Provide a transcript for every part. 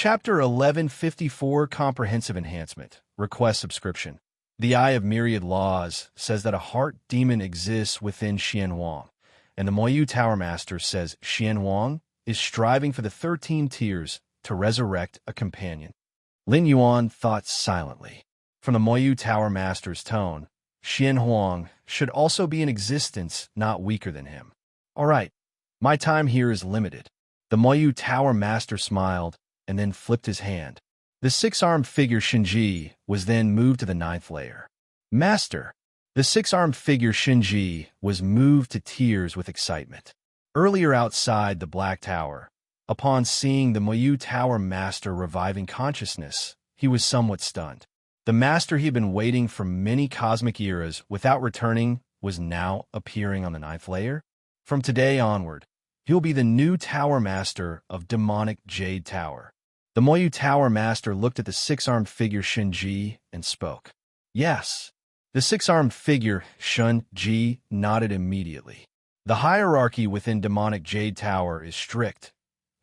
Chapter 1154 Comprehensive Enhancement. Request subscription. The Eye of Myriad Laws says that a heart demon exists within Xian Wang, and the Moyu Tower Master says Xian Wang is striving for the 13 tiers to resurrect a companion. Lin Yuan thought silently. From the Moyu Tower Master's tone, Xian Huang should also be in existence, not weaker than him. All right, my time here is limited. The Moyu Tower Master smiled and then flipped his hand. The six-armed figure Shinji was then moved to the 9th layer. Master. The six-armed figure Shinji was moved to tears with excitement. Earlier outside the Black Tower, upon seeing the Moyu Tower Master reviving consciousness, he was somewhat stunned. The master he had been waiting for many cosmic eras without returning was now appearing on the 9th layer. From today onward, he will be the new Tower Master of Demonic Jade Tower. The Moyu Tower Master looked at the six-armed figure Shinji and spoke. Yes. The six-armed figure Shinji nodded immediately. The hierarchy within Demonic Jade Tower is strict,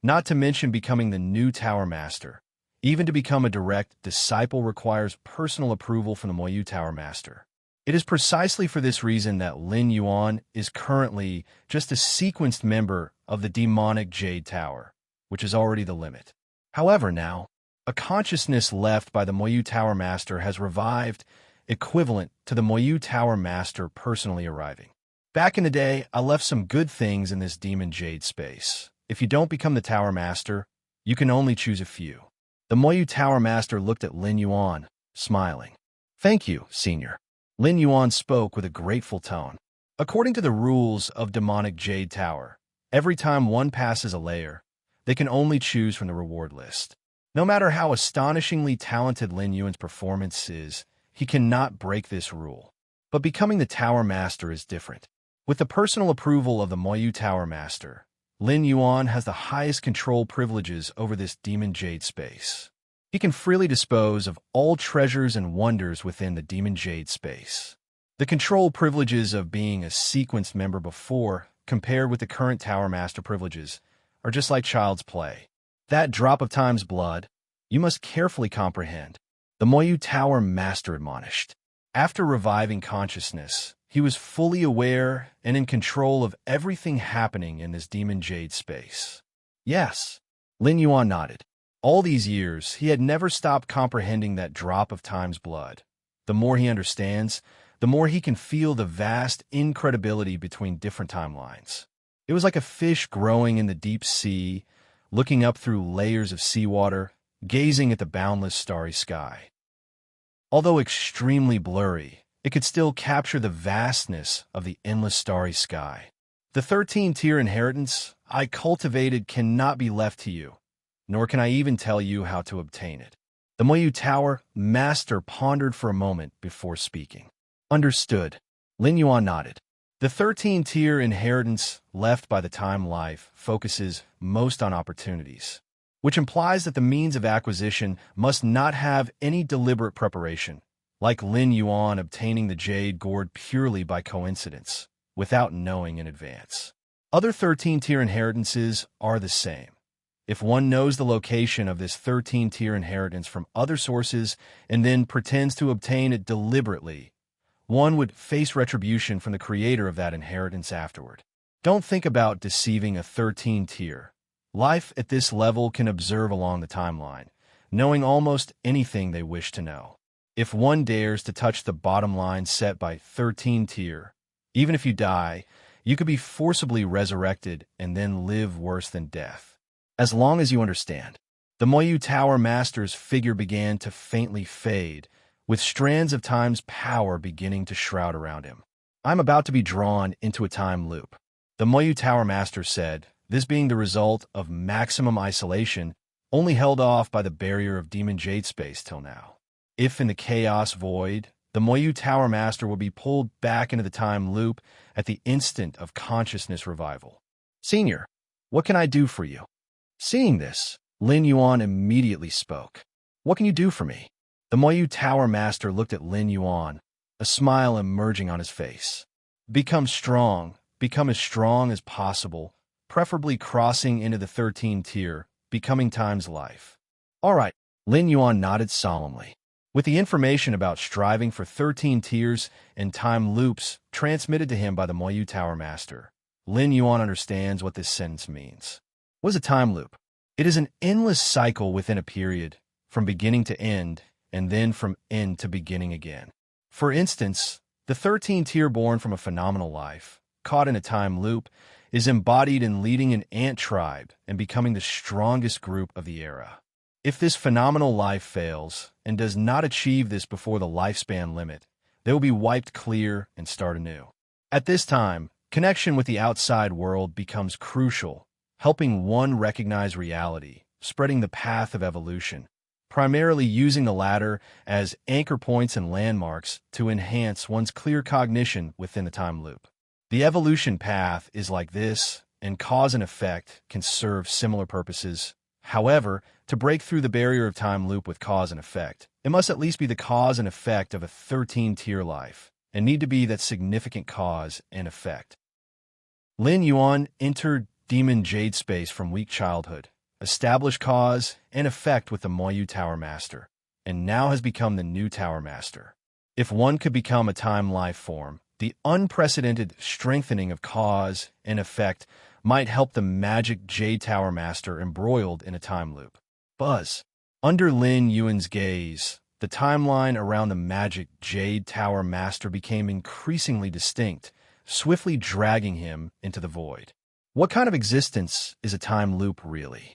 not to mention becoming the new Tower Master. Even to become a direct disciple requires personal approval from the Moyu Tower Master. It is precisely for this reason that Lin Yuan is currently just a sequenced member of the Demonic Jade Tower, which is already the limit. However, now, a consciousness left by the Moyu Tower Master has revived, equivalent to the Moyu Tower Master personally arriving. Back in the day, I left some good things in this Demon Jade space. If you don't become the Tower Master, you can only choose a few. The Moyu Tower Master looked at Lin Yuan, smiling. Thank you, Senior. Lin Yuan spoke with a grateful tone. According to the rules of Demonic Jade Tower, every time one passes a layer, they can only choose from the reward list. No matter how astonishingly talented Lin Yuan's performance is, he cannot break this rule. But becoming the Tower Master is different. With the personal approval of the Moyu Tower Master, Lin Yuan has the highest control privileges over this Demon Jade space. He can freely dispose of all treasures and wonders within the Demon Jade space. The control privileges of being a sequenced member before, compared with the current Tower Master privileges, are just like child's play. That drop of time's blood, you must carefully comprehend. The Moyu Tower Master admonished. After reviving consciousness, he was fully aware and in control of everything happening in this Demon Jade space. Yes, Lin Yuan nodded. All these years, he had never stopped comprehending that drop of time's blood. The more he understands, the more he can feel the vast incredibility between different timelines. It was like a fish growing in the deep sea, looking up through layers of seawater, gazing at the boundless starry sky. Although extremely blurry, it could still capture the vastness of the endless starry sky. The 13-tier inheritance I cultivated cannot be left to you, nor can I even tell you how to obtain it. The Moyu Tower Master pondered for a moment before speaking. Understood. Lin Yuan nodded. The 13-tier inheritance left by the time life focuses most on opportunities, which implies that the means of acquisition must not have any deliberate preparation, like Lin Yuan obtaining the Jade Gourd purely by coincidence, without knowing in advance. Other 13-tier inheritances are the same. If one knows the location of this 13-tier inheritance from other sources and then pretends to obtain it deliberately, one would face retribution from the creator of that inheritance afterward. Don't think about deceiving a 13-tier. Life at this level can observe along the timeline, knowing almost anything they wish to know. If one dares to touch the bottom line set by 13-tier, even if you die, you could be forcibly resurrected and then live worse than death. As long as you understand. The Moyu Tower Master's figure began to faintly fade, with strands of time's power beginning to shroud around him. I'm about to be drawn into a time loop. The Moyu Tower Master said, this being the result of maximum isolation, only held off by the barrier of Demon Jade space till now. If in the chaos void, the Moyu Tower Master will be pulled back into the time loop at the instant of consciousness revival. Senior, what can I do for you? Seeing this, Lin Yuan immediately spoke. What can you do for me? The Moyu Tower Master looked at Lin Yuan, a smile emerging on his face. Become strong, become as strong as possible, preferably crossing into the 13th tier, becoming time's life. All right, Lin Yuan nodded solemnly. With the information about striving for 13 tiers and time loops transmitted to him by the Moyu Tower Master, Lin Yuan understands what this sentence means. What is a time loop? It is an endless cycle within a period, from beginning to end, and then from end to beginning again. For instance, the 13 tier born from a phenomenal life, caught in a time loop, is embodied in leading an ant tribe and becoming the strongest group of the era. If this phenomenal life fails and does not achieve this before the lifespan limit, they will be wiped clear and start anew. At this time, connection with the outside world becomes crucial, helping one recognize reality, spreading the path of evolution, primarily using the latter as anchor points and landmarks to enhance one's clear cognition within the time loop. The evolution path is like this, and cause and effect can serve similar purposes. However, to break through the barrier of time loop with cause and effect, it must at least be the cause and effect of a 13-tier life, and need to be that significant cause and effect. Lin Yuan entered Demon Jade space from weak childhood, established cause and effect with the Moyu Tower Master, and now has become the new Tower Master. If one could become a time life form, the unprecedented strengthening of cause and effect might help the magic Jade Tower Master embroiled in a time loop. Buzz. Under Lin Yuan's gaze, the timeline around the magic Jade Tower Master became increasingly distinct, swiftly dragging him into the void. What kind of existence is a time loop really?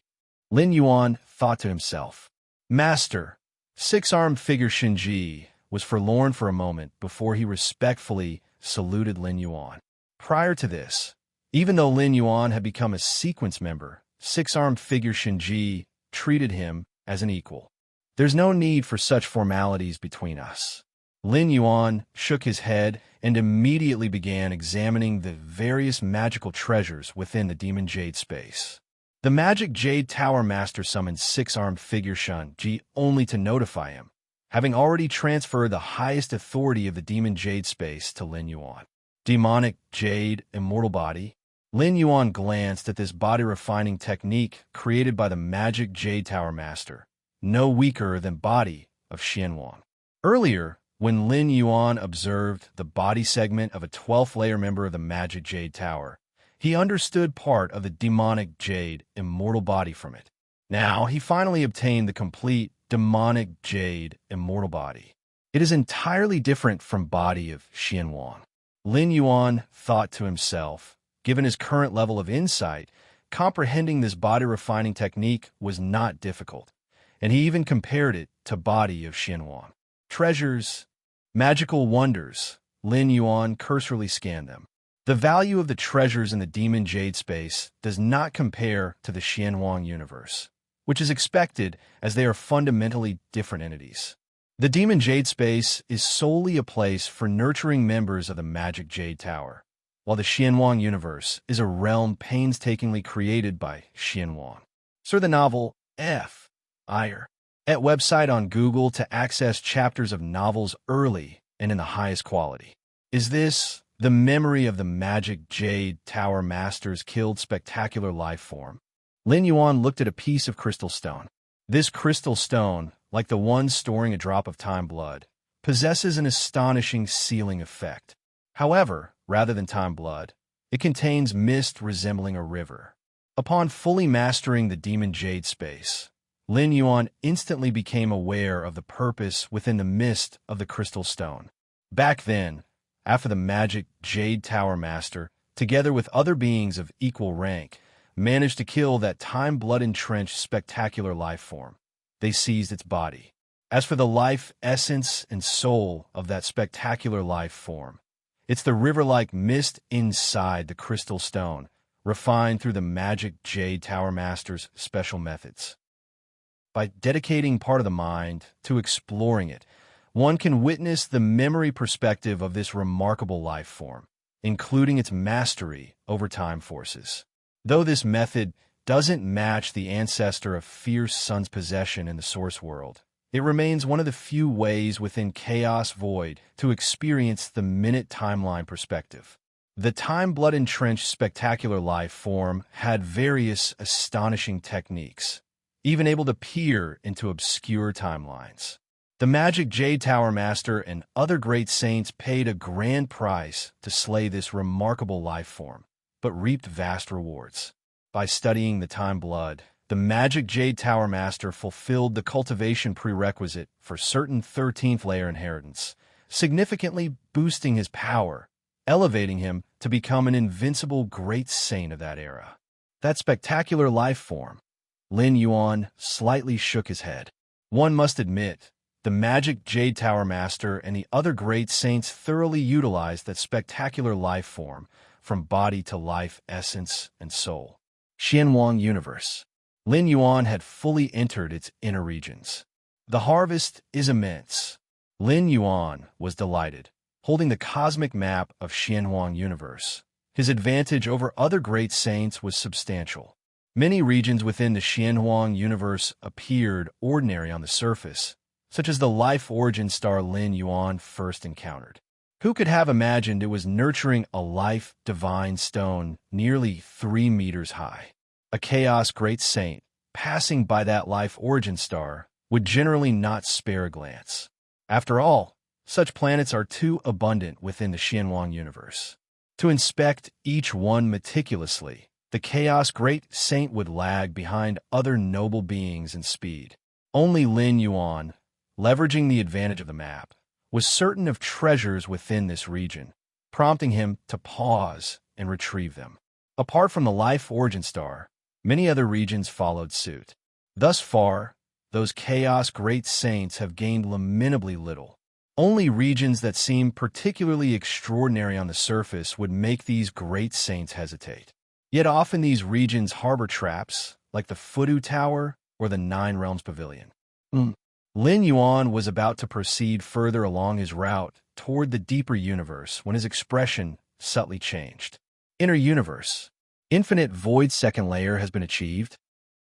Lin Yuan thought to himself. Master, six-armed figure Shinji was forlorn for a moment before he respectfully saluted Lin Yuan. Prior to this, even though Lin Yuan had become a sequence member, six-armed figure Shinji treated him as an equal. There's no need for such formalities between us. Lin Yuan shook his head and immediately began examining the various magical treasures within the Demon Jade space. The magic Jade Tower Master summoned six-armed figure Shinji only to notify him, having already transferred the highest authority of the Demon Jade space to Lin Yuan. Demonic Jade Immortal Body. Lin Yuan glanced at this body-refining technique created by the magic Jade Tower Master, no weaker than body of Xianwang. Earlier, when Lin Yuan observed the body segment of a 12th-layer member of the magic Jade Tower, he understood part of the demonic Jade Immortal Body from it. Now, he finally obtained the complete demonic Jade Immortal Body. It is entirely different from body of Xianwang. Lin Yuan thought to himself, given his current level of insight, comprehending this body-refining technique was not difficult, and he even compared it to body of Xianwang. Treasures, magical wonders, Lin Yuan cursorily scanned them. The value of the treasures in the Demon Jade space does not compare to the Xianwang universe, which is expected as they are fundamentally different entities. The Demon Jade space is solely a place for nurturing members of the magic Jade Tower, while the Xianwang universe is a realm painstakingly created by Xianwang. Search the novel F. Ire at website on Google to access chapters of novels early and in the highest quality. Is this the memory of the magic Jade Tower Master's killed spectacular life form? Lin Yuan looked at a piece of crystal stone. This crystal stone, like the one storing a drop of time blood, possesses an astonishing sealing effect. However, rather than time blood, it contains mist resembling a river. Upon fully mastering the Demon Jade space, Lin Yuan instantly became aware of the purpose within the mist of the crystal stone. Back then, after the magic Jade Tower Master, together with other beings of equal rank, managed to kill that time-blood-entrenched spectacular life form, they seized its body. As for the life, essence, and soul of that spectacular life form, it's the river-like mist inside the crystal stone, refined through the magic Jade Tower Master's special methods. By dedicating part of the mind to exploring it, one can witness the memory perspective of this remarkable life form, including its mastery over time forces. Though this method doesn't match the ancestor of Fierce Sun's possession in the source world, it remains one of the few ways within Chaos Void to experience the minute timeline perspective. The time-blood-entrenched spectacular life form had various astonishing techniques, even able to peer into obscure timelines. The Magic Jade Tower Master and other great saints paid a grand price to slay this remarkable life form, but reaped vast rewards. By studying the Time Blood, the Magic Jade Tower Master fulfilled the cultivation prerequisite for certain 13th layer inheritance, significantly boosting his power, elevating him to become an invincible great saint of that era. That spectacular life form. Lin Yuan slightly shook his head. One must admit, the Magic Jade Tower Master and the other great saints thoroughly utilized that spectacular life form, from body to life, essence, and soul. Xianwang Universe. Lin Yuan had fully entered its inner regions. The harvest is immense. Lin Yuan was delighted, holding the cosmic map of Xianwang Universe. His advantage over other great saints was substantial. Many regions within the Xianwang Universe appeared ordinary on the surface, such as the life origin star Lin Yuan first encountered. Who could have imagined it was nurturing a life divine stone nearly 3 meters high? A chaos great saint, passing by that life origin star, would generally not spare a glance. After all, such planets are too abundant within the Xianwang Universe. To inspect each one meticulously, the chaos great saint would lag behind other noble beings in speed. Only Lin Yuan, leveraging the advantage of the map, was certain of treasures within this region, prompting him to pause and retrieve them. Apart from the life origin star, many other regions followed suit. Thus far, those chaos great saints have gained lamentably little. Only regions that seem particularly extraordinary on the surface would make these great saints hesitate. Yet often these regions harbor traps, like the Fudu Tower or the Nine Realms Pavilion. Lin Yuan was about to proceed further along his route toward the deeper universe when his expression subtly changed. Inner Universe. Infinite Void second layer has been achieved.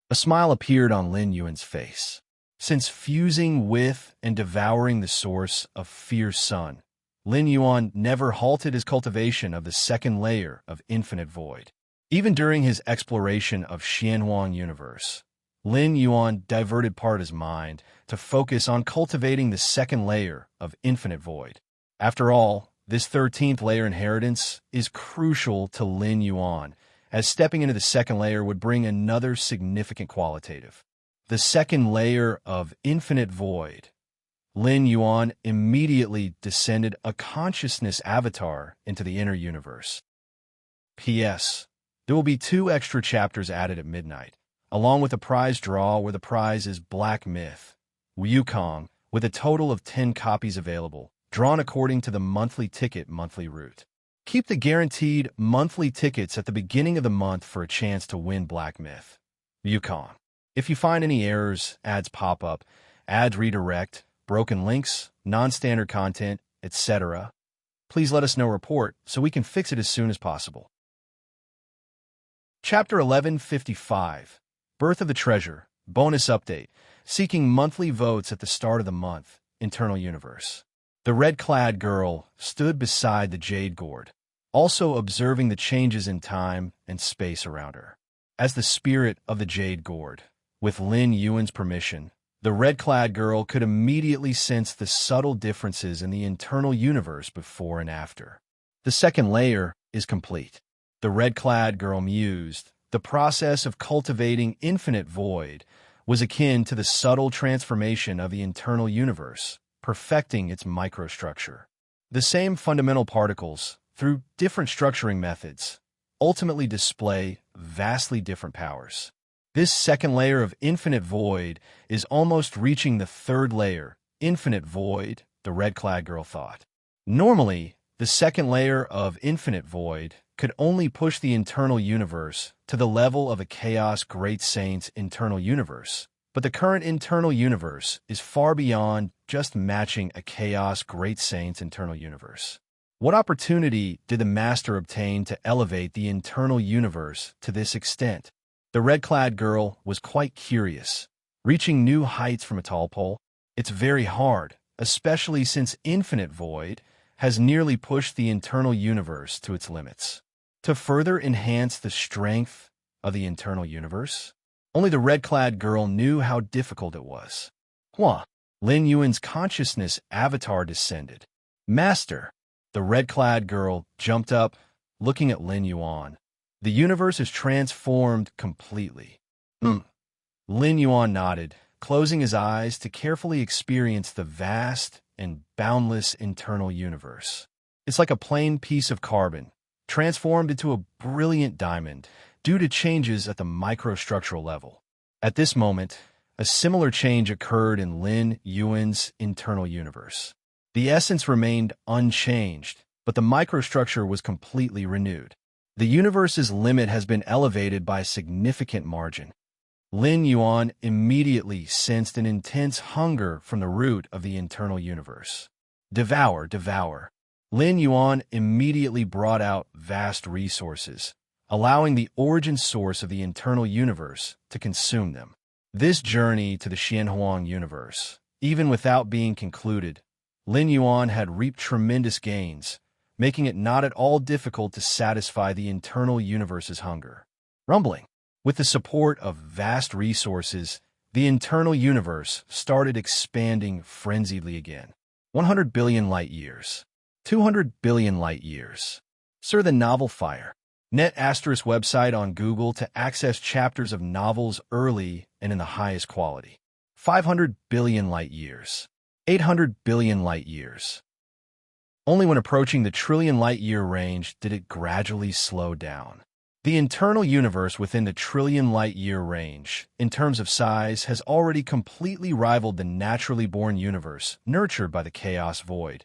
A smile appeared on Lin Yuan's face. Since fusing with and devouring the source of fierce sun, Lin Yuan never halted his cultivation of the second layer of Infinite Void. Even during his exploration of Xianwang Universe, Lin Yuan diverted part of his mind to focus on cultivating the second layer of Infinite Void. After all, this 13th layer inheritance is crucial to Lin Yuan, as stepping into the second layer would bring another significant qualitative. The second layer of Infinite Void. Lin Yuan immediately descended a consciousness avatar into the inner universe. P.S. There will be 2 extra chapters added at midnight, along with a prize draw where the prize is Black Myth, Wukong, with a total of 10 copies available, drawn according to the monthly ticket monthly route. Keep the guaranteed monthly tickets at the beginning of the month for a chance to win Black Myth, Wukong. If you find any errors, ads pop up, ads redirect, broken links, non-standard content, etc., please let us know report so we can fix it as soon as possible. Chapter 1155, Birth of the Treasure, Bonus Update, Seeking Monthly Votes at the Start of the Month, Internal Universe. The red-clad girl stood beside the jade gourd, also observing the changes in time and space around her. As the spirit of the jade gourd, with Lin Yuan's permission, the red-clad girl could immediately sense the subtle differences in the internal universe before and after. The second layer is complete. The red-clad girl mused. The process of cultivating infinite void was akin to the subtle transformation of the internal universe, perfecting its microstructure. The same fundamental particles, through different structuring methods, ultimately display vastly different powers. This second layer of infinite void is almost reaching the third layer, infinite void, the red-clad girl thought. Normally, the second layer of infinite void could only push the internal universe to the level of a Chaos Great Saint's internal universe, but the current internal universe is far beyond just matching a Chaos Great Saint's internal universe. What opportunity did the Master obtain to elevate the internal universe to this extent? The red-clad girl was quite curious. Reaching new heights from a tall pole? It's very hard, especially since infinite void has nearly pushed the internal universe to its limits. To further enhance the strength of the internal universe, Only the red-clad girl knew how difficult it was. Hua! Lin Yuan's consciousness avatar descended. Master! The red-clad girl jumped up, looking at Lin Yuan. The universe is transformed completely. Lin Yuan nodded, closing his eyes to carefully experience the vast and boundless internal universe. It's like a plain piece of carbon, transformed into a brilliant diamond due to changes at the microstructural level. At this moment, a similar change occurred in Lin Yuan's internal universe. The essence remained unchanged, but the microstructure was completely renewed. The universe's limit has been elevated by a significant margin. Lin Yuan immediately sensed an intense hunger from the root of the internal universe. Devour, devour. Lin Yuan immediately brought out vast resources, allowing the origin source of the internal universe to consume them. This journey to the Xianhuang universe, even without being concluded, Lin Yuan had reaped tremendous gains, making it not at all difficult to satisfy the internal universe's hunger. Rumbling. With the support of vast resources, the internal universe started expanding frenziedly again. 100 billion light-years. 200 billion light-years. Sir, the novel Fire. Net * website on Google to access chapters of novels early and in the highest quality. 500 billion light-years. 800 billion light-years. Only when approaching the trillion light-year range did it gradually slow down. The internal universe within the trillion light-year range, in terms of size, has already completely rivaled the naturally born universe nurtured by the chaos void.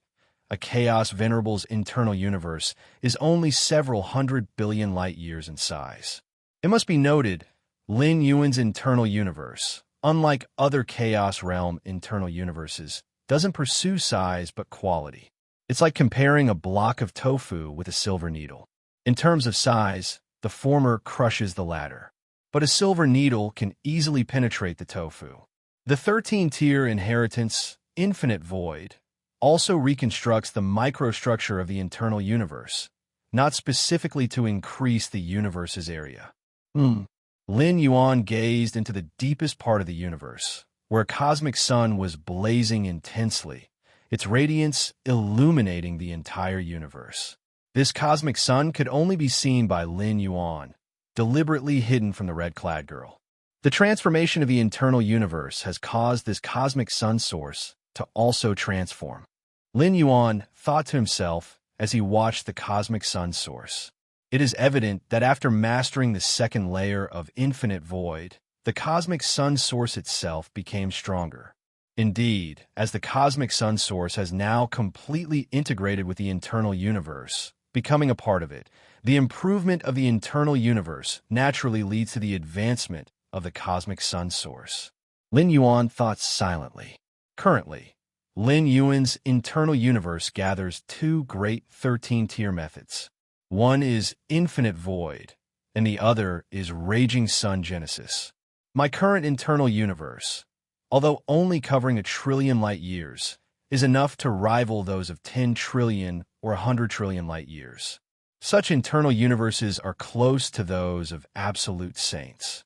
A chaos venerable's internal universe is only several hundred billion light-years in size. It must be noted, Lin Yuan's internal universe, unlike other chaos realm internal universes, doesn't pursue size but quality. It's like comparing a block of tofu with a silver needle. In terms of size, the former crushes the latter, but a silver needle can easily penetrate the tofu. The 13-tier inheritance, Infinite Void, also reconstructs the microstructure of the internal universe, not specifically to increase the universe's area. Lin Yuan gazed into the deepest part of the universe, where a cosmic sun was blazing intensely, its radiance illuminating the entire universe. This cosmic sun could only be seen by Lin Yuan, deliberately hidden from the red-clad girl. The transformation of the internal universe has caused this cosmic sun source to also transform. Lin Yuan thought to himself as he watched the cosmic sun source. It is evident that after mastering the second layer of Infinite Void, the cosmic sun source itself became stronger. Indeed, as the cosmic sun source has now completely integrated with the internal universe, becoming a part of it, the improvement of the internal universe naturally leads to the advancement of the cosmic sun source. Lin Yuan thought silently. Currently, Lin Yuan's internal universe gathers two great 13-tier methods. One is Infinite Void, and the other is Raging Sun Genesis. My current internal universe, although only covering 1 trillion light-years, is enough to rival those of 10 trillion or 100 trillion light-years. Such internal universes are close to those of absolute saints.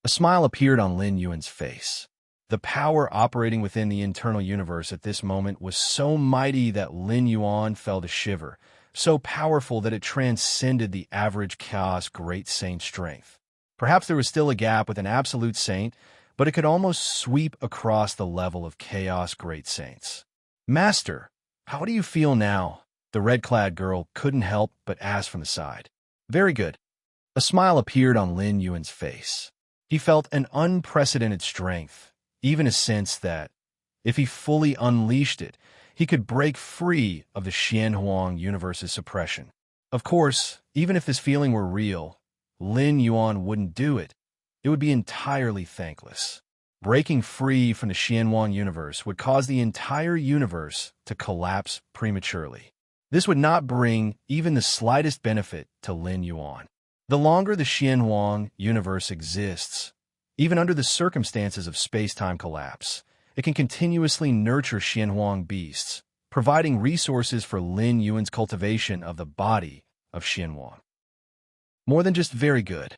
A smile appeared on Lin Yuan's face. The power operating within the internal universe at this moment was so mighty that Lin Yuan felt a shiver, so powerful that it transcended the average chaos great saint strength. Perhaps there was still a gap with an absolute saint, but it could almost sweep across the level of chaos great saints. Master, how do you feel now? The red-clad girl couldn't help but ask from the side. Very good. A smile appeared on Lin Yuan's face. He felt an unprecedented strength, even a sense that, if he fully unleashed it, he could break free of the Xianhuang universe's suppression. Of course, even if this feeling were real, Lin Yuan wouldn't do it. It would be entirely thankless. Breaking free from the Xianhuang universe would cause the entire universe to collapse prematurely. This would not bring even the slightest benefit to Lin Yuan. The longer the Xianhuang universe exists, even under the circumstances of space-time collapse, it can continuously nurture Xianhuang beasts, providing resources for Lin Yuan's cultivation of the body of Xianhuang. More than just very good.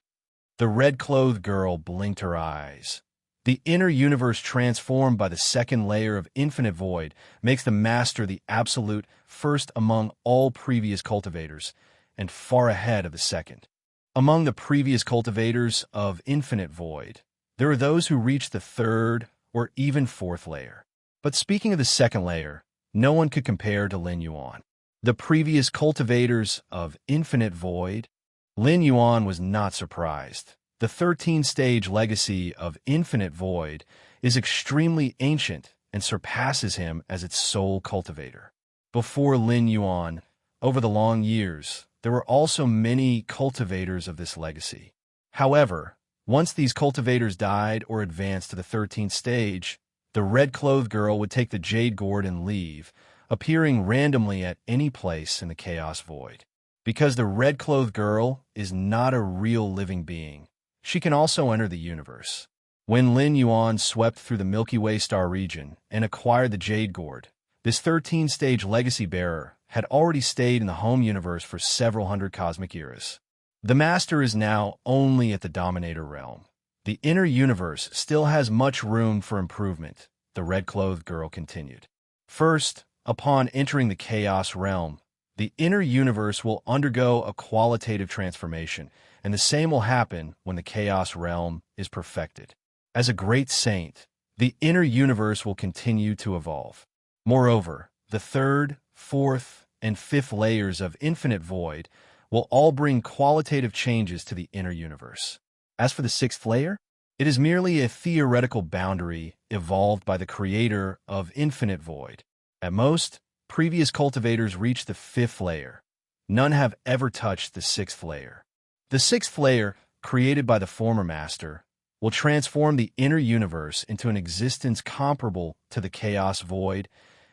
The red-clothed girl blinked her eyes. The inner universe transformed by the second layer of infinite void makes the master the absolute first among all previous cultivators, and far ahead of the second. Among the previous cultivators of infinite void, there are those who reach the third or even fourth layer. But speaking of the second layer, no one could compare to Lin Yuan. The previous cultivators of infinite void, Lin Yuan was not surprised. The 13-stage legacy of infinite void is extremely ancient and surpasses him as its sole cultivator. Before Lin Yuan, over the long years, there were also many cultivators of this legacy. However, once these cultivators died or advanced to the 13th stage, the red-clothed girl would take the jade gourd and leave, appearing randomly at any place in the chaos void. Because the red-clothed girl is not a real living being, she can also enter the universe. When Lin Yuan swept through the Milky Way star region and acquired the jade gourd, this 13-stage legacy bearer had already stayed in the home universe for several hundred cosmic eras. The master is now only at the dominator realm. The inner universe still has much room for improvement, the red-clothed girl continued. First, upon entering the chaos realm, the inner universe will undergo a qualitative transformation, and the same will happen when the chaos realm is perfected. As a great saint, the inner universe will continue to evolve. Moreover, the third, fourth, and fifth layers of infinite void will all bring qualitative changes to the inner universe. As for the sixth layer, it is merely a theoretical boundary evolved by the creator of infinite void. At most, previous cultivators reach the fifth layer. None have ever touched the sixth layer. The sixth layer, created by the former master, will transform the inner universe into an existence comparable to the chaos void,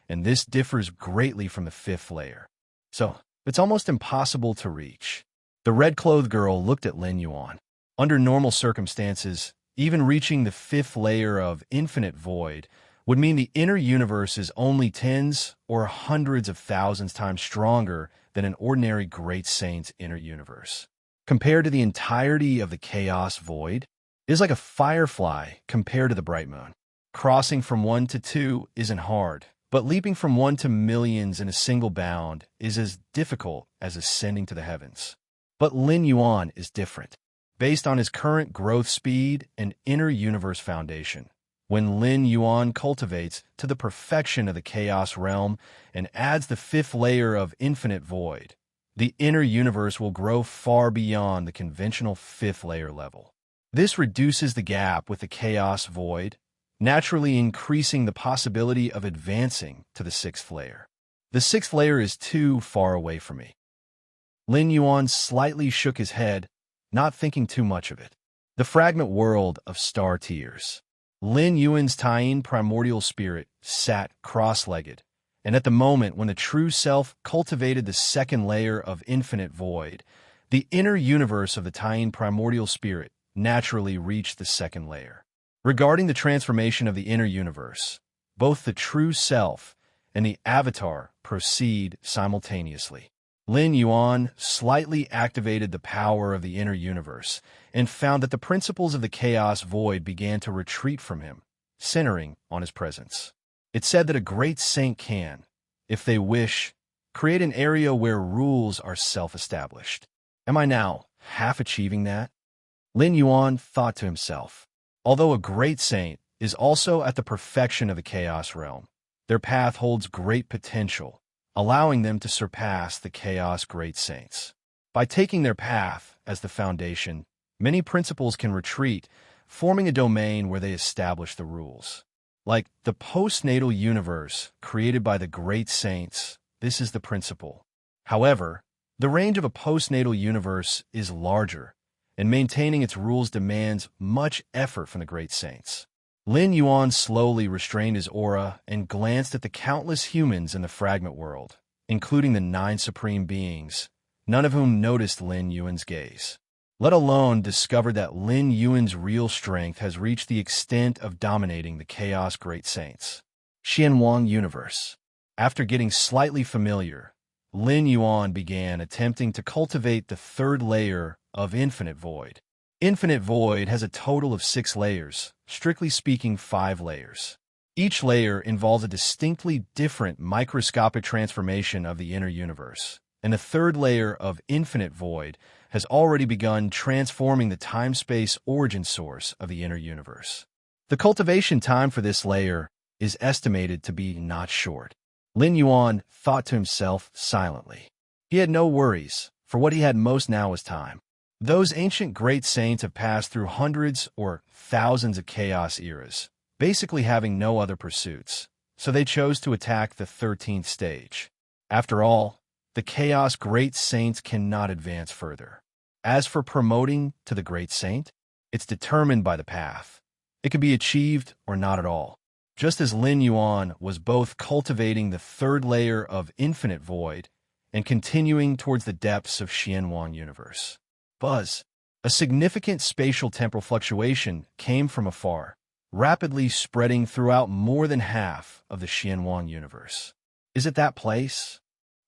and this differs greatly from the fifth layer. So, it's almost impossible to reach. The red-clothed girl looked at Lin Yuan. Under normal circumstances, even reaching the fifth layer of infinite void would mean the inner universe is only tens or hundreds of thousands times stronger than an ordinary great saint's inner universe. Compared to the entirety of the chaos void, it is like a firefly compared to the bright moon. Crossing from 1 to 2 isn't hard, but leaping from 1 to millions in a single bound is as difficult as ascending to the heavens. But Lin Yuan is different. Based on his current growth speed and inner universe foundation, when Lin Yuan cultivates to the perfection of the chaos realm and adds the fifth layer of infinite void, the inner universe will grow far beyond the conventional fifth layer level. This reduces the gap with the chaos void, naturally increasing the possibility of advancing to the sixth layer. The sixth layer is too far away from me. Lin Yuan slightly shook his head, not thinking too much of it. The fragment world of star tears. Lin Yuan's Taiyin primordial spirit sat cross-legged, and at the moment when the true self cultivated the second layer of infinite void, the inner universe of the Taiyin primordial spirit naturally reached the second layer. Regarding the transformation of the inner universe, both the true self and the avatar proceed simultaneously. Lin Yuan slightly activated the power of the inner universe and found that the principles of the chaos void began to retreat from him, centering on his presence. It said that a great saint can, if they wish, create an area where rules are self-established. Am I now half achieving that? Lin Yuan thought to himself. Although a great saint is also at the perfection of the chaos realm, their path holds great potential, allowing them to surpass the chaos great saints. By taking their path as the foundation, many principles can retreat, forming a domain where they establish the rules. Like the postnatal universe created by the great saints, this is the principle. However, the range of a postnatal universe is larger, and maintaining its rules demands much effort from the great saints. Lin Yuan slowly restrained his aura and glanced at the countless humans in the fragment world, including the 9 supreme beings, none of whom noticed Lin Yuan's gaze, let alone discovered that Lin Yuan's real strength has reached the extent of dominating the Chaos Great Saints. Xianwang Universe. After getting slightly familiar, Lin Yuan began attempting to cultivate the third layer of infinite void. Infinite Void has a total of 6 layers, strictly speaking 5 layers. Each layer involves a distinctly different microscopic transformation of the inner universe, and the third layer of Infinite Void has already begun transforming the time-space origin source of the inner universe. The cultivation time for this layer is estimated to be not short. Lin Yuan thought to himself silently. He had no worries, for what he had most now was time. Those ancient great saints have passed through hundreds or thousands of chaos eras, basically having no other pursuits, so they chose to attack the 13th stage. After all, the chaos great saints cannot advance further. As for promoting to the great saint, it's determined by the path. It can be achieved or not at all. Just as Lin Yuan was both cultivating the third layer of Infinite Void and continuing towards the depths of Xianwang universe. Buzz. A significant spatial temporal fluctuation came from afar, rapidly spreading throughout more than half of the Xianwang universe. Is it that place?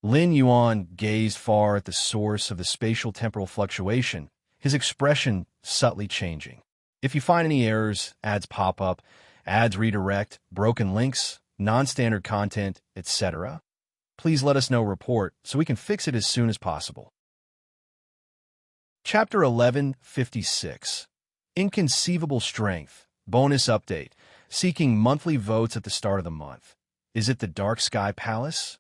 Lin Yuan gazed far at the source of the spatial temporal fluctuation, his expression subtly changing. If you find any errors, ads pop up, ads redirect, broken links, non-standard content, etc., please let us know report so we can fix it as soon as possible. Chapter 1156. Inconceivable Strength. Bonus update. Seeking monthly votes at the start of the month. Is it the Dark Sky Palace?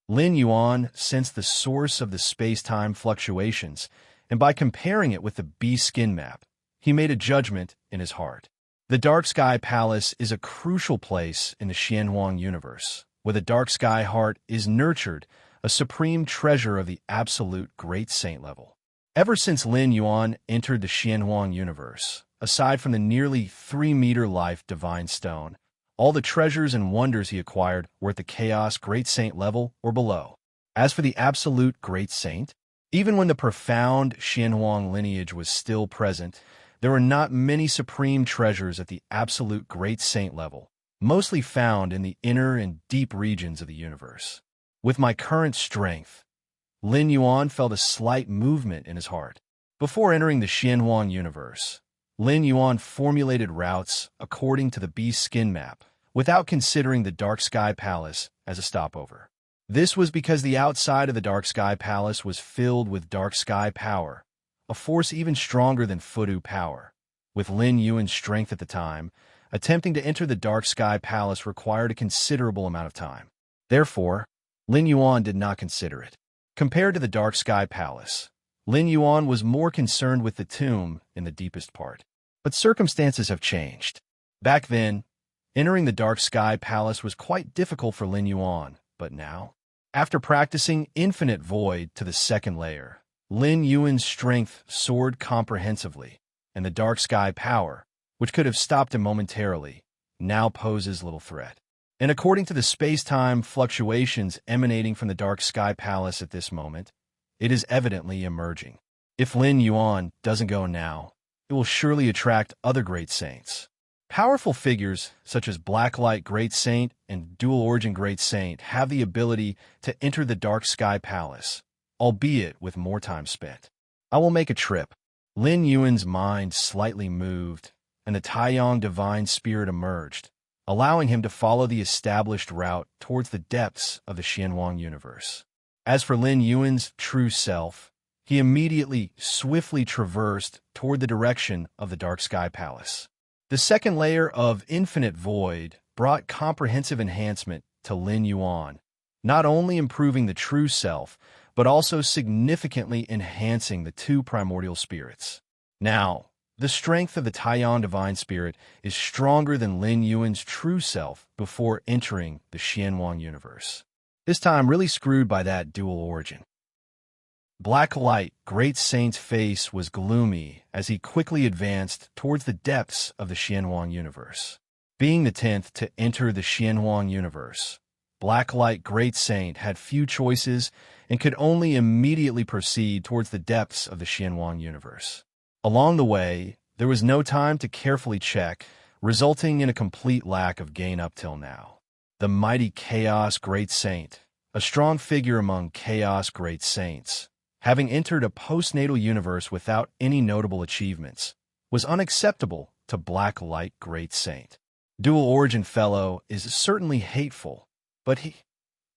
Lin Yuan sensed the source of the space-time fluctuations, and by comparing it with the Beast skin map, he made a judgment in his heart. The Dark Sky Palace is a crucial place in the Xianwang universe, where the Dark Sky Heart is nurtured, a supreme treasure of the absolute Great Saint level. Ever since Lin Yuan entered the Xianwang universe, aside from the nearly 3-meter life Divine Stone, all the treasures and wonders he acquired were at the Chaos Great Saint level or below. As for the Absolute Great Saint, even when the profound Xianwang lineage was still present, there were not many supreme treasures at the Absolute Great Saint level, mostly found in the inner and deep regions of the universe. With my current strength, Lin Yuan felt a slight movement in his heart. Before entering the Xianwang universe, Lin Yuan formulated routes according to the Beast skin map, without considering the Dark Sky Palace as a stopover. This was because the outside of the Dark Sky Palace was filled with Dark Sky power, a force even stronger than Fudu power. With Lin Yuan's strength at the time, attempting to enter the Dark Sky Palace required a considerable amount of time. Therefore, Lin Yuan did not consider it. Compared to the Dark Sky Palace, Lin Yuan was more concerned with the tomb in the deepest part. But circumstances have changed. Back then, entering the Dark Sky Palace was quite difficult for Lin Yuan, but now, after practicing Infinite Void to the second layer, Lin Yuan's strength soared comprehensively, and the Dark Sky power, which could have stopped him momentarily, now poses little threat. And according to the space-time fluctuations emanating from the Dark Sky Palace at this moment, it is evidently emerging. If Lin Yuan doesn't go now, it will surely attract other great saints. Powerful figures such as Blacklight Great Saint and Dual Origin Great Saint have the ability to enter the Dark Sky Palace, albeit with more time spent. I will make a trip. Lin Yuan's mind slightly moved, and the Taiyang Divine Spirit emerged, allowing him to follow the established route towards the depths of the Xianwang universe. As for Lin Yuan's true self, he immediately, swiftly traversed toward the direction of the Dark Sky Palace. The second layer of Infinite Void brought comprehensive enhancement to Lin Yuan, not only improving the true self, but also significantly enhancing the two primordial spirits. Now, the strength of the Taiyang Divine Spirit is stronger than Lin Yuan's true self before entering the Xianwang universe. This time really screwed by that dual origin. Blacklight Great Saint's face was gloomy as he quickly advanced towards the depths of the Xianwang universe. Being the 10th to enter the Xianwang universe, Blacklight Great Saint had few choices and could only immediately proceed towards the depths of the Xianwang universe. Along the way, there was no time to carefully check, resulting in a complete lack of gain up till now. The mighty Chaos Great Saint, a strong figure among Chaos Great Saints, having entered a postnatal universe without any notable achievements, was unacceptable to Black Light Great Saint. Dual Origin Fellow is certainly hateful, but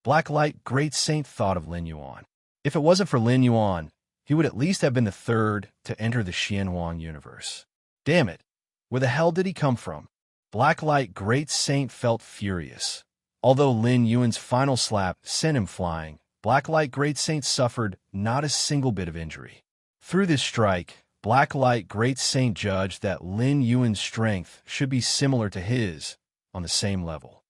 Black Light Great Saint thought of Lin Yuan. If it wasn't for Lin Yuan, he would at least have been the third to enter the Xianhuang universe. Damn it, where the hell did he come from? Black Light Great Saint felt furious. Although Lin Yuan's final slap sent him flying, Black Light Great Saint suffered not a single bit of injury. Through this strike, Black Light Great Saint judged that Lin Yuan's strength should be similar to his, on the same level.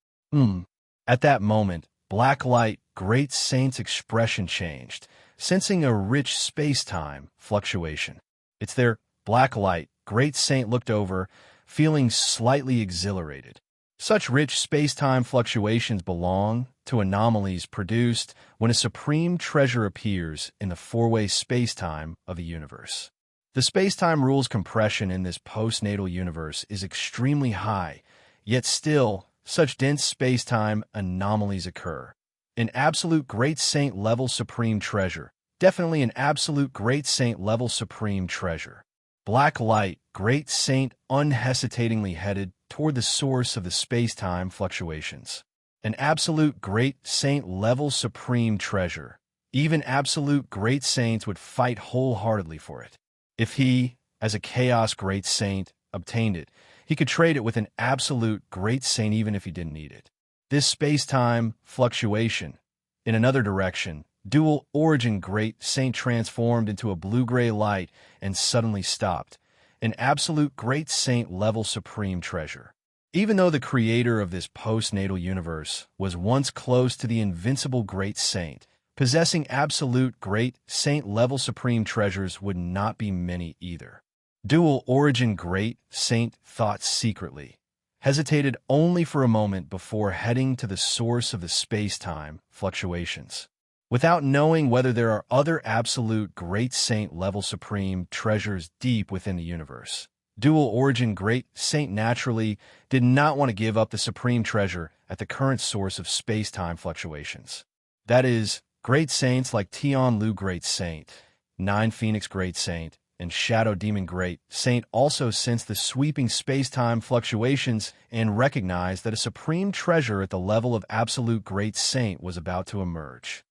At that moment, Black Light Great Saint's expression changed, sensing a rich space-time fluctuation. It's there, Black Light Great Saint looked over, feeling slightly exhilarated. Such rich space-time fluctuations belong to anomalies produced when a supreme treasure appears in the four-way space-time of a universe. The space-time rules compression in this postnatal universe is extremely high, yet still, such dense space-time anomalies occur. An absolute Great Saint level supreme treasure. Definitely an absolute Great Saint level supreme treasure. Black Light Great Saint unhesitatingly headed toward the source of the space-time fluctuations. An absolute Great Saint level supreme treasure. Even absolute Great Saints would fight wholeheartedly for it. If he, as a Chaos Great Saint, obtained it, he could trade it with an absolute Great Saint even if he didn't need it. This space-time fluctuation, in another direction, Dual Origin Great Saint transformed into a blue-gray light and suddenly stopped. An absolute Great Saint level supreme treasure. Even though the creator of this postnatal universe was once close to the invincible Great Saint, possessing absolute Great Saint level supreme treasures would not be many either. Dual Origin Great Saint thought secretly, hesitated only for a moment before heading to the source of the space-time fluctuations. Without knowing whether there are other absolute Great Saint level supreme treasures deep within the universe, Dual Origin Great Saint naturally did not want to give up the supreme treasure at the current source of space-time fluctuations. That is, Great Saints like Tian Lu Great Saint, Nine Phoenix Great Saint, and Shadow Demon Great Saint also sensed the sweeping space-time fluctuations and recognized that a supreme treasure at the level of absolute Great Saint was about to emerge.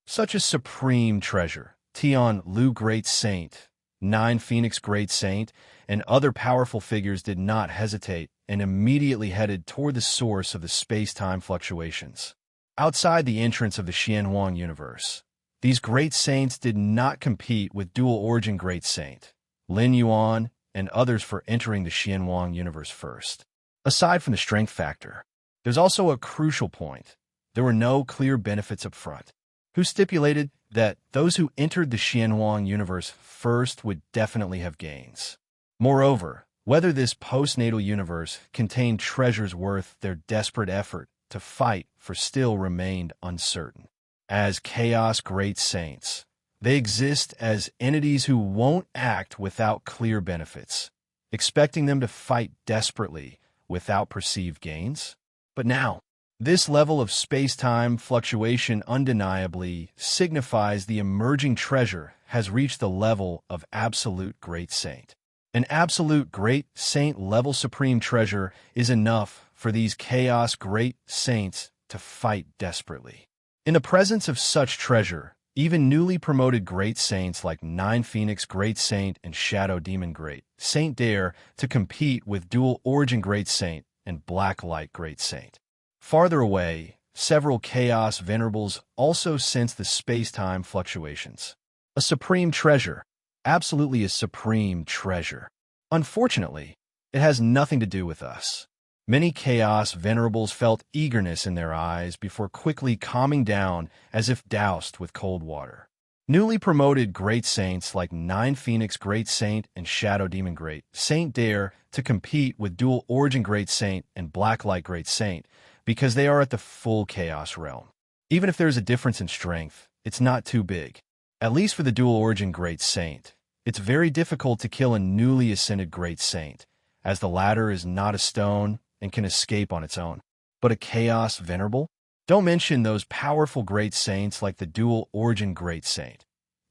Such a supreme treasure, Tian Lu Great Saint, Nine Phoenix Great Saint, and other powerful figures did not hesitate and immediately headed toward the source of the space-time fluctuations. Outside the entrance of the Xianhuang universe, these Great Saints did not compete with Dual Origin Great Saint, Lin Yuan, and others for entering the Xianhuang universe first. Aside from the strength factor, there's also a crucial point. There were no clear benefits up front. Who stipulated that those who entered the Xianhuang universe first would definitely have gains. Moreover, whether this postnatal universe contained treasures worth their desperate effort to fight for still remained uncertain. As Chaos Great Saints, they exist as entities who won't act without clear benefits, expecting them to fight desperately without perceived gains. But now, this level of space-time fluctuation undeniably signifies the emerging treasure has reached the level of absolute Great Saint. An absolute Great Saint level supreme treasure is enough for these Chaos Great Saints to fight desperately. In the presence of such treasure, even newly promoted Great Saints like Nine Phoenix Great Saint and Shadow Demon Great Saint dare to compete with Dual Origin Great Saint and Black Light Great Saint. Farther away, several Chaos Venerables also sense the space-time fluctuations. A supreme treasure, absolutely a supreme treasure. Unfortunately, it has nothing to do with us. Many Chaos Venerables felt eagerness in their eyes before quickly calming down as if doused with cold water. Newly promoted Great Saints like Nine Phoenix Great Saint and Shadow Demon Great Saint dare to compete with Dual Origin Great Saint and Black Light Great Saint because they are at the full Chaos realm. Even if there's a difference in strength, it's not too big. At least for the Dual Origin Great Saint, it's very difficult to kill a newly ascended Great Saint, as the latter is not a stone and can escape on its own. But a Chaos Venerable? Don't mention those powerful Great Saints like the Dual Origin Great Saint.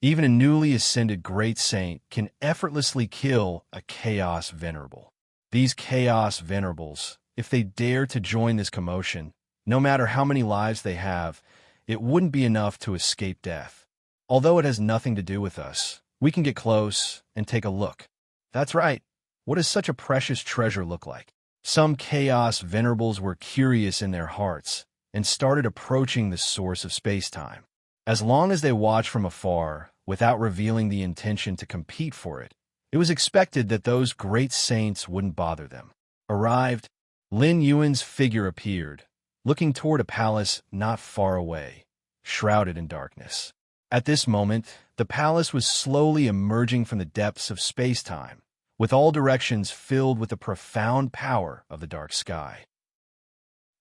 Even a newly ascended great saint can effortlessly kill a chaos venerable. These chaos venerables, if they dare to join this commotion, no matter how many lives they have, it wouldn't be enough to escape death. Although it has nothing to do with us, we can get close and take a look. That's right. What does such a precious treasure look like? Some chaos venerables were curious in their hearts and started approaching the source of space-time. As long as they watched from afar, without revealing the intention to compete for it, it was expected that those great saints wouldn't bother them. Arrived, Lin Yuan's figure appeared, looking toward a palace not far away, shrouded in darkness. At this moment, the palace was slowly emerging from the depths of space-time, with all directions filled with the profound power of the dark sky.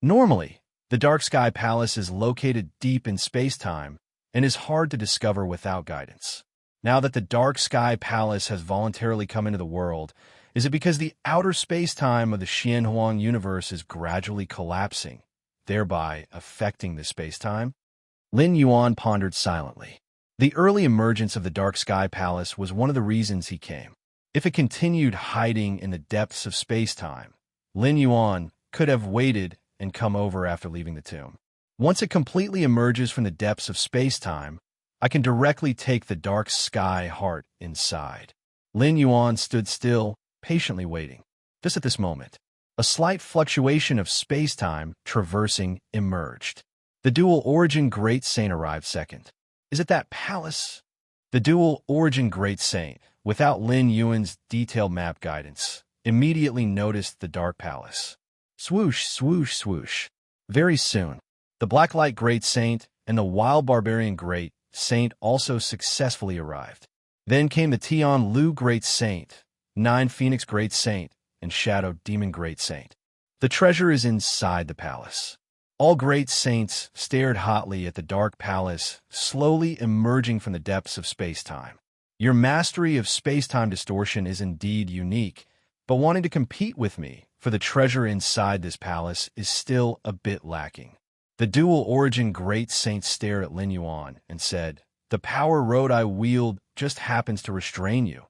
Normally, the Dark Sky Palace is located deep in space-time and is hard to discover without guidance. Now that the Dark Sky Palace has voluntarily come into the world, is it because the outer space-time of the Xianhuang universe is gradually collapsing, thereby affecting the space-time? Lin Yuan pondered silently. The early emergence of the Dark Sky Palace was one of the reasons he came. If it continued hiding in the depths of space-time, Lin Yuan could have waited and come over after leaving the tomb. Once it completely emerges from the depths of space-time, I can directly take the dark sky heart inside. Lin Yuan stood still, patiently waiting. Just at this moment, a slight fluctuation of space-time traversing emerged. The dual origin Great Saint arrived second. Is it that palace? The dual origin Great Saint, without Lin Yuan's detailed map guidance, immediately noticed the dark palace. Swoosh, swoosh, swoosh. Very soon, the Blacklight Great Saint and the Wild Barbarian Great Saint also successfully arrived. Then came the Tian Lu Great Saint, Nine Phoenix Great Saint, and Shadow Demon Great Saint. The treasure is inside the palace. All great saints stared hotly at the dark palace, slowly emerging from the depths of space-time. Your mastery of space-time distortion is indeed unique, but wanting to compete with me for the treasure inside this palace is still a bit lacking. The dual origin Great Saint stared at Lin Yuan and said, "The power road I wield just happens to restrain you,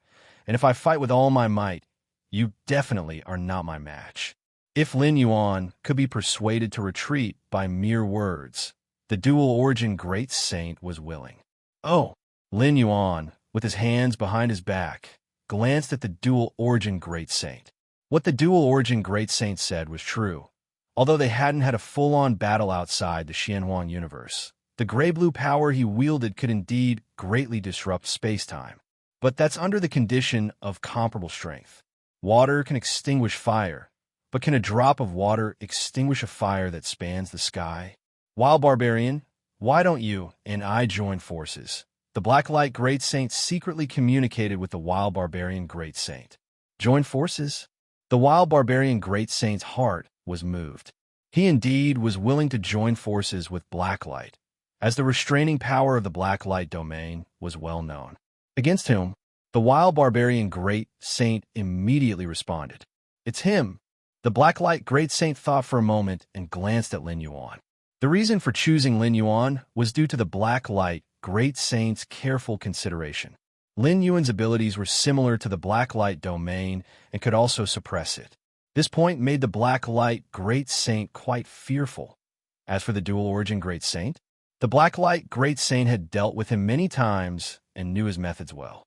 and if I fight with all my might, you definitely are not my match." If Lin Yuan could be persuaded to retreat by mere words, the dual origin Great Saint was willing. Oh, Lin Yuan, with his hands behind his back, glanced at the dual origin Great Saint. What the dual origin Great Saint said was true. Although they hadn't had a full-on battle outside the Xianhuang universe, the gray-blue power he wielded could indeed greatly disrupt space-time. But that's under the condition of comparable strength. Water can extinguish fire, but can a drop of water extinguish a fire that spans the sky? Wild Barbarian, why don't you and I join forces? The Blacklight Great Saint secretly communicated with the Wild Barbarian Great Saint. Join forces? The Wild Barbarian Great Saint's heart was moved. He indeed was willing to join forces with Blacklight, as the restraining power of the Blacklight domain was well known. Against whom, the Wild Barbarian Great Saint immediately responded. It's him. The Blacklight Great Saint thought for a moment and glanced at Lin Yuan. The reason for choosing Lin Yuan was due to the Blacklight Great Saint's careful consideration. Lin Yuan's abilities were similar to the Blacklight domain and could also suppress it. This point made the Blacklight Great Saint quite fearful. As for the dual origin Great Saint, the Blacklight Great Saint had dealt with him many times and knew his methods well.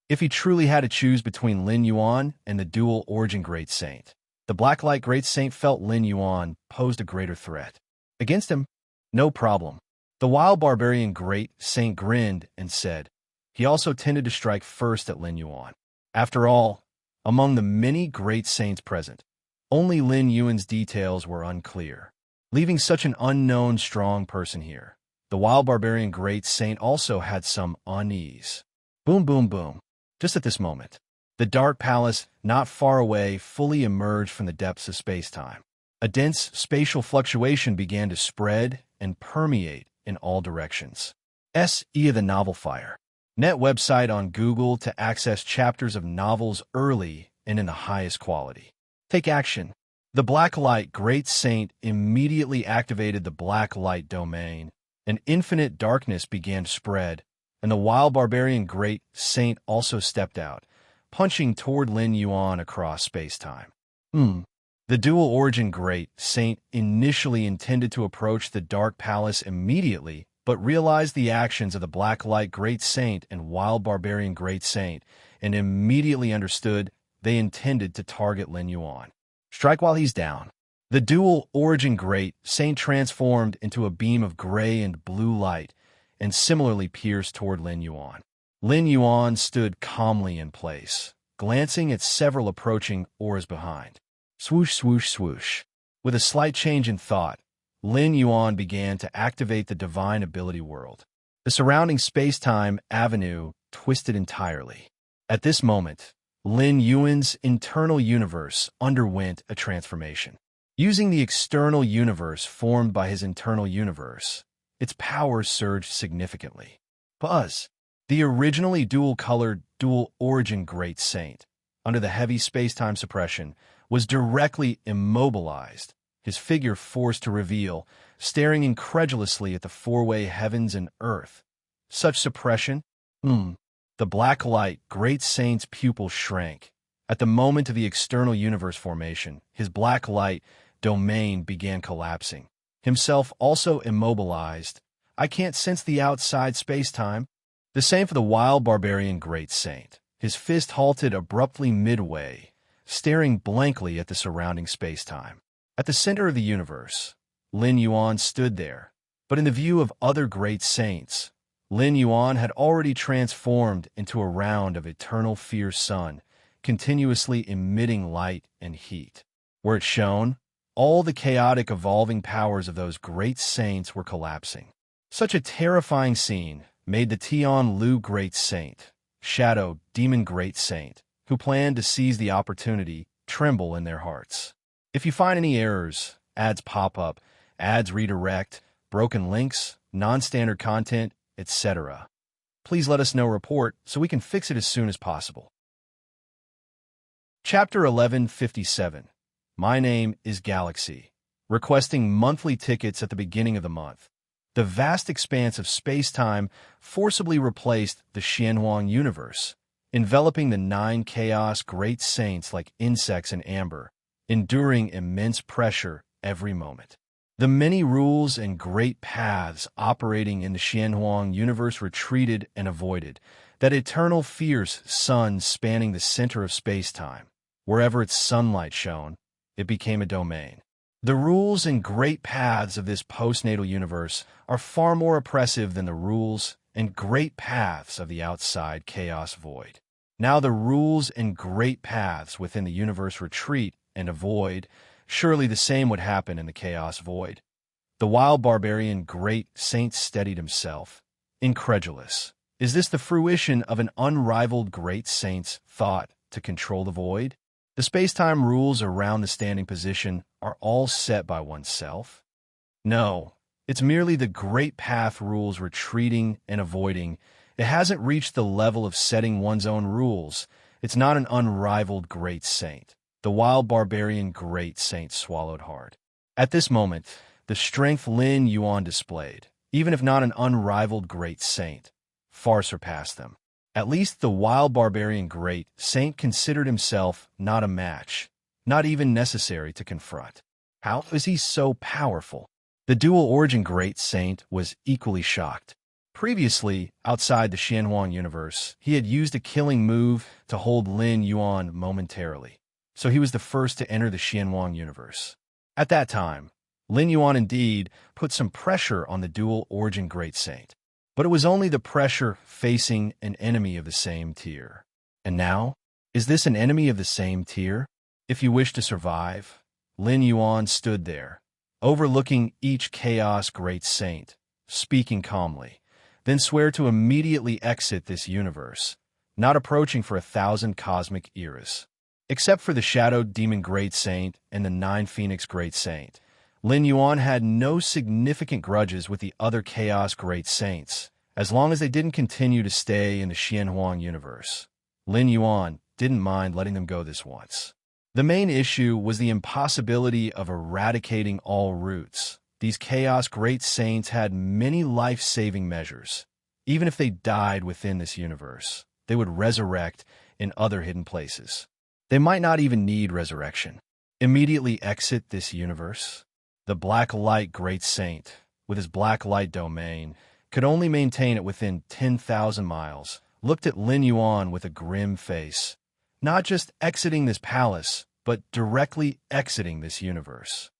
If he truly had to choose between Lin Yuan and the dual origin Great Saint, the Blacklight Great Saint felt Lin Yuan posed a greater threat. Against him, no problem. The Wild Barbarian Great Saint grinned and said. He also tended to strike first at Lin Yuan. After all, among the many great saints present, only Lin Yuan's details were unclear, leaving such an unknown strong person here. The Wild Barbarian Great Saint also had some unease. Boom, boom, boom. Just at this moment, the dark palace not far away fully emerged from the depths of space-time. A dense spatial fluctuation began to spread and permeate in all directions. S.E. the Novel Fire. Net website on Google to access chapters of novels early and in the highest quality. Take action. The Blacklight Great Saint immediately activated the Blacklight domain, and infinite darkness began to spread and the wild barbarian great saint also stepped out, punching toward Lin Yuan across space-time. The dual origin great saint initially intended to approach the Dark Palace immediately, but realized the actions of the Black Light Great Saint and Wild Barbarian Great Saint, and immediately understood they intended to target Lin Yuan. Strike while he's down. The dual origin Great Saint transformed into a beam of gray and blue light, and similarly pierced toward Lin Yuan. Lin Yuan stood calmly in place, glancing at several approaching auras behind. Swoosh, swoosh, swoosh. With a slight change in thought, Lin Yuan began to activate the Divine Ability World. The surrounding space-time avenue twisted entirely. At this moment, Lin Yuan's internal universe underwent a transformation. Using the external universe formed by his internal universe, its power surged significantly. Buzz, the originally dual-colored, dual-origin Great Saint, under the heavy space-time suppression, was directly immobilized, his figure forced to reveal, staring incredulously at the four-way heavens and earth. Such suppression? The Black Light Great Saint's pupil shrank. At the moment of the external universe formation, his Black Light domain began collapsing. Himself also immobilized. I can't sense the outside space-time. The same for the Wild Barbarian Great Saint. His fist halted abruptly midway, staring blankly at the surrounding space-time. At the center of the universe, Lin Yuan stood there, but in the view of other great saints, Lin Yuan had already transformed into a round of eternal fierce sun, continuously emitting light and heat. Where it shone, all the chaotic evolving powers of those great saints were collapsing. Such a terrifying scene made the Tian Lu Great Saint, Shadow Demon Great Saint, who planned to seize the opportunity, tremble in their hearts. If you find any errors, ads pop up, ads redirect, broken links, non-standard content, etc., please let us know report so we can fix it as soon as possible. Chapter 1157. My name is Galaxy. Requesting monthly tickets at the beginning of the month. The vast expanse of space-time forcibly replaced the Xianhuang universe, enveloping the 9 chaos great saints like insects in amber, enduring immense pressure every moment. The many rules and great paths operating in the Xianhuang universe retreated and avoided, that eternal fierce sun spanning the center of space-time. Wherever its sunlight shone, it became a domain. The rules and great paths of this postnatal universe are far more oppressive than the rules and great paths of the outside chaos void. Now the rules and great paths within the universe retreat and avoid. Surely the same would happen in the chaos void. The wild barbarian great saint steadied himself, incredulous. Is this the fruition of an unrivaled great saint's thought to control the void? The space-time rules around the standing position are all set by oneself? No, it's merely the great path rules retreating and avoiding. It hasn't reached the level of setting one's own rules. It's not an unrivaled great saint. The wild barbarian great saint swallowed hard. At this moment, the strength Lin Yuan displayed, even if not an unrivaled great saint, far surpassed them. At least the wild barbarian great saint considered himself not a match, not even necessary to confront. How is he so powerful? The dual origin great saint was equally shocked. Previously, outside the Xianhuang universe, he had used a killing move to hold Lin Yuan momentarily, so he was the first to enter the Xianhuang universe. At that time, Lin Yuan indeed put some pressure on the dual origin great saint, but it was only the pressure facing an enemy of the same tier. And now, is this an enemy of the same tier? If you wish to survive, Lin Yuan stood there, overlooking each chaos great saint, speaking calmly, then swear to immediately exit this universe, not approaching for 1,000 cosmic eras. Except for the Shadowed Demon Great Saint and the 9 Phoenix Great Saint, Lin Yuan had no significant grudges with the other Chaos Great Saints, as long as they didn't continue to stay in the Xianhuang universe. Lin Yuan didn't mind letting them go this once. The main issue was the impossibility of eradicating all roots. These Chaos Great Saints had many life-saving measures. Even if they died within this universe, they would resurrect in other hidden places. They might not even need resurrection. Immediately exit this universe. The Black Light Great Saint, with his Black Light domain, could only maintain it within 10,000 miles, looked at Lin Yuan with a grim face. Not just exiting this palace, but directly exiting this universe.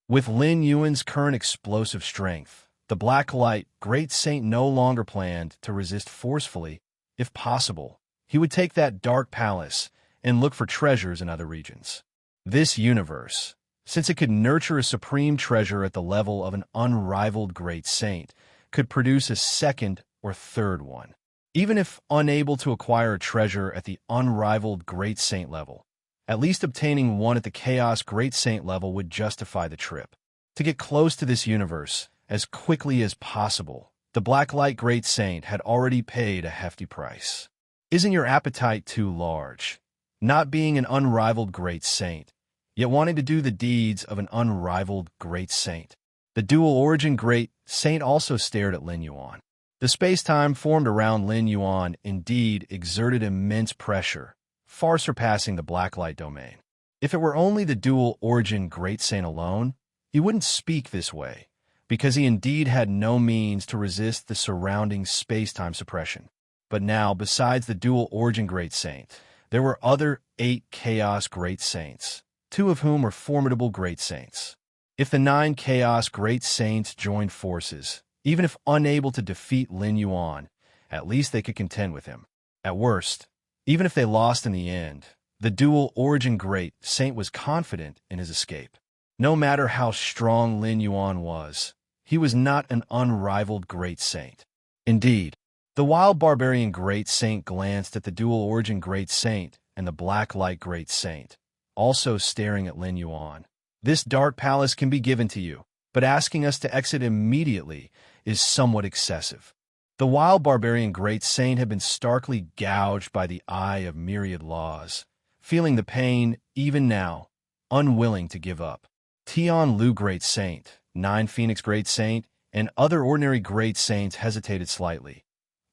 With Lin Yuan's current explosive strength, the Black Light Great Saint no longer planned to resist forcefully. If possible, he would take that dark palace and look for treasures in other regions. This universe, since it could nurture a supreme treasure at the level of an unrivaled Great Saint, could produce a second or third one. Even if unable to acquire a treasure at the unrivaled Great Saint level, at least obtaining one at the Chaos Great Saint level would justify the trip. To get close to this universe as quickly as possible, the Blacklight Great Saint had already paid a hefty price. Isn't your appetite too large? Not being an unrivaled Great Saint, yet wanting to do the deeds of an unrivaled Great Saint. The dual-origin Great Saint also stared at Lin Yuan. The space-time formed around Lin Yuan indeed exerted immense pressure, far surpassing the Blacklight domain. If it were only the dual-origin Great Saint alone, he wouldn't speak this way, because he indeed had no means to resist the surrounding space-time suppression. But now, besides the dual-origin Great Saint, there were other 8 Chaos Great Saints, 2 of whom were formidable Great Saints. If the 9 Chaos Great Saints joined forces, even if unable to defeat Lin Yuan, at least they could contend with him. At worst, even if they lost in the end, the dual-origin Great Saint was confident in his escape. No matter how strong Lin Yuan was, he was not an unrivaled Great Saint. Indeed, the wild barbarian Great Saint glanced at the dual-origin Great Saint and the Blacklight Great Saint, also staring at Lin Yuan. This dark palace can be given to you, but asking us to exit immediately is somewhat excessive. The wild barbarian Great Saint had been starkly gouged by the eye of myriad laws, feeling the pain even now, unwilling to give up. Tian Lu Great Saint, 9 Phoenix Great Saint, and other ordinary Great Saints hesitated slightly.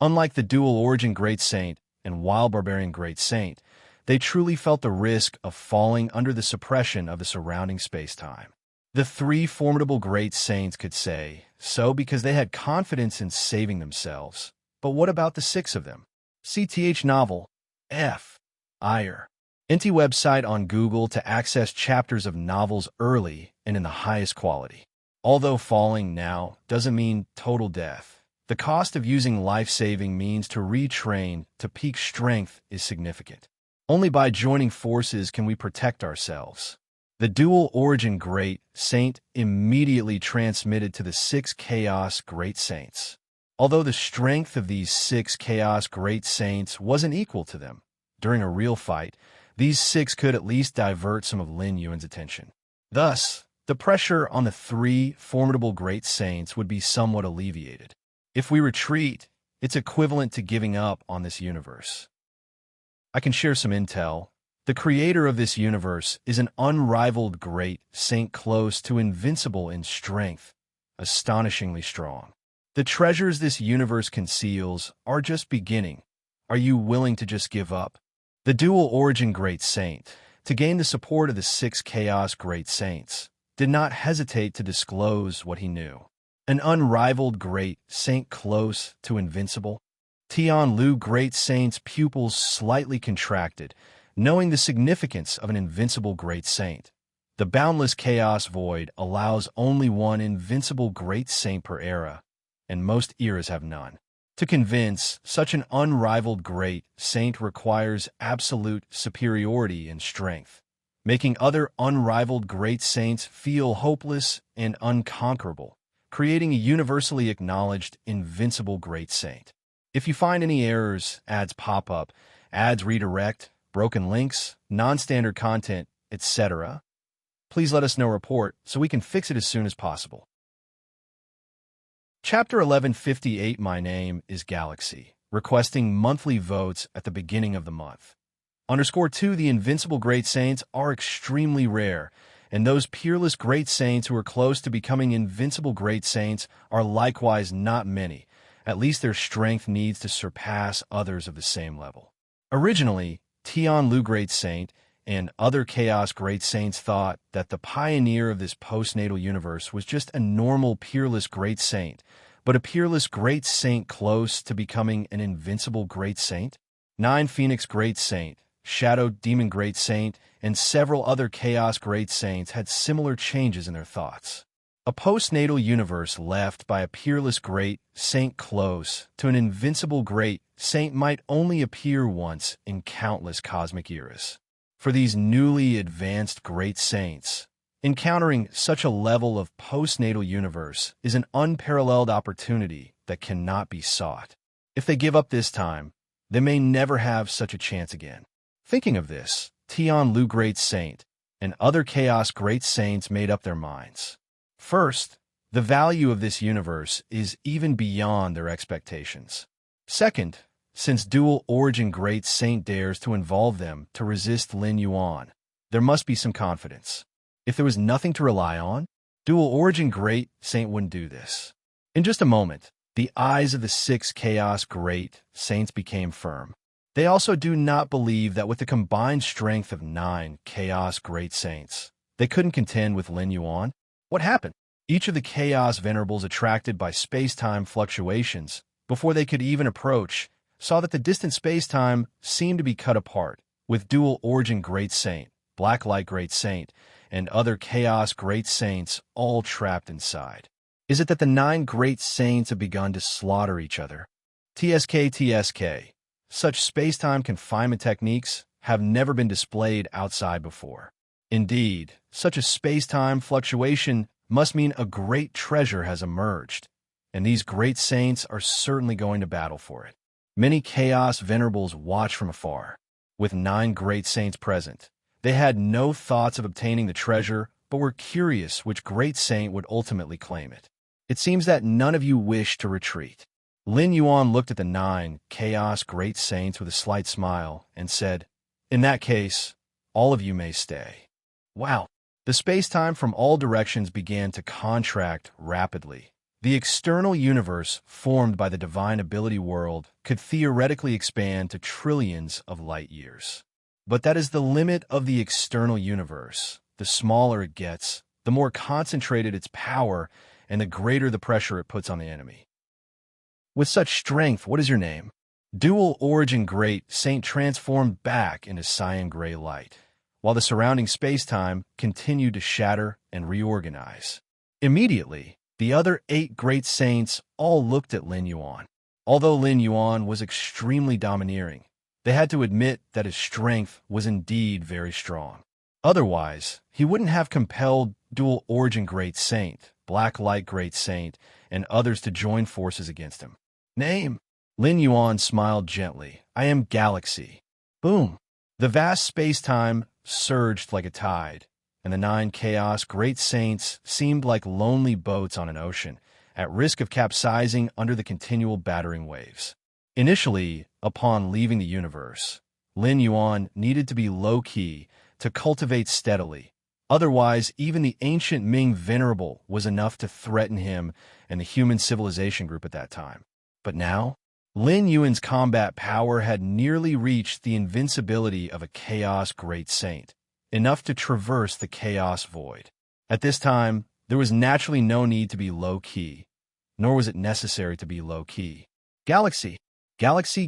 Unlike the dual-origin Great Saint and wild barbarian Great Saint, they truly felt the risk of falling under the suppression of the surrounding space-time. The 3 formidable Great Saints could say so because they had confidence in saving themselves. But what about the 6 of them? CTH Novel, F. Ire. NT website on Google to access chapters of novels early and in the highest quality. Although falling now doesn't mean total death, the cost of using life-saving means to retrain to peak strength is significant. Only by joining forces can we protect ourselves. The dual-origin Great Saint immediately transmitted to the 6 Chaos Great Saints. Although the strength of these 6 Chaos Great Saints wasn't equal to them, during a real fight, these 6 could at least divert some of Lin Yuan's attention. Thus, the pressure on the 3 formidable Great Saints would be somewhat alleviated. If we retreat, it's equivalent to giving up on this universe. I can share some intel. The creator of this universe is an unrivaled Great Saint close to invincible in strength, astonishingly strong. The treasures this universe conceals are just beginning. Are you willing to just give up? The dual-origin Great Saint, to gain the support of the 6 Chaos Great Saints, did not hesitate to disclose what he knew. An unrivaled Great Saint close to invincible? Tian Lu Great Saint's pupils slightly contracted, knowing the significance of an invincible Great Saint. The boundless chaos void allows only one invincible Great Saint per era, and most eras have none. To convince, such an unrivaled Great Saint requires absolute superiority in strength, making other unrivaled Great Saints feel hopeless and unconquerable, creating a universally acknowledged invincible Great Saint. If you find any errors, ads pop up, ads redirect, broken links, non-standard content, etc., please let us know report so we can fix it as soon as possible. Chapter 1158 My name is Galaxy, requesting monthly votes at the beginning of the month. _2 The invincible Great Saints are extremely rare, and those peerless Great Saints who are close to becoming invincible Great Saints are likewise not many, At least their strength needs to surpass others of the same level. Originally, Tian Lu Great Saint and other Chaos Great Saints thought that the pioneer of this postnatal universe was just a normal peerless Great Saint, but a peerless Great Saint close to becoming an invincible Great Saint. 9 Phoenix Great Saint, Shadow Demon Great Saint, and several other Chaos Great Saints had similar changes in their thoughts. A postnatal universe left by a peerless Great Saint close to an invincible Great Saint might only appear once in countless cosmic eras. For these newly advanced Great Saints, encountering such a level of postnatal universe is an unparalleled opportunity that cannot be sought. If they give up this time, they may never have such a chance again. Thinking of this, Tian Lu Great Saint and other Chaos Great Saints made up their minds. First, the value of this universe is even beyond their expectations. Second, since Dual Origin Great Saint dares to involve them to resist Lin Yuan, there must be some confidence. If there was nothing to rely on, Dual Origin Great Saint wouldn't do this. In just a moment, the eyes of the 6 Chaos Great Saints became firm. They also do not believe that with the combined strength of 9 Chaos Great Saints, they couldn't contend with Lin Yuan. What happened? Each of the Chaos Venerables attracted by space-time fluctuations, before they could even approach, saw that the distant space-time seemed to be cut apart, with Dual Origin Great Saint, Black Light Great Saint, and other Chaos Great Saints all trapped inside. Is it that the 9 Great Saints have begun to slaughter each other? TSK. Such space-time confinement techniques have never been displayed outside before. Indeed, such a space-time fluctuation must mean a great treasure has emerged, and these Great Saints are certainly going to battle for it. Many Chaos Venerables watch from afar. With 9 Great Saints present, they had no thoughts of obtaining the treasure, but were curious which Great Saint would ultimately claim it. It seems that none of you wish to retreat. Lin Yuan looked at the 9 Chaos Great Saints with a slight smile and said, "In that case, all of you may stay." Wow! The space-time from all directions began to contract rapidly. The external universe formed by the divine ability world could theoretically expand to trillions of light years. But that is the limit of the external universe. The smaller it gets, the more concentrated its power, and the greater the pressure it puts on the enemy. With such strength, what is your name? Dual Origin Great Saint transformed back into cyan gray light, while the surrounding space-time continued to shatter and reorganize. Immediately, the other 8 Great Saints all looked at Lin Yuan. Although Lin Yuan was extremely domineering, they had to admit that his strength was indeed very strong. Otherwise, he wouldn't have compelled Dual Origin Great Saint, Black Light Great Saint, and others to join forces against him. Name? Lin Yuan smiled gently. I am Galaxy. Boom! The vast space-time surged like a tide, and the 9 Chaos Great Saints seemed like lonely boats on an ocean, at risk of capsizing under the continual battering waves. Initially, upon leaving the universe, Lin Yuan needed to be low-key to cultivate steadily. Otherwise, even the ancient Ming Venerable was enough to threaten him and the human civilization group at that time. But now, Lin Yuan's combat power had nearly reached the invincibility of a Chaos Great Saint, enough to traverse the Chaos Void. At this time, there was naturally no need to be low-key, nor was it necessary to be low-key. Galaxy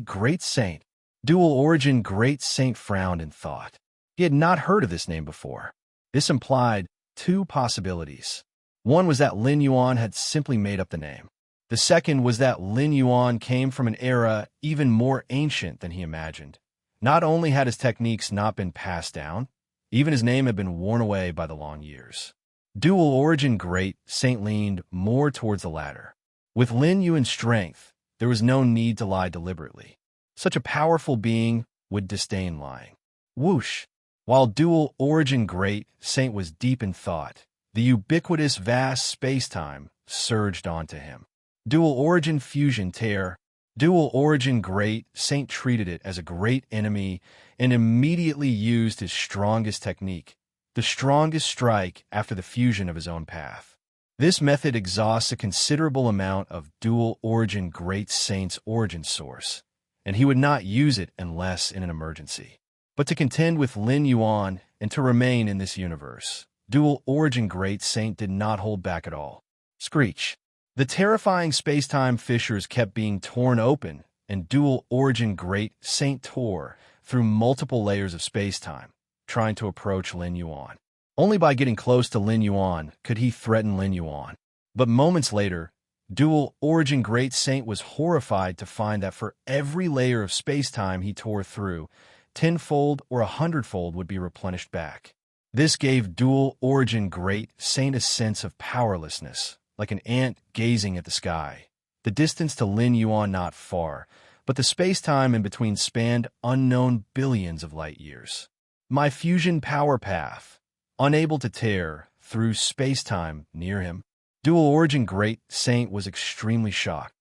Great Saint. Dual Origin Great Saint frowned in thought. He had not heard of this name before. This implied 2 possibilities. One was that Lin Yuan had simply made up the name. The second was that Lin Yuan came from an era even more ancient than he imagined. Not only had his techniques not been passed down, even his name had been worn away by the long years. Dual Origin Great Saint leaned more towards the latter. With Lin Yuan's strength, there was no need to lie deliberately. Such a powerful being would disdain lying. Whoosh! While Dual Origin Great Saint was deep in thought, the ubiquitous vast space-time surged onto him. Dual Origin Fusion Tear. Dual Origin Great Saint treated it as a great enemy and immediately used his strongest technique, the strongest strike after the fusion of his own path. This method exhausts a considerable amount of dual-origin Great Saint's origin source, and he would not use it unless in an emergency. But to contend with Lin Yuan and to remain in this universe, dual-origin Great Saint did not hold back at all. Screech. The terrifying space-time fissures kept being torn open, and dual-origin Great Saint tore through multiple layers of space-time, trying to approach Lin Yuan. Only by getting close to Lin Yuan could he threaten Lin Yuan. But moments later, dual-origin Great Saint was horrified to find that for every layer of space-time he tore through, tenfold or 100-fold would be replenished back. This gave dual-origin Great Saint a sense of powerlessness, like an ant gazing at the sky. The distance to Lin Yuan not far, but the space-time in between spanned unknown billions of light-years. My fusion power path, unable to tear through space-time near him, dual-origin Great Saint was extremely shocked.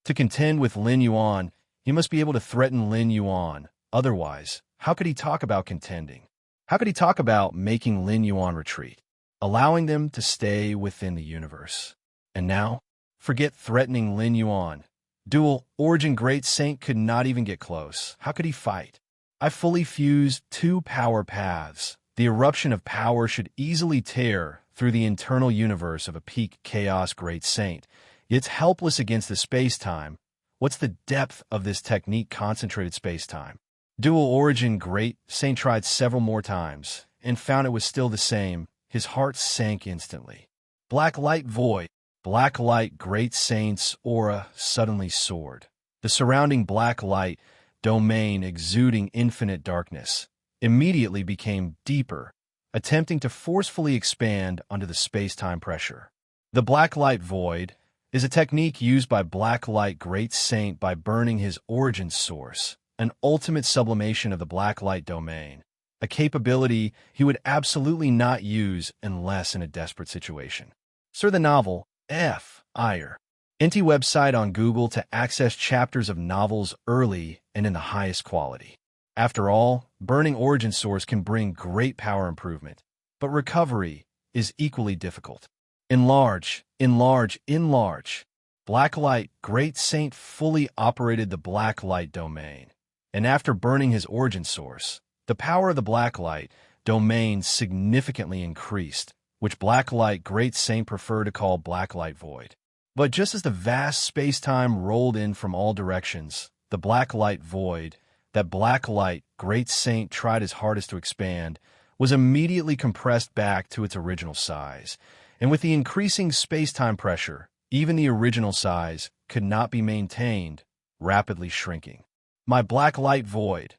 To contend with Lin Yuan, he must be able to threaten Lin Yuan. Otherwise, how could he talk about contending? How could he talk about making Lin Yuan retreat, allowing them to stay within the universe? And now, forget threatening Lin Yuan. Dual-origin Great Saint could not even get close. How could he fight? I fully fused 2 power paths. The eruption of power should easily tear through the internal universe of a peak chaos Great Saint. It's helpless against the space-time. What's the depth of this technique concentrated space-time? Dual-origin Great Saint tried several more times and found it was still the same. His heart sank instantly. Black light void. Black light Great Saint's aura suddenly soared. The surrounding black light domain exuding infinite darkness immediately became deeper, attempting to forcefully expand under the space-time pressure. The black light void is a technique used by Black Light Great Saint by burning his origin source, an ultimate sublimation of the black light domain, a capability he would absolutely not use unless in a desperate situation. Sir, the novel, F. Ire. Inti website on Google to access chapters of novels early and in the highest quality. After all, burning origin source can bring great power improvement, but recovery is equally difficult. Enlarge, enlarge, enlarge. Black Light Great Saint fully operated the black light domain, and after burning his origin source, the power of the black light domain significantly increased, which Black Light Great Saint preferred to call Black Light Void. But just as the vast space-time rolled in from all directions, the Black Light Void, that Black Light Great Saint tried his hardest to expand, was immediately compressed back to its original size, and with the increasing space-time pressure, even the original size could not be maintained, rapidly shrinking. My Black Light Void.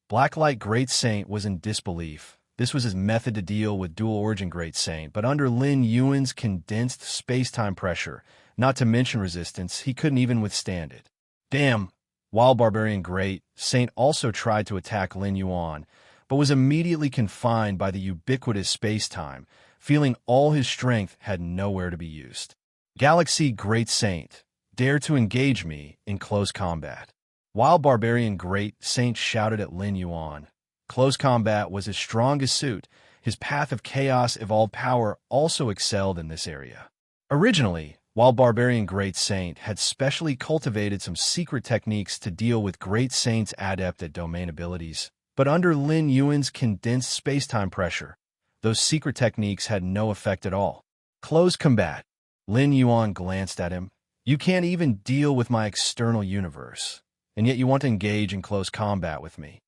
Black Light Great Saint was in disbelief. This was his method to deal with dual-origin Great Saint, but under Lin Yuan's condensed space-time pressure, not to mention resistance, he couldn't even withstand it. Damn! Wild Barbarian Great Saint also tried to attack Lin Yuan, but was immediately confined by the ubiquitous space-time, feeling all his strength had nowhere to be used. Galaxy Great Saint, dare to engage me in close combat. Wild Barbarian Great Saint shouted at Lin Yuan. Close combat was his strongest suit. His Path of Chaos evolved power also excelled in this area. Originally, Wild Barbarian Great Saint had specially cultivated some secret techniques to deal with Great Saint's adept at domain abilities, but under Lin Yuan's condensed space-time pressure, those secret techniques had no effect at all. Close combat. Lin Yuan glanced at him. You can't even deal with my external universe, and yet you want to engage in close combat with me.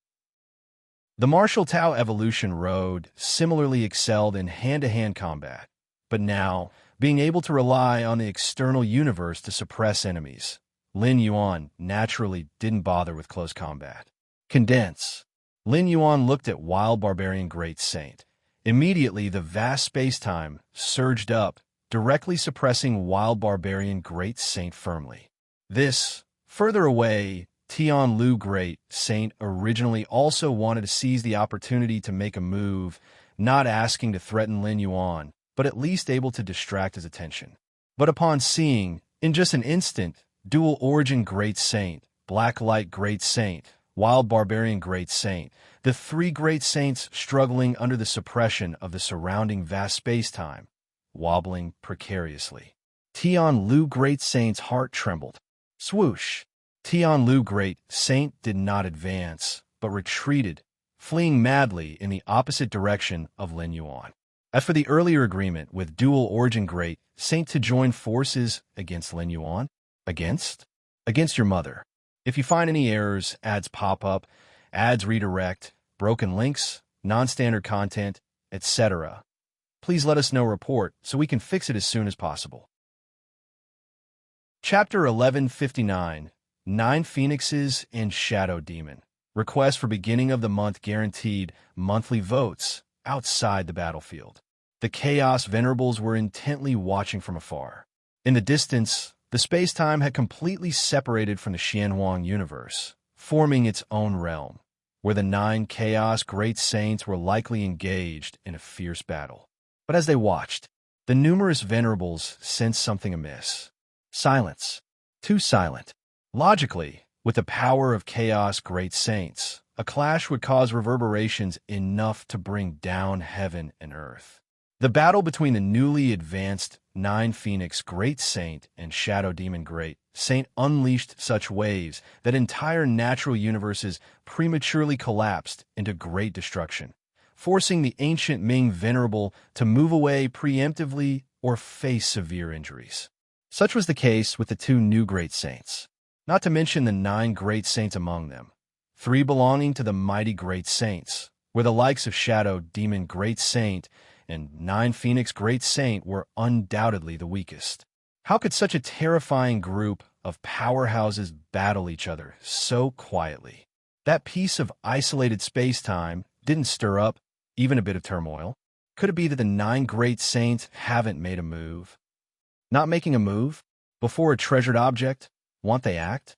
The Martial Tao Evolution Road similarly excelled in hand-to-hand combat, but now, being able to rely on the external universe to suppress enemies, Lin Yuan naturally didn't bother with close combat. Condense. Lin Yuan looked at Wild Barbarian Great Saint. Immediately, the vast space-time surged up, directly suppressing Wild Barbarian Great Saint firmly. This, further away, Tian Lu Great Saint originally also wanted to seize the opportunity to make a move, not asking to threaten Lin Yuan, but at least able to distract his attention. But upon seeing, in just an instant, dual-origin Great Saint, Black Light Great Saint, Wild Barbarian Great Saint, the 3 Great Saints struggling under the suppression of the surrounding vast space-time, wobbling precariously. Tianlu Great Saint's heart trembled. Swoosh! Tianlu Great Saint did not advance, but retreated, fleeing madly in the opposite direction of Lin Yuan. As for the earlier agreement with Dual Origin Great Saint to join forces against Lin Yuan, against your mother. If you find any errors, ads pop up, ads redirect, broken links, non-standard content, etc., please let us know report so we can fix it as soon as possible. Chapter 1159, 9 Phoenixes and Shadow Demon. Request for beginning of the month guaranteed monthly votes outside the battlefield. The Chaos Venerables were intently watching from afar. In the distance, the space-time had completely separated from the Xianhuang universe, forming its own realm, where the 9 Chaos Great Saints were likely engaged in a fierce battle. But as they watched, the numerous Venerables sensed something amiss. Silence. Too silent. Logically, with the power of Chaos Great Saints, a clash would cause reverberations enough to bring down heaven and earth. The battle between the newly advanced 9 Phoenix Great Saint and Shadow Demon Great Saint unleashed such waves that entire natural universes prematurely collapsed into great destruction, forcing the ancient Ming Venerable to move away preemptively or face severe injuries. Such was the case with the 2 new Great Saints, not to mention the 9 Great Saints among them, 3 belonging to the mighty Great Saints, where the likes of Shadow Demon Great Saint and 9 Phoenix Great Saint were undoubtedly the weakest. How could such a terrifying group of powerhouses battle each other so quietly? That piece of isolated space-time didn't stir up even a bit of turmoil. Could it be that the 9 Great Saints haven't made a move? Not making a move? Before a treasured object? Won't they act?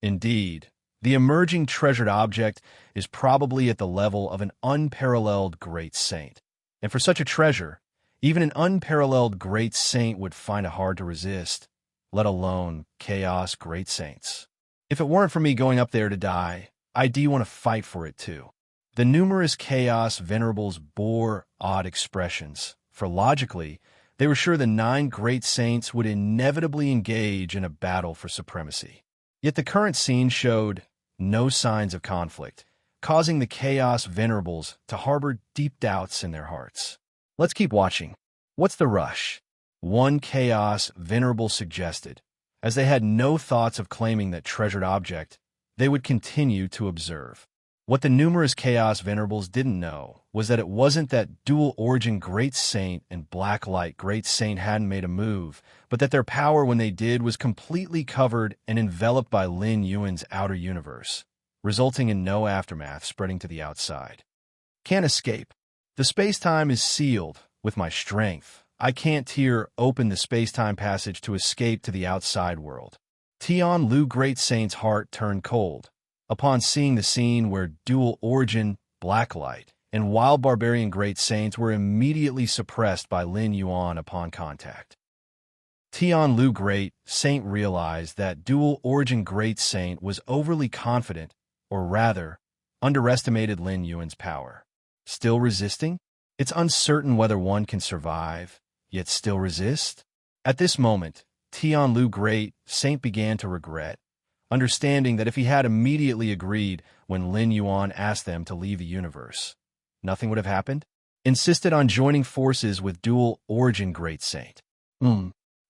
Indeed, the emerging treasured object is probably at the level of an unparalleled Great Saint. And for such a treasure, even an unparalleled Great Saint would find it hard to resist, let alone Chaos Great Saints. If it weren't for me going up there to die, I'd want to fight for it too. The numerous Chaos Venerables bore odd expressions, for logically, they were sure the 9 Great Saints would inevitably engage in a battle for supremacy. Yet the current scene showed no signs of conflict, causing the Chaos Venerables to harbor deep doubts in their hearts. Let's keep watching. What's the rush? One Chaos Venerable suggested. As they had no thoughts of claiming that treasured object, they would continue to observe. What the numerous Chaos Venerables didn't know was that it wasn't that Dual Origin Great Saint and Black Light Great Saint hadn't made a move, but that their power when they did was completely covered and enveloped by Lin Yuan's outer universe, resulting in no aftermath spreading to the outside. Can't escape. The space-time is sealed with my strength. I can't tear open the space-time passage to escape to the outside world. Tianlu Great Saint's heart turned cold upon seeing the scene where Dual Origin, Blacklight, and Wild Barbarian Great Saints were immediately suppressed by Lin Yuan upon contact. Tianlu Great Saint realized that Dual Origin Great Saint was overly confident, or rather, underestimated Lin Yuan's power. Still resisting? It's uncertain whether one can survive, yet still resist. At this moment, Tianlu Great Saint began to regret, understanding that if he had immediately agreed when Lin Yuan asked them to leave the universe, nothing would have happened. Insisted on joining forces with Dual Origin Great Saint.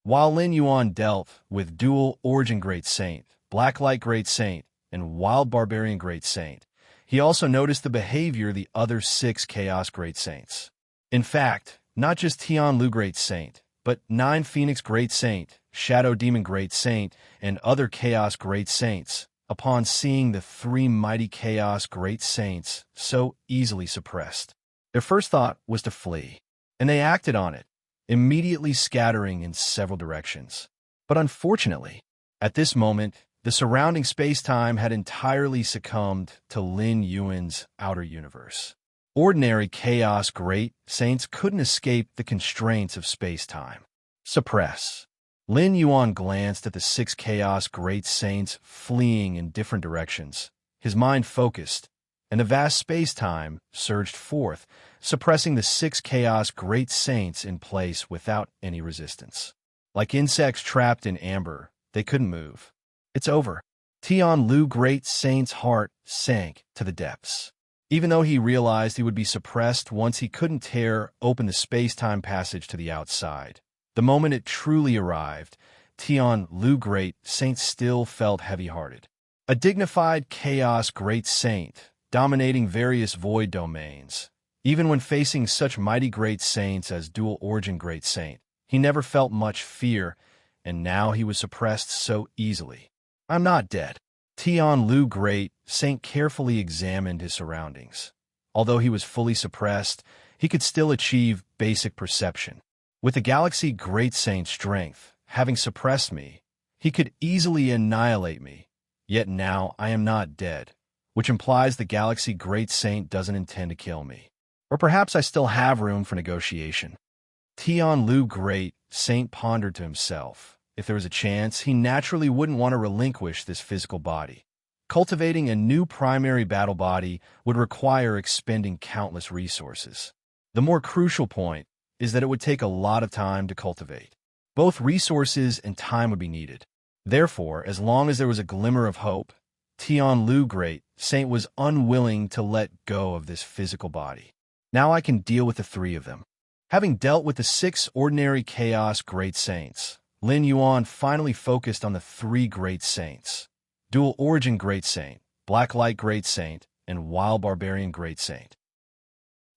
While Lin Yuan dealt with Dual Origin Great Saint, Blacklight Great Saint, and Wild Barbarian Great Saint, he also noticed the behavior of the other 6 Chaos Great Saints. In fact, not just Tianlu Great Saint, but 9 Phoenix Great Saint, Shadow Demon Great Saint, and other Chaos Great Saints, upon seeing the 3 mighty Chaos Great Saints so easily suppressed, their first thought was to flee, and they acted on it, immediately scattering in several directions. But unfortunately, at this moment, the surrounding space-time had entirely succumbed to Lin Yuan's outer universe. Ordinary Chaos Great Saints couldn't escape the constraints of space-time. Suppress. Lin Yuan glanced at the 6 Chaos Great Saints fleeing in different directions, his mind focused, and the vast space-time surged forth, suppressing the 6 Chaos Great Saints in place without any resistance. Like insects trapped in amber, they couldn't move. It's over. Tian Lu Great Saint's heart sank to the depths. Even though he realized he would be suppressed once he couldn't tear open the space-time passage to the outside, the moment it truly arrived, Tian Lu Great Saint still felt heavy-hearted. A dignified Chaos Great Saint, dominating various void domains. Even when facing such mighty Great Saints as Dual Origin Great Saint, he never felt much fear, and now he was suppressed so easily. I'm not dead. Tian Lu Great Saint carefully examined his surroundings. Although he was fully suppressed, he could still achieve basic perception. With the Galaxy Great Saint's strength, having suppressed me, he could easily annihilate me. Yet now I am not dead, which implies the Galaxy Great Saint doesn't intend to kill me. Or perhaps I still have room for negotiation. Tian Lu Great Saint pondered to himself. If there was a chance, he naturally wouldn't want to relinquish this physical body. Cultivating a new primary battle body would require expending countless resources. The more crucial point is that it would take a lot of time to cultivate. Both resources and time would be needed. Therefore, as long as there was a glimmer of hope, Tian Lu Great Saint was unwilling to let go of this physical body. Now I can deal with the 3 of them. Having dealt with the 6 ordinary Chaos Great Saints, Lin Yuan finally focused on the 3 Great Saints: Dual Origin Great Saint, Black Light Great Saint, and Wild Barbarian Great Saint.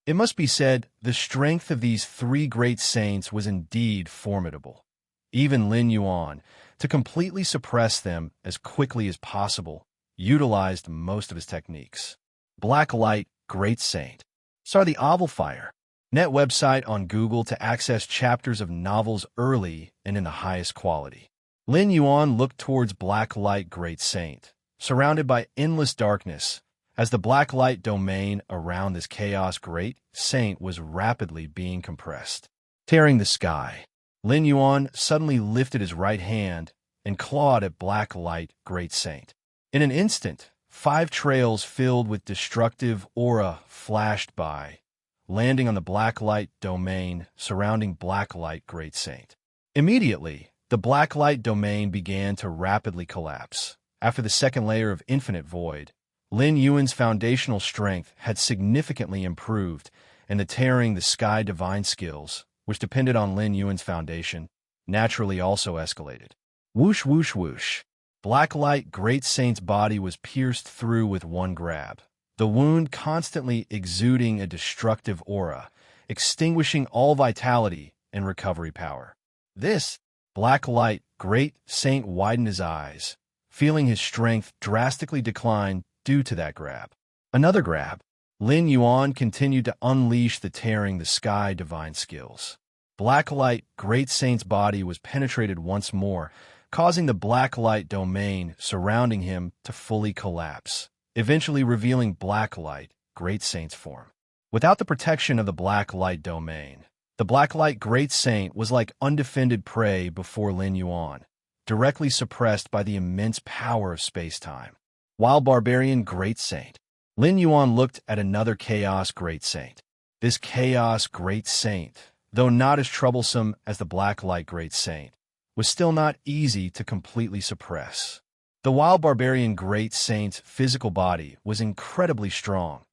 It must be said, the strength of these 3 Great Saints was indeed formidable. Even Lin Yuan, to completely suppress them as quickly as possible, utilized most of his techniques. Black Light Great Saint. Saw the Oval Fire. Net website on Google to access chapters of novels early and in the highest quality. Lin Yuan looked towards Black Light Great Saint, surrounded by endless darkness, as the black light domain around this Chaos Great Saint was rapidly being compressed. Tearing the sky, Lin Yuan suddenly lifted his right hand and clawed at Black Light Great Saint. In an instant, 5 trails filled with destructive aura flashed by, landing on the black light domain surrounding Black Light Great Saint. Immediately, the black light domain began to rapidly collapse. After the second layer of infinite void, Lin Yuan's foundational strength had significantly improved, and the tearing the sky divine skills, which depended on Lin Yuan's foundation, naturally also escalated. Whoosh, whoosh, whoosh. Black Light Great Saint's body was pierced through with one grab, the wound constantly exuding a destructive aura, extinguishing all vitality and recovery power. This Black Light Great Saint widened his eyes, feeling his strength drastically decline due to that grab. Another grab. Lin Yuan continued to unleash the tearing the sky divine skills. Black Light Great Saint's body was penetrated once more, causing the black light domain surrounding him to fully collapse, eventually revealing Black Light Great Saint's form. Without the protection of the black light domain, the Black Light Great Saint was like undefended prey before Lin Yuan, directly suppressed by the immense power of space-time. Wild Barbarian Great Saint. Lin Yuan looked at another Chaos Great Saint. This Chaos Great Saint, though not as troublesome as the Black Light Great Saint, was still not easy to completely suppress. The Wild Barbarian Great Saint's physical body was incredibly strong,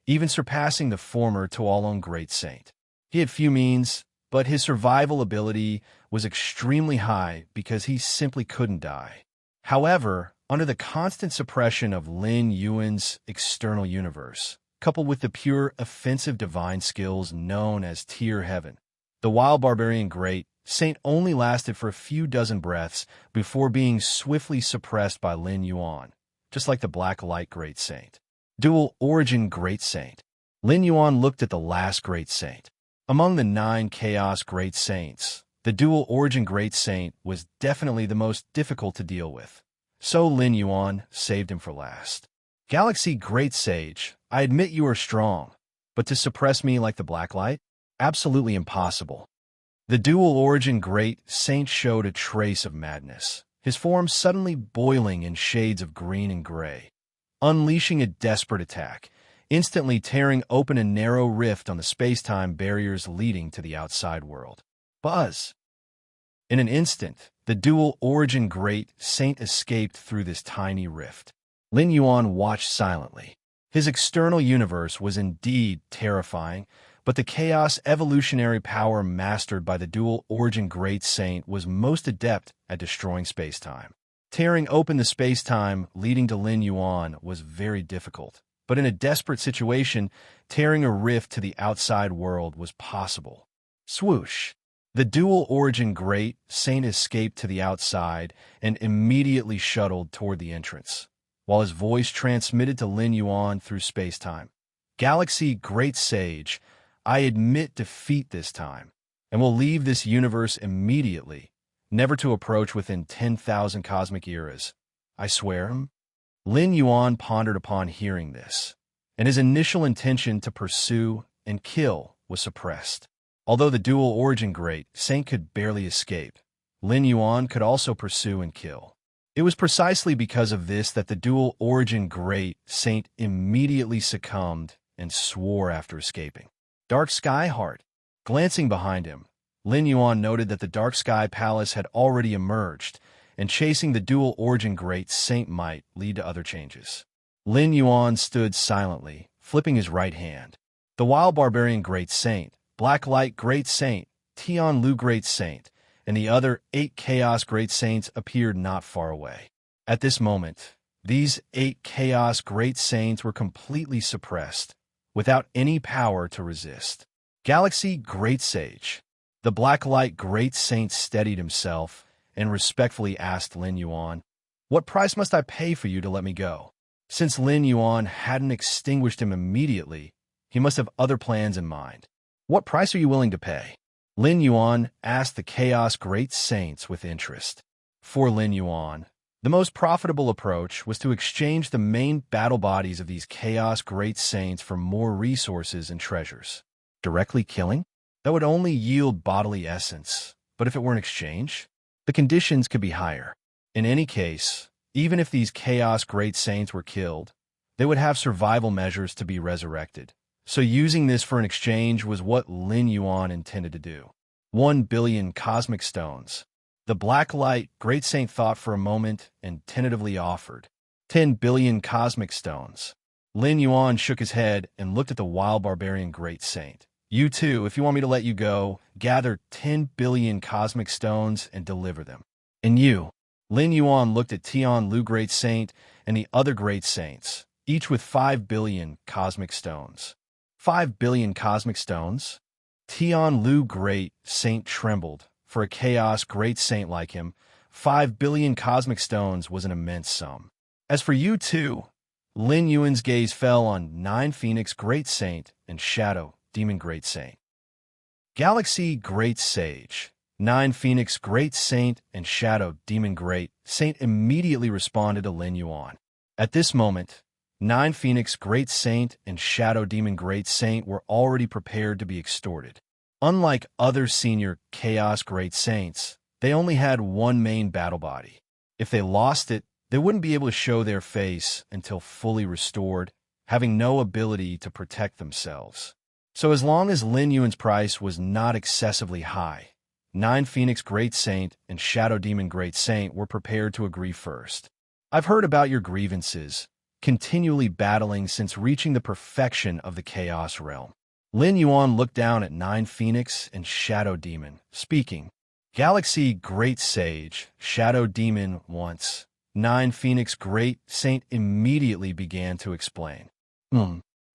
even surpassing the former Tuolong Great Saint. He had few means, but his survival ability was extremely high because he simply couldn't die. However, under the constant suppression of Lin Yuan's external universe, coupled with the pure offensive divine skills known as Tier Heaven, the Wild Barbarian Great Saint only lasted for a few dozen breaths before being swiftly suppressed by Lin Yuan, just like the Black Light Great Saint. Dual Origin Great Saint. Lin Yuan looked at the last Great Saint. Among the 9 Chaos Great Saints, the Dual Origin Great Saint was definitely the most difficult to deal with, so Lin Yuan saved him for last. Galaxy Great Sage, I admit you are strong, but to suppress me like the Black Light? Absolutely impossible. The Dual Origin Great Saint showed a trace of madness, his form suddenly boiling in shades of green and gray. Unleashing a desperate attack, instantly tearing open a narrow rift on the space-time barriers leading to the outside world. Buzz! In an instant, the dual origin Great Saint escaped through this tiny rift. Lin Yuan watched silently. His external universe was indeed terrifying, but the chaos evolutionary power mastered by the dual origin Great Saint was most adept at destroying space-time. Tearing open the space-time leading to Lin Yuan was very difficult, but in a desperate situation, tearing a rift to the outside world was possible. Swoosh! The dual origin Great Saint escaped to the outside and immediately shuttled toward the entrance, while his voice transmitted to Lin Yuan through space-time. Galaxy Great Sage, I admit defeat this time, and will leave this universe immediately, never to approach within 10,000 cosmic eras. I swear. Lin Yuan pondered upon hearing this, and his initial intention to pursue and kill was suppressed. Although the dual origin Great Saint could barely escape, Lin Yuan could also pursue and kill. It was precisely because of this that the dual origin Great Saint immediately succumbed and swore after escaping. Dark Sky Heart. Glancing behind him, Lin Yuan noted that the Dark Sky Palace had already emerged, and chasing the dual origin Great Saint might lead to other changes. Lin Yuan stood silently, flipping his right hand. The Wild Barbarian Great Saint, Black Light Great Saint, Tian Lu Great Saint, and the other 8 Chaos Great Saints appeared not far away. At this moment, these 8 Chaos Great Saints were completely suppressed, without any power to resist. Galaxy Great Sage. The Black Light Great Saint steadied himself and respectfully asked Lin Yuan, "What price must I pay for you to let me go?" Since Lin Yuan hadn't extinguished him immediately, he must have other plans in mind. "What price are you willing to pay?" Lin Yuan asked the Chaos Great Saints with interest. For Lin Yuan, the most profitable approach was to exchange the main battle bodies of these Chaos Great Saints for more resources and treasures. Directly killing? That would only yield bodily essence, but if it were an exchange, the conditions could be higher. In any case, even if these Chaos Great Saints were killed, they would have survival measures to be resurrected. So using this for an exchange was what Lin Yuan intended to do. 1 billion cosmic stones. The Black Light Great Saint thought for a moment and tentatively offered 10 billion cosmic stones. Lin Yuan shook his head and looked at the Wild Barbarian Great Saint. "You too, if you want me to let you go, gather 10 billion cosmic stones and deliver them." "And you?" Lin Yuan looked at Tian Lu Great Saint and the other Great Saints, each with 5 billion cosmic stones. 5 billion cosmic stones? Tian Lu Great Saint trembled. For a Chaos Great Saint like him, 5 billion cosmic stones was an immense sum. "As for you too," Lin Yuan's gaze fell on 9 Phoenix Great Saint and Shadow Demon Great Saint. Galaxy Great Sage. 9 Phoenix Great Saint and Shadow Demon Great Saint immediately responded to Lin Yuan. At this moment, 9 Phoenix Great Saint and Shadow Demon Great Saint were already prepared to be extorted. Unlike other senior Chaos Great Saints, they only had one main battle body. If they lost it, they wouldn't be able to show their face until fully restored, having no ability to protect themselves. So as long as Lin Yuan's price was not excessively high, 9 Phoenix Great Saint and Shadow Demon Great Saint were prepared to agree first. "I've heard about your grievances, continually battling since reaching the perfection of the Chaos Realm." Lin Yuan looked down at 9 Phoenix and Shadow Demon, speaking. "Galaxy Great Sage, Shadow Demon once." 9 Phoenix Great Saint immediately began to explain.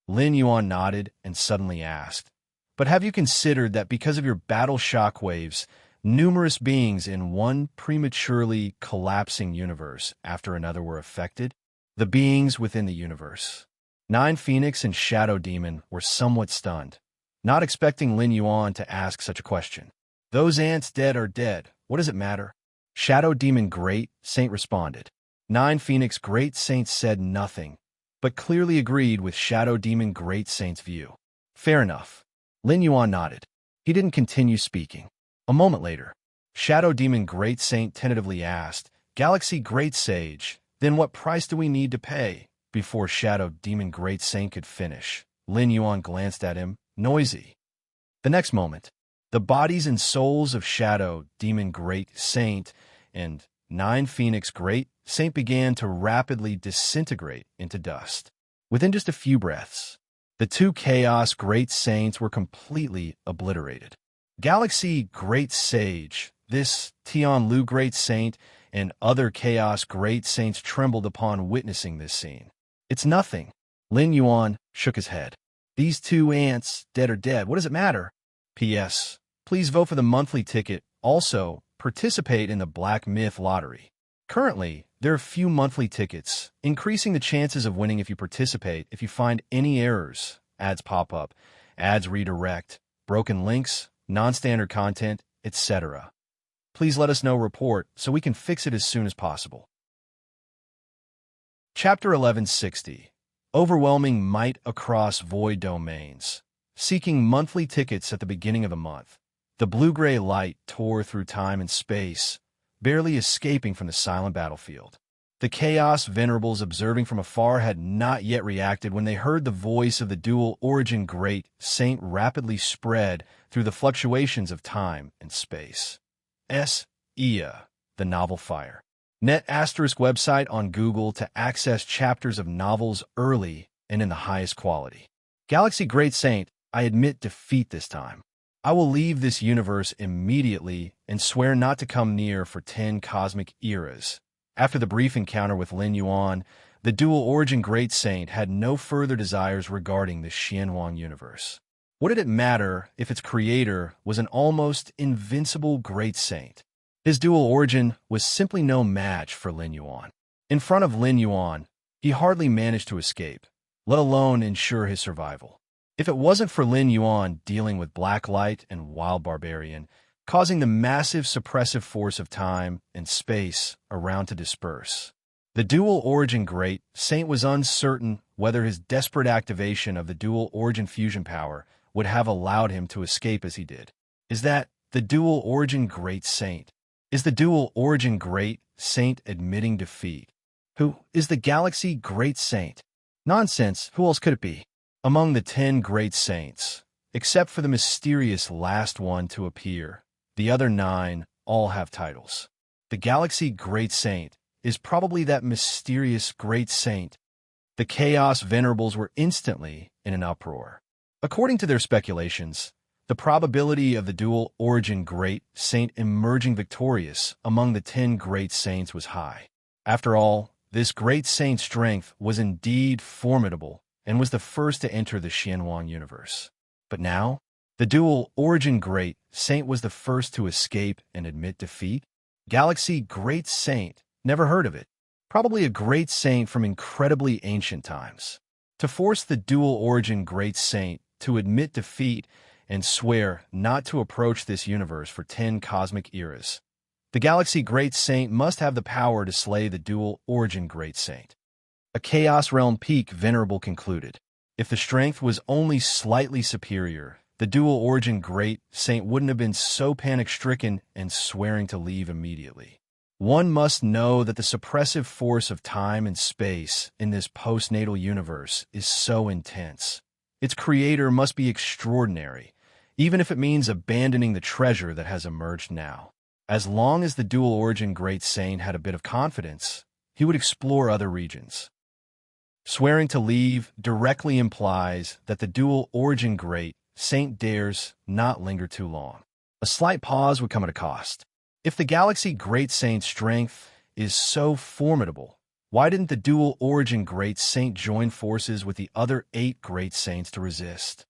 Lin Yuan nodded and suddenly asked, "But have you considered that because of your battle shockwaves, numerous beings in one prematurely collapsing universe after another were affected? The beings within the universe." 9 Phoenix and Shadow Demon were somewhat stunned, not expecting Lin Yuan to ask such a question. "Those ants dead are dead. What does it matter?" Shadow Demon Great Saint responded. 9 Phoenix Great Saint said nothing, but clearly agreed with Shadow Demon Great Saint's view. "Fair enough." Lin Yuan nodded. He didn't continue speaking. A moment later, Shadow Demon Great Saint tentatively asked, "Galaxy Great Sage, then what price do we need to pay? before Shadow Demon Great Saint could finish, Lin Yuan glanced at him, noisy. The next moment, the bodies and souls of Shadow Demon Great Saint and 9 Phoenix Great Saint began to rapidly disintegrate into dust. Within just a few breaths, the 2 Chaos Great Saints were completely obliterated. Galaxy Great Sage, this Tian Lu Great Saint, and other Chaos Great Saints trembled upon witnessing this scene. It's nothing. Lin Yuan shook his head. These 2 ants, dead or dead, what does it matter? P.S. Please vote for the monthly ticket. Also, participate in the Black Myth Lottery. Currently, there are few monthly tickets, increasing the chances of winning if you participate. If you find any errors, ads pop up, ads redirect, broken links, non-standard content, etc. Please let us know report so we can fix it as soon as possible. Chapter 1160. Overwhelming Might Across Void Domains. Seeking monthly tickets at the beginning of the month. The blue-gray light tore through time and space, barely escaping from the silent battlefield. The Chaos Venerables observing from afar had not yet reacted when they heard the voice of the dual origin Great Saint rapidly spread through the fluctuations of time and space. Ia, the novel Fire. Net asterisk website on Google to access chapters of novels early and in the highest quality. Galaxy Great Saint, I admit defeat this time. I will leave this universe immediately and swear not to come near for 10 cosmic eras. After the brief encounter with Lin Yuan, the dual origin Great Saint had no further desires regarding the Xianwang universe. What did it matter if its creator was an almost invincible Great Saint? His dual origin was simply no match for Lin Yuan. In front of Lin Yuan, he hardly managed to escape, let alone ensure his survival. If it wasn't for Lin Yuan dealing with Black Light and Wild Barbarian, causing the massive suppressive force of time and space around to disperse, the dual origin Great Saint was uncertain whether his desperate activation of the dual origin fusion power would have allowed him to escape as he did. Is that the dual origin Great Saint? Is the dual origin Great Saint admitting defeat? Who is the Galaxy Great Saint? Nonsense, who else could it be? Among the 10 Great Saints, except for the mysterious last one to appear, the other 9 all have titles. The Galaxy Great Saint is probably that mysterious Great Saint. The Chaos Venerables were instantly in an uproar. According to their speculations, the probability of the dual origin Great Saint emerging victorious among the 10 Great Saints was high. After all, this Great Saint's strength was indeed formidable and was the first to enter the Xianwang universe. But now, the dual origin Great Saint was the first to escape and admit defeat? Galaxy Great Saint, never heard of it. Probably a Great Saint from incredibly ancient times. To force the dual origin Great Saint to admit defeat and swear not to approach this universe for 10 cosmic eras, the Galaxy Great Saint must have the power to slay the dual origin Great Saint. A Chaos Realm Peak Venerable concluded. If the strength was only slightly superior, the dual origin Great Saint wouldn't have been so panic-stricken and swearing to leave immediately. One must know that the suppressive force of time and space in this postnatal universe is so intense. Its creator must be extraordinary, even if it means abandoning the treasure that has emerged now. As long as the dual origin Great Saint had a bit of confidence, he would explore other regions. Swearing to leave directly implies that the dual origin Great Saint dares not linger too long. A slight pause would come at a cost. If the Galaxy Great Saint's strength is so formidable, why didn't the dual origin Great Saint join forces with the other 8 Great Saints to resist?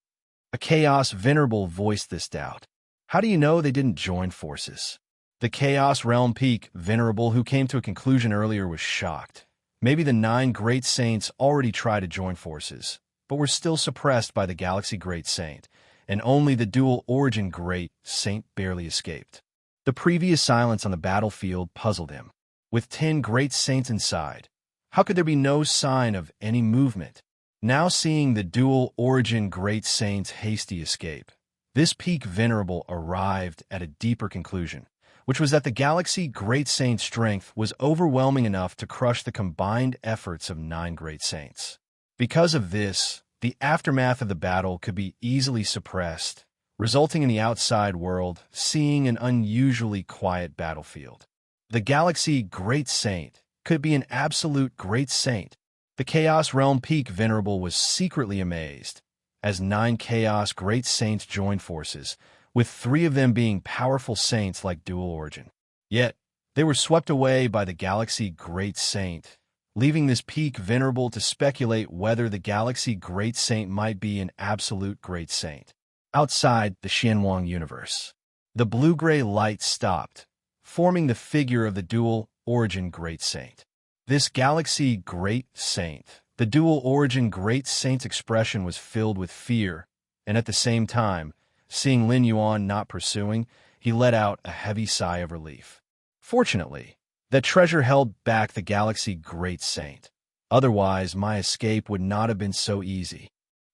A Chaos Venerable voiced this doubt. How do you know they didn't join forces? The Chaos Realm Peak Venerable, who came to a conclusion earlier, was shocked. Maybe the 9 Great Saints already tried to join forces, but were still suppressed by the Galaxy Great Saint, and only the dual origin Great Saint barely escaped. The previous silence on the battlefield puzzled him. With 10 Great Saints inside, how could there be no sign of any movement? Now seeing the dual origin Great Saint's hasty escape, this Peak Venerable arrived at a deeper conclusion. which was that the Galaxy Great Saint's strength was overwhelming enough to crush the combined efforts of 9 Great Saints. Because of this, the aftermath of the battle could be easily suppressed, resulting in the outside world seeing an unusually quiet battlefield. The Galaxy Great Saint could be an absolute Great Saint. The Chaos Realm Peak Venerable was secretly amazed, as 9 Chaos Great Saints joined forces, with 3 of them being powerful saints like dual origin. Yet, they were swept away by the Galaxy Great Saint, leaving this Peak Venerable to speculate whether the Galaxy Great Saint might be an absolute Great Saint. Outside the Xianwang universe, the blue-gray light stopped, forming the figure of the dual origin Great Saint. This Galaxy Great Saint, the dual origin Great Saint's expression was filled with fear, and at the same time, seeing Lin Yuan not pursuing, he let out a heavy sigh of relief. Fortunately, that treasure held back the Galaxy Great Saint. Otherwise, my escape would not have been so easy.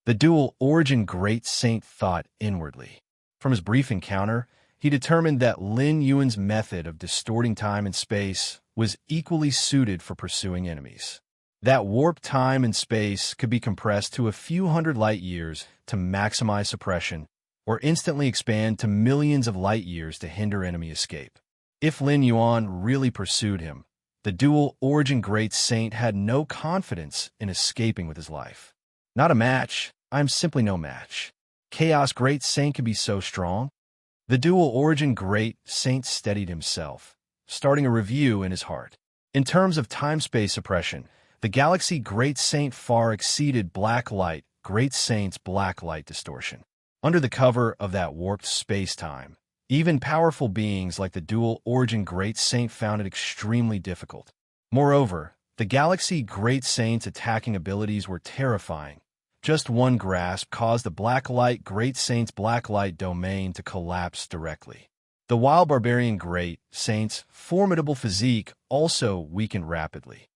The dual origin Great Saint thought inwardly. From his brief encounter, he determined that Lin Yuan's method of distorting time and space was equally suited for pursuing enemies. That warped time and space could be compressed to a few hundred light years to maximize suppression, or instantly expand to millions of light years to hinder enemy escape. If Lin Yuan really pursued him, the dual origin Great Saint had no confidence in escaping with his life. Not a match. I am simply no match. Chaos Great Saint can be so strong. The dual origin Great Saint steadied himself, starting a review in his heart. In terms of time-space suppression, the Galaxy Great Saint far exceeded Black Light Great Saint's black light distortion. Under the cover of that warped space-time, even powerful beings like the dual origin Great Saint found it extremely difficult. Moreover, the Galaxy Great Saint's attacking abilities were terrifying. Just one grasp caused the Black Light Great Saint's Black Light domain to collapse directly. The Wild Barbarian Great Saint's formidable physique also weakened rapidly.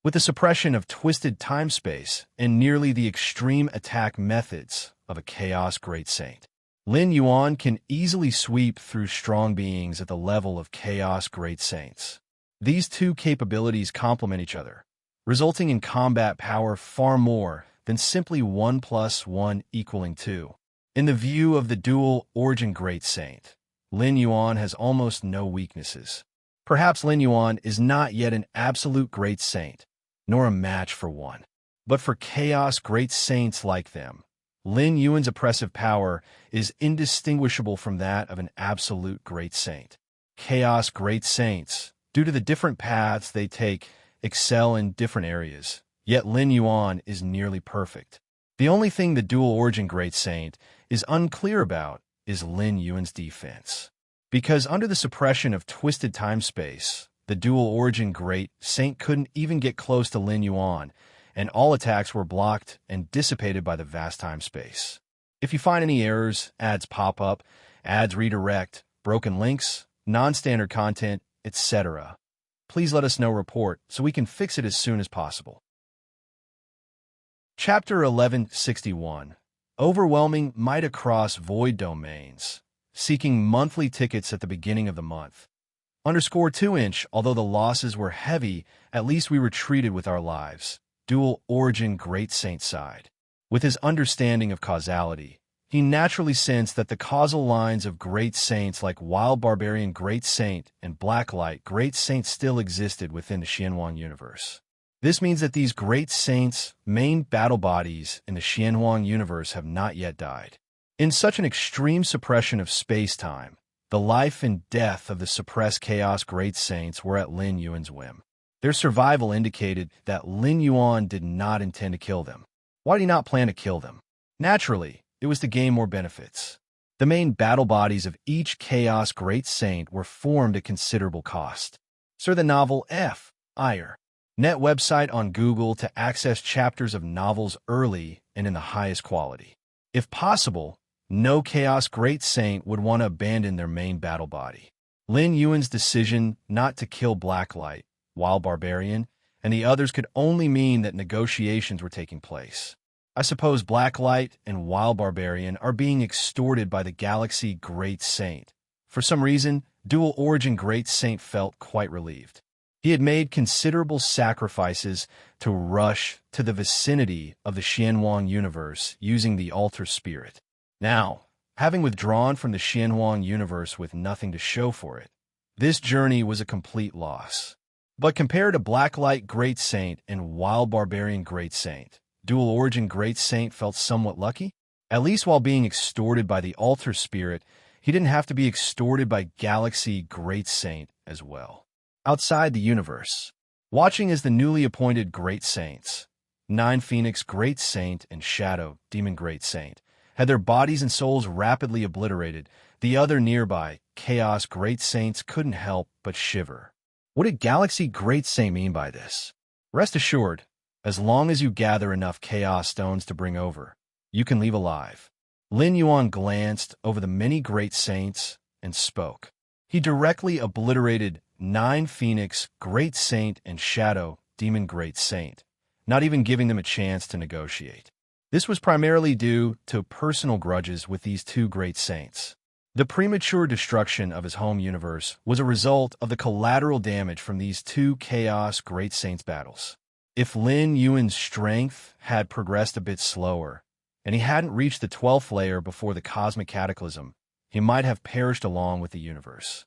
With the suppression of twisted time-space and nearly the extreme attack methods of a Chaos Great Saint, Lin Yuan can easily sweep through strong beings at the level of Chaos Great Saints. These two capabilities complement each other, resulting in combat power far more than simply 1 + 1 = 2. In the view of the dual origin Great Saint, Lin Yuan has almost no weaknesses. Perhaps Lin Yuan is not yet an absolute Great Saint, nor a match for one. But for Chaos Great Saints like them, Lin Yuan's oppressive power is indistinguishable from that of an absolute Great Saint. Chaos Great Saints, due to the different paths they take, excel in different areas. Yet Lin Yuan is nearly perfect. The only thing the dual origin Great Saint is unclear about is Lin Yuan's defense. Because under the suppression of twisted time-space, the dual origin Great Saint couldn't even get close to Lin Yuan, and all attacks were blocked and dissipated by the vast time-space. If you find any errors, ads pop up, ads redirect, broken links, non-standard content, etc., please let us know report so we can fix it as soon as possible. Chapter 1161. Overwhelming Might Across Void Domains. Seeking monthly tickets at the beginning of the month. _2-inch, although the losses were heavy, at least we were treated with our lives. Dual origin Great Saint side. With his understanding of causality, he naturally sensed that the causal lines of Great Saints like Wild Barbarian Great Saint and Blacklight Great Saint still existed within the Xianwang universe. This means that these Great Saints' main battle bodies in the Xianwang universe have not yet died. In such an extreme suppression of space-time, the life and death of the suppressed Chaos Great Saints were at Lin Yuan's whim. Their survival indicated that Lin Yuan did not intend to kill them. Why did he not plan to kill them? Naturally, it was to gain more benefits. The main battle bodies of each Chaos Great Saint were formed at considerable cost. Sir, the novel F. Ire. Net website on Google to access chapters of novels early and in the highest quality. If possible, no Chaos Great Saint would want to abandon their main battle body. Lin Yuan's decision not to kill Blacklight, Wild Barbarian, and the others could only mean that negotiations were taking place. I suppose Blacklight and Wild Barbarian are being extorted by the Galaxy Great Saint. For some reason, Dual Origin Great Saint felt quite relieved. He had made considerable sacrifices to rush to the vicinity of the Xianhuang universe using the altar spirit. Now, having withdrawn from the Xianhuang universe with nothing to show for it, this journey was a complete loss. But compared to Blacklight Great Saint and Wild Barbarian Great Saint, Dual Origin Great Saint felt somewhat lucky. At least while being extorted by the altar spirit, he didn't have to be extorted by Galaxy Great Saint as well. Outside the universe, watching as the newly appointed Great Saints, Nine Phoenix Great Saint and Shadow Demon Great Saint, had their bodies and souls rapidly obliterated, the other nearby, Chaos Great Saints, couldn't help but shiver. What did Galaxy Great Saint mean by this? Rest assured, as long as you gather enough Chaos Stones to bring over, you can leave alive. Lin Yuan glanced over the many Great Saints and spoke. He directly obliterated Nine Phoenix Great Saint and Shadow Demon Great Saint, not even giving them a chance to negotiate. This was primarily due to personal grudges with these two Great Saints. The premature destruction of his home universe was a result of the collateral damage from these two Chaos Great Saints battles. If Lin Yuan's strength had progressed a bit slower, and he hadn't reached the 12th layer before the cosmic cataclysm, he might have perished along with the universe.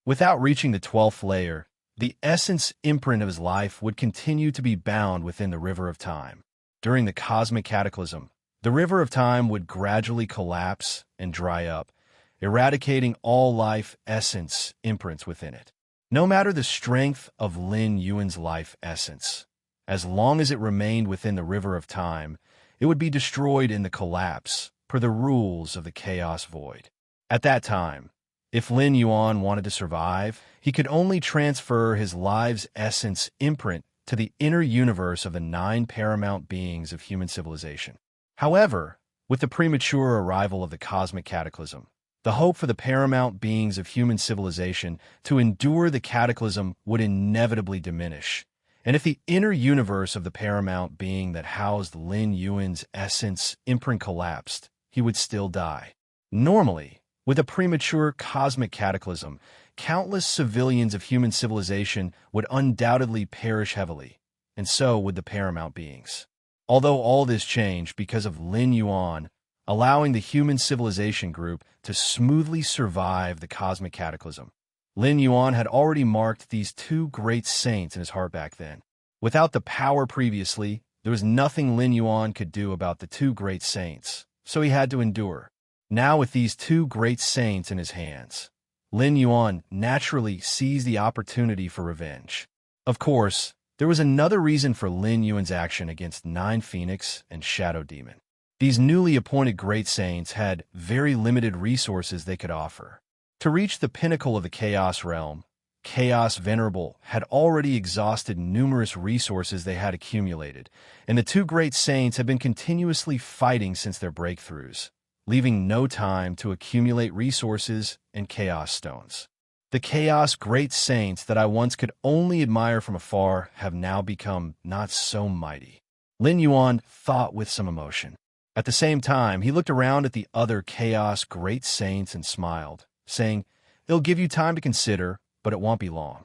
Without reaching the 12th layer, the essence imprint of his life would continue to be bound within the River of Time. During the cosmic cataclysm, the River of Time would gradually collapse and dry up, eradicating all life essence imprints within it. No matter the strength of Lin Yuan's life essence, as long as it remained within the River of Time, it would be destroyed in the collapse, per the rules of the Chaos Void. At that time, if Lin Yuan wanted to survive, he could only transfer his life's essence imprint to the inner universe of the 9 paramount beings of human civilization. However, with the premature arrival of the cosmic cataclysm, the hope for the paramount beings of human civilization to endure the cataclysm would inevitably diminish. And if the inner universe of the paramount being that housed Lin Yuan's essence imprint collapsed, he would still die. Normally, with a premature cosmic cataclysm, countless civilians of human civilization would undoubtedly perish heavily, and so would the paramount beings. Although all this changed because of Lin Yuan, allowing the human civilization group to smoothly survive the cosmic cataclysm. Lin Yuan had already marked these two Great Saints in his heart back then. Without the power previously, there was nothing Lin Yuan could do about the two Great Saints, so he had to endure. Now with these two Great Saints in his hands, Lin Yuan naturally seized the opportunity for revenge. Of course, there was another reason for Lin Yuan's action against Nine Phoenix and Shadow Demon. These newly appointed Great Saints had very limited resources they could offer. To reach the pinnacle of the Chaos Realm, Chaos Venerable had already exhausted numerous resources they had accumulated, and the two Great Saints had been continuously fighting since their breakthroughs, leaving no time to accumulate resources and Chaos Stones. The Chaos Great Saints that I once could only admire from afar have now become not so mighty. Lin Yuan thought with some emotion. At the same time, he looked around at the other Chaos Great Saints and smiled, saying, "It'll give you time to consider, but it won't be long."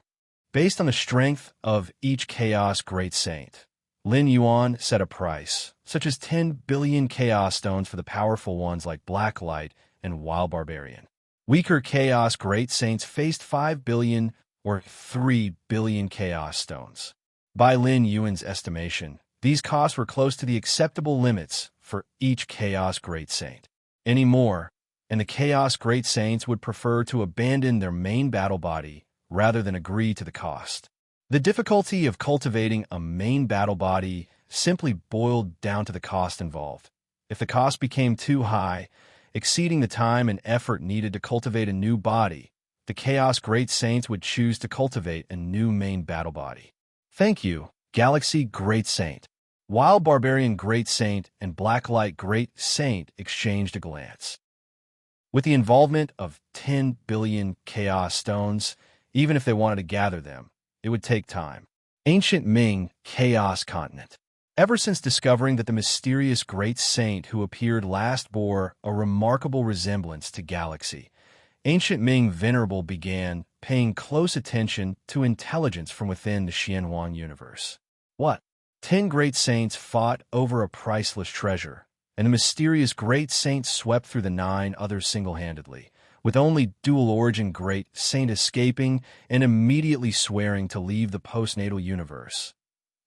Based on the strength of each Chaos Great Saint, Lin Yuan set a price, such as 10 billion Chaos Stones for the powerful ones like Blacklight and Wild Barbarian. Weaker Chaos Great Saints faced 5 billion or 3 billion Chaos Stones. By Lin Yuan's estimation, these costs were close to the acceptable limits for each Chaos Great Saint. Any more, and the Chaos Great Saints would prefer to abandon their main battle body rather than agree to the cost. The difficulty of cultivating a main battle body simply boiled down to the cost involved. If the cost became too high, exceeding the time and effort needed to cultivate a new body, the Chaos Great Saints would choose to cultivate a new main battle body. Thank you, Galaxy Great Saint. Wild Barbarian Great Saint and Blacklight Great Saint exchanged a glance. With the involvement of 10 billion Chaos Stones, even if they wanted to gather them, it would take time. Ancient Ming Chaos Continent. Ever since discovering that the mysterious Great Saint who appeared last bore a remarkable resemblance to Galaxy, Ancient Ming Venerable began paying close attention to intelligence from within the Xianhuang universe. What? 10 great saints fought over a priceless treasure, and the mysterious great saint swept through the 9 others single-handedly, with only dual-origin great saint escaping and immediately swearing to leave the postnatal universe.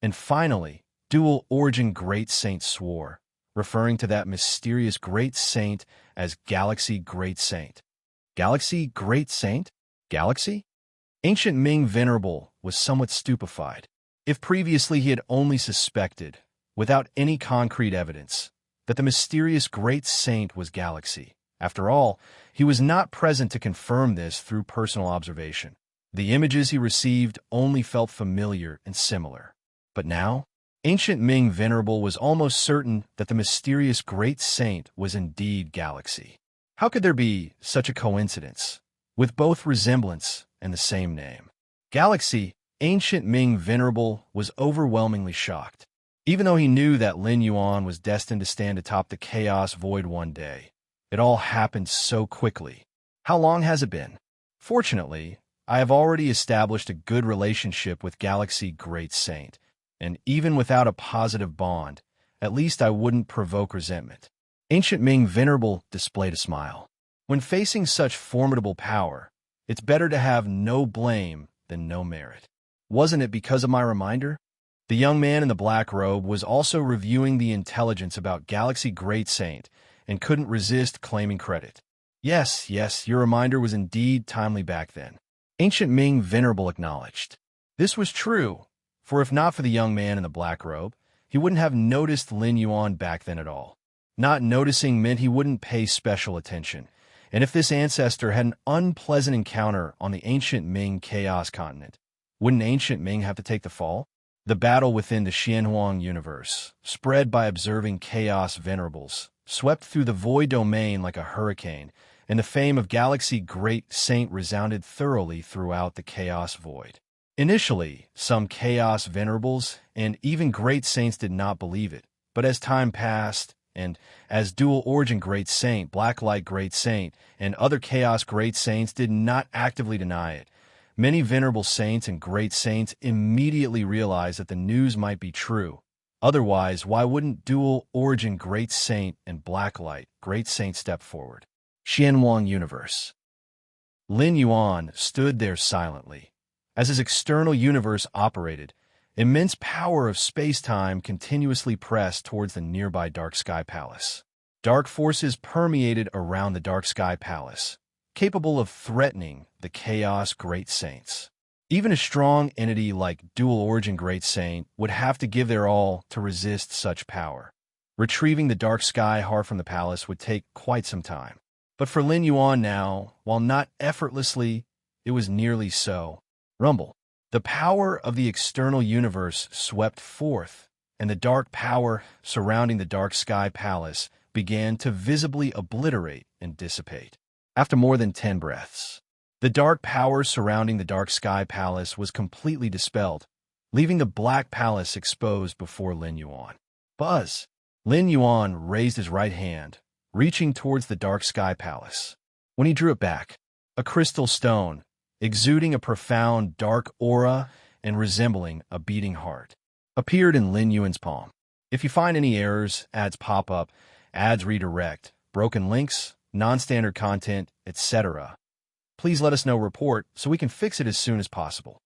And finally, dual-origin great saint swore, referring to that mysterious great saint as Galaxy Great Saint. Galaxy Great Saint? Galaxy? Ancient Ming Venerable was somewhat stupefied. If previously he had only suspected, without any concrete evidence, that the mysterious great saint was Galaxy. After all, he was not present to confirm this through personal observation. The images he received only felt familiar and similar. But now, Ancient Ming Venerable was almost certain that the mysterious great saint was indeed Galaxy. How could there be such a coincidence, with both resemblance and the same name? Galaxy, Ancient Ming Venerable was overwhelmingly shocked. Even though he knew that Lin Yuan was destined to stand atop the chaos void one day, it all happened so quickly. How long has it been? Fortunately, I have already established a good relationship with Galaxy Great Saint, and even without a positive bond, at least I wouldn't provoke resentment. Ancient Ming Venerable displayed a smile. When facing such formidable power, it's better to have no blame than no merit. Wasn't it because of my reminder? The young man in the black robe was also reviewing the intelligence about Galaxy Great Saint and couldn't resist claiming credit. Yes, your reminder was indeed timely back then. Ancient Ming Venerable acknowledged. This was true, for if not for the young man in the black robe, he wouldn't have noticed Lin Yuan back then at all. Not noticing meant he wouldn't pay special attention, and if this ancestor had an unpleasant encounter on the Ancient Ming Chaos Continent, wouldn't Ancient Ming have to take the fall? The battle within the Xianhuang universe, spread by observing Chaos Venerables, swept through the void domain like a hurricane, and the fame of Galaxy Great Saint resounded thoroughly throughout the Chaos Void. Initially, some Chaos Venerables and even Great Saints did not believe it, but as time passed, and as dual-origin Great Saint, Blacklight Great Saint, and other Chaos Great Saints did not actively deny it, many Venerable Saints and Great Saints immediately realized that the news might be true. Otherwise, why wouldn't dual-origin Great Saint and Blacklight Great Saint step forward? Xianhuang Universe. Lin Yuan stood there silently. As his external universe operated, immense power of space-time continuously pressed towards the nearby Dark Sky Palace. Dark forces permeated around the Dark Sky Palace, capable of threatening the Chaos Great Saints. Even a strong entity like dual-origin Great Saint would have to give their all to resist such power. Retrieving the Dark Sky Heart from the palace would take quite some time. But for Lin Yuan now, while not effortlessly, it was nearly so. Rumble. The power of the external universe swept forth, and the dark power surrounding the Dark Sky Palace began to visibly obliterate and dissipate. After more than 10 breaths, the dark power surrounding the Dark Sky Palace was completely dispelled, leaving the Black Palace exposed before Lin Yuan. Buzz! Lin Yuan raised his right hand, reaching towards the Dark Sky Palace. When he drew it back, a crystal stone, exuding a profound dark aura and resembling a beating heart, appeared in Lin Yuan's palm. If you find any errors, ads pop up, ads redirect, broken links, non-standard content, etc., please let us know report so we can fix it as soon as possible.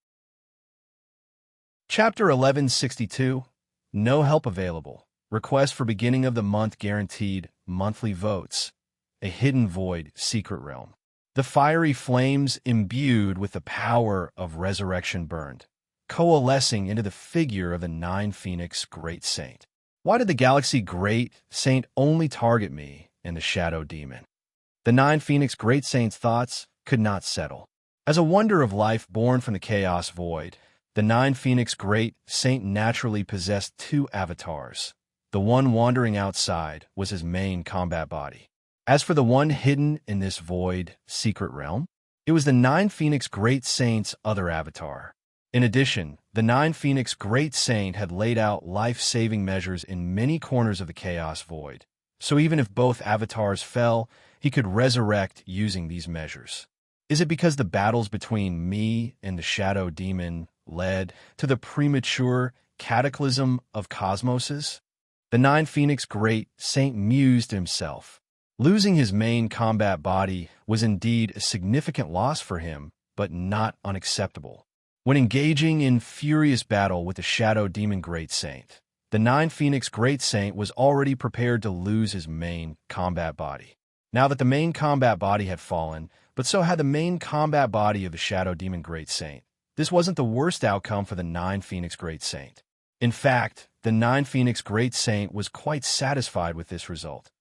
Chapter 1162, No Help Available. Request for beginning of the month guaranteed monthly votes. A hidden void secret realm. The fiery flames imbued with the power of resurrection burned, coalescing into the figure of the 9 Phoenix Great Saint. Why did the Galaxy Great Saint only target me and the Shadow Demon? The 9 Phoenix Great Saint's thoughts could not settle. As a wonder of life born from the Chaos Void, the 9 Phoenix Great Saint naturally possessed 2 avatars. The one wandering outside was his main combat body. As for the one hidden in this void secret realm, it was the 9 Phoenix Great Saint's other avatar. In addition, the 9 Phoenix Great Saint had laid out life-saving measures in many corners of the Chaos Void, so even if both avatars fell, he could resurrect using these measures? Is it because the battles between me and the shadow demon led to the premature cataclysm of cosmoses? The Nine Phoenix Great Saint mused to himself. Losing his main combat body was indeed a significant loss for him, but not unacceptable. When engaging in furious battle with the Shadow Demon Great Saint, the Nine Phoenix Great Saint was already prepared to lose his main combat body. Now that the main combat body had fallen, but so had the main combat body of the Shadow Demon Great Saint, this wasn't the worst outcome for the Nine Phoenix Great Saint. In fact, the Nine Phoenix Great Saint was quite satisfied with this result.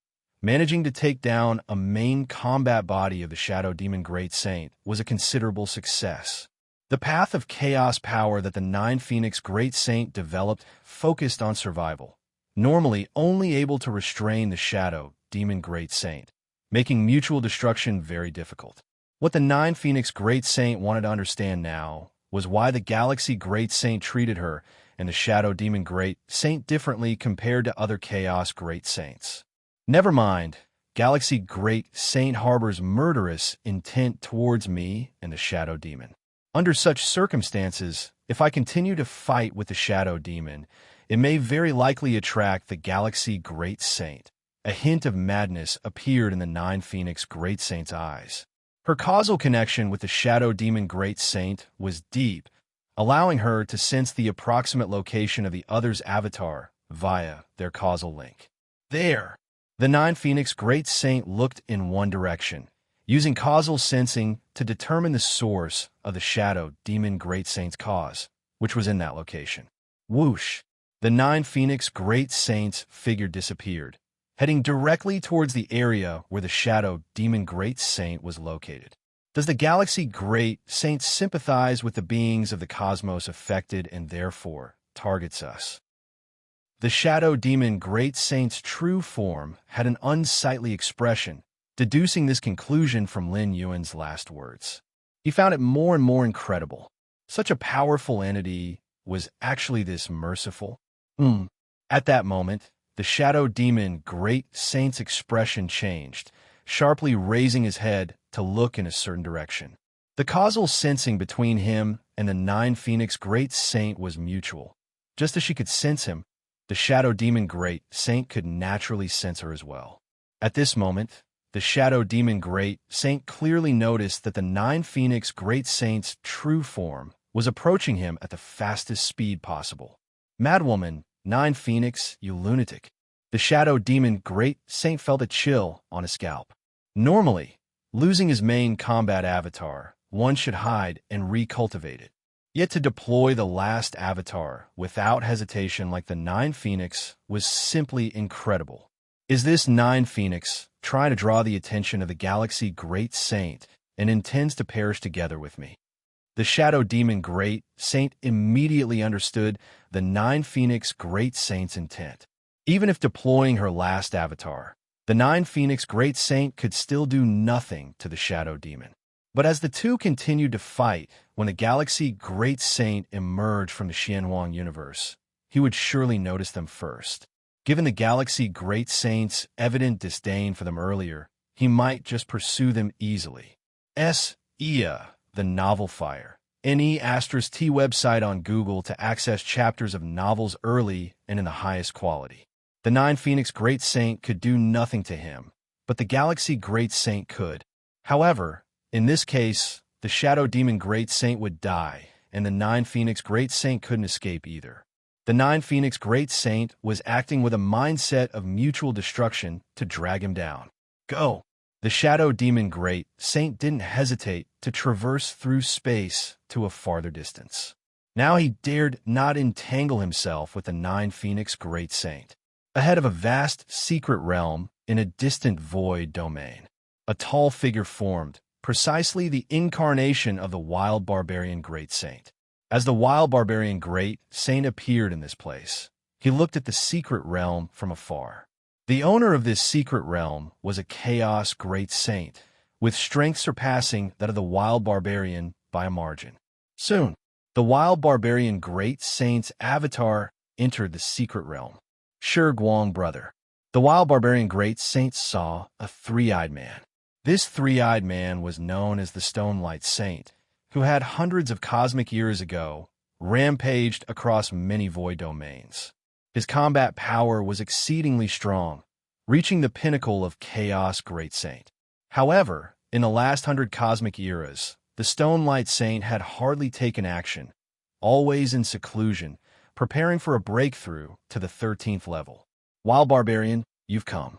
Managing to take down a main combat body of the Shadow Demon Great Saint was a considerable success. The path of chaos power that the Nine Phoenix Great Saint developed focused on survival, normally only able to restrain the Shadow Demon Great Saint, making mutual destruction very difficult. What the Nine Phoenix Great Saint wanted to understand now was why the Galaxy Great Saint treated her and the Shadow Demon Great Saint differently compared to other Chaos Great Saints. Never mind, Galaxy Great Saint harbors murderous intent towards me and the Shadow Demon. Under such circumstances, if I continue to fight with the Shadow Demon, it may very likely attract the Galaxy Great Saint. A hint of madness appeared in the Nine Phoenix Great Saint's eyes. Her causal connection with the Shadow Demon Great Saint was deep, allowing her to sense the approximate location of the other's avatar via their causal link. There! The Nine Phoenix Great Saint looked in one direction, using causal sensing to determine the source of the Shadow Demon Great Saint's cause, which was in that location. Whoosh! The Nine Phoenix Great Saint's figure disappeared, heading directly towards the area where the Shadow Demon Great Saint was located. Does the Galaxy Great Saint sympathize with the beings of the cosmos affected and therefore targets us? The Shadow Demon Great Saint's true form had an unsightly expression, deducing this conclusion from Lin Yuan's last words. He found it more and more incredible. Such a powerful entity was actually this merciful. At that moment, the Shadow Demon Great Saint's expression changed, sharply raising his head to look in a certain direction. The causal sensing between him and the Nine Phoenix Great Saint was mutual. Just as she could sense him, the Shadow Demon Great Saint could naturally sense her as well. At this moment, the Shadow Demon Great Saint clearly noticed that the Nine Phoenix Great Saint's true form was approaching him at the fastest speed possible. Madwoman, Nine Phoenix, you lunatic. The Shadow Demon Great Saint felt a chill on his scalp. Normally, losing his main combat avatar, one should hide and recultivate it. Yet to deploy the last avatar without hesitation like the Nine Phoenix was simply incredible. Is this Nine Phoenix trying to draw the attention of the Galaxy Great Saint and intends to perish together with me? The Shadow Demon Great Saint immediately understood the Nine Phoenix Great Saint's intent. Even if deploying her last avatar, the Nine Phoenix Great Saint could still do nothing to the Shadow Demon. But as the two continued to fight, when the Galaxy Great Saint emerged from the Xianhuang universe, he would surely notice them first. Given the Galaxy Great Saint's evident disdain for them earlier, he might just pursue them easily. Ia, the Novel Fire. T website on Google to access chapters of novels early and in the highest quality. The Nine Phoenix Great Saint could do nothing to him, but the Galaxy Great Saint could. However, in this case, the Shadow Demon Great Saint would die, and the Nine Phoenix Great Saint couldn't escape either. The Nine Phoenix Great Saint was acting with a mindset of mutual destruction to drag him down. Go! The Shadow Demon Great Saint didn't hesitate to traverse through space to a farther distance. Now he dared not entangle himself with the Nine Phoenix Great Saint. Ahead of a vast secret realm in a distant void domain, a tall figure formed, precisely the incarnation of the Wild Barbarian Great Saint. As the Wild Barbarian Great Saint appeared in this place, he looked at the secret realm from afar. The owner of this secret realm was a Chaos Great Saint, with strength surpassing that of the Wild Barbarian by a margin. Soon, the Wild Barbarian Great Saint's avatar entered the secret realm. Shi Guang brother. The Wild Barbarian Great Saint saw a three-eyed man. This three-eyed man was known as the Stonelight Saint, who had hundreds of cosmic years ago rampaged across many void domains. His combat power was exceedingly strong, reaching the pinnacle of chaos Great Saint. However, in the last 100 cosmic eras, the Stonelight Saint had hardly taken action, always in seclusion, preparing for a breakthrough to the 13th level. Wild Barbarian, you've come.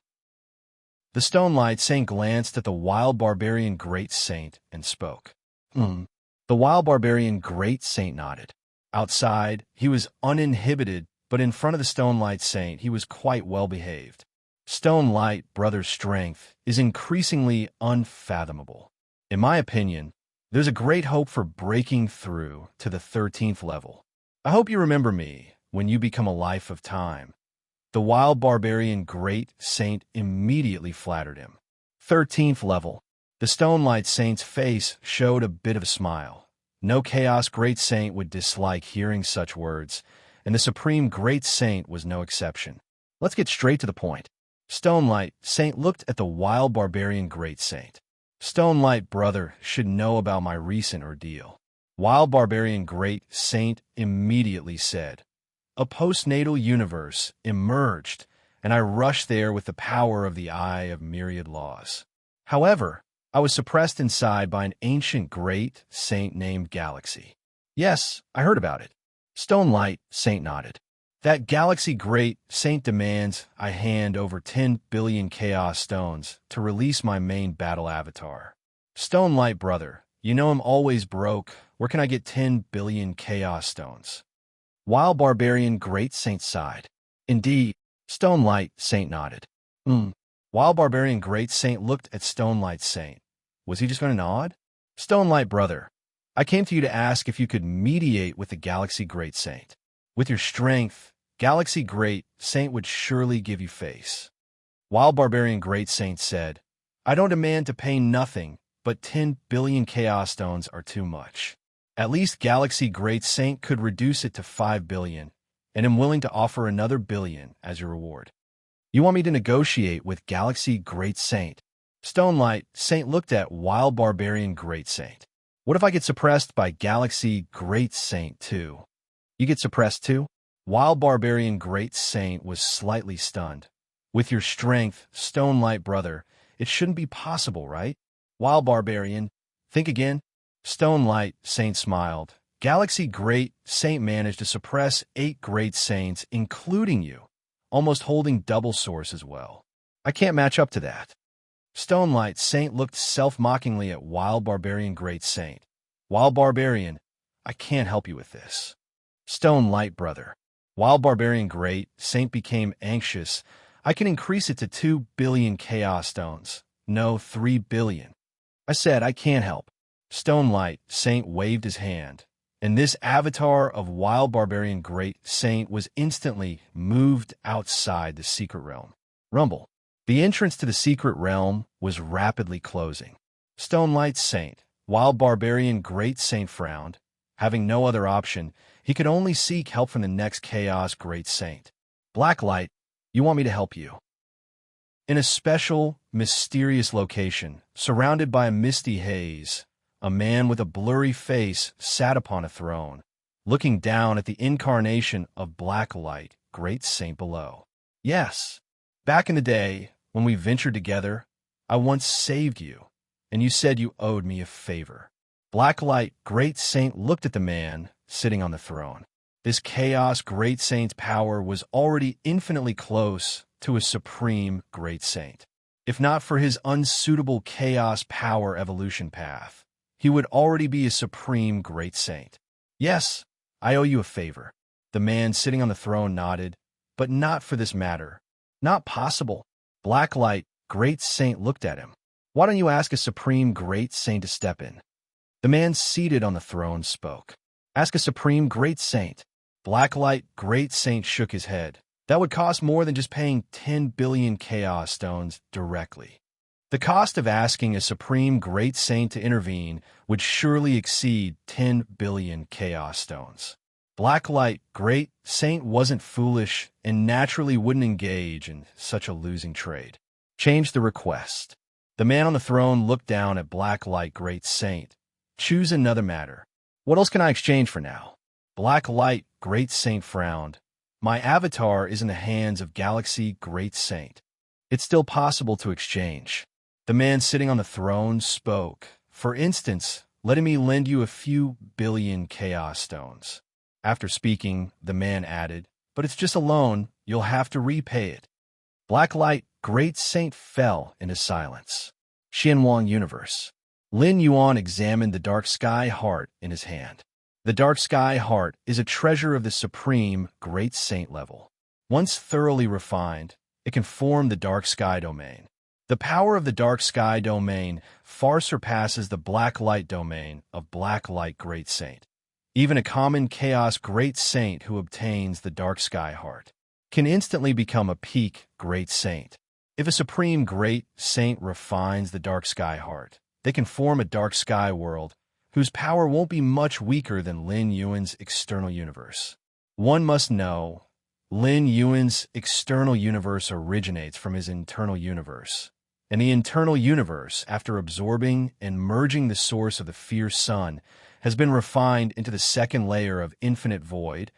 The Stonelight Saint glanced at the Wild Barbarian Great Saint and spoke. The Wild Barbarian Great Saint nodded. Outside, he was uninhibited, but in front of the Stonelight Saint, he was quite well behaved. Stonelight Brother's strength is increasingly unfathomable. In my opinion, there's a great hope for breaking through to the 13th level. I hope you remember me when you become a life of time. The Wild Barbarian Great Saint immediately flattered him. 13th level. The Stonelight Saint's face showed a bit of a smile. No Chaos Great Saint would dislike hearing such words, and the Supreme Great Saint was no exception. Let's get straight to the point. Stonelight Saint looked at the Wild Barbarian Great Saint. Stonelight Brother should know about my recent ordeal. Wild Barbarian Great Saint immediately said, "A postnatal universe emerged, and I rushed there with the power of the Eye of Myriad Laws. However, I was suppressed inside by an ancient great saint named Galaxy." Yes, I heard about it. Stonelight Saint nodded. That Galaxy Great Saint demands I hand over 10 billion Chaos Stones to release my main battle avatar. Stonelight Brother, you know I'm always broke. Where can I get 10 billion Chaos Stones? Wild Barbarian Great Saint sighed. Indeed, Stonelight Saint nodded. Wild Barbarian Great Saint looked at Stonelight Saint. Was he just going to nod? Stonelight Brother, I came to you to ask if you could mediate with the Galaxy Great Saint. With your strength, Galaxy Great Saint would surely give you face. Wild Barbarian Great Saint said, I don't demand to pay nothing, but 10 billion Chaos Stones are too much. At least Galaxy Great Saint could reduce it to 5 billion, and am willing to offer another billion as your reward. You want me to negotiate with Galaxy Great Saint? Stonelight Saint looked at Wild Barbarian Great Saint. What if I get suppressed by Galaxy Great Saint too? You get suppressed too? Wild Barbarian Great Saint was slightly stunned. With your strength, Stonelight Brother, it shouldn't be possible, right? Wild Barbarian, think again. Stonelight Saint smiled. Galaxy Great Saint managed to suppress 8 Great Saints, including you, almost holding double source as well. I can't match up to that. Stonelight Saint looked self-mockingly at Wild Barbarian Great Saint. Wild Barbarian, I can't help you with this. Stonelight Brother. Wild Barbarian Great Saint became anxious. I can increase it to 2 billion Chaos Stones. No, 3 billion. I said I can't help. Stonelight Saint waved his hand, and this avatar of Wild Barbarian Great Saint was instantly moved outside the secret realm. Rumble. The entrance to the secret realm was rapidly closing. Stonelight Saint, Wild Barbarian Great Saint frowned. Having no other option, he could only seek help from the next Chaos Great Saint. Blacklight, you want me to help you? In a special, mysterious location, surrounded by a misty haze, a man with a blurry face sat upon a throne, looking down at the incarnation of Blacklight, Great Saint below. Yes, back in the day, when we ventured together, I once saved you, and you said you owed me a favor. Blacklight, Great Saint looked at the man sitting on the throne. This Chaos Great Saint's power was already infinitely close to a Supreme Great Saint. If not for his unsuitable Chaos power evolution path, he would already be a Supreme Great Saint. Yes, I owe you a favor. The man sitting on the throne nodded, but not for this matter. Not possible. Blacklight, Great Saint looked at him. Why don't you ask a Supreme Great Saint to step in? The man seated on the throne spoke. Ask a Supreme Great Saint. Blacklight, Great Saint shook his head. That would cost more than just paying 10 billion Chaos Stones directly. The cost of asking a Supreme Great Saint to intervene would surely exceed 10 billion Chaos Stones. Blacklight, Great Saint wasn't foolish and naturally wouldn't engage in such a losing trade. Change the request. The man on the throne looked down at Black Light Great Saint. Choose another matter. What else can I exchange for now? Black Light Great Saint frowned. My avatar is in the hands of Galaxy Great Saint. It's still possible to exchange. The man sitting on the throne spoke. For instance, letting me lend you a few billion chaos stones. After speaking, the man added, but it's just a loan, you'll have to repay it. Black Light Great Saint fell into silence. Xianwang Universe. Lin Yuan examined the dark sky heart in his hand. The dark sky heart is a treasure of the supreme Great Saint level. Once thoroughly refined, it can form the dark sky domain. The power of the dark sky domain far surpasses the black light domain of Black Light Great Saint. Even a common chaos Great Saint who obtains the dark sky heart can instantly become a peak Great Saint. If a supreme Great Saint refines the dark sky heart, they can form a dark sky world whose power won't be much weaker than Lin Yuan's external universe. One must know, Lin Yuan's external universe originates from his internal universe. And the internal universe, after absorbing and merging the source of the fierce sun, has been refined into the second layer of infinite void,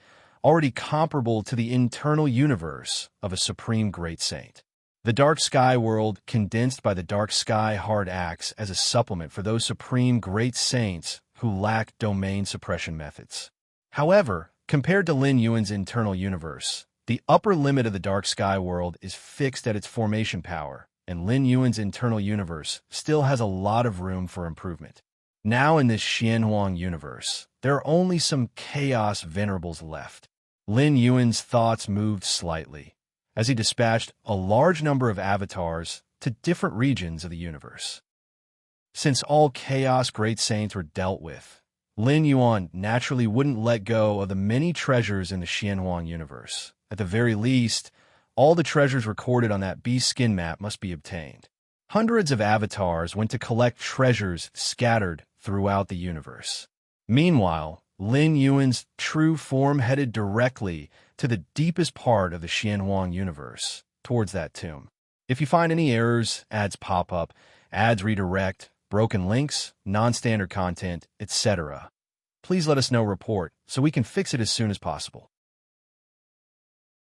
already comparable to the internal universe of a supreme Great Saint. The dark sky world, condensed by the dark sky heart, acts as a supplement for those supreme Great Saints who lack domain suppression methods. However, compared to Lin Yuan's internal universe, the upper limit of the dark sky world is fixed at its formation power, and Lin Yuan's internal universe still has a lot of room for improvement. Now in this Xianhuang universe, there are only some chaos venerables left. Lin Yuan's thoughts moved slightly as he dispatched a large number of avatars to different regions of the universe. Since all chaos Great Saints were dealt with, Lin Yuan naturally wouldn't let go of the many treasures in the Xianhuang universe. At the very least, all the treasures recorded on that beast skin map must be obtained. Hundreds of avatars went to collect treasures scattered throughout the universe. Meanwhile, Lin Yuan's true form headed directly to the deepest part of the Xianhuang universe, towards that tomb. If you find any errors, ads pop up, ads redirect, broken links, non-standard content, etc., please let us know. Report so we can fix it as soon as possible.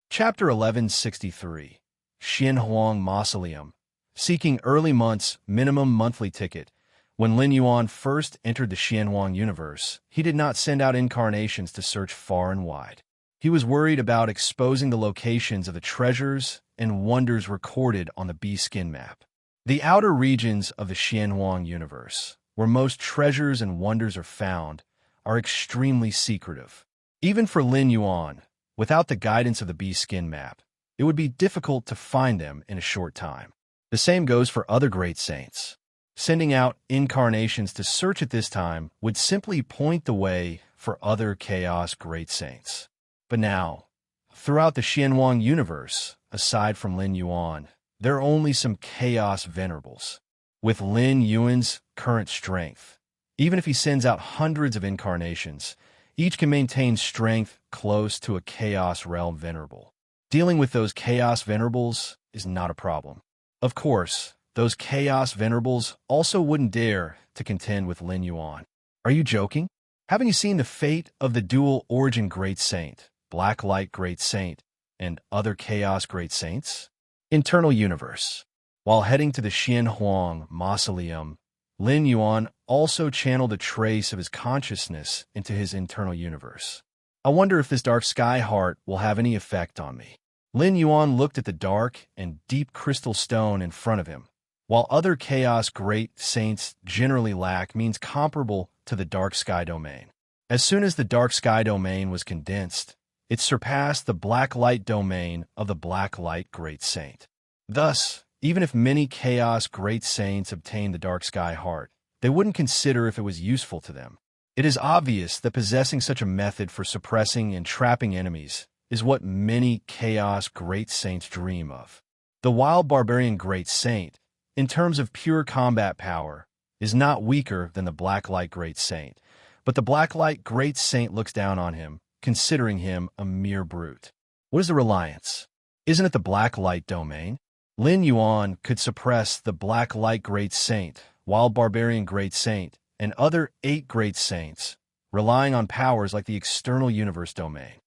Chapter 1163, Xianhuang Mausoleum. Seeking early month's minimum monthly ticket. When Lin Yuan first entered the Xianhuang universe, he did not send out incarnations to search far and wide. He was worried about exposing the locations of the treasures and wonders recorded on the beast skin map. The outer regions of the Xianhuang universe, where most treasures and wonders are found, are extremely secretive. Even for Lin Yuan, without the guidance of the beast skin map, it would be difficult to find them in a short time. The same goes for other great saints. Sending out incarnations to search at this time would simply point the way for other chaos great saints. But now, throughout the Xianhuang universe, aside from Lin Yuan, there are only some chaos venerables. With Lin Yuan's current strength, even if he sends out hundreds of incarnations, each can maintain strength close to a chaos realm venerable. Dealing with those chaos venerables is not a problem. Of course, those chaos venerables also wouldn't dare to contend with Lin Yuan. Are you joking? Haven't you seen the fate of the dual origin great saint, Black Light Great Saint, and other chaos great saints? Internal universe. While heading to the Xianhuang Mausoleum, Lin Yuan also channeled a trace of his consciousness into his internal universe. I wonder if this dark sky heart will have any effect on me. Lin Yuan looked at the dark and deep crystal stone in front of him. While other chaos great saints generally lack means comparable to the dark sky domain. As soon as the dark sky domain was condensed, it surpassed the black light domain of the Black Light Great Saint. Thus, even if many chaos great saints obtained the dark sky heart, they wouldn't consider if it was useful to them. It is obvious that possessing such a method for suppressing and trapping enemies is what many chaos great saints dream of. The wild barbarian great saint, in terms of pure combat power, is not weaker than the Black Light Great Saint, but the Black Light Great Saint looks down on him, considering him a mere brute. What is the reliance? Isn't it the Black Light domain? Lin Yuan could suppress the Black Light Great Saint, Wild Barbarian Great Saint, and other 8 Great Saints, relying on powers like the External Universe Domain.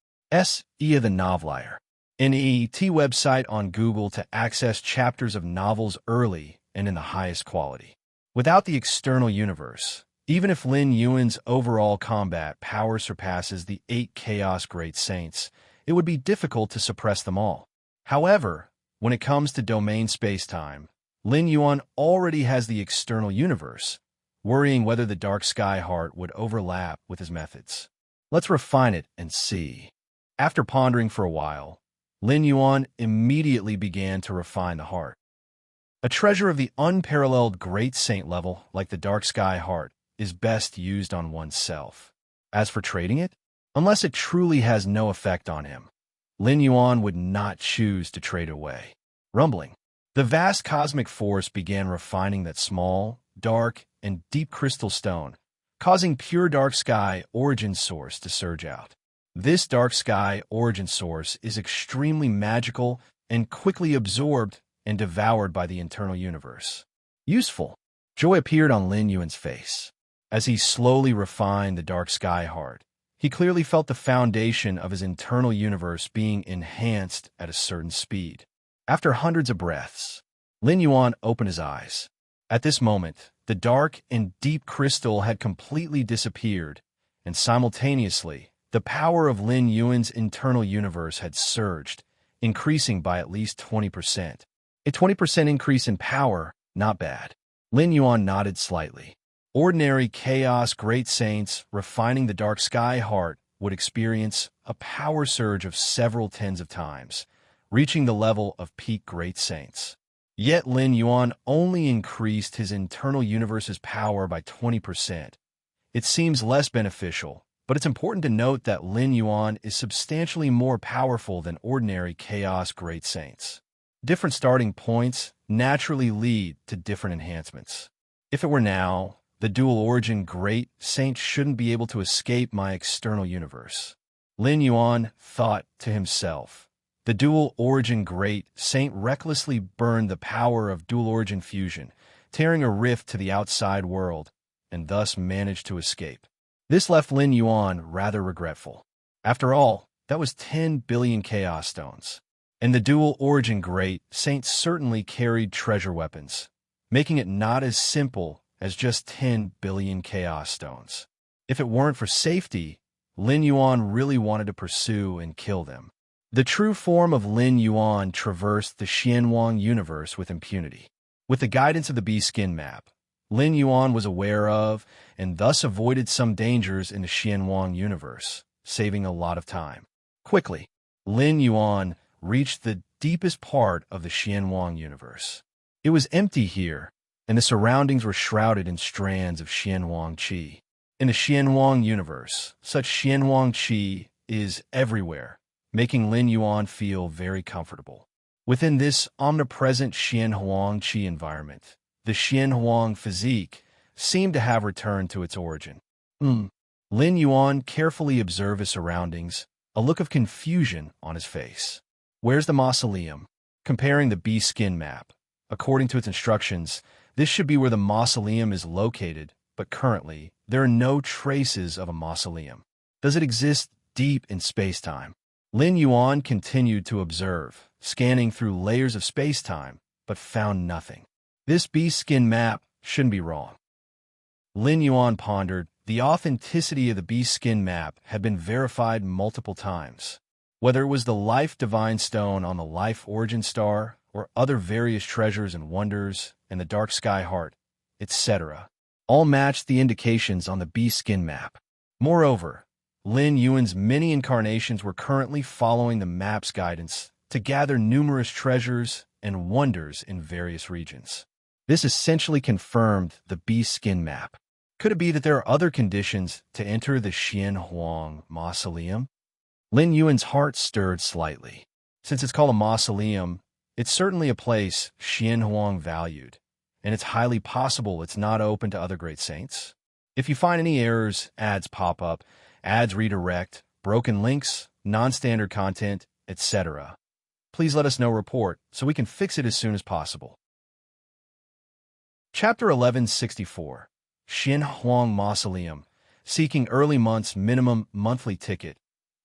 E. the Novelier. NET website on Google to access chapters of novels early and in the highest quality. Without the External Universe, even if Lin Yuan's overall combat power surpasses the 8 Chaos Great Saints, it would be difficult to suppress them all. However, when it comes to domain spacetime, Lin Yuan already has the External Universe, worrying whether the Dark Sky Heart would overlap with his methods. Let's refine it and see. After pondering for a while, Lin Yuan immediately began to refine the heart. A treasure of the unparalleled Great Saint level, like the Dark Sky Heart, is best used on oneself. As for trading it, unless it truly has no effect on him, Lin Yuan would not choose to trade away. Rumbling. The vast cosmic force began refining that small, dark, and deep crystal stone, causing pure dark sky origin source to surge out. This dark sky origin source is extremely magical and quickly absorbed and devoured by the internal universe. Useful. Joy appeared on Lin Yuan's face. As he slowly refined the dark sky heart, he clearly felt the foundation of his internal universe being enhanced at a certain speed. After hundreds of breaths, Lin Yuan opened his eyes. At this moment, the dark and deep crystal had completely disappeared, and simultaneously, the power of Lin Yuan's internal universe had surged, increasing by at least 20%. A 20% increase in power, not bad. Lin Yuan nodded slightly. Ordinary Chaos Great Saints refining the Dark Sky Heart would experience a power surge of several tens of times, reaching the level of peak Great Saints. Yet Lin Yuan only increased his internal universe's power by 20%. It seems less beneficial, but it's important to note that Lin Yuan is substantially more powerful than ordinary Chaos Great Saints. Different starting points naturally lead to different enhancements. If it were now, the dual origin Great Saint shouldn't be able to escape my external universe. Lin Yuan thought to himself. The dual origin Great Saint recklessly burned the power of dual origin fusion, tearing a rift to the outside world, and thus managed to escape. This left Lin Yuan rather regretful. After all, that was 10 billion Chaos Stones. And the dual origin Great Saint certainly carried treasure weapons, making it not as simple as just 10 billion Chaos Stones. If it weren't for safety, Lin Yuan really wanted to pursue and kill them. The true form of Lin Yuan traversed the Xianwang universe with impunity. With the guidance of the bee skin map, Lin Yuan was aware of and thus avoided some dangers in the Xianwang universe, saving a lot of time. Quickly, Lin Yuan reached the deepest part of the Xianwang universe. It was empty here, and the surroundings were shrouded in strands of Xianwang qi. In the Xianwang universe, such Xianwang qi is everywhere, making Lin Yuan feel very comfortable. Within this omnipresent Xianhuang qi environment, the Xianhuang physique seemed to have returned to its origin. Lin Yuan carefully observed his surroundings, a look of confusion on his face. Where's the mausoleum? Comparing the bee skin map. According to its instructions, this should be where the mausoleum is located, but currently, there are no traces of a mausoleum. Does it exist deep in space-time? Lin Yuan continued to observe, scanning through layers of space-time, but found nothing. This bee skin map shouldn't be wrong. Lin Yuan pondered. The authenticity of the bee skin map had been verified multiple times. Whether it was the Life Divine Stone on the Life Origin Star, or other various treasures and wonders, and the Dark Sky Heart, etc., all matched the indications on the bee skin map. Moreover, Lin Yuan's many incarnations were currently following the map's guidance to gather numerous treasures and wonders in various regions. This essentially confirmed the bee skin map. Could it be that there are other conditions to enter the Xianhuang mausoleum? Lin Yuan's heart stirred slightly. Since it's called a mausoleum, it's certainly a place Xianhuang valued, and it's highly possible it's not open to other great saints. If you find any errors, ads pop up, ads redirect, broken links, non-standard content, etc., please let us know report so we can fix it as soon as possible. Chapter 1164 Xin Huang Mausoleum Seeking Early Month's Minimum Monthly Ticket.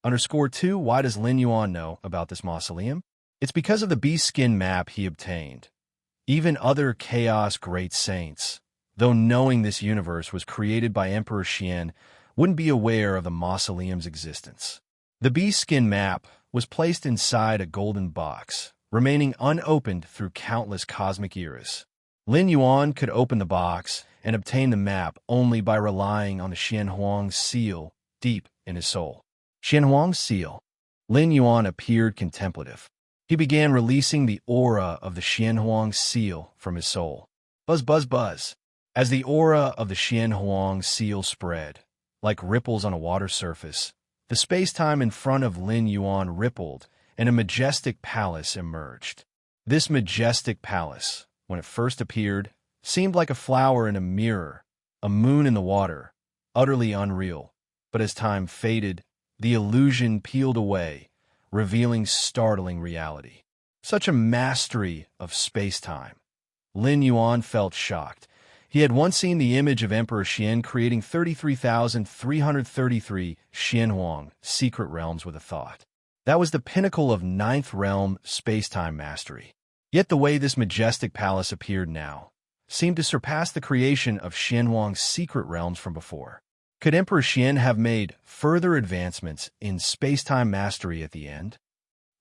_2 Why does Lin Yuan know about this mausoleum? It's because of the beast skin map he obtained. Even other Chaos Great Saints, though knowing this universe was created by Emperor Xian, wouldn't be aware of the mausoleum's existence. The beast skin map was placed inside a golden box, remaining unopened through countless cosmic eras. Lin Yuan could open the box and obtain the map only by relying on the Xianhuang seal deep in his soul. Xianhuang's seal. Lin Yuan appeared contemplative. He began releasing the aura of the Xianhuang seal from his soul. Buzz, buzz, buzz. As the aura of the Xianhuang seal spread, like ripples on a water surface, the space-time in front of Lin Yuan rippled, and a majestic palace emerged. This majestic palace, when it first appeared, seemed like a flower in a mirror, a moon in the water, utterly unreal. But as time faded, the illusion peeled away, revealing startling reality. Such a mastery of space-time. Lin Yuan felt shocked. He had once seen the image of Emperor Xian creating 33,333 Xianhuang secret realms with a thought. That was the pinnacle of ninth realm space-time mastery. Yet the way this majestic palace appeared now seemed to surpass the creation of Xianhuang's secret realms from before. Could Emperor Xian have made further advancements in space-time mastery at the end?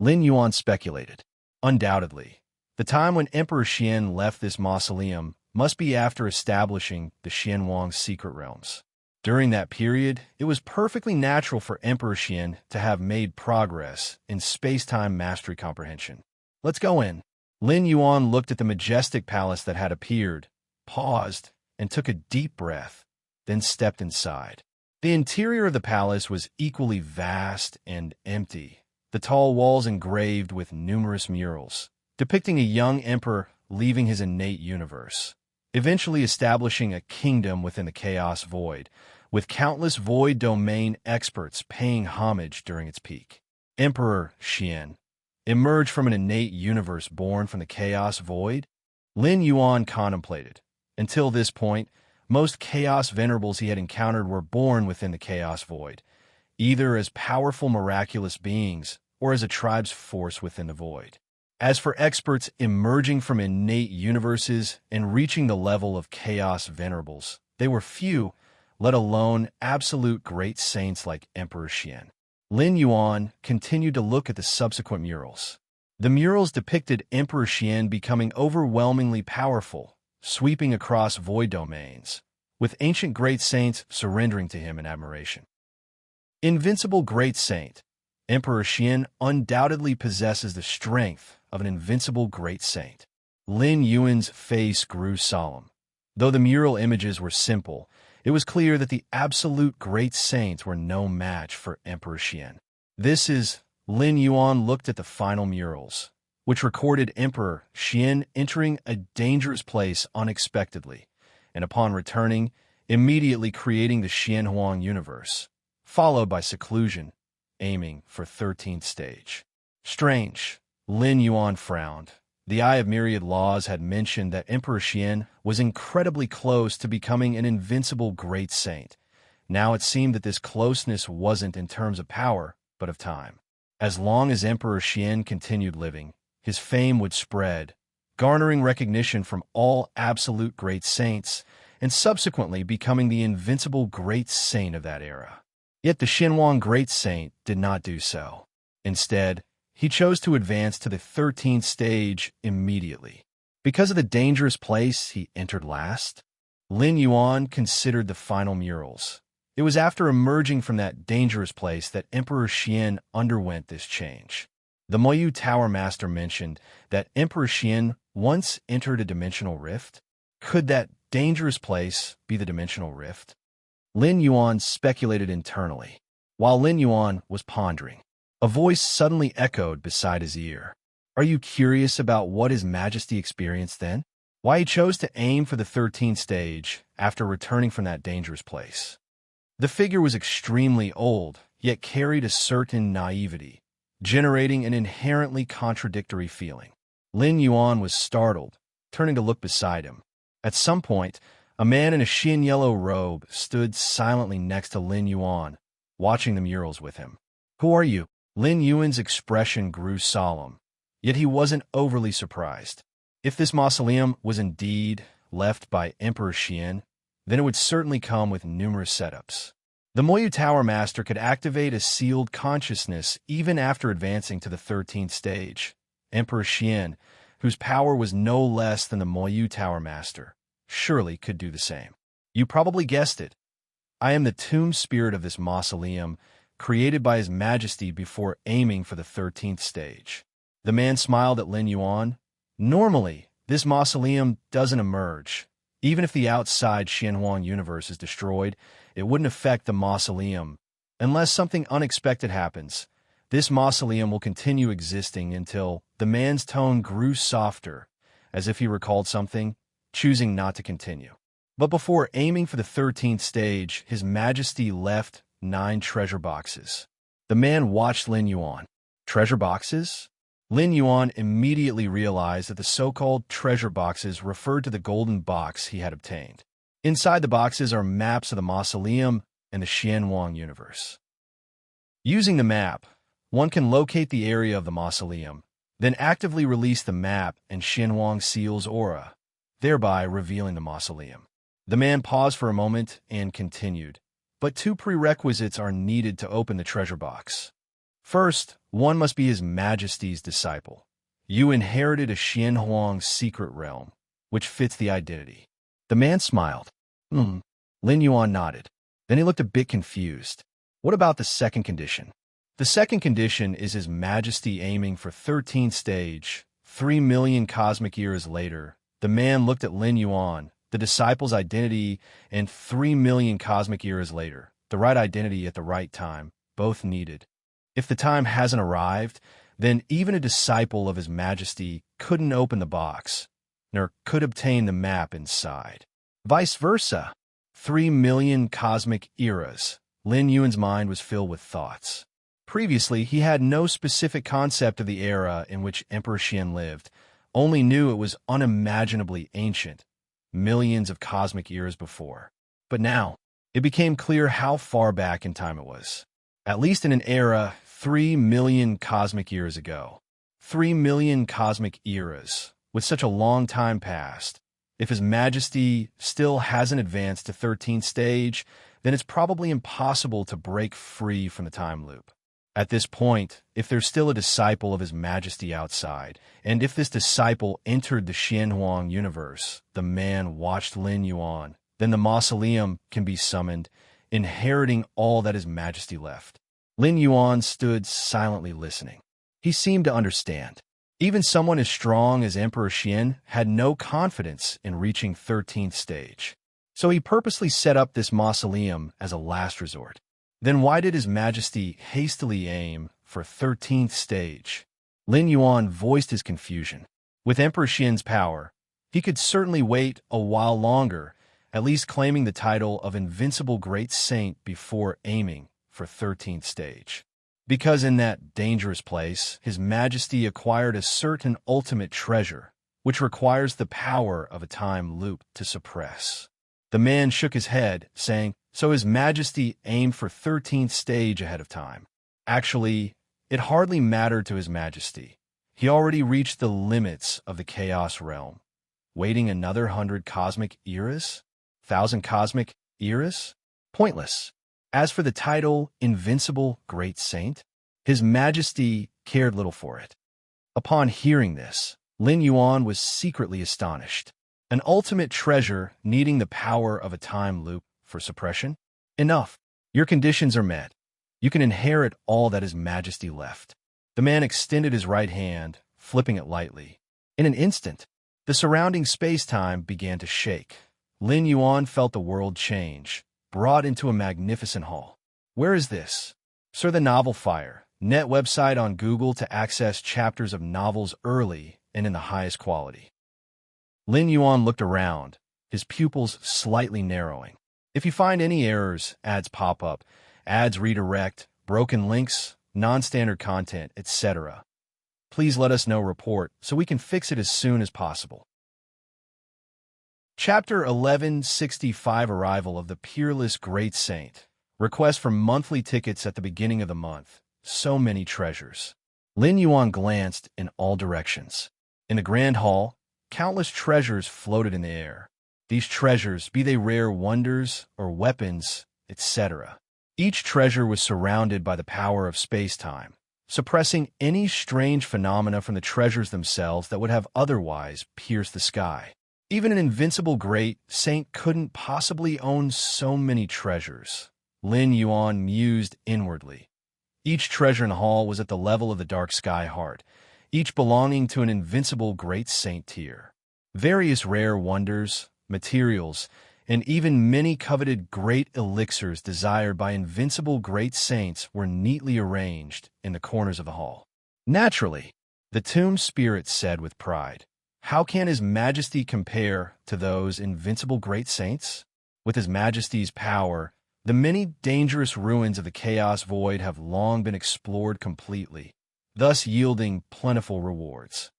Lin Yuan speculated. Undoubtedly, the time when Emperor Xian left this mausoleum must be after establishing the Xianhuang secret realms. During that period, it was perfectly natural for Emperor Xian to have made progress in space-time mastery comprehension. Let's go in. Lin Yuan looked at the majestic palace that had appeared, paused, and took a deep breath, then stepped inside. The interior of the palace was equally vast and empty, the tall walls engraved with numerous murals, depicting a young emperor leaving his innate universe, eventually establishing a kingdom within the chaos void, with countless void domain experts paying homage during its peak. Emperor Xian emerged from an innate universe born from the chaos void? Lin Yuan contemplated. Until this point, most chaos venerables he had encountered were born within the chaos void, either as powerful miraculous beings or as a tribe's force within the void. As for experts emerging from innate universes and reaching the level of chaos venerables, they were few, let alone absolute great saints like Emperor Xian. Lin Yuan continued to look at the subsequent murals. The murals depicted Emperor Xian becoming overwhelmingly powerful, sweeping across void domains, with ancient great saints surrendering to him in admiration. Invincible Great Saint. Emperor Xian undoubtedly possesses the strength of an invincible great saint. Lin Yuan's face grew solemn. Though the mural images were simple, it was clear that the absolute great saints were no match for Emperor Xian. Lin Yuan looked at the final murals, which recorded Emperor Xian entering a dangerous place unexpectedly, and upon returning, immediately creating the Xianhuang universe, followed by seclusion, aiming for 13th stage. Strange. Lin Yuan frowned. The Eye of Myriad Laws had mentioned that Emperor Xian was incredibly close to becoming an invincible great saint. Now it seemed that this closeness wasn't in terms of power, but of time. As long as Emperor Xian continued living, his fame would spread, garnering recognition from all absolute great saints, and subsequently becoming the invincible great saint of that era. Yet the Xianhuang great saint did not do so. Instead, he chose to advance to the 13th stage immediately. Because of the dangerous place he entered last, Lin Yuan considered the final murals. It was after emerging from that dangerous place that Emperor Xian underwent this change. The Moyu Tower Master mentioned that Emperor Xian once entered a dimensional rift. Could that dangerous place be the dimensional rift? Lin Yuan speculated internally. While Lin Yuan was pondering, a voice suddenly echoed beside his ear. Are you curious about what His Majesty experienced then? Why he chose to aim for the 13th stage after returning from that dangerous place? The figure was extremely old, yet carried a certain naivety, generating an inherently contradictory feeling. Lin Yuan was startled, turning to look beside him. At some point, a man in a Xian yellow robe stood silently next to Lin Yuan, watching the murals with him. "Who are you?" Lin Yuan's expression grew solemn, yet he wasn't overly surprised. If this mausoleum was indeed left by Emperor Xian, then it would certainly come with numerous setups. The Moyu Tower Master could activate a sealed consciousness even after advancing to the 13th stage. Emperor Xian, whose power was no less than the Moyu Tower Master, surely could do the same. You probably guessed it. I am the tomb spirit of this mausoleum, created by His Majesty before aiming for the 13th stage. The man smiled at Lin Yuan. Normally, this mausoleum doesn't emerge. Even if the outside Xianhuang universe is destroyed, it wouldn't affect the mausoleum. Unless something unexpected happens, this mausoleum will continue existing until the man's tone grew softer, as if he recalled something, choosing not to continue. But before aiming for the 13th stage, His Majesty left 9 treasure boxes. The man watched Lin Yuan. Treasure boxes? Lin Yuan immediately realized that the so-called treasure boxes referred to the golden box he had obtained. Inside the boxes are maps of the mausoleum and the Xianhuang universe. Using the map, one can locate the area of the mausoleum, then actively release the map and Xianhuang seal's aura, thereby revealing the mausoleum. The man paused for a moment and continued, but 2 prerequisites are needed to open the treasure box. First, one must be His Majesty's disciple. You inherited a Xianhuang secret realm, which fits the identity. The man smiled. Lin Yuan nodded. Then he looked a bit confused. What about the second condition? The second condition is His Majesty aiming for 13th stage. 3 million cosmic years later, the man looked at Lin Yuan, the disciple's identity, and 3 million cosmic years later, the right identity at the right time, both needed. If the time hasn't arrived, then even a disciple of His Majesty couldn't open the box, nor could obtain the map inside. Vice versa. 3 million cosmic eras. Lin Yuan's mind was filled with thoughts. Previously, he had no specific concept of the era in which Emperor Xian lived, only knew it was unimaginably ancient, millions of cosmic years before. But now, it became clear how far back in time it was. At least in an era 3 million cosmic years ago. 3 million cosmic eras. With such a long time past, if His Majesty still hasn't advanced to 13th stage, then it's probably impossible to break free from the time loop. At this point, if there's still a disciple of His Majesty outside, and if this disciple entered the Xianhuang universe, the man watched Lin Yuan, then the mausoleum can be summoned, inheriting all that His Majesty left. Lin Yuan stood silently listening. He seemed to understand. Even someone as strong as Emperor Xian had no confidence in reaching 13th stage. So he purposely set up this mausoleum as a last resort. Then why did His Majesty hastily aim for 13th stage? Lin Yuan voiced his confusion. With Emperor Xian's power, he could certainly wait a while longer, at least claiming the title of Invincible Great Saint before aiming for 13th stage. Because in that dangerous place, His Majesty acquired a certain ultimate treasure, which requires the power of a time loop to suppress. The man shook his head, saying, so His Majesty aimed for 13th stage ahead of time. Actually, it hardly mattered to His Majesty. He already reached the limits of the Chaos Realm. Waiting another 100 cosmic eras? 1,000 cosmic eras? Pointless. As for the title, Invincible Great Saint, His Majesty cared little for it. Upon hearing this, Lin Yuan was secretly astonished. An ultimate treasure needing the power of a time loop for suppression? Enough. Your conditions are met. You can inherit all that His Majesty left. The man extended his right hand, flipping it lightly. In an instant, the surrounding space-time began to shake. Lin Yuan felt the world change, brought into a magnificent hall. Where is this? Sir, the Novel Fire, net website on Google to access chapters of novels early and in the highest quality. Lin Yuan looked around, his pupils slightly narrowing. If you find any errors, ads pop up, ads redirect, broken links, non-standard content, etc. Please let us know report so we can fix it as soon as possible. Chapter 1165 Arrival of the Peerless Great Saint. Request for monthly tickets at the beginning of the month. So many treasures. Lin Yuan glanced in all directions. In the grand hall, countless treasures floated in the air. These treasures, be they rare wonders or weapons, etc. Each treasure was surrounded by the power of space-time, suppressing any strange phenomena from the treasures themselves that would have otherwise pierced the sky. Even an invincible great saint couldn't possibly own so many treasures. Lin Yuan mused inwardly. Each treasure in the hall was at the level of the dark sky heart, each belonging to an invincible great saint tier. Various rare wonders, materials, and even many coveted great elixirs desired by invincible great saints were neatly arranged in the corners of the hall. Naturally, the tomb spirit said with pride, "How can His Majesty compare to those invincible great saints? With His Majesty's power, the many dangerous ruins of the Chaos Void have long been explored completely, thus yielding plentiful rewards."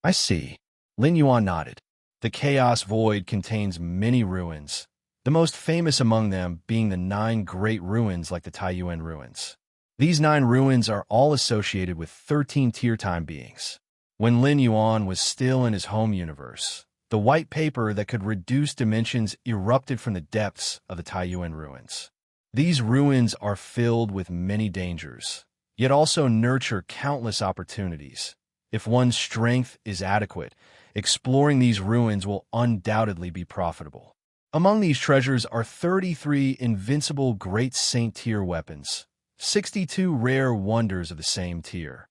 "I see." Lin Yuan nodded. The Chaos Void contains many ruins, the most famous among them being the 9 great ruins like the Taiyuan ruins. These 9 ruins are all associated with 13 tier-time beings. When Lin Yuan was still in his home universe, the white paper that could reduce dimensions erupted from the depths of the Taiyuan ruins. These ruins are filled with many dangers, yet also nurture countless opportunities. If one's strength is adequate, exploring these ruins will undoubtedly be profitable. Among these treasures are 33 invincible great saint tier weapons, 62 rare wonders of the same tier.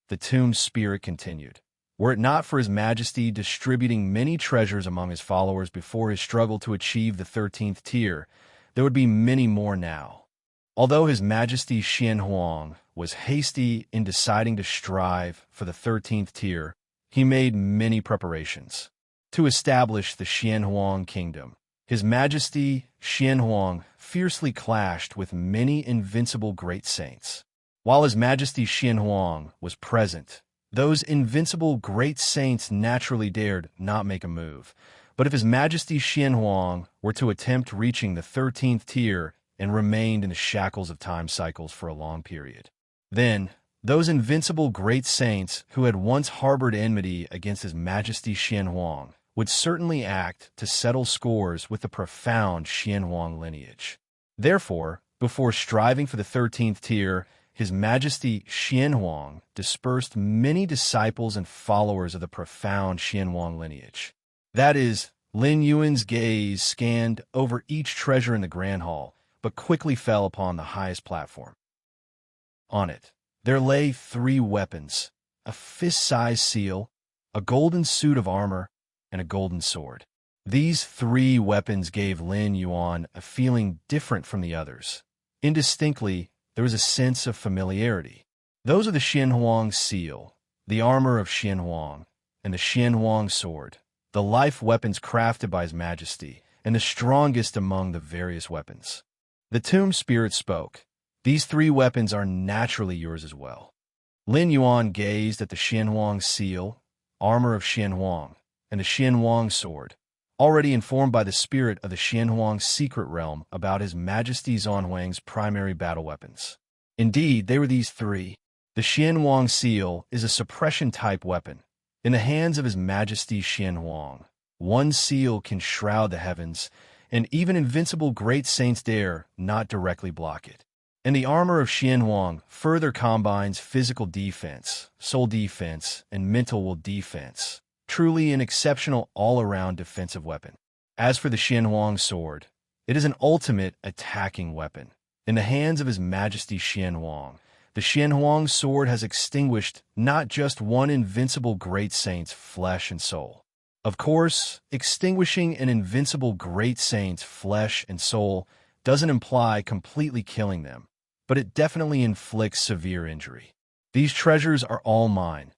The tomb spirit continued. Were it not for His Majesty distributing many treasures among his followers before his struggle to achieve the 13th tier, there would be many more now. Although His Majesty Xian Huang was hasty in deciding to strive for the 13th tier, he made many preparations. To establish the Xian Huang kingdom, His Majesty Xian Huang fiercely clashed with many invincible great saints. While His Majesty Xian Huang was present, those invincible great saints naturally dared not make a move. But if His Majesty Xian Huang were to attempt reaching the 13th tier and remained in the shackles of time cycles for a long period, then those invincible great saints who had once harbored enmity against His Majesty Xian Huang would certainly act to settle scores with the profound Xian Huang lineage. Therefore, before striving for the 13th tier, His Majesty Xian Huang dispersed many disciples and followers of the profound Xian Huang lineage. That is, Lin Yuan's gaze scanned over each treasure in the Grand Hall, but quickly fell upon the highest platform. On it, there lay 3 weapons, a fist-sized seal, a golden suit of armor, and a golden sword. These 3 weapons gave Lin Yuan a feeling different from the others. Indistinctly, there was a sense of familiarity. Those are the Xian Huang seal, the armor of Xian Huang, and the Xian Huang sword, the life weapons crafted by His Majesty, and the strongest among the various weapons. The tomb spirit spoke. "These 3 weapons are naturally yours as well." Lin Yuan gazed at the Xian Huang seal, armor of Xian Huang, and the Xian Huang sword, already informed by the spirit of the Xian Huang secret realm about His Majesty Zhan Huang's primary battle weapons. Indeed, they were these 3. The Xian Huang seal is a suppression-type weapon. In the hands of His Majesty Xian Huang, one seal can shroud the heavens, and even invincible great saints dare not directly block it. And the armor of Xian Huang further combines physical defense, soul defense, and mental will defense. Truly an exceptional all-around defensive weapon. As for the Xian Huang sword, it is an ultimate attacking weapon. In the hands of His Majesty Xian Huang, the Xian Huang sword has extinguished not just one invincible great saint's flesh and soul. Of course, extinguishing an invincible great saint's flesh and soul doesn't imply completely killing them, but it definitely inflicts severe injury. These treasures are all mine.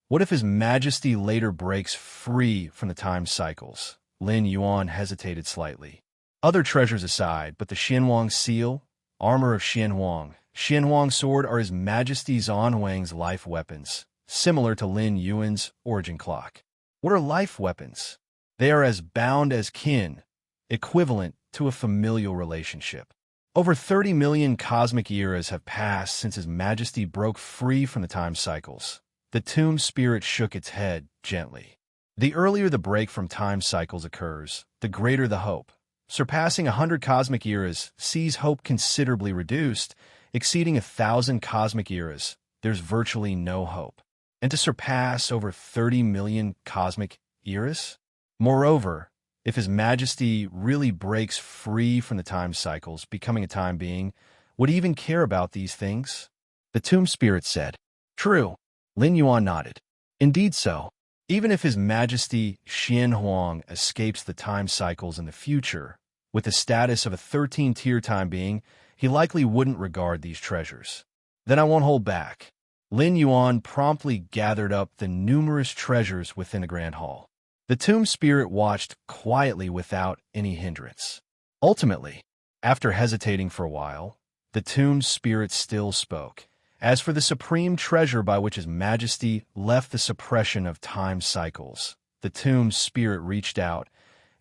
What if His Majesty later breaks free from the time cycles? Lin Yuan hesitated slightly. Other treasures aside, but the Xian Huang seal, armor of Xian Huang, Xianhuang's sword are His Majesty Zhan Huang's life weapons, similar to Lin Yuan's origin clock. What are life weapons? They are as bound as kin, equivalent to a familial relationship. Over 30 million cosmic eras have passed since His Majesty broke free from the time cycles. The tomb spirit shook its head gently. The earlier the break from time cycles occurs, the greater the hope. Surpassing 100 cosmic eras sees hope considerably reduced. Exceeding 1,000 cosmic eras, there's virtually no hope. And to surpass over 30 million cosmic eras? Moreover, if His Majesty really breaks free from the time cycles, becoming a time being, would he even care about these things? The tomb spirit said. True. Lin Yuan nodded. Indeed so. Even if His Majesty Xianhuang escapes the time cycles in the future, with the status of a 13-tier time being, he likely wouldn't regard these treasures. Then I won't hold back. Lin Yuan promptly gathered up the numerous treasures within the Grand Hall. The tomb spirit watched quietly without any hindrance. Ultimately, after hesitating for a while, the tomb spirit still spoke. As for the supreme treasure by which His Majesty left the suppression of time cycles, the tomb spirit reached out,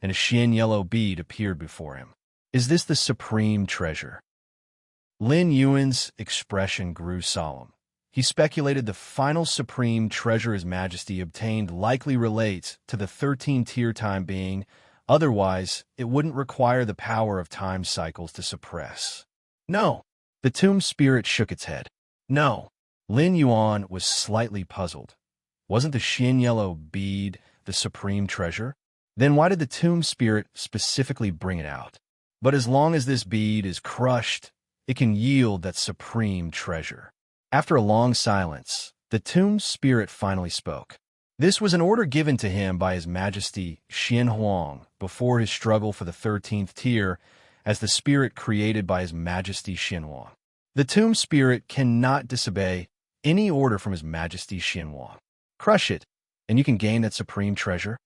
and a Xian yellow bead appeared before him. Is this the supreme treasure? Lin Yuan's expression grew solemn. He speculated the final supreme treasure His Majesty obtained likely relates to the 13-tier time being, otherwise it wouldn't require the power of time cycles to suppress. No. The tomb spirit shook its head. No. Lin Yuan was slightly puzzled. Wasn't the Xian yellow bead the supreme treasure? Then why did the tomb spirit specifically bring it out? But as long as this bead is crushed, it can yield that supreme treasure. After a long silence, the tomb spirit finally spoke. This was an order given to him by His Majesty Xianhuang before his struggle for the 13th tier as the spirit created by His Majesty Xianhuang. The tomb spirit cannot disobey any order from His Majesty Xianhuang. Crush it, and you can gain that supreme treasure.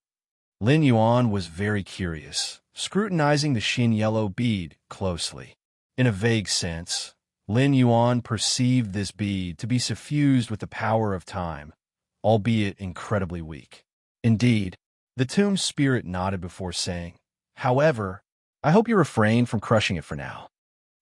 Lin Yuan was very curious, scrutinizing the Xian yellow bead closely. In a vague sense, Lin Yuan perceived this bead to be suffused with the power of time, albeit incredibly weak. Indeed, the tomb spirit nodded before saying, however, I hope you refrain from crushing it for now.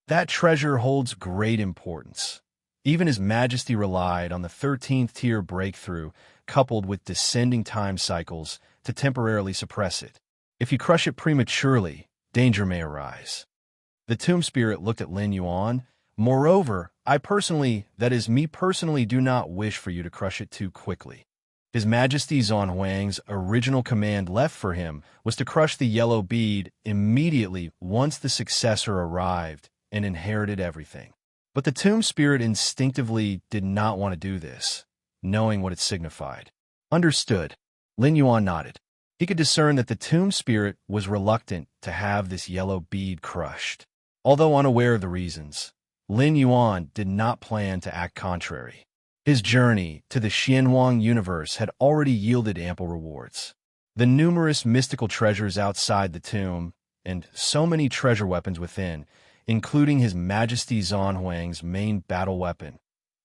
That treasure holds great importance. Even His Majesty relied on the 13th tier breakthrough coupled with descending time cycles to temporarily suppress it. If you crush it prematurely, danger may arise. The tomb spirit looked at Lin Yuan. Moreover, me personally do not wish for you to crush it too quickly. His Majesty Zhan Huang's original command left for him was to crush the yellow bead immediately once the successor arrived and inherited everything. But the tomb spirit instinctively did not want to do this, knowing what it signified. Understood. Lin Yuan nodded. He could discern that the tomb spirit was reluctant to have this yellow bead crushed. Although unaware of the reasons, Lin Yuan did not plan to act contrary. His journey to the Xianhuang universe had already yielded ample rewards. The numerous mystical treasures outside the tomb, and so many treasure weapons within, including His Majesty Zhan Huang's main battle weapon,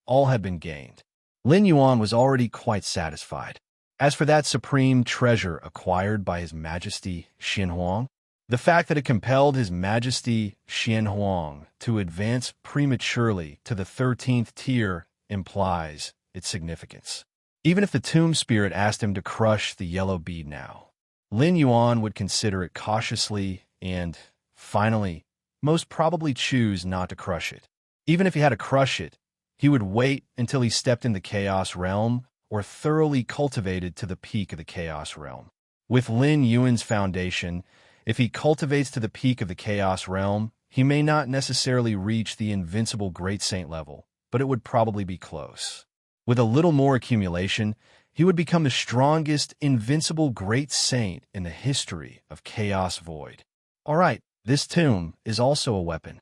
all had been gained. Lin Yuan was already quite satisfied. As for that supreme treasure acquired by His Majesty Xianhuang, the fact that it compelled His Majesty Xianhuang to advance prematurely to the 13th tier implies its significance. Even if the tomb spirit asked him to crush the yellow bead now, Lin Yuan would consider it cautiously and, finally, most probably choose not to crush it. Even if he had to crush it, he would wait until he stepped in the Chaos Realm or thoroughly cultivated to the peak of the Chaos Realm. With Lin Yuan's foundation, if he cultivates to the peak of the Chaos Realm, he may not necessarily reach the invincible Great Saint level, but it would probably be close. With a little more accumulation, he would become the strongest invincible Great Saint in the history of Chaos Void. Alright, this tomb is also a weapon.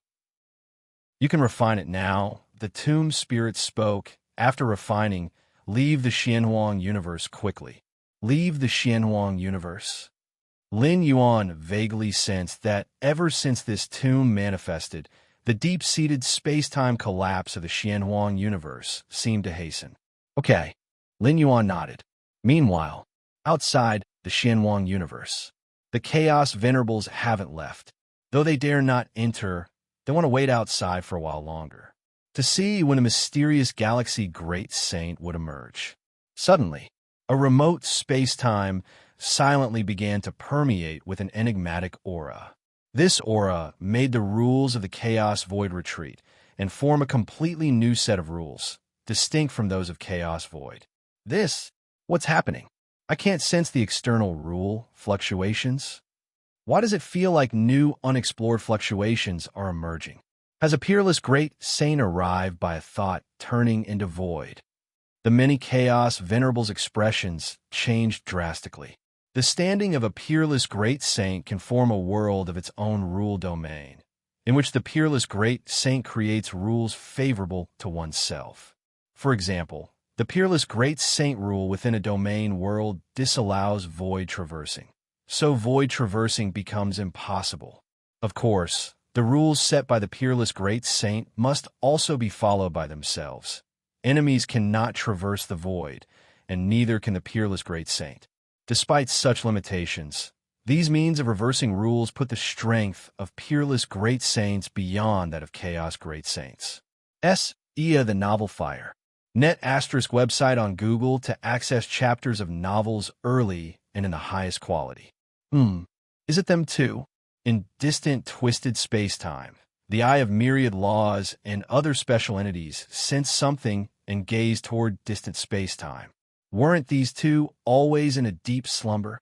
You can refine it now. The tomb spirit spoke. After refining, leave the Xianhuang universe quickly. Leave the Xianhuang universe. Lin Yuan vaguely sensed that ever since this tomb manifested, The deep-seated space-time collapse of the Xianhuang universe seemed to hasten. Okay, Lin Yuan nodded. Meanwhile, outside the Xianhuang universe, the Chaos Venerables haven't left. Though they dare not enter, they want to wait outside for a while longer, to see when a mysterious galaxy great saint would emerge. Suddenly, a remote space-time silently began to permeate with an enigmatic aura. This aura made the rules of the Chaos Void retreat and form a completely new set of rules, distinct from those of Chaos Void. What's happening? I can't sense the external rule fluctuations. Why does it feel like new, unexplored fluctuations are emerging? Has a peerless great saint arrived by a thought turning into void? The many Chaos Venerables' expressions changed drastically. The standing of a peerless great saint can form a world of its own rule domain, in which the peerless great saint creates rules favorable to oneself. For example, the peerless great saint rule within a domain world disallows void traversing, so void traversing becomes impossible. Of course, the rules set by the peerless great saint must also be followed by themselves. Enemies cannot traverse the void, and neither can the peerless great saint. Despite such limitations, these means of reversing rules put the strength of peerless great saints beyond that of chaos great saints. Ia the Novel Fire. Net * website on Google to access chapters of novels early and in the highest quality. Is it them too? In distant, twisted space-time, the eye of myriad laws and other special entities sense something and gaze toward distant space-time. Weren't these two always in a deep slumber?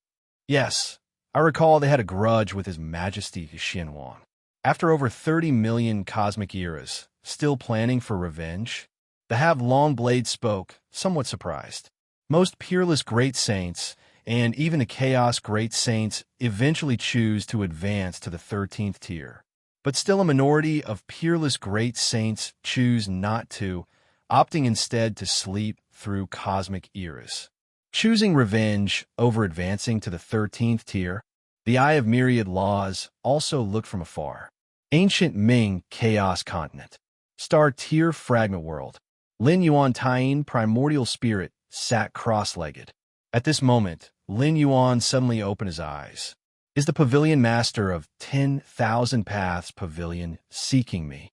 Yes, I recall they had a grudge with His Majesty Xianhuang. After over 30 million cosmic eras, still planning for revenge, the Have-Long-Blade spoke, somewhat surprised. Most peerless great saints, and even the Chaos great saints, eventually choose to advance to the 13th tier. But still a minority of peerless great saints choose not to, opting instead to sleep through cosmic eras. Choosing revenge over advancing to the 13th tier, the Eye of Myriad Laws also looked from afar. Ancient Ming Chaos Continent. Star Tier Fragment World. Lin Yuan Taiyin Primordial Spirit sat cross-legged. At this moment, Lin Yuan suddenly opened his eyes. Is the Pavilion Master of 10,000 Paths Pavilion seeking me?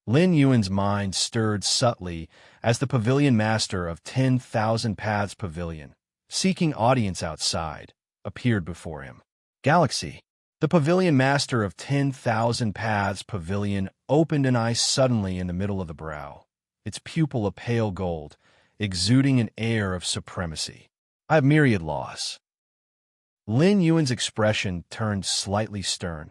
Lin Yuan's mind stirred subtly as the Pavilion Master of 10,000 Paths Pavilion, seeking audience outside, appeared before him. Galaxy. The Pavilion Master of 10,000 Paths Pavilion opened an eye suddenly in the middle of the brow, its pupil a pale gold, exuding an air of supremacy. I have myriad laws. Lin Yuan's expression turned slightly stern,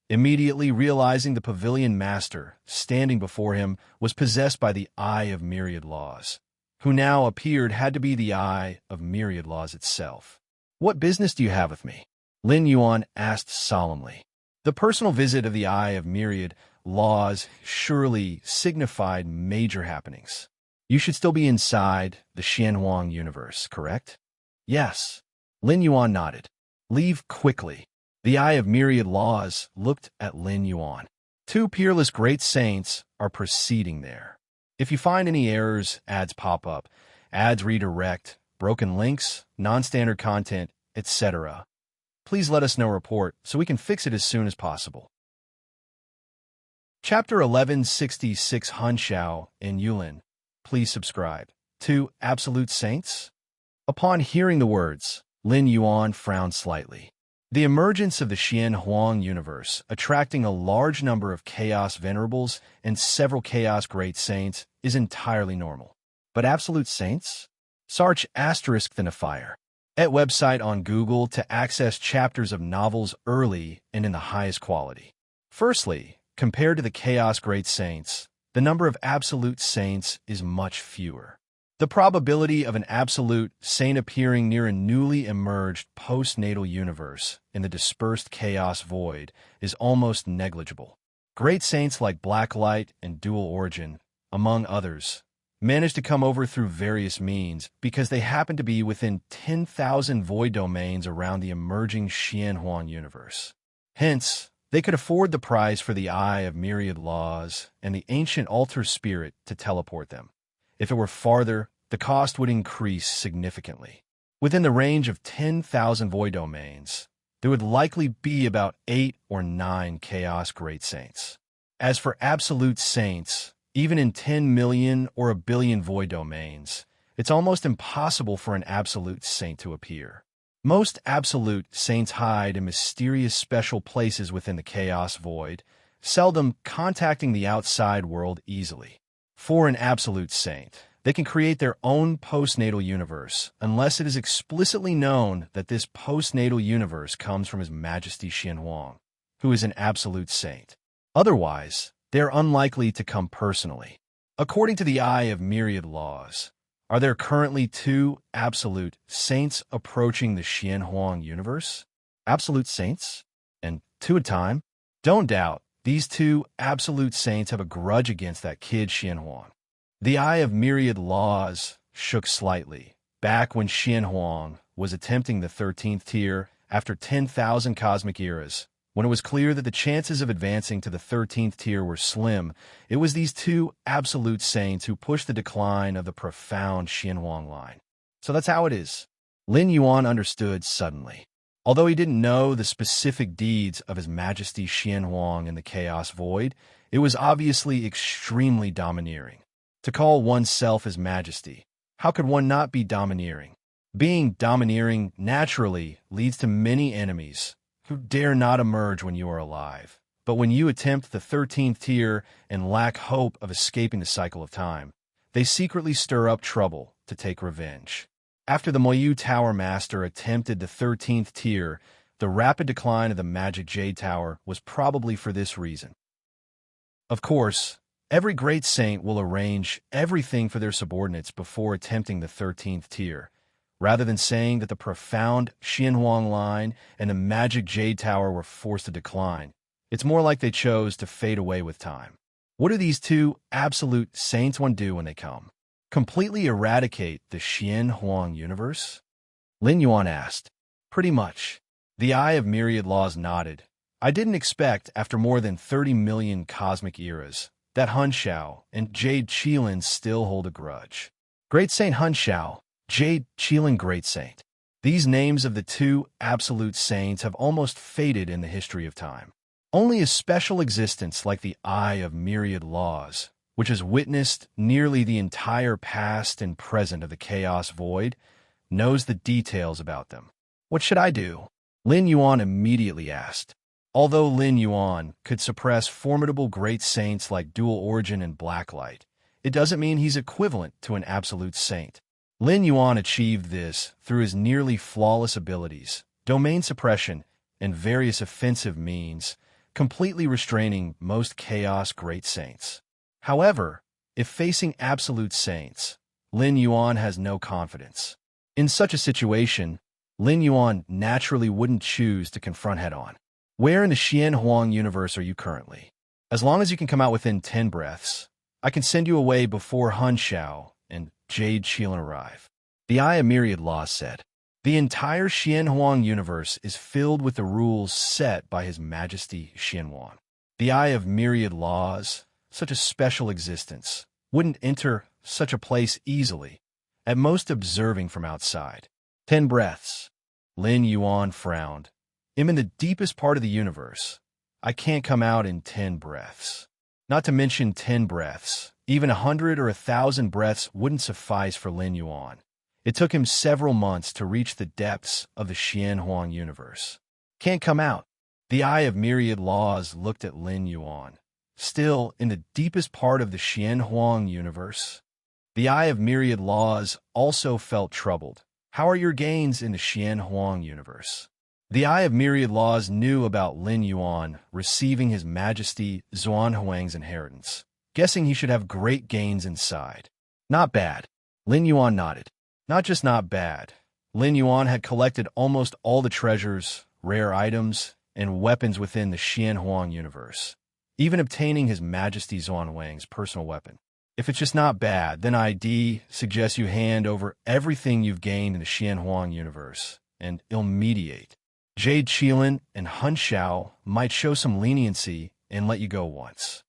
immediately realizing the Pavilion Master, standing before him, was possessed by the Eye of Myriad Laws, who now appeared had to be the Eye of Myriad Laws itself. What business do you have with me? Lin Yuan asked solemnly. The personal visit of the Eye of Myriad Laws surely signified major happenings. You should still be inside the Xianhuang universe, correct? Yes. Lin Yuan nodded. Leave quickly. The Eye of Myriad Laws looked at Lin Yuan. Two peerless great saints are proceeding there. If you find any errors, ads pop up, ads redirect, broken links, non-standard content, etc., please let us know report so we can fix it as soon as possible. Chapter 1166 Hanshao in Yulin. Please subscribe. 2 Absolute Saints? Upon hearing the words, Lin Yuan frowned slightly. The emergence of the Xianhuang universe, attracting a large number of Chaos Venerables and several Chaos Great Saints, is entirely normal. But Absolute Saints? Search *the fire. At website on Google to access chapters of novels early and in the highest quality. Firstly, compared to the Chaos Great Saints, the number of Absolute Saints is much fewer. The probability of an Absolute Saint appearing near a newly emerged postnatal universe in the dispersed Chaos Void is almost negligible. Great Saints like Blacklight and Dual Origin, among others, manage to come over through various means because they happen to be within 10,000 void domains around the emerging Xianhuang universe. Hence, They could afford the price for the Eye of Myriad Laws and the ancient altar spirit to teleport them. If it were farther, the cost would increase significantly. Within the range of 10,000 void domains, there would likely be about 8 or 9 Chaos Great Saints. As for absolute saints, even in 10 million or a billion void domains, it's almost impossible for an absolute saint to appear. Most absolute saints hide in mysterious special places within the chaos void, seldom contacting the outside world easily. For an absolute saint, they can create their own postnatal universe, unless it is explicitly known that this postnatal universe comes from His Majesty Xian Huang, who is an absolute saint. Otherwise, they are unlikely to come personally. According to the Eye of Myriad Laws, are there currently 2 absolute saints approaching the Xian Huang universe? Absolute saints? And 2 at a time? Don't doubt, these 2 absolute saints have a grudge against that kid Xian Huang. The Eye of Myriad Laws shook slightly, back when Xian Huang was attempting the 13th tier after 10,000 cosmic eras. When it was clear that the chances of advancing to the 13th tier were slim, it was these 2 absolute saints who pushed the decline of the profound Xian Huang line. So that's how it is. Lin Yuan understood suddenly. Although he didn't know the specific deeds of His Majesty Xian Huang in the Chaos Void, it was obviously extremely domineering. To call oneself His Majesty, how could one not be domineering? Being domineering naturally leads to many enemies who dare not emerge when you are alive. But when you attempt the 13th tier and lack hope of escaping the cycle of time, they secretly stir up trouble to take revenge. After the Moyu Tower Master attempted the 13th tier, the rapid decline of the Magic Jade Tower was probably for this reason. Of course, every great saint will arrange everything for their subordinates before attempting the 13th tier. Rather than saying that the profound Xian Huang line and the Magic Jade Tower were forced to decline, it's more like they chose to fade away with time. What do these 2 absolute saints want to do when they come? Completely eradicate the Xian Huang universe? Lin Yuan asked. Pretty much. The Eye of Myriad Laws nodded. I didn't expect, after more than 30 million cosmic eras, that Hun Shao and Jade Qilin still hold a grudge. Great Saint Hun Shao, Jade Qilin Great Saint. These names of the 2 absolute saints have almost faded in the history of time. Only a special existence like the Eye of Myriad Laws, which has witnessed nearly the entire past and present of the Chaos Void, knows the details about them. What should I do? Lin Yuan immediately asked. Although Lin Yuan could suppress formidable great saints like Dual Origin and Blacklight, it doesn't mean he's equivalent to an absolute saint. Lin Yuan achieved this through his nearly flawless abilities, domain suppression, and various offensive means, completely restraining most Chaos Great Saints. However, if facing absolute saints, Lin Yuan has no confidence. In such a situation, Lin Yuan naturally wouldn't choose to confront head-on. Where in the Xian Huang universe are you currently? As long as you can come out within 10 breaths, I can send you away before Hun Shao and Jade Qilin arrive. The Eye of Myriad Laws said. The entire Xian Huang universe is filled with the rules set by His Majesty Xian Huang. The Eye of Myriad Laws, such a special existence, wouldn't enter such a place easily, at most observing from outside. 10 breaths. Lin Yuan frowned. I'm in the deepest part of the universe. I can't come out in 10 breaths. Not to mention 10 breaths. Even 100 or 1,000 breaths wouldn't suffice for Lin Yuan. It took him several months to reach the depths of the Xian Huang universe. Can't come out. The Eye of Myriad Laws looked at Lin Yuan. Still in the deepest part of the Xian Huang universe? The Eye of Myriad Laws also felt troubled. How are your gains in the Xian Huang universe? The Eye of Myriad Laws knew about Lin Yuan receiving His Majesty Xuan Huang's inheritance, guessing he should have great gains inside. Not bad. Lin Yuan nodded. Not just not bad. Lin Yuan had collected almost all the treasures, rare items, and weapons within the Xian Huang universe, even obtaining His Majesty Xuan Huang's personal weapon. If it's just not bad, then ID suggests you hand over everything you've gained in the Xian Huang universe, and immediate. Jade Qilin and Hun Xiao might show some leniency and let you go once.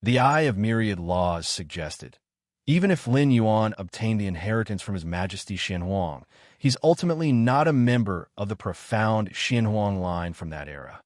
The Eye of Myriad Laws suggested. Even if Lin Yuan obtained the inheritance from His Majesty Xianhuang, he's ultimately not a member of the profound Xianhuang line from that era.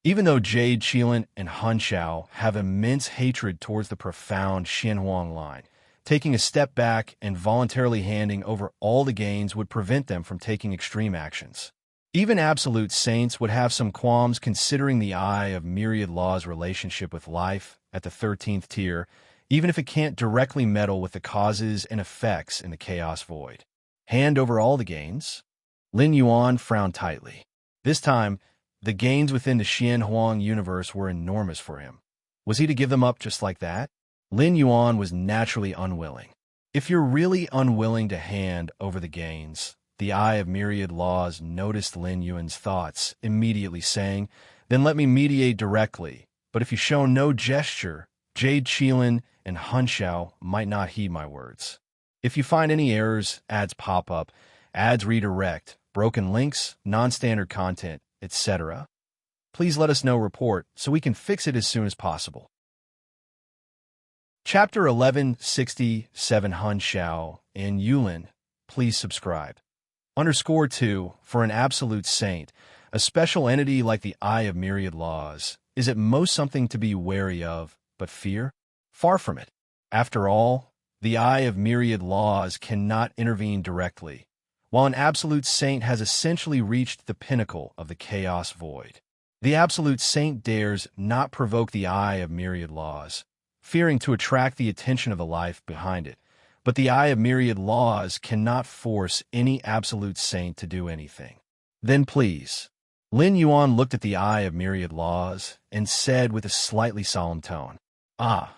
Even though Jade Qilin and Hun Xiao have immense hatred towards the profound Xianhuang line, taking a step back and voluntarily handing over all the gains would prevent them from taking extreme actions. Even absolute saints would have some qualms considering the Eye of Myriad Law's relationship with life at the 13th tier, even if it can't directly meddle with the causes and effects in the chaos void. Hand over all the gains? Lin Yuan frowned tightly. This time, the gains within the Xianhuang universe were enormous for him. Was he to give them up just like that? Lin Yuan was naturally unwilling. If you're really unwilling to hand over the gains, the Eye of Myriad Laws noticed Lin Yuan's thoughts, immediately saying, "Then let me mediate directly. But if you show no gesture, Jade Qilin and Hun Xiao might not heed my words. If you find any errors, ads pop up, ads redirect, broken links, non-standard content, etc., please let us know report so we can fix it as soon as possible." Chapter 1167 Hun Xiao and Yulin, please subscribe. _2 For an absolute saint, a special entity like the Eye of Myriad Laws, is at most something to be wary of, but fear? Far from it. After all, the Eye of Myriad Laws cannot intervene directly, while an absolute saint has essentially reached the pinnacle of the chaos void. The absolute saint dares not provoke the Eye of Myriad Laws, fearing to attract the attention of the life behind it. But the Eye of Myriad Laws cannot force any absolute saint to do anything. Then please. Lin Yuan looked at the Eye of Myriad Laws and said with a slightly solemn tone, "I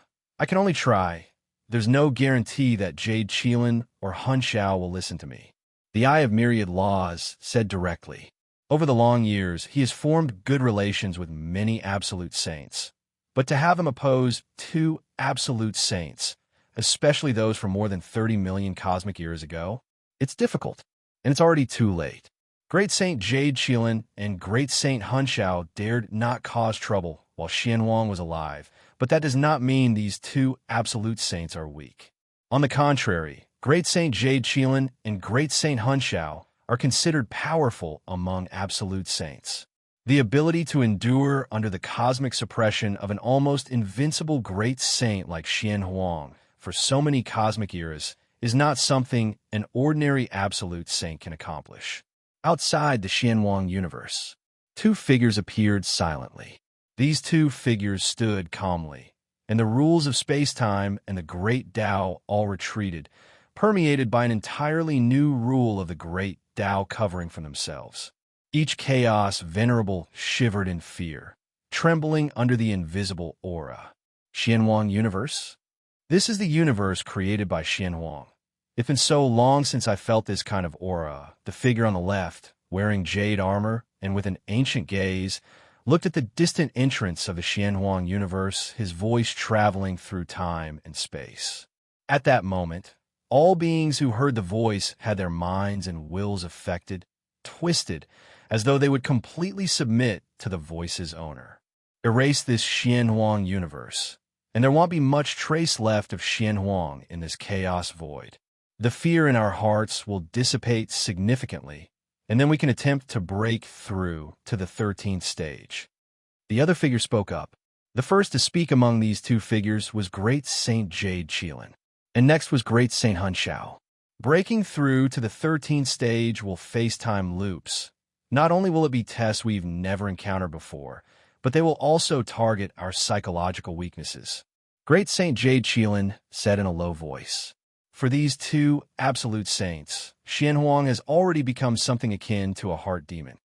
can only try. There's no guarantee that Jade Qilin or Hun Xiao will listen to me." The Eye of Myriad Laws said directly. Over the long years, he has formed good relations with many absolute saints. But to have him oppose two absolute saints, especially those from more than 30 million cosmic years ago, it's difficult, and it's already too late. Great Saint Jade Qilin and Great Saint Hun Xiao dared not cause trouble while Xianhuang was alive, but that does not mean these two absolute saints are weak. On the contrary, Great Saint Jade Qilin and Great Saint Hun Xiao are considered powerful among absolute saints. The ability to endure under the cosmic suppression of an almost invincible great saint like Xianhuang for so many cosmic eras is not something an ordinary absolute saint can accomplish. Outside the Xianhuang universe, two figures appeared silently. These two figures stood calmly, and the rules of space-time and the great Tao all retreated, permeated by an entirely new rule of the great Tao covering from themselves. Each chaos venerable shivered in fear, trembling under the invisible aura. Xianhuang universe? This is the universe created by Xianhuang. It's been so long since I felt this kind of aura. The figure on the left, wearing jade armor and with an ancient gaze, looked at the distant entrance of the Xianhuang universe, his voice traveling through time and space. At that moment, all beings who heard the voice had their minds and wills affected, twisted, as though they would completely submit to the voice's owner. Erase this Xianhuang universe, and there won't be much trace left of Xianhuang in this chaos void. The fear in our hearts will dissipate significantly, and then we can attempt to break through to the 13th stage. The other figure spoke up. The first to speak among these two figures was Great Saint Jade Qilin, and next was Great Saint Hun Xiao. Breaking through to the 13th stage will face time loops. Not only will it be tests we've never encountered before, but they will also target our psychological weaknesses. Great Saint Jade Qilin said in a low voice, "For these two absolute saints, Xianhuang has already become something akin to a heart demon.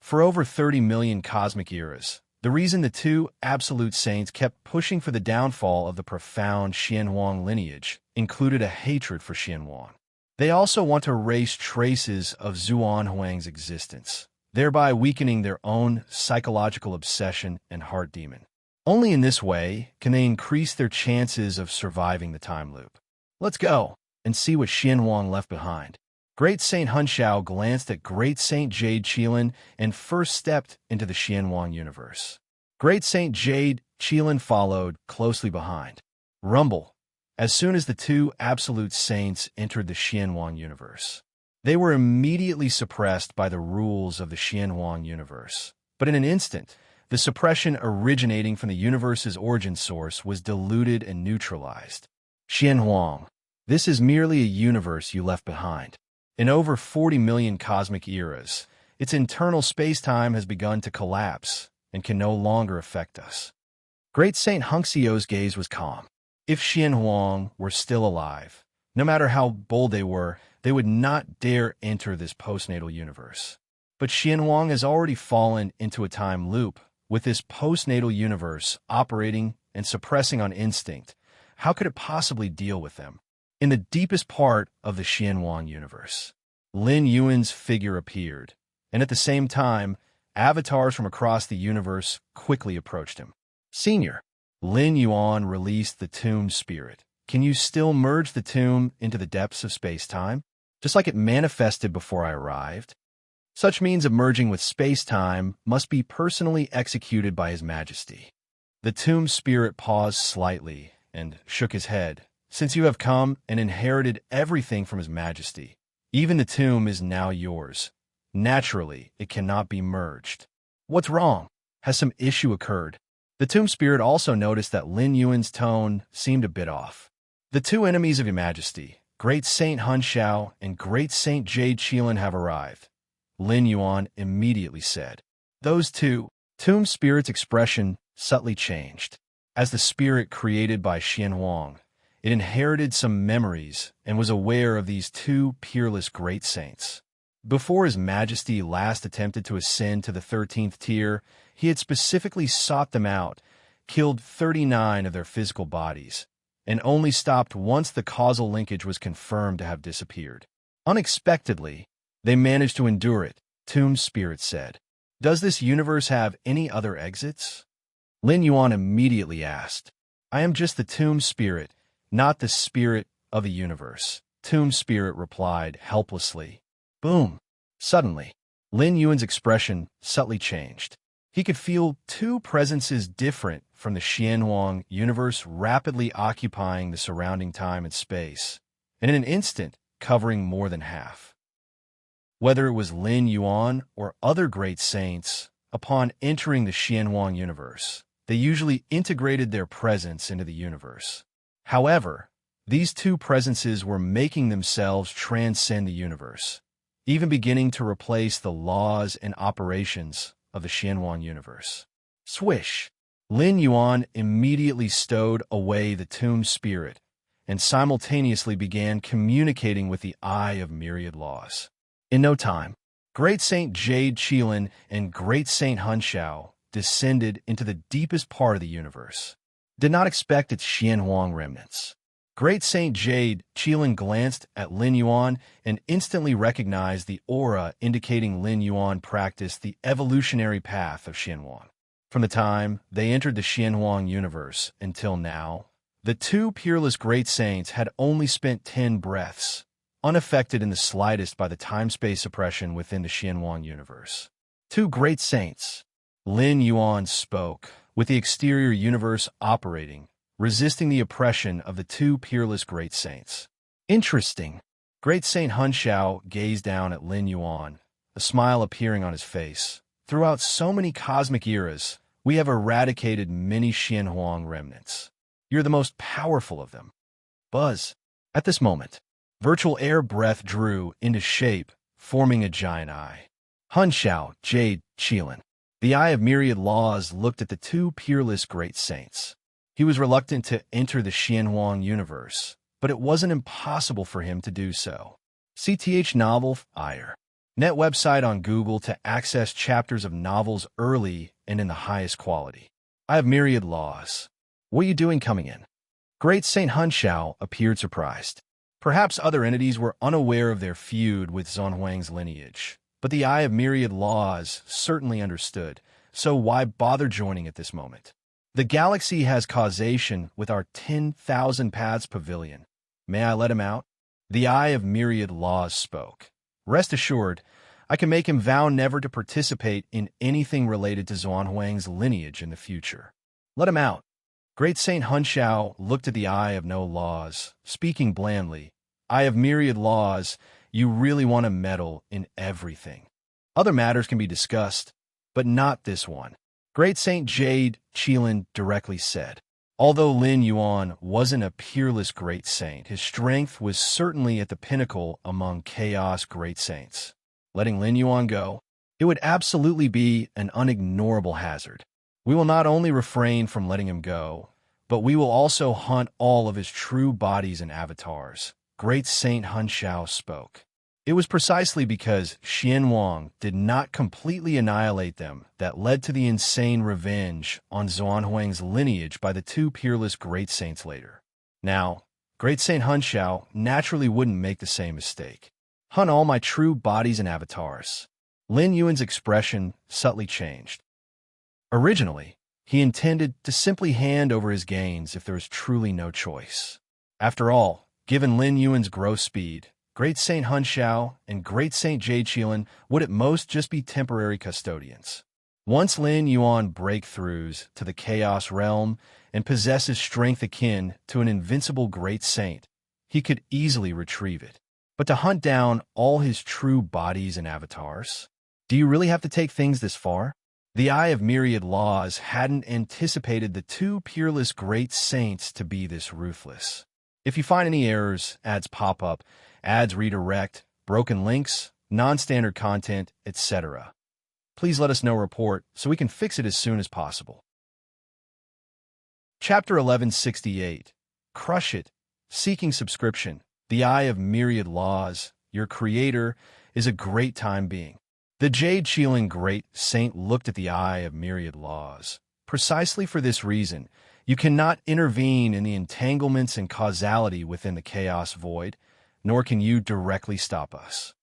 For over 30 million cosmic eras, the reason the two absolute saints kept pushing for the downfall of the profound Xianhuang lineage included a hatred for Xianhuang. They also want to erase traces of Zuanhuang's existence, thereby weakening their own psychological obsession and heart demon. Only in this way can they increase their chances of surviving the time loop. Let's go and see what Xianhuang left behind." Great Saint Hunshao glanced at Great Saint Jade Qilin and first stepped into the Xianhuang universe. Great Saint Jade Qilin followed closely behind. Rumble. As soon as the two absolute saints entered the Xianhuang universe, they were immediately suppressed by the rules of the Xianhuang universe. But in an instant, the suppression originating from the universe's origin source was diluted and neutralized. Xianhuang. This is merely a universe you left behind. In over 40 million cosmic eras, its internal space-time has begun to collapse and can no longer affect us. Great Saint Hunxiao's gaze was calm. If Xianhuang were still alive, no matter how bold they would not dare enter this postnatal universe. But Xianhuang has already fallen into a time loop. With this postnatal universe operating and suppressing on instinct, how could it possibly deal with them? In the deepest part of the Xianhuang universe, Lin Yuan's figure appeared, and at the same time, avatars from across the universe quickly approached him. Senior, Lin Yuan released the tomb spirit. Can you still merge the tomb into the depths of space-time, just like it manifested before I arrived? Such means of merging with space-time must be personally executed by His Majesty. The tomb spirit paused slightly and shook his head. Since you have come and inherited everything from His Majesty, even the tomb is now yours. Naturally, it cannot be merged. What's wrong? Has some issue occurred? The tomb spirit also noticed that Lin Yuan's tone seemed a bit off. The two enemies of Your Majesty, Great Saint Hunshao and Great Saint Jade Qilin, have arrived, Lin Yuan immediately said. Those two, tomb spirit's expression subtly changed. As the spirit created by Xianhuang, it inherited some memories and was aware of these two peerless great saints. Before His Majesty last attempted to ascend to the 13th tier, he had specifically sought them out, killed 39 of their physical bodies, and only stopped once the causal linkage was confirmed to have disappeared. Unexpectedly, they managed to endure it, Tomb Spirit said. Does this universe have any other exits? Lin Yuan immediately asked. I am just the Tomb Spirit, not the spirit of the universe, Tomb Spirit replied helplessly. Boom! Suddenly, Lin Yuan's expression subtly changed. He could feel two presences different from the Xianhuang universe rapidly occupying the surrounding time and space, and in an instant covering more than half. Whether it was Lin Yuan or other great saints, upon entering the Xianhuang universe, they usually integrated their presence into the universe. However, these two presences were making themselves transcend the universe, even beginning to replace the laws and operations of the Xianhuang universe. Swish! Lin Yuan immediately stowed away the tomb spirit and simultaneously began communicating with the Eye of Myriad Laws. In no time, Great Saint Jade Qilin and Great Saint Hunshao descended into the deepest part of the universe. Did not expect its Xianhuang remnants. Great Saint Jade Qilin glanced at Lin Yuan and instantly recognized the aura indicating Lin Yuan practiced the evolutionary path of Xianhuang. From the time they entered the Xianhuang universe until now, the two peerless great saints had only spent 10 breaths, unaffected in the slightest by the time-space suppression within the Xianhuang universe. Two great saints, Lin Yuan spoke, with the exterior universe operating, resisting the oppression of the two peerless great saints. Interesting. Great Saint Hunshao gazed down at Lin Yuan, a smile appearing on his face. Throughout so many cosmic eras, we have eradicated many Xianhuang remnants. You're the most powerful of them. Buzz. At this moment, virtual air breath drew into shape, forming a giant eye. Hunshao, Jade, Qilin. The Eye of Myriad Laws looked at the two peerless great saints. He was reluctant to enter the Xianhuang universe, but it wasn't impossible for him to do so. CTH Novel, Ire. Net website on Google to access chapters of novels early and in the highest quality. I have Myriad Laws. What are you doing coming in? Great Saint Hunshao appeared surprised. Perhaps other entities were unaware of their feud with Zhonghuang's lineage, but the Eye of Myriad Laws certainly understood, so why bother joining at this moment? The galaxy has causation with our 10,000 Paths Pavilion. May I let him out? The Eye of Myriad Laws spoke. Rest assured, I can make him vow never to participate in anything related to Xuanhuang's lineage in the future. Let him out. Great Saint Hunshao looked at the Eye of No Laws, speaking blandly. Eye of Myriad Laws, you really want to meddle in everything. Other matters can be discussed, but not this one. Great Saint Jade Qilin directly said. Although Lin Yuan wasn't a peerless great saint, his strength was certainly at the pinnacle among chaos great saints. Letting Lin Yuan go, it would absolutely be an unignorable hazard. We will not only refrain from letting him go, but we will also hunt all of his true bodies and avatars. Great Saint Hunshao spoke. It was precisely because Xianwang did not completely annihilate them that led to the insane revenge on Xuanhuang's lineage by the two peerless great saints later. Now, Great Saint Hunshao naturally wouldn't make the same mistake. Hunt all my true bodies and avatars. Lin Yuan's expression subtly changed. Originally, he intended to simply hand over his gains if there was truly no choice. After all, given Lin Yuan's growth speed, Great Saint Hunshao and Great Saint Jade Qilin would at most just be temporary custodians. Once Lin Yuan breakthroughs to the Chaos Realm and possesses strength akin to an invincible Great Saint, he could easily retrieve it. But to hunt down all his true bodies and avatars? Do you really have to take things this far? The Eye of Myriad Laws hadn't anticipated the two peerless Great Saints to be this ruthless. If you find any errors, ads pop up, ads redirect, broken links, non-standard content, etc., please let us know report so we can fix it as soon as possible. Chapter 1168. Crush It. Seeking Subscription. The Eye of Myriad Laws, your creator, is a great time being. The Jade Qilin Great Saint looked at the Eye of Myriad Laws. Precisely for this reason, you cannot intervene in the entanglements and causality within the chaos void, nor can you directly stop us.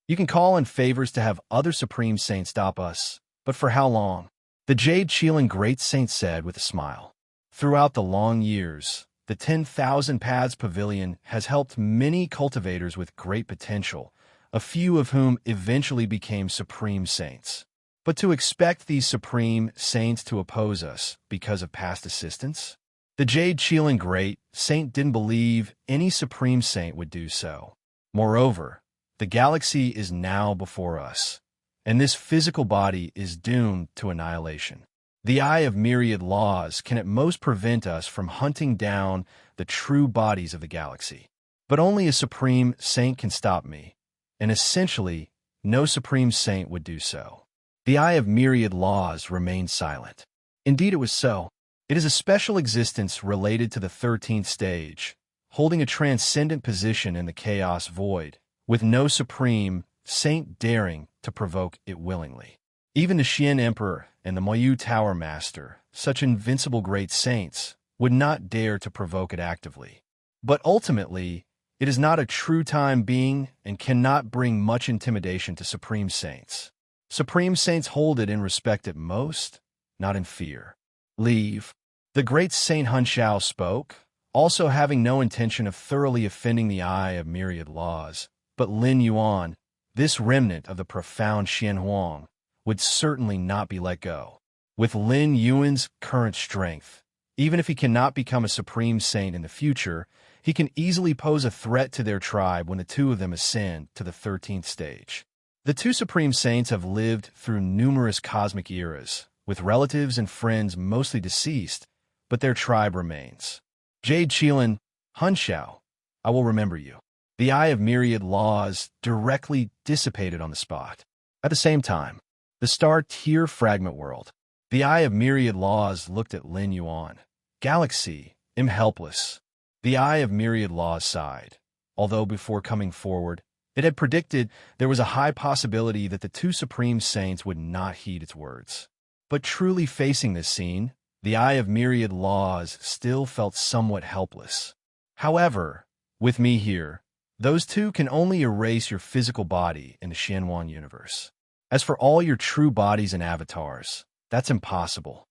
You can call in favors to have other Supreme Saints stop us, but for how long? The Jade Qilin Great Saint said with a smile. Throughout the long years, the 10,000 Paths Pavilion has helped many cultivators with great potential, a few of whom eventually became Supreme Saints. But to expect these Supreme Saints to oppose us because of past assistance? The Jade Qilin Great Saint didn't believe any Supreme Saint would do so. Moreover, the galaxy is now before us, and this physical body is doomed to annihilation. The Eye of Myriad Laws can at most prevent us from hunting down the true bodies of the galaxy. But only a Supreme Saint can stop me, and essentially, no Supreme Saint would do so. The Eye of Myriad Laws remained silent. Indeed, it was so. It is a special existence related to the 13th stage, holding a transcendent position in the chaos void, with no Supreme Saint daring to provoke it willingly. Even the Xian Emperor and the Moyu Tower Master, such invincible great saints, would not dare to provoke it actively. But ultimately, it is not a true time being and cannot bring much intimidation to Supreme Saints. Supreme Saints hold it in respect at most, not in fear. Leave. The Great Saint Hunshao spoke, also having no intention of thoroughly offending the Eye of Myriad Laws. But Lin Yuan, this remnant of the profound Xianhuang, would certainly not be let go. With Lin Yuan's current strength, even if he cannot become a Supreme Saint in the future, he can easily pose a threat to their tribe when the two of them ascend to the 13th stage. The two Supreme Saints have lived through numerous cosmic eras, with relatives and friends mostly deceased, but their tribe remains. Jade Qilin, Hunshao, I will remember you. The Eye of Myriad Laws directly dissipated on the spot. At the same time, the Star Tier Fragment World. The Eye of Myriad Laws looked at Lin Yuan. Galaxy, am helpless. The Eye of Myriad Laws sighed, although before coming forward, it had predicted there was a high possibility that the two Supreme Saints would not heed its words. But truly facing this scene, the Eye of Myriad Laws still felt somewhat helpless. However, with me here, those two can only erase your physical body in the Xianhuang universe. As for all your true bodies and avatars, that's impossible.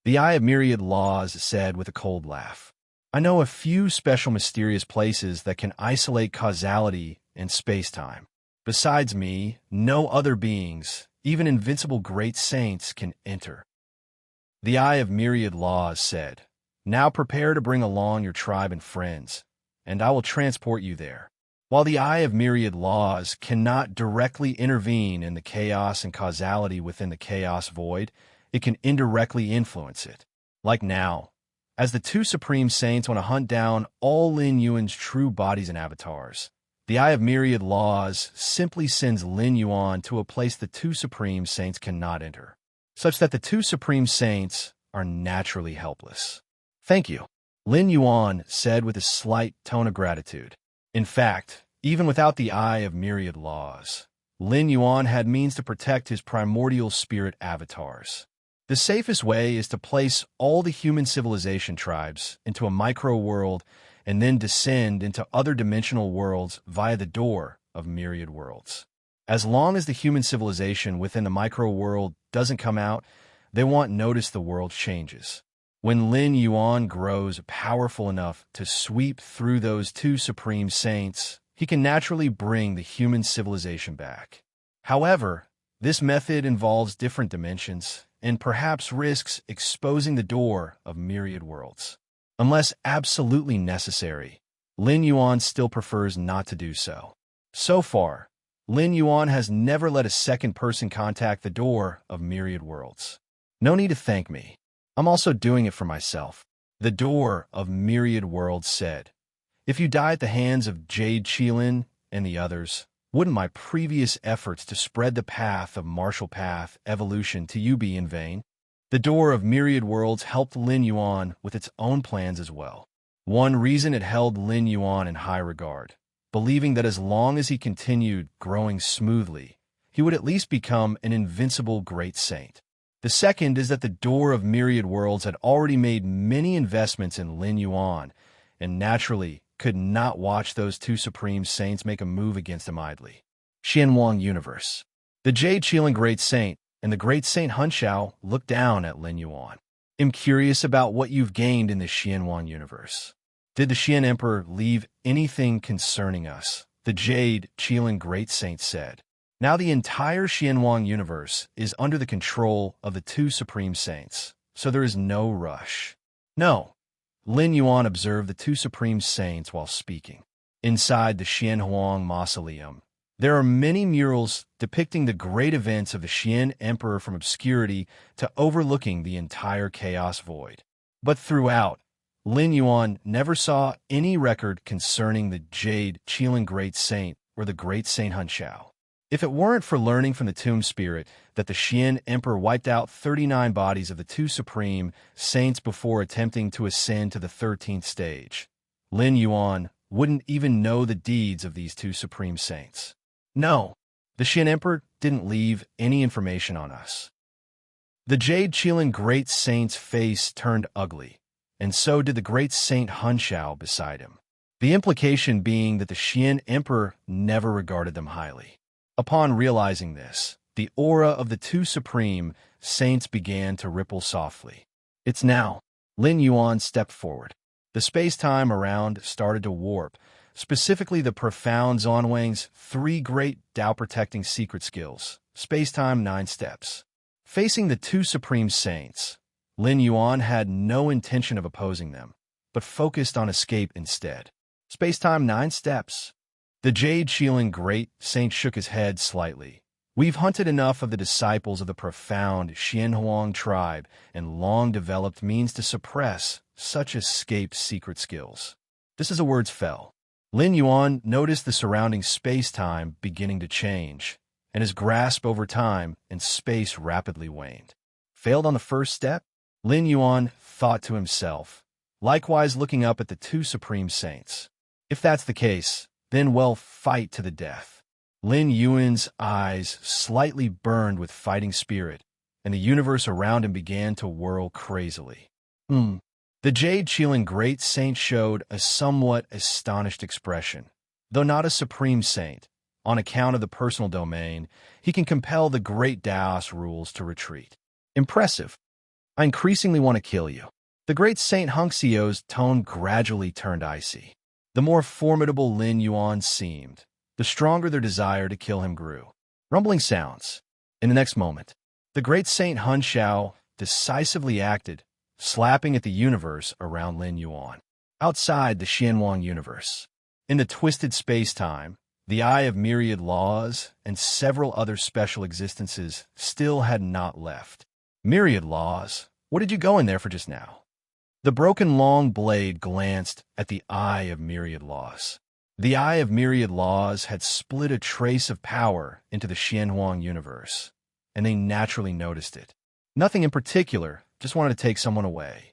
The Eye of Myriad Laws said with a cold laugh. I know a few special mysterious places that can isolate causality and space-time. Besides me, no other beings, even invincible great saints, can enter. The Eye of Myriad Laws said, "Now prepare to bring along your tribe and friends, and I will transport you there." While the Eye of Myriad Laws cannot directly intervene in the chaos and causality within the chaos void, it can indirectly influence it. Like now, as the two Supreme Saints want to hunt down all Lin Yuan's true bodies and avatars, the Eye of Myriad Laws simply sends Lin Yuan to a place the two Supreme Saints cannot enter, such that the two Supreme Saints are naturally helpless. "Thank you," Lin Yuan said with a slight tone of gratitude. In fact, even without the Eye of Myriad Laws, Lin Yuan had means to protect his primordial spirit avatars. The safest way is to place all the human civilization tribes into a micro-world and then descend into other dimensional worlds via the door of myriad worlds. As long as the human civilization within the micro-world doesn't come out, they won't notice the world changes. When Lin Yuan grows powerful enough to sweep through those two Supreme Saints, he can naturally bring the human civilization back. However, this method involves different dimensions and perhaps risks exposing the door of myriad worlds. Unless absolutely necessary, Lin Yuan still prefers not to do so. So far, Lin Yuan has never let a second person contact the door of myriad worlds. No need to thank me. I'm also doing it for myself. The door of myriad worlds said, "If you die at the hands of Jade Qilin and the others, wouldn't my previous efforts to spread the path of martial path evolution to you be in vain?" The door of myriad worlds helped Lin Yuan with its own plans as well. One reason it held Lin Yuan in high regard, believing that as long as he continued growing smoothly, he would at least become an invincible great saint. The second is that the door of myriad worlds had already made many investments in Lin Yuan, and naturally could not watch those two Supreme Saints make a move against him idly. Xianwang Universe. The Jade Qilin Great Saint and the Great Saint Hunshao looked down at Lin Yuan. "I'm curious about what you've gained in the Xianwang Universe. Did the Xian Emperor leave anything concerning us?" the Jade Qilin Great Saint said. Now the entire Xianwang universe is under the control of the two Supreme Saints, so there is no rush. "No," Lin Yuan observed the two Supreme Saints while speaking. Inside the Xianhuang Mausoleum, there are many murals depicting the great events of the Xian Emperor from obscurity to overlooking the entire chaos void. But throughout, Lin Yuan never saw any record concerning the Jade Qilin Great Saint or the Great Saint Hunshao. If it weren't for learning from the Tomb Spirit that the Xian Emperor wiped out 39 bodies of the two Supreme Saints before attempting to ascend to the 13th stage, Lin Yuan wouldn't even know the deeds of these two Supreme Saints. No, the Xian Emperor didn't leave any information on us. The Jade Qilin Great Saint's face turned ugly, and so did the Great Saint Hunshao beside him. The implication being that the Xian Emperor never regarded them highly. Upon realizing this, the aura of the two Supreme Saints began to ripple softly. "It's now." Lin Yuan stepped forward. The space-time around started to warp, specifically the profound Zonwang's three great Tao-protecting secret skills, space-time 9 steps. Facing the two Supreme Saints, Lin Yuan had no intention of opposing them, but focused on escape instead. Space-time 9 steps. The Jade Qilin Great Saint shook his head slightly. "We've hunted enough of the disciples of the profound Xianhuang tribe and long developed means to suppress such escaped secret skills." Just as the words fell, Lin Yuan noticed the surrounding space-time beginning to change, and his grasp over time and space rapidly waned. Failed on the first step? Lin Yuan thought to himself, likewise looking up at the two Supreme Saints. If that's the case, then we'll fight to the death. Lin Yuan's eyes slightly burned with fighting spirit, and the universe around him began to whirl crazily. The Jade Qilin Great Saint showed a somewhat astonished expression. Though not a Supreme Saint, on account of the personal domain, he can compel the great Taoist rules to retreat. Impressive. I increasingly want to kill you. The great Saint Hungseo's tone gradually turned icy. The more formidable Lin Yuan seemed, the stronger their desire to kill him grew. Rumbling sounds. In the next moment, the great Saint Hunxiao decisively acted, slapping at the universe around Lin Yuan. Outside the Xianwang universe, in the twisted space-time, the Eye of Myriad Laws and several other special existences still had not left. Myriad Laws? What did you go in there for just now? The broken long blade glanced at the Eye of Myriad Laws. The Eye of Myriad Laws had split a trace of power into the Xianhuang universe, and they naturally noticed it. Nothing in particular, just wanted to take someone away.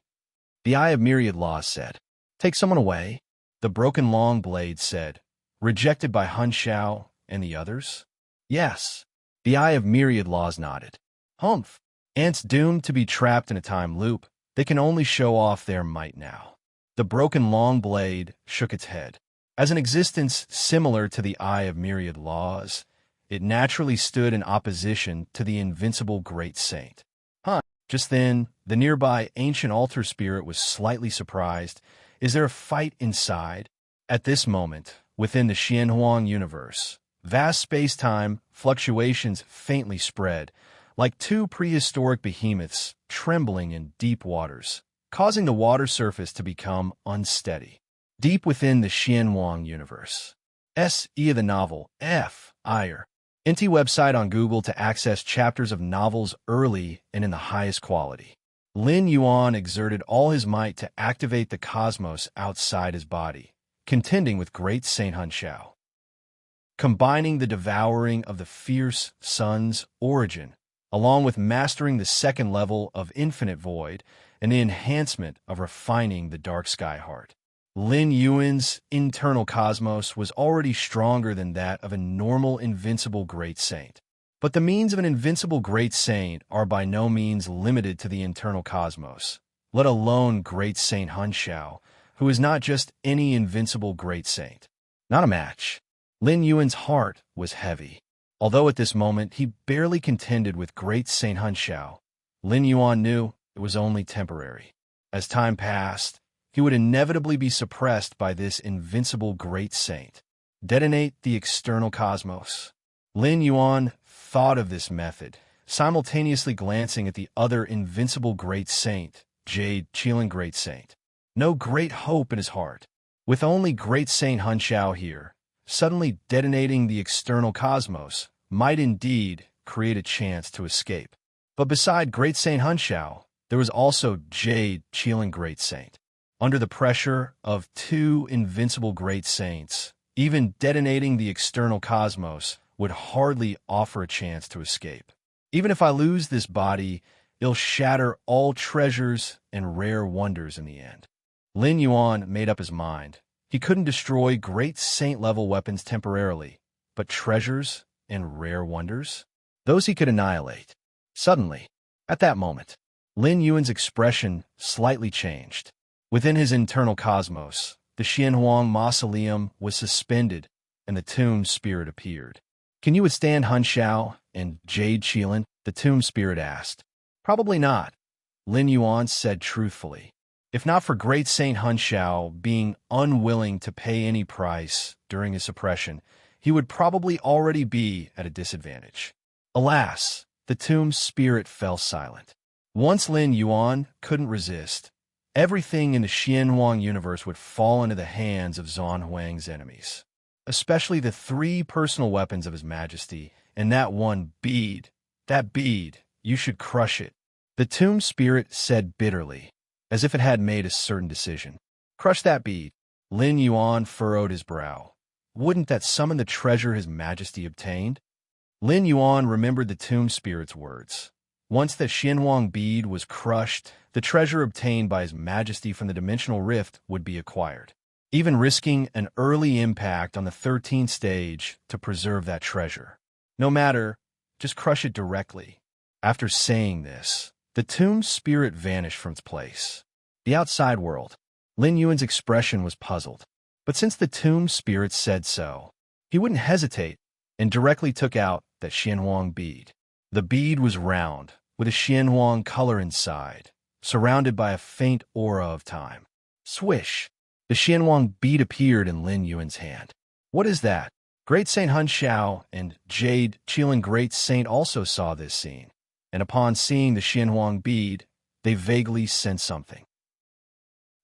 The Eye of Myriad Laws said, "Take someone away?" The broken long blade said, "Rejected by Hun Xiao and the others?" "Yes." The Eye of Myriad Laws nodded. "Humph. Ants doomed to be trapped in a time loop. They can only show off their might now." The broken long blade shook its head. As an existence similar to the Eye of Myriad Laws, it naturally stood in opposition to the invincible Great Saint. Just then, the nearby ancient altar spirit was slightly surprised. Is there a fight inside? At this moment, within the Xianhuang universe, vast space-time fluctuations faintly spread, like two prehistoric behemoths trembling in deep waters, causing the water surface to become unsteady. Deep within the Xianhuang universe. S.E. of the novel, F. Ire. NT website on Google to access chapters of novels early and in the highest quality. Lin Yuan exerted all his might to activate the cosmos outside his body, contending with great Saint Hunxiao. Combining the devouring of the fierce sun's origin, along with mastering the second level of infinite void and the enhancement of refining the dark sky heart. Lin Yuan's internal cosmos was already stronger than that of a normal invincible great saint. But the means of an invincible great saint are by no means limited to the internal cosmos, let alone great Saint Hunxiao, who is not just any invincible great saint. Not a match. Lin Yuan's heart was heavy. Although at this moment he barely contended with great Saint Hunxiao, Lin Yuan knew it was only temporary. As time passed, he would inevitably be suppressed by this invincible great saint. Detonate the external cosmos. Lin Yuan thought of this method, simultaneously glancing at the other invincible great saint, Jade Qilin Great Saint. No great hope in his heart. With only great Saint Hunxiao here, suddenly detonating the external cosmos might indeed create a chance to escape. But beside great Saint Hunxiao, there was also Jade Qilin Great Saint. Under the pressure of two invincible great saints, even detonating the external cosmos would hardly offer a chance to escape. Even if I lose this body, it'll shatter all treasures and rare wonders in the end. Lin Yuan made up his mind. He couldn't destroy great saint-level weapons temporarily, but treasures and rare wonders? Those he could annihilate. Suddenly, at that moment, Lin Yuan's expression slightly changed. Within his internal cosmos, the Xianhuang mausoleum was suspended, and the tomb spirit appeared. "Can you withstand Hun Xiao and Jade Qilin?" the tomb spirit asked. "Probably not," Lin Yuan said truthfully. If not for great Saint Hun Xiao being unwilling to pay any price during his suppression, he would probably already be at a disadvantage. Alas, the tomb spirit fell silent. Once Lin Yuan couldn't resist, everything in the Xianhuang universe would fall into the hands of Zhang Huang's enemies, especially the three personal weapons of His Majesty and that one bead. That bead, you should crush it, the tomb spirit said bitterly, as if it had made a certain decision. Crush that bead. Lin Yuan furrowed his brow. Wouldn't that summon the treasure His Majesty obtained? Lin Yuan remembered the tomb spirit's words. Once the Xianhuang bead was crushed, the treasure obtained by His Majesty from the dimensional rift would be acquired, even risking an early impact on the 13th stage to preserve that treasure. No matter, just crush it directly. After saying this, the tomb spirit vanished from its place. The outside world. Lin Yuan's expression was puzzled. But since the tomb spirit said so, he wouldn't hesitate and directly took out that Xianhuang bead. The bead was round, with a Xianhuang color inside, surrounded by a faint aura of time. Swish! The Xianhuang bead appeared in Lin Yuan's hand. What is that? Great Saint Hun Xiao and Jade Qilin Great Saint also saw this scene, and upon seeing the Xianhuang bead, they vaguely sensed something.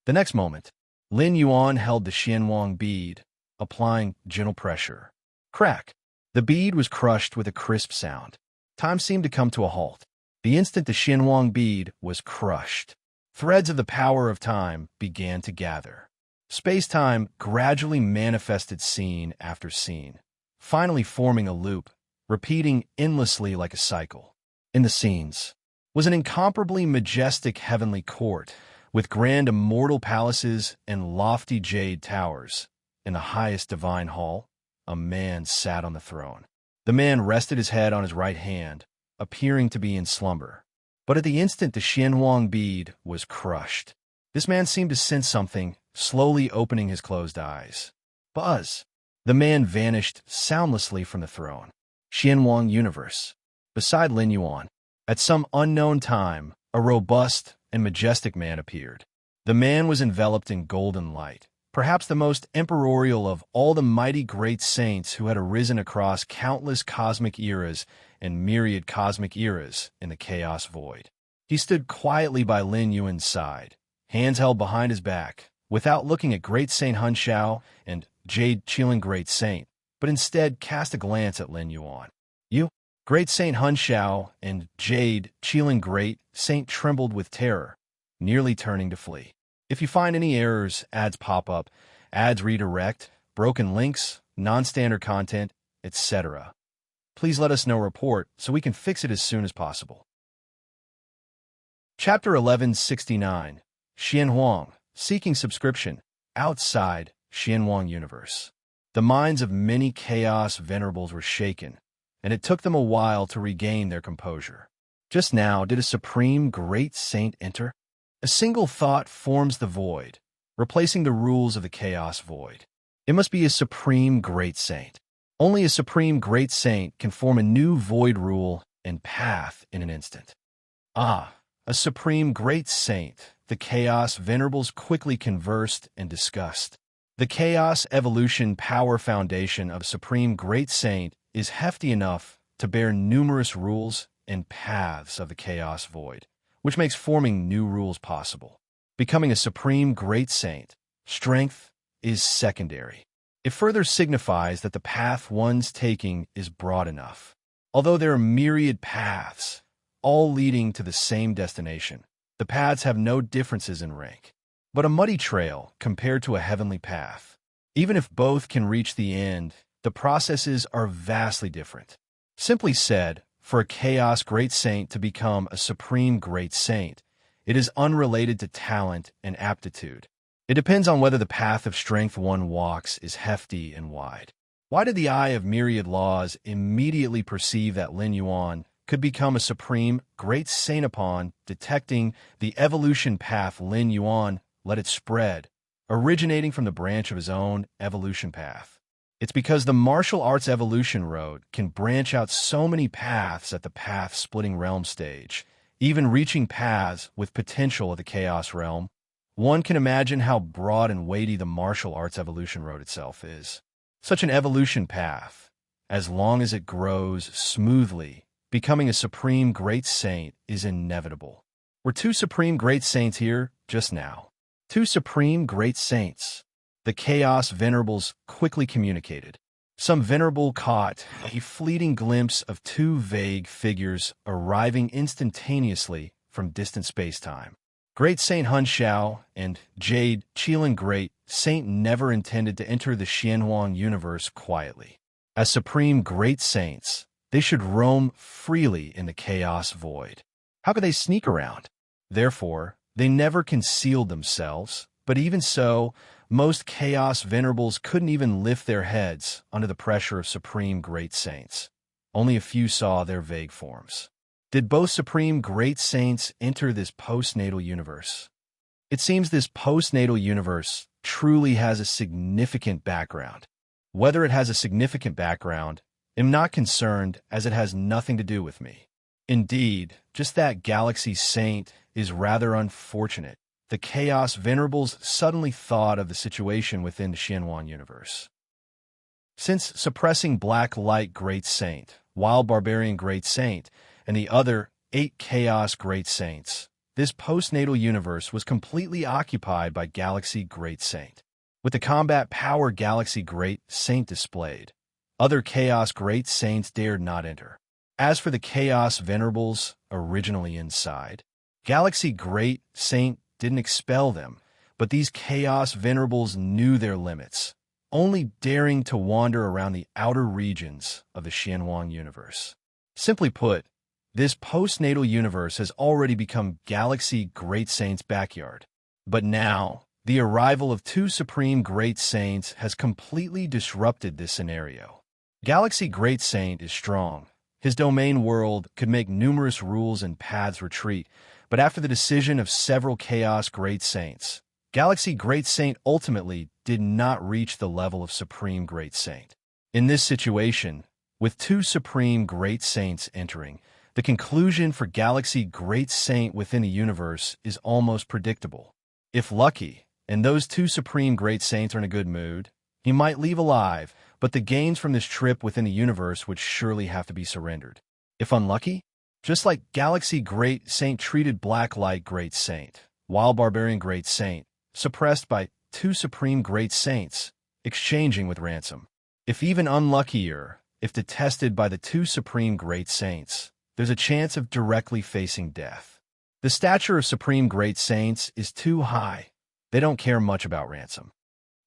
The next moment, Lin Yuan held the Xianhuang bead, applying gentle pressure. Crack! The bead was crushed with a crisp sound. Time seemed to come to a halt. The instant the Xianhuang bead was crushed, threads of the power of time began to gather. Space-time gradually manifested scene after scene, finally forming a loop, repeating endlessly like a cycle. In the scenes was an incomparably majestic heavenly court, with grand immortal palaces and lofty jade towers. In the highest divine hall, a man sat on the throne. The man rested his head on his right hand, appearing to be in slumber. But at the instant the Xianhuang bead was crushed, this man seemed to sense something, slowly opening his closed eyes. Buzz! The man vanished soundlessly from the throne. Xianhuang Universe. Beside Lin Yuan, at some unknown time, a robust and majestic man appeared. The man was enveloped in golden light, perhaps the most emperorial of all the mighty great saints who had arisen across countless cosmic eras and myriad cosmic eras in the chaos void. He stood quietly by Lin Yuan's side, hands held behind his back, without looking at Great Saint Hun Xiao and Jade Qilin Great Saint, but instead cast a glance at Lin Yuan. You? Great Saint Hun Xiao and Jade Qilin Great Saint trembled with terror, nearly turning to flee. If you find any errors, ads pop up, ads redirect, broken links, non-standard content, etc., please let us know report so we can fix it as soon as possible. Chapter 1169, Xianhuang, Seeking Subscription, Outside Xianhuang Universe. The minds of many Chaos Venerables were shaken, and it took them a while to regain their composure. Just now, did a Supreme Great Saint enter? A single thought forms the void, replacing the rules of the Chaos Void. It must be a Supreme Great Saint. Only a Supreme Great Saint can form a new void rule and path in an instant. Ah, a Supreme Great Saint, the Chaos Venerables quickly conversed and discussed. The Chaos Evolution Power Foundation of Supreme Great Saint is hefty enough to bear numerous rules and paths of the Chaos Void, which makes forming new rules possible. Becoming a Supreme Great Saint, strength is secondary. It further signifies that the path one's taking is broad enough. Although there are myriad paths, all leading to the same destination, the paths have no differences in rank, but a muddy trail compared to a heavenly path. Even if both can reach the end, the processes are vastly different. Simply said, for a Chaos Great Saint to become a Supreme Great Saint, it is unrelated to talent and aptitude. It depends on whether the path of strength one walks is hefty and wide. Why did the Eye of Myriad Laws immediately perceive that Lin Yuan could become a Supreme Great Saint upon detecting the evolution path Lin Yuan let it spread, originating from the branch of his own evolution path? It's because the martial arts evolution road can branch out so many paths at the path-splitting realm stage, even reaching paths with potential of the Chaos Realm. One can imagine how broad and weighty the martial arts evolution road itself is. Such an evolution path, as long as it grows smoothly, becoming a Supreme Great Saint is inevitable. Were two Supreme Great Saints here just now? Two Supreme Great Saints. The Chaos Venerables quickly communicated. Some Venerable caught a fleeting glimpse of two vague figures arriving instantaneously from distant space-time. Great Saint Hun Xiao and Jade Qilin Great Saint never intended to enter the Xianhuang universe quietly. As Supreme Great Saints, they should roam freely in the Chaos Void. How could they sneak around? Therefore, they never concealed themselves, but even so, most Chaos Venerables couldn't even lift their heads under the pressure of Supreme Great Saints. Only a few saw their vague forms. Did both Supreme Great Saints enter this postnatal universe? It seems this postnatal universe truly has a significant background. Whether it has a significant background, I'm not concerned, as it has nothing to do with me. Indeed, just that Galaxy Saint is rather unfortunate. The Chaos Venerables suddenly thought of the situation within the Xianhuan universe. Since suppressing Black Light Great Saint, Wild Barbarian Great Saint, and the other 8 Chaos Great Saints, this postnatal universe was completely occupied by Galaxy Great Saint. With the combat power Galaxy Great Saint displayed, other Chaos Great Saints dared not enter. As for the Chaos Venerables originally inside, Galaxy Great Saint didn't expel them, but these Chaos Venerables knew their limits, only daring to wander around the outer regions of the Xianhuan universe. Simply put, this postnatal universe has already become Galaxy Great Saint's backyard. But now, the arrival of 2 Supreme Great Saints has completely disrupted this scenario. Galaxy Great Saint is strong. His domain world could make numerous rules and paths retreat, but after the decision of several Chaos Great Saints, Galaxy Great Saint ultimately did not reach the level of Supreme Great Saint. In this situation, with 2 Supreme Great Saints entering, the conclusion for Galaxy Great Saint within the universe is almost predictable. If lucky, and those 2 Supreme Great Saints are in a good mood, he might leave alive, but the gains from this trip within the universe would surely have to be surrendered. If unlucky, just like Galaxy Great Saint treated Black Light Great Saint, Wild Barbarian Great Saint, suppressed by 2 Supreme Great Saints, exchanging with ransom. If even unluckier, if detested by the 2 Supreme Great Saints, there's a chance of directly facing death. The stature of Supreme Great Saints is too high. They don't care much about ransom.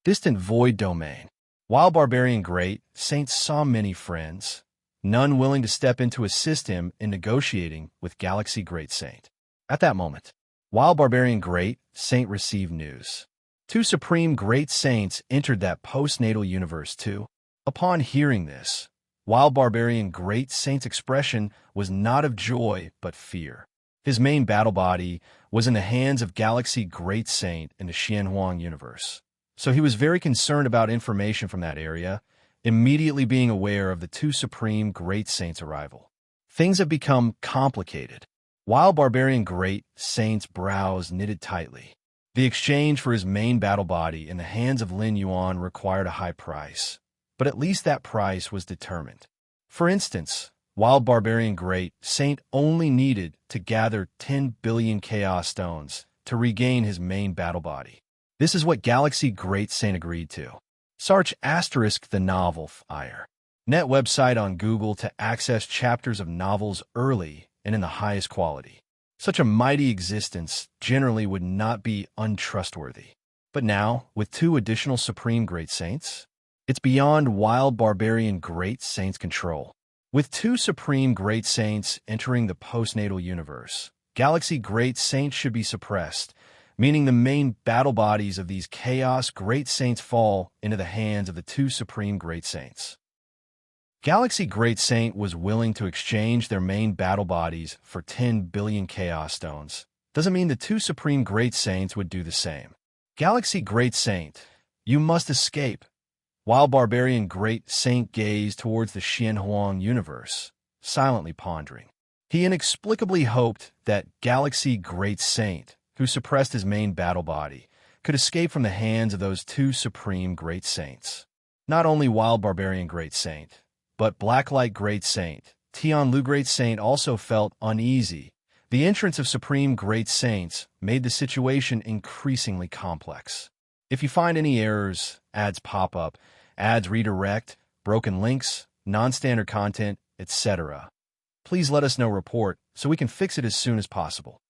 Distant Void Domain. While Barbarian Great Saint saw many friends, none willing to step in to assist him in negotiating with Galaxy Great Saint. At that moment, while Barbarian Great Saint received news, 2 Supreme Great Saints entered that postnatal universe too. Upon hearing this, while Barbarian Great Saint's expression was not of joy but fear. His main battle body was in the hands of Galaxy Great Saint in the Xianhuan universe, so he was very concerned about information from that area, immediately being aware of the 2 Supreme Great Saints' arrival. Things have become complicated. While Barbarian Great Saint's brows knitted tightly, the exchange for his main battle body in the hands of Lin Yuan required a high price, but at least that price was determined. For instance, while Barbarian Great Saint only needed to gather 10 billion Chaos Stones to regain his main battle body. This is what Galaxy Great Saint agreed to. Search * the novel Fire. Net website on Google to access chapters of novels early and in the highest quality. Such a mighty existence generally would not be untrustworthy. But now, with 2 additional Supreme Great Saints, it's beyond Wild Barbarian Great Saint's control. With 2 Supreme Great Saints entering the postnatal universe, Galaxy Great Saint should be suppressed, meaning the main battle bodies of these Chaos Great Saints fall into the hands of the 2 Supreme Great Saints. Galaxy Great Saint was willing to exchange their main battle bodies for 10 billion Chaos Stones. Doesn't mean the 2 Supreme Great Saints would do the same. Galaxy Great Saint, you must escape. While Barbarian Great Saint gazed towards the Xianhuan universe, silently pondering. He inexplicably hoped that Galaxy Great Saint, who suppressed his main battle body, could escape from the hands of those 2 Supreme Great Saints. Not only Wild Barbarian Great Saint, but Blacklight Great Saint, Tianlu Great Saint also felt uneasy. The entrance of Supreme Great Saints made the situation increasingly complex. If you find any errors, ads pop up, ads redirect, broken links, non-standard content, etc., please let us know report so we can fix it as soon as possible.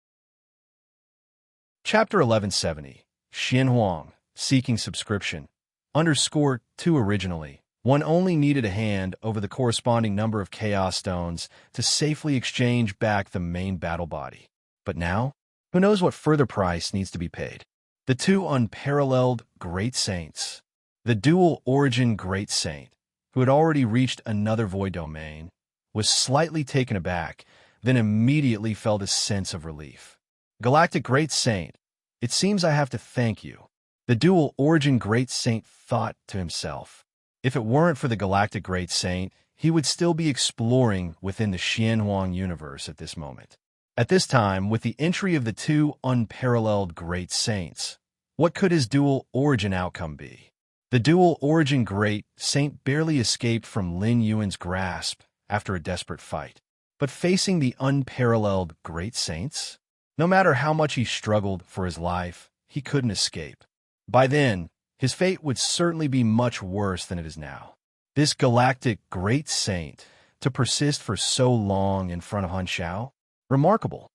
Chapter 1170, Xianhuang, Seeking Subscription, _2 originally. One only needed a hand over the corresponding number of Chaos Stones to safely exchange back the main battle body. But now, who knows what further price needs to be paid? The 2 unparalleled Great Saints, the dual origin Great Saint, who had already reached another void domain, was slightly taken aback, then immediately felt a sense of relief. Galactic Great Saint, it seems I have to thank you. The dual origin Great Saint thought to himself. If it weren't for the Galactic Great Saint, he would still be exploring within the Xianhuang universe at this moment. At this time, with the entry of the two unparalleled great saints, what could his dual origin outcome be? The dual origin great saint barely escaped from Lin Yuan's grasp after a desperate fight. But facing the unparalleled great saints? No matter how much he struggled for his life, he couldn't escape. By then, his fate would certainly be much worse than it is now. This galactic great saint, to persist for so long in front of Han Xiao? Remarkable.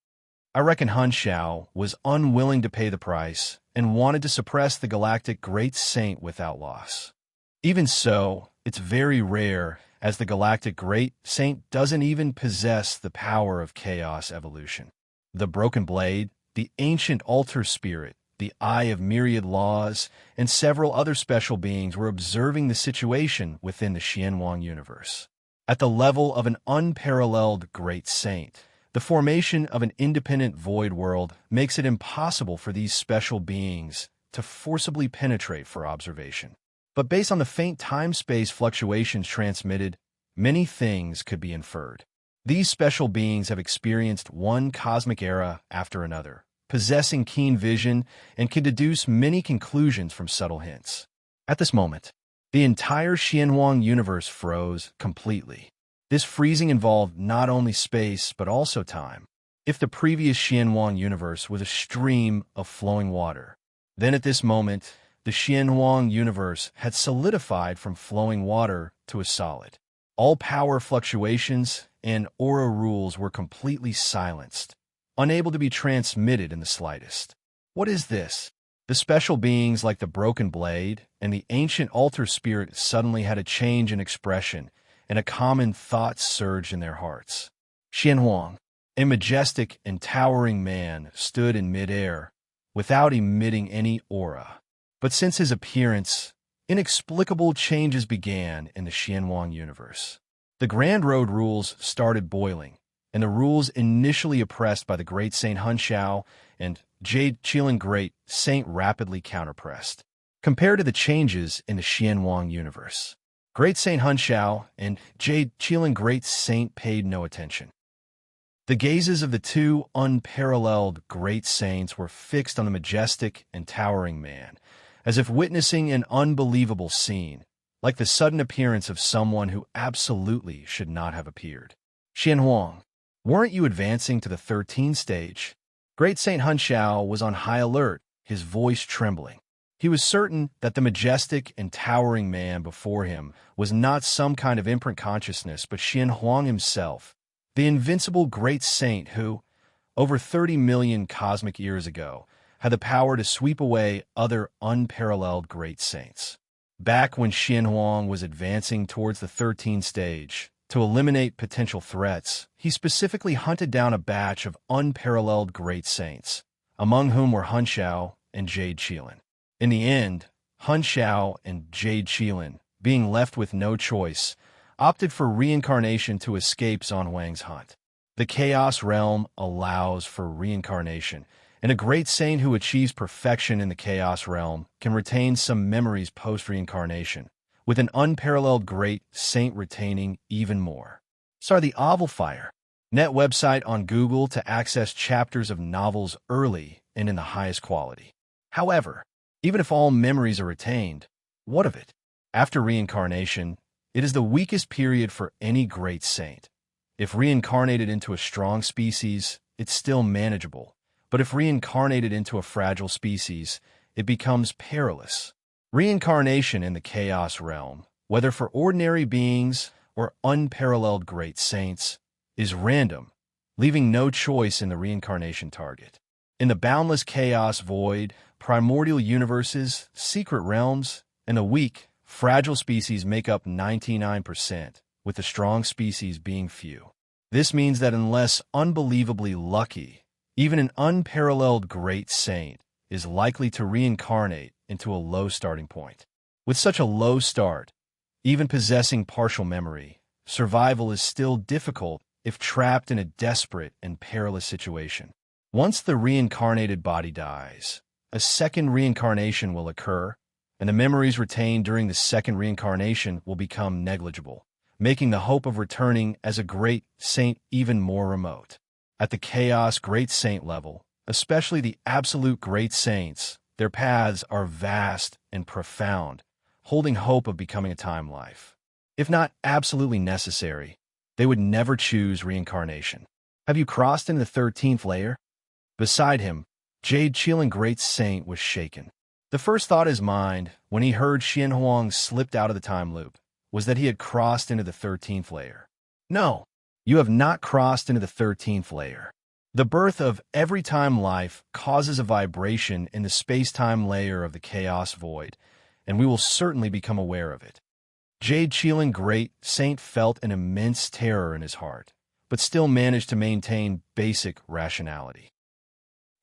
I reckon Han Xiao was unwilling to pay the price and wanted to suppress the galactic great saint without loss. Even so, it's very rare, as the galactic great saint doesn't even possess the power of chaos evolution. The broken blade, the ancient altar spirit, the eye of myriad laws, and several other special beings were observing the situation within the Xianhuang universe. At the level of an unparalleled great saint, the formation of an independent void world makes it impossible for these special beings to forcibly penetrate for observation. But based on the faint time-space fluctuations transmitted, many things could be inferred. These special beings have experienced one cosmic era after another, possessing keen vision and can deduce many conclusions from subtle hints. At this moment, the entire Xianhuang universe froze completely. This freezing involved not only space, but also time. If the previous Xianhuang universe was a stream of flowing water, then at this moment, the Xianhuang universe had solidified from flowing water to a solid. All power fluctuations and aura rules were completely silenced, unable to be transmitted in the slightest. What is this? The special beings like the broken blade and the ancient altar spirit suddenly had a change in expression, and a common thought surged in their hearts. Xianhuang, a majestic and towering man, stood in midair, without emitting any aura. But since his appearance, inexplicable changes began in the Xianhuang universe. The Grand Road rules started boiling, and the rules initially oppressed by the Great Saint Han Xiao and Jade Qilin Great Saint rapidly counterpressed. Compared to the changes in the Xianhuang universe, Great Saint Han Xiao and Jade Qilin Great Saint paid no attention. The gazes of the two unparalleled great saints were fixed on the majestic and towering man, as if witnessing an unbelievable scene, like the sudden appearance of someone who absolutely should not have appeared. Xianhuang, weren't you advancing to the 13th stage? Great Saint Han Xiao was on high alert, his voice trembling. He was certain that the majestic and towering man before him was not some kind of imprint consciousness, but Xianhuang himself, the invincible great saint who, over 30 million cosmic years ago, had the power to sweep away other unparalleled great saints. Back when Xianhuang was advancing towards the 13th stage, to eliminate potential threats, he specifically hunted down a batch of unparalleled great saints, among whom were Han Xiao and Jade Qilin. In the end, Han Xiao and Jade Qilin, being left with no choice, opted for reincarnation to escape Zhanhuang's hunt. The Chaos Realm allows for reincarnation, and a great saint who achieves perfection in the Chaos Realm can retain some memories post-reincarnation, with an unparalleled great saint retaining even more. Sorry, the Oval Fire, net website on Google to access chapters of novels early and in the highest quality. However, even if all memories are retained, what of it? After reincarnation, it is the weakest period for any great saint. If reincarnated into a strong species, it's still manageable. But if reincarnated into a fragile species, it becomes perilous. Reincarnation in the Chaos Realm, whether for ordinary beings or unparalleled great saints, is random, leaving no choice in the reincarnation target. In the boundless chaos void, primordial universes, secret realms, and the weak, fragile species make up 99%, with the strong species being few. This means that unless unbelievably lucky, even an unparalleled great saint is likely to reincarnate into a low starting point. With such a low start, even possessing partial memory, survival is still difficult if trapped in a desperate and perilous situation. Once the reincarnated body dies, a second reincarnation will occur, and the memories retained during the second reincarnation will become negligible, making the hope of returning as a great saint even more remote. At the chaos great saint level, especially the absolute great saints, their paths are vast and profound, holding hope of becoming a time life. If not absolutely necessary, they would never choose reincarnation. Have you crossed into the 13th layer? Beside him, Jade Qilin Great Saint was shaken. The first thought in his mind, when he heard Xian Huang slipped out of the time loop, was that he had crossed into the 13th layer. No, you have not crossed into the 13th layer. The birth of every time life causes a vibration in the space-time layer of the chaos void, and we will certainly become aware of it. Jade Qilin Great Saint felt an immense terror in his heart, but still managed to maintain basic rationality.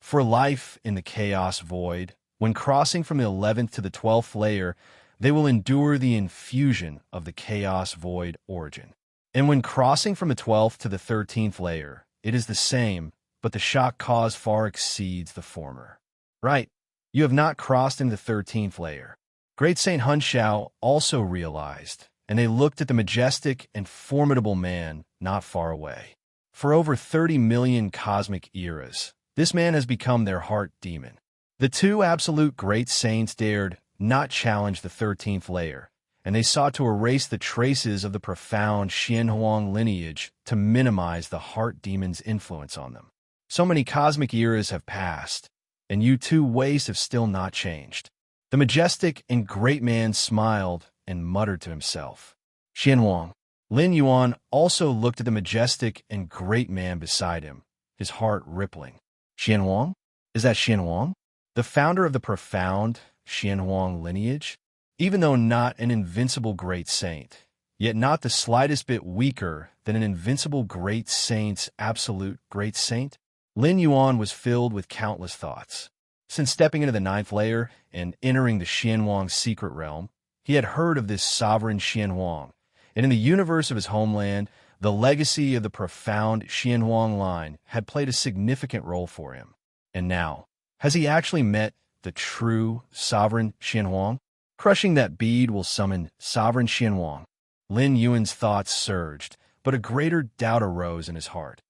For life in the chaos void, when crossing from the 11th to the 12th layer, they will endure the infusion of the chaos void origin. And when crossing from the 12th to the 13th layer, it is the same, but the shock cause far exceeds the former. Right, you have not crossed into the 13th layer. Great Saint Hunshao also realized, and they looked at the majestic and formidable man not far away. For over 30 million cosmic eras, this man has become their heart demon. The two absolute great saints dared not challenge the 13th layer, and they sought to erase the traces of the profound Xianhuang lineage to minimize the heart demon's influence on them. So many cosmic eras have passed, and you two ways have still not changed. The majestic and great man smiled and muttered to himself. Xianhuang. Lin Yuan also looked at the majestic and great man beside him, his heart rippling. Xianhuang? Is that Xianhuang? The founder of the profound Xianhuang lineage? Even though not an invincible great saint, yet not the slightest bit weaker than an invincible great saint's absolute great saint, Lin Yuan was filled with countless thoughts. Since stepping into the 9th layer and entering the Xianhuang secret realm, he had heard of this sovereign Xianhuang, and in the universe of his homeland, the legacy of the profound Xianhuang line had played a significant role for him. And now, has he actually met the true sovereign Xianhuang? Crushing that bead will summon sovereign Xianhuang. Lin Yuan's thoughts surged, but a greater doubt arose in his heart.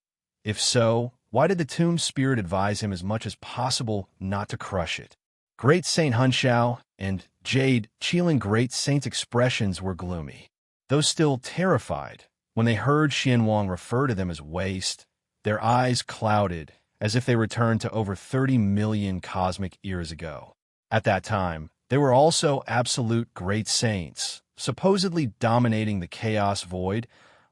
If so, why did the tomb spirit advise him as much as possible not to crush it? Great Saint Hunshao and Jade Qilin Great Saint's expressions were gloomy. Though still terrified, when they heard Xianhuang refer to them as waste, their eyes clouded as if they returned to over 30 million cosmic eras ago. At that time, they were also absolute great saints, supposedly dominating the chaos void,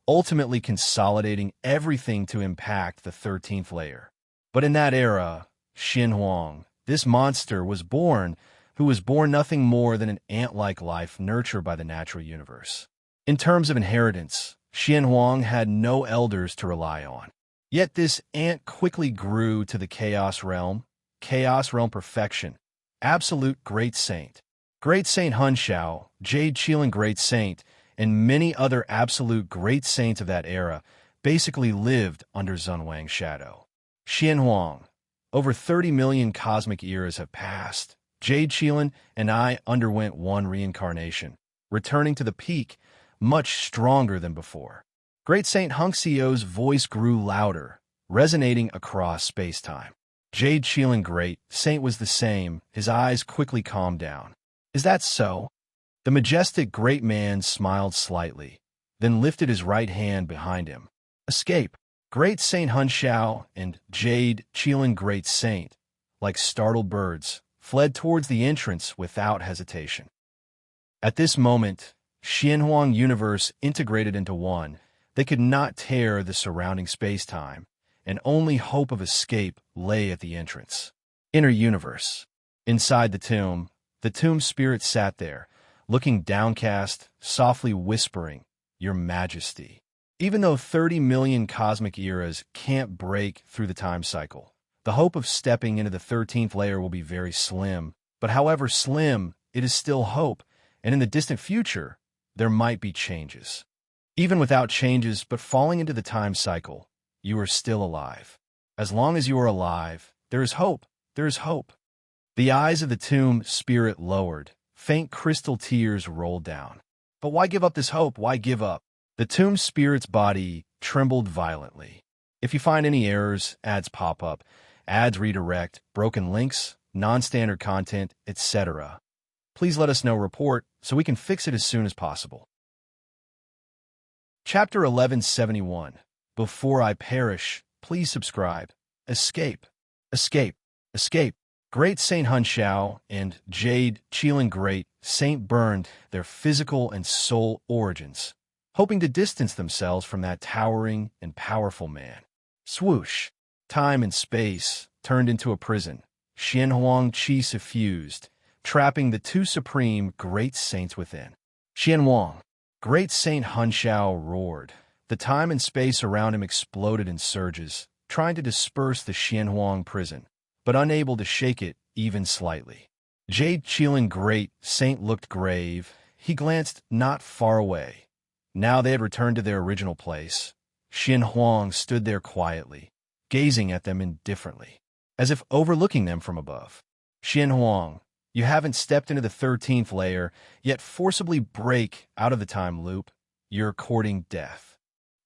ultimately consolidating everything to impact the 13th layer. But in that era, Xianhuang, this monster, was born, who was born nothing more than an ant-like life nurtured by the natural universe. In terms of inheritance, Xianhuang had no elders to rely on. Yet this ant quickly grew to the chaos realm perfection, absolute great saint. Great Saint Hunshao, Jade Qilin Great Saint, and many other absolute great saints of that era basically lived under Zunwang's shadow. Xianhuang. Over 30 million cosmic eras have passed. Jade Qilin and I underwent one reincarnation, returning to the peak, much stronger than before. Great Saint Hunxio's voice grew louder, resonating across space-time. Jade Qilin Great Saint was the same, his eyes quickly calmed down. Is that so? The majestic great man smiled slightly, then lifted his right hand behind him. Escape. Great Saint Hunshao and Jade Qilin Great Saint, like startled birds, fled towards the entrance without hesitation. At this moment, Xianhuang universe integrated into one. They could not tear the surrounding space-time, and only hope of escape lay at the entrance. Inner universe. Inside the tomb spirit sat there, looking downcast, softly whispering, "Your Majesty." Even though 30 million cosmic eras can't break through the time cycle, the hope of stepping into the 13th layer will be very slim. But however slim, it is still hope, and in the distant future, there might be changes. Even without changes, but falling into the time cycle, you are still alive. As long as you are alive, there is hope. There is hope. The eyes of the tomb spirit lowered. Faint crystal tears rolled down. But why give up this hope? Why give up? The tomb spirit's body trembled violently. If you find any errors, ads pop up, ads redirect, broken links, non-standard content, etc., please let us know. Report so we can fix it as soon as possible. Chapter 1171. Before I perish, please subscribe. Escape. Escape. Escape. Great Saint Hunshao and Jade Qilin Great Saint burned their physical and soul origins, hoping to distance themselves from that towering and powerful man. Swoosh. Time and space turned into a prison. Xianhuang Qi suffused, trapping the two supreme great saints within. Xianhuang. Great Saint Hunshao roared. The time and space around him exploded in surges, trying to disperse the Xianhuang prison, but unable to shake it even slightly. Jade Qilin Great Saint looked grave. He glanced not far away. Now they had returned to their original place. Xianhuang stood there quietly, gazing at them indifferently, as if overlooking them from above. Xianhuang, you haven't stepped into the 13th layer, yet forcibly break out of the time loop. You're courting death.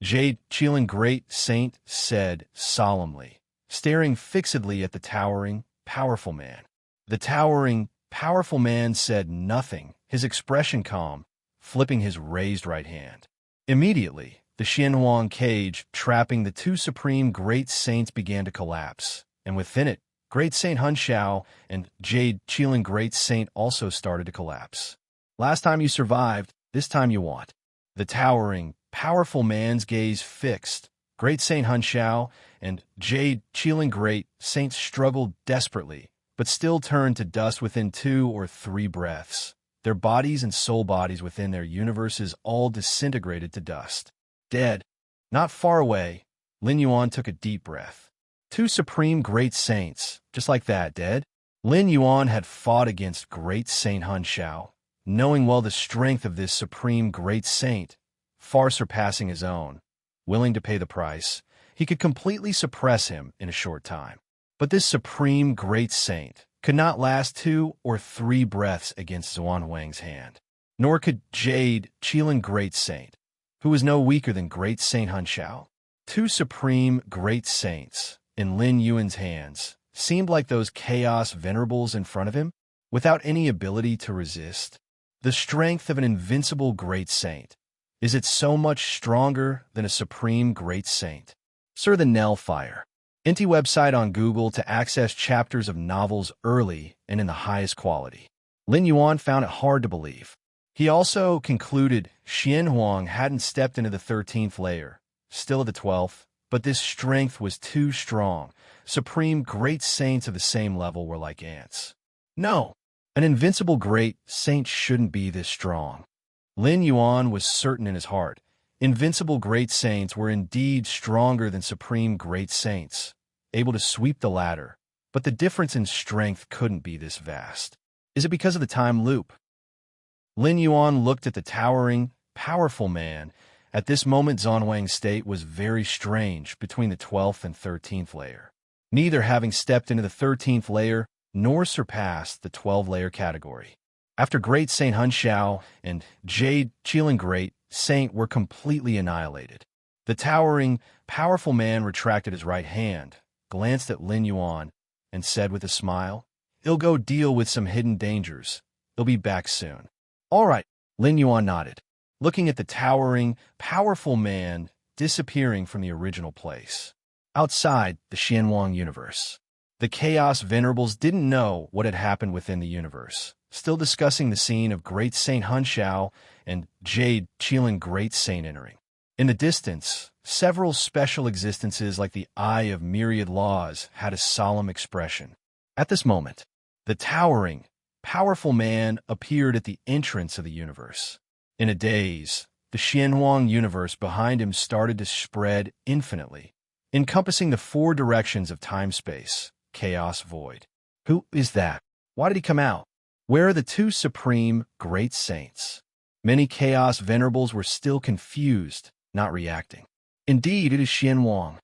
Jade Qilin Great Saint said solemnly, staring fixedly at the towering, powerful man. The towering, powerful man said nothing, his expression calm, flipping his raised right hand. Immediately, the Xianhuang cage trapping the two supreme great saints began to collapse, and within it, Great Saint Hunshao and Jade Qilin Great Saint also started to collapse. Last time you survived, this time you want. The towering, powerful man's gaze fixed. Great Saint Hunshao and Jade Qilin Great Saint struggled desperately, but still turned to dust within 2 or 3 breaths. Their bodies and soul bodies within their universes all disintegrated to dust. Dead. Not far away, Lin Yuan took a deep breath. 2 supreme great saints, just like that, dead. Lin Yuan had fought against Great Saint Hunshao, knowing well the strength of this supreme great saint, far surpassing his own. Willing to pay the price, he could completely suppress him in a short time. But this supreme great saint could not last 2 or 3 breaths against Zuan Wang's hand. Nor could Jade Qilin Great Saint, who was no weaker than Great Saint Hunshao. 2 supreme great saints in Lin Yuan's hands seemed like those chaos venerables in front of him, without any ability to resist. The strength of an invincible great saint. Is it so much stronger than a supreme great saint? Sir the Nellfire. Inti website on Google to access chapters of novels early and in the highest quality. Lin Yuan found it hard to believe. He also concluded Xianhuang hadn't stepped into the 13th layer, still at the 12th, but this strength was too strong. Supreme great saints of the same level were like ants. No, an invincible great saint shouldn't be this strong. Lin Yuan was certain in his heart. Invincible great saints were indeed stronger than supreme great saints, able to sweep the ladder, but the difference in strength couldn't be this vast. Is it because of the time loop? Lin Yuan looked at the towering, powerful man. At this moment, Zonwang's state was very strange between the 12th and 13th layer, neither having stepped into the 13th layer nor surpassed the 12-layer category. After Great Saint Hunshao and Jade Qilin Great Saint were completely annihilated, the towering, powerful man retracted his right hand, glanced at Lin Yuan, and said with a smile, "He'll go deal with some hidden dangers. He'll be back soon." "All right," Lin Yuan nodded, looking at the towering, powerful man disappearing from the original place. Outside the Xianhuang universe, the Chaos Venerables didn't know what had happened within the universe, still discussing the scene of Great Saint Hunshao and Jade Qilin Great Saint entering. In the distance, several special existences like the Eye of Myriad Laws had a solemn expression. At this moment, the towering, powerful man appeared at the entrance of the universe. In a daze, the Xianhuang universe behind him started to spread infinitely, encompassing the 4 directions of time-space, chaos void. Who is that? Why did he come out? Where are the 2 supreme great saints? Many chaos venerables were still confused, not reacting. Indeed, it is Xianhuang.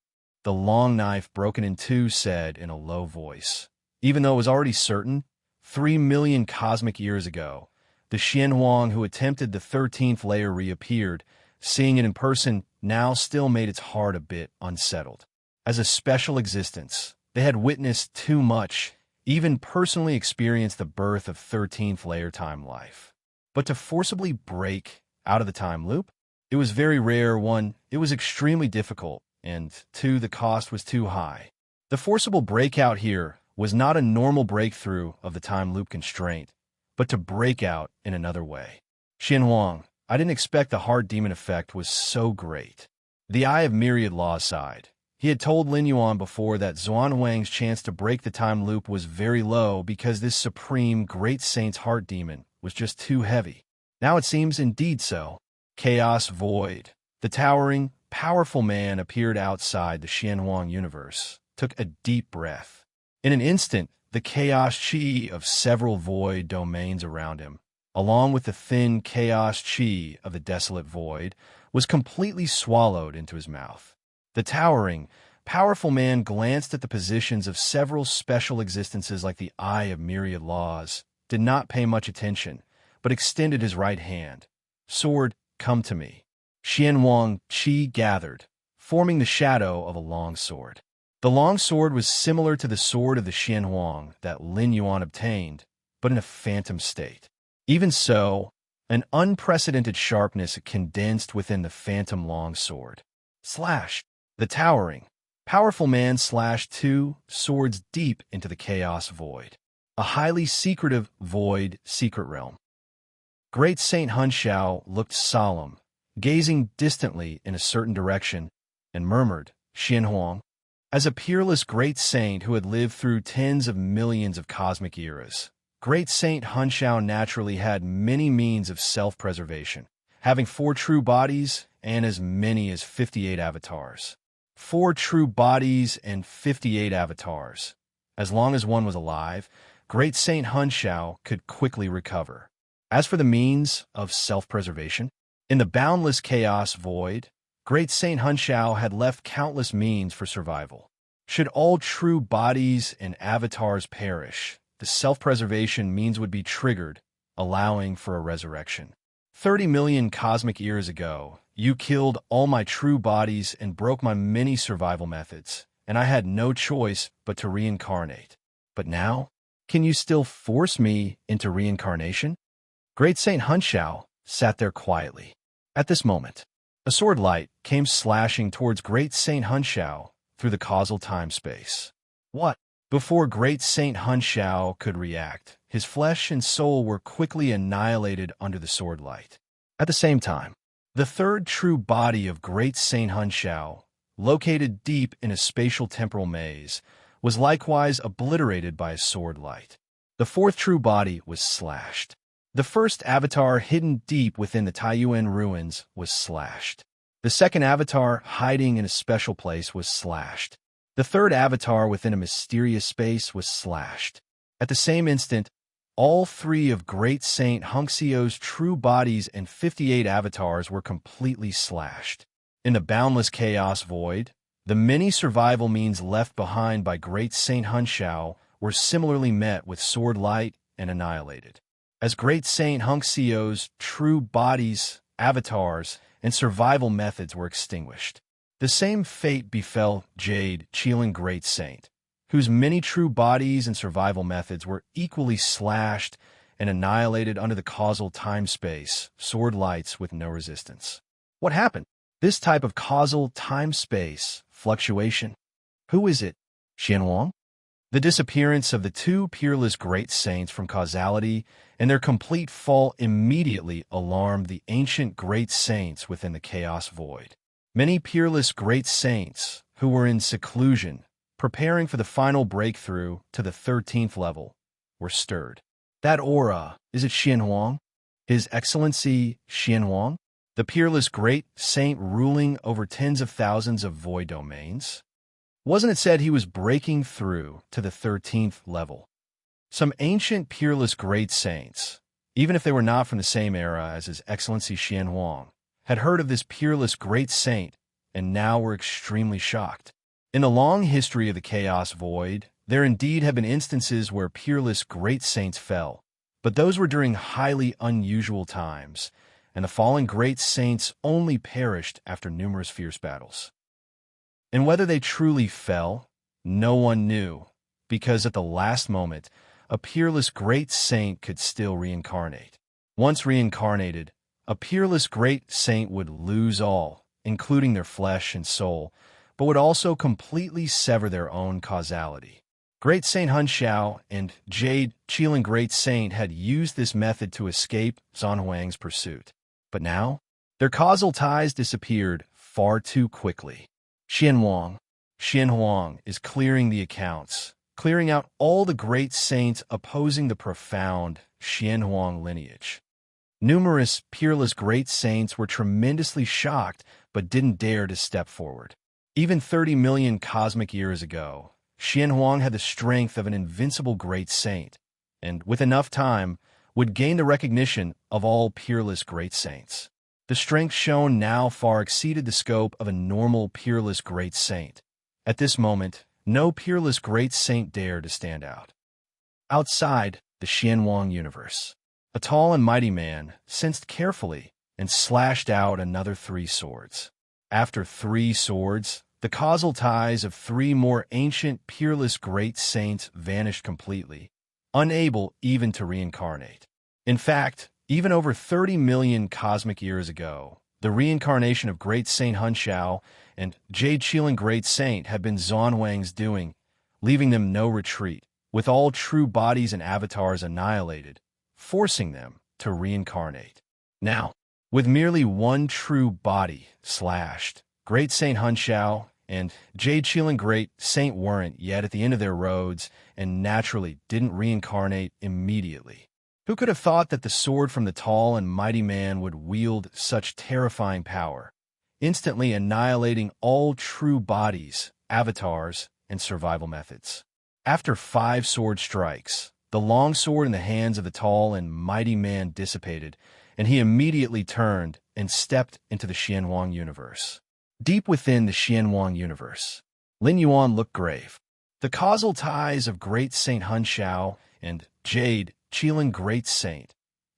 The long knife broken in 2 said in a low voice. Even though it was already certain, 3 million cosmic years ago, the Xianhuang who attempted the 13th layer reappeared, seeing it in person now still made its heart a bit unsettled. As a special existence, they had witnessed too much, even personally experienced the birth of 13th layer time life. But to forcibly break out of the time loop? It was very rare. One, it was extremely difficult, and two, the cost was too high. The forcible breakout here was not a normal breakthrough of the time loop constraint, but to break out in another way. Xianhuang, I didn't expect the heart demon effect was so great. The Eye of Myriad Law sighed. He had told Lin Yuan before that Zuan Wang's chance to break the time loop was very low because this supreme great saint's heart demon was just too heavy. Now it seems indeed so. Chaos Void. The towering, powerful man appeared outside the Xianhuang universe, took a deep breath. In an instant, the chaos chi of several void domains around him, along with the thin chaos chi of the desolate void, was completely swallowed into his mouth. The towering, powerful man glanced at the positions of several special existences like the Eye of Myriad Laws, did not pay much attention, but extended his right hand. Sword, come to me. Xianhuang chi gathered, forming the shadow of a long sword. The long sword was similar to the sword of the Xianhuang that Lin Yuan obtained, but in a phantom state. Even so, an unprecedented sharpness condensed within the phantom long sword. Slash! The towering, powerful man slashed two swords deep into the chaos void. A highly secretive void secret realm. Great Saint Hunshao looked solemn, gazing distantly in a certain direction, and murmured, Xianhuang. As a peerless great saint who had lived through tens of millions of cosmic eras, Great Saint Hunshao naturally had many means of self-preservation, having 4 true bodies and as many as 58 avatars. 4 true bodies and 58 avatars. As long as one was alive, Great Saint Hunshao could quickly recover. As for the means of self-preservation, in the boundless chaos void, Great Saint Hunshao had left countless means for survival. Should all true bodies and avatars perish, the self-preservation means would be triggered, allowing for a resurrection. 30 million cosmic years ago, you killed all my true bodies and broke my many survival methods, and I had no choice but to reincarnate. But now, can you still force me into reincarnation? Great Saint Hunshao sat there quietly. At this moment, a sword light came slashing towards Great Saint Hunshao through the causal time-space. What? Before Great Saint Hunshao could react, his flesh and soul were quickly annihilated under the sword light. At the same time, the third true body of Great Saint Hunshao, located deep in a spatial temporal maze, was likewise obliterated by a sword light. The fourth true body was slashed. The first avatar hidden deep within the Taiyuan ruins was slashed. The second avatar hiding in a special place was slashed. The third avatar within a mysterious space was slashed. At the same instant, all 3 of Great Saint Hunxiao's true bodies and 58 avatars were completely slashed. In the boundless chaos void, the many survival means left behind by Great Saint Hunshao were similarly met with sword light and annihilated. As Great Saint Hunxiao's true bodies, avatars, and survival methods were extinguished. The same fate befell Jade Qilin Great Saint, whose many true bodies and survival methods were equally slashed and annihilated under the causal time-space, sword lights with no resistance. What happened? This type of causal time-space fluctuation. Who is it? Xianhuang? The disappearance of the 2 peerless great saints from causality and their complete fall immediately alarmed the ancient great saints within the chaos void. Many peerless great saints, who were in seclusion, preparing for the final breakthrough to the 13th level, were stirred. That aura, is it Xianhuang? His Excellency Xianhuang? The peerless great saint ruling over tens of thousands of void domains? Wasn't it said he was breaking through to the 13th level? Some ancient peerless great saints, even if they were not from the same era as His Excellency Xianhuang, had heard of this peerless great saint and now were extremely shocked. In the long history of the chaos void, there indeed have been instances where peerless great saints fell, but those were during highly unusual times, and the fallen great saints only perished after numerous fierce battles. And whether they truly fell, no one knew, because at the last moment, a peerless great saint could still reincarnate. Once reincarnated, a peerless great saint would lose all, including their flesh and soul, but would also completely sever their own causality. Great Saint Hunxiao and Jade Qilin Great Saint had used this method to escape Zhan Huang's pursuit. But now, their causal ties disappeared far too quickly. Xian Huang is clearing the accounts, clearing out all the great saints opposing the profound Xian Huang lineage. Numerous peerless great saints were tremendously shocked but didn't dare to step forward. Even 30 million cosmic years ago, Xian Huang had the strength of an invincible great saint, and with enough time, would gain the recognition of all peerless great saints. The strength shown now far exceeded the scope of a normal peerless great saint. At this moment, no peerless great saint dared to stand out. Outside the Xian Huang universe, a tall and mighty man sensed carefully and slashed out another 3 swords. After 3 swords, the causal ties of 3 more ancient peerless great saints vanished completely, unable even to reincarnate. In fact, even over 30 million cosmic years ago, the reincarnation of Great Saint Hunxiao and Jade Qilin Great Saint had been Zhan Huang's doing, leaving them no retreat, with all true bodies and avatars annihilated, forcing them to reincarnate. Now, with merely 1 true body slashed, Great Saint Hunxiao and Jade Qilin Great Saint weren't yet at the end of their roads and naturally didn't reincarnate immediately. Who could have thought that the sword from the tall and mighty man would wield such terrifying power, instantly annihilating all true bodies, avatars, and survival methods? After 5 sword strikes, the long sword in the hands of the tall and mighty man dissipated, and he immediately turned and stepped into the Xian Huang universe. Deep within the Xian Huang universe, Lin Yuan looked grave. The causal ties of Great Saint Hunxiao and Jade Qilin Great Saint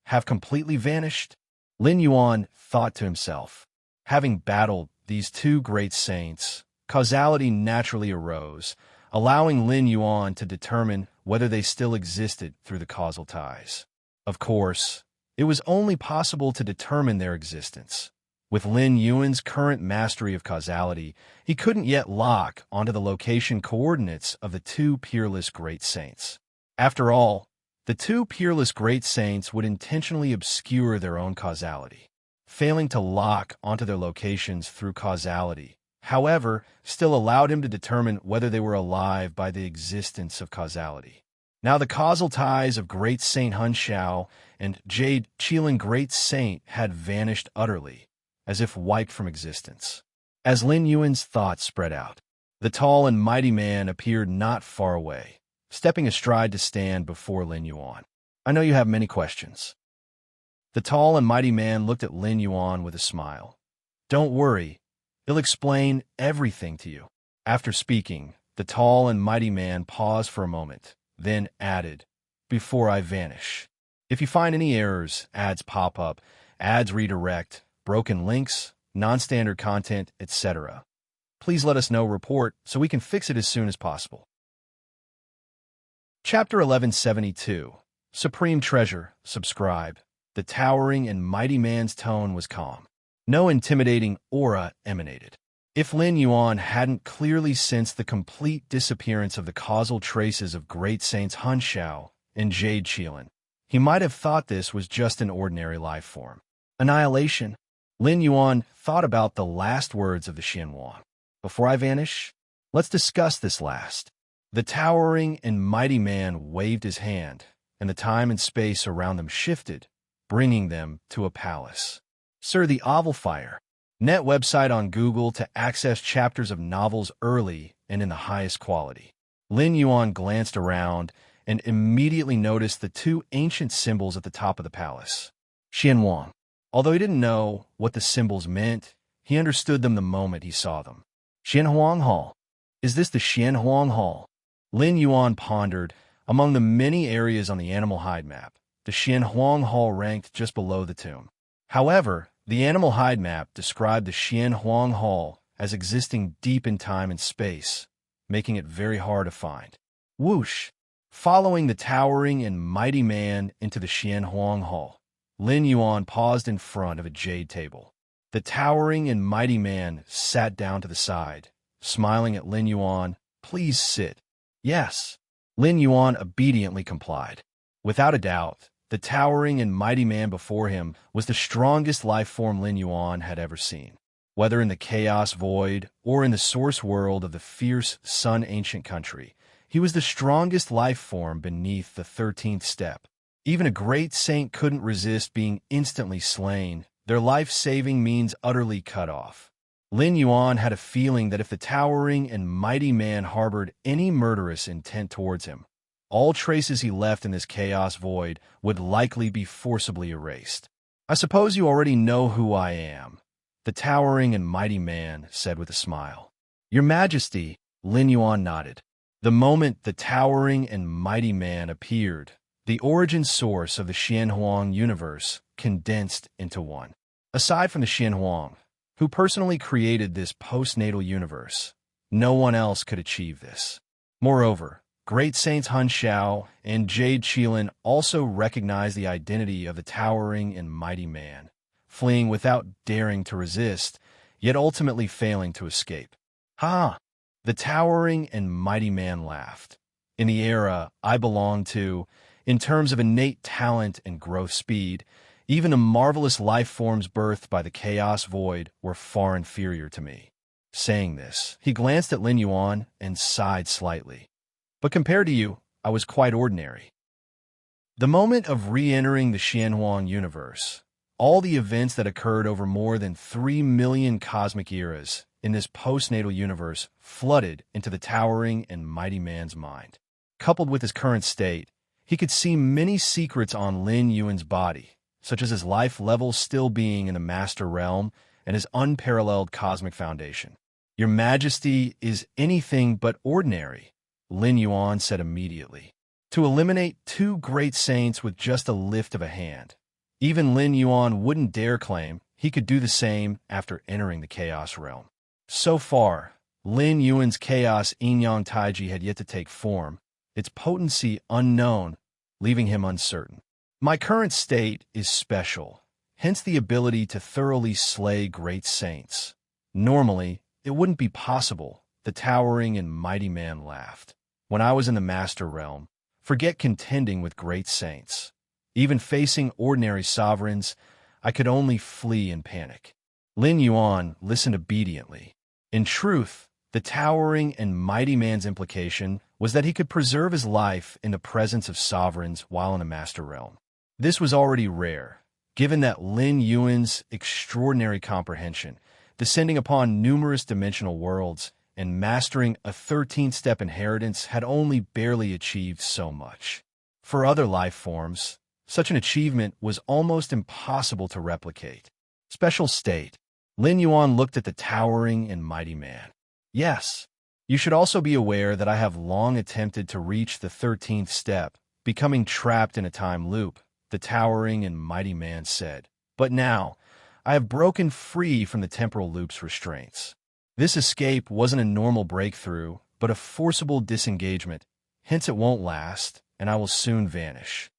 have completely vanished. Lin Yuan thought to himself. Having battled these 2 great saints, causality naturally arose, allowing Lin Yuan to determine whether they still existed through the causal ties. Of course, it was only possible to determine their existence. With Lin Yuan's current mastery of causality, he couldn't yet lock onto the location coordinates of the 2 peerless great saints. After all, the 2 peerless great saints would intentionally obscure their own causality, failing to lock onto their locations through causality. However, still allowed him to determine whether they were alive by the existence of causality. Now the causal ties of Great Saint Hunxiao and Jade Qilin Great Saint had vanished utterly, as if wiped from existence. As Lin Yuan's thoughts spread out, the tall and mighty man appeared not far away, stepping astride to stand before Lin Yuan. I know you have many questions. The tall and mighty man looked at Lin Yuan with a smile. Don't worry, he'll explain everything to you. After speaking, the tall and mighty man paused for a moment, then added, before I vanish. If you find any errors, ads pop up, ads redirect, broken links, non-standard content, etc., please let us know report so we can fix it as soon as possible. Chapter 1172, Supreme Treasure, subscribe. The towering and mighty man's tone was calm. No intimidating aura emanated. If Lin Yuan hadn't clearly sensed the complete disappearance of the causal traces of Great Saints Hunxiao and Jade Qilin, he might have thought this was just an ordinary life form. Annihilation. Lin Yuan thought about the last words of the Xian Huang. Before I vanish, let's discuss this last. The towering and mighty man waved his hand, and the time and space around them shifted, bringing them to a palace. Sir, the Oval Fire. Net website on Google to access chapters of novels early and in the highest quality. Lin Yuan glanced around and immediately noticed the 2 ancient symbols at the top of the palace. Xian Huang. Although he didn't know what the symbols meant, he understood them the moment he saw them. Xian Huang Hall. Is this the Xian Huang Hall? Lin Yuan pondered. Among the many areas on the animal hide map, the Xian Huang Hall ranked just below the tomb. However, the animal hide map described the Xian Huang Hall as existing deep in time and space, making it very hard to find. Whoosh! Following the towering and mighty man into the Xian Huang Hall, Lin Yuan paused in front of a jade table. The towering and mighty man sat down to the side, smiling at Lin Yuan. "Please sit." "Yes." Lin Yuan obediently complied. Without a doubt, the towering and mighty man before him was the strongest life form Lin Yuan had ever seen. Whether in the chaos void or in the source world of the fierce sun ancient country, he was the strongest life form beneath the 13th step. Even a great saint couldn't resist being instantly slain, their life-saving means utterly cut off. Lin Yuan had a feeling that if the towering and mighty man harbored any murderous intent towards him, all traces he left in this chaos void would likely be forcibly erased. "I suppose you already know who I am," the towering and mighty man said with a smile. "Your Majesty," Lin Yuan nodded. The moment the towering and mighty man appeared, the origin source of the Xianhuang universe condensed into one. Aside from the Xianhuang, who personally created this postnatal universe, no one else could achieve this. Moreover, great saints Han Xiao and Jade Qilin also recognized the identity of the towering and mighty man, fleeing without daring to resist, yet ultimately failing to escape. "Ha!" The towering and mighty man laughed. "In the era I belong to, in terms of innate talent and growth speed, even the marvelous life forms birthed by the chaos void were far inferior to me." Saying this, he glanced at Lin Yuan and sighed slightly. "But compared to you, I was quite ordinary." The moment of re-entering the Xianhuang universe, all the events that occurred over more than 3 million cosmic eras in this postnatal universe flooded into the towering and mighty man's mind. Coupled with his current state, he could see many secrets on Lin Yuan's body, such as his life level still being in the Master Realm and his unparalleled cosmic foundation. "Your Majesty is anything but ordinary," Lin Yuan said immediately. To eliminate 2 great saints with just a lift of a hand, even Lin Yuan wouldn't dare claim he could do the same after entering the Chaos Realm. So far, Lin Yuan's Chaos Yin-Yang Taiji had yet to take form, its potency unknown, leaving him uncertain. "My current state is special, hence the ability to thoroughly slay great saints. Normally, it wouldn't be possible," the towering and mighty man laughed. "When I was in the Master Realm, forget contending with great saints. Even facing ordinary sovereigns, I could only flee in panic." Lin Yuan listened obediently. In truth, the towering and mighty man's implication was that he could preserve his life in the presence of sovereigns while in the Master Realm. This was already rare, given that Lin Yuan's extraordinary comprehension, descending upon numerous dimensional worlds, and mastering a 13th-step inheritance had only barely achieved so much. For other life forms, such an achievement was almost impossible to replicate. Special state. Lin Yuan looked at the towering and mighty man. "Yes. You should also be aware that I have long attempted to reach the 13th step, becoming trapped in a time loop," the towering and mighty man said. "But now, I have broken free from the temporal loop's restraints. This escape wasn't a normal breakthrough, but a forcible disengagement, hence it won't last, and I will soon vanish."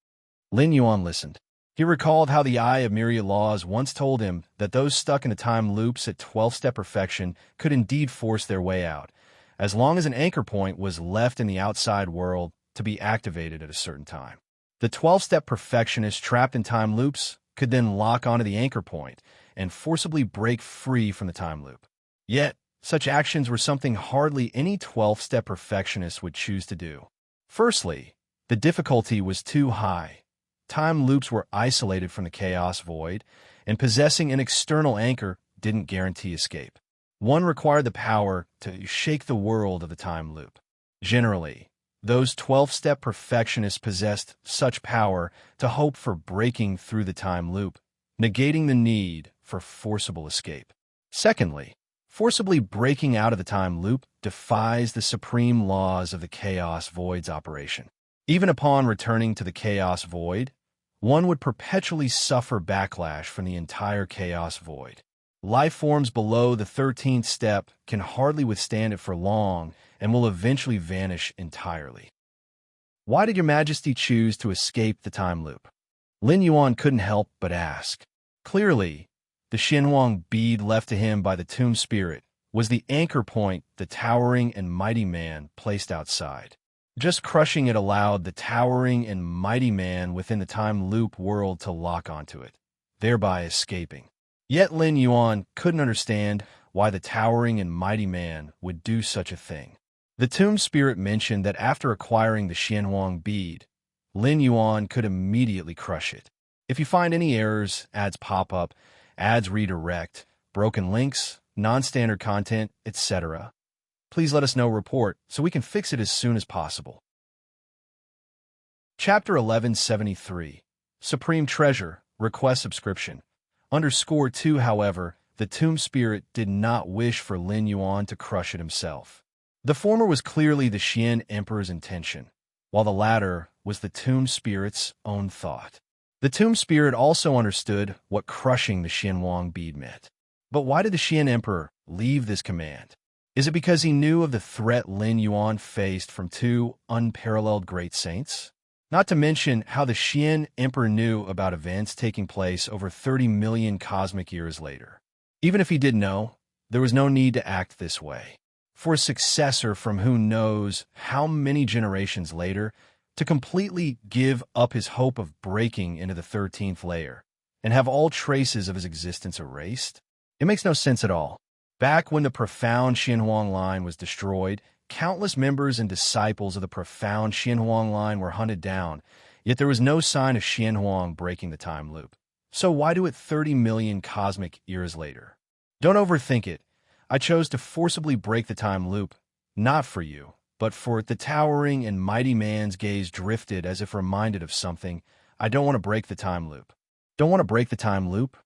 Lin Yuan listened. He recalled how the Eye of Myriad Laws once told him that those stuck in the time loops at 12th-step perfection could indeed force their way out, as long as an anchor point was left in the outside world to be activated at a certain time. The 12th-step perfectionist trapped in time loops could then lock onto the anchor point and forcibly break free from the time loop. Yet, such actions were something hardly any 12th-step perfectionist would choose to do. Firstly, the difficulty was too high. Time loops were isolated from the chaos void, and possessing an external anchor didn't guarantee escape. One required the power to shake the world of the time loop. Generally, those 12th-step perfectionists possessed such power to hope for breaking through the time loop, negating the need for forcible escape. Secondly, forcibly breaking out of the time loop defies the supreme laws of the chaos void's operation. Even upon returning to the chaos void, one would perpetually suffer backlash from the entire chaos void. Life forms below the 13th step can hardly withstand it for long and will eventually vanish entirely. Why did Your Majesty choose to escape the time loop? Lin Yuan couldn't help but ask. Clearly, the Xianhuang bead left to him by the tomb spirit was the anchor point the towering and mighty man placed outside. Just crushing it allowed the towering and mighty man within the time loop world to lock onto it, thereby escaping. Yet Lin Yuan couldn't understand why the towering and mighty man would do such a thing. The tomb spirit mentioned that after acquiring the Xianhuang bead, Lin Yuan could immediately crush it. If you find any errors, ads pop up, ads redirect, broken links, non-standard content, etc., please let us know report so we can fix it as soon as possible. Chapter 1173, Supreme Treasure, Request Subscription. _2 However, the tomb spirit did not wish for Lin Yuan to crush it himself. The former was clearly the Xian Emperor's intention, while the latter was the tomb spirit's own thought. The tomb spirit also understood what crushing the Xianhuang bead meant. But why did the Xian Emperor leave this command? Is it because he knew of the threat Lin Yuan faced from two unparalleled great saints? Not to mention how the Xian Emperor knew about events taking place over 30 million cosmic years later. Even if he did know, there was no need to act this way. For a successor from who knows how many generations later to completely give up his hope of breaking into the 13th layer and have all traces of his existence erased? It makes no sense at all. Back when the profound Xianhuang line was destroyed, countless members and disciples of the profound Xianhuang line were hunted down, yet there was no sign of Xianhuang breaking the time loop. So why do it 30 million cosmic years later? Don't overthink it. I chose to forcibly break the time loop, not for you, but for the towering and mighty man's gaze drifted as if reminded of something. I don't want to break the time loop. Don't want to break the time loop?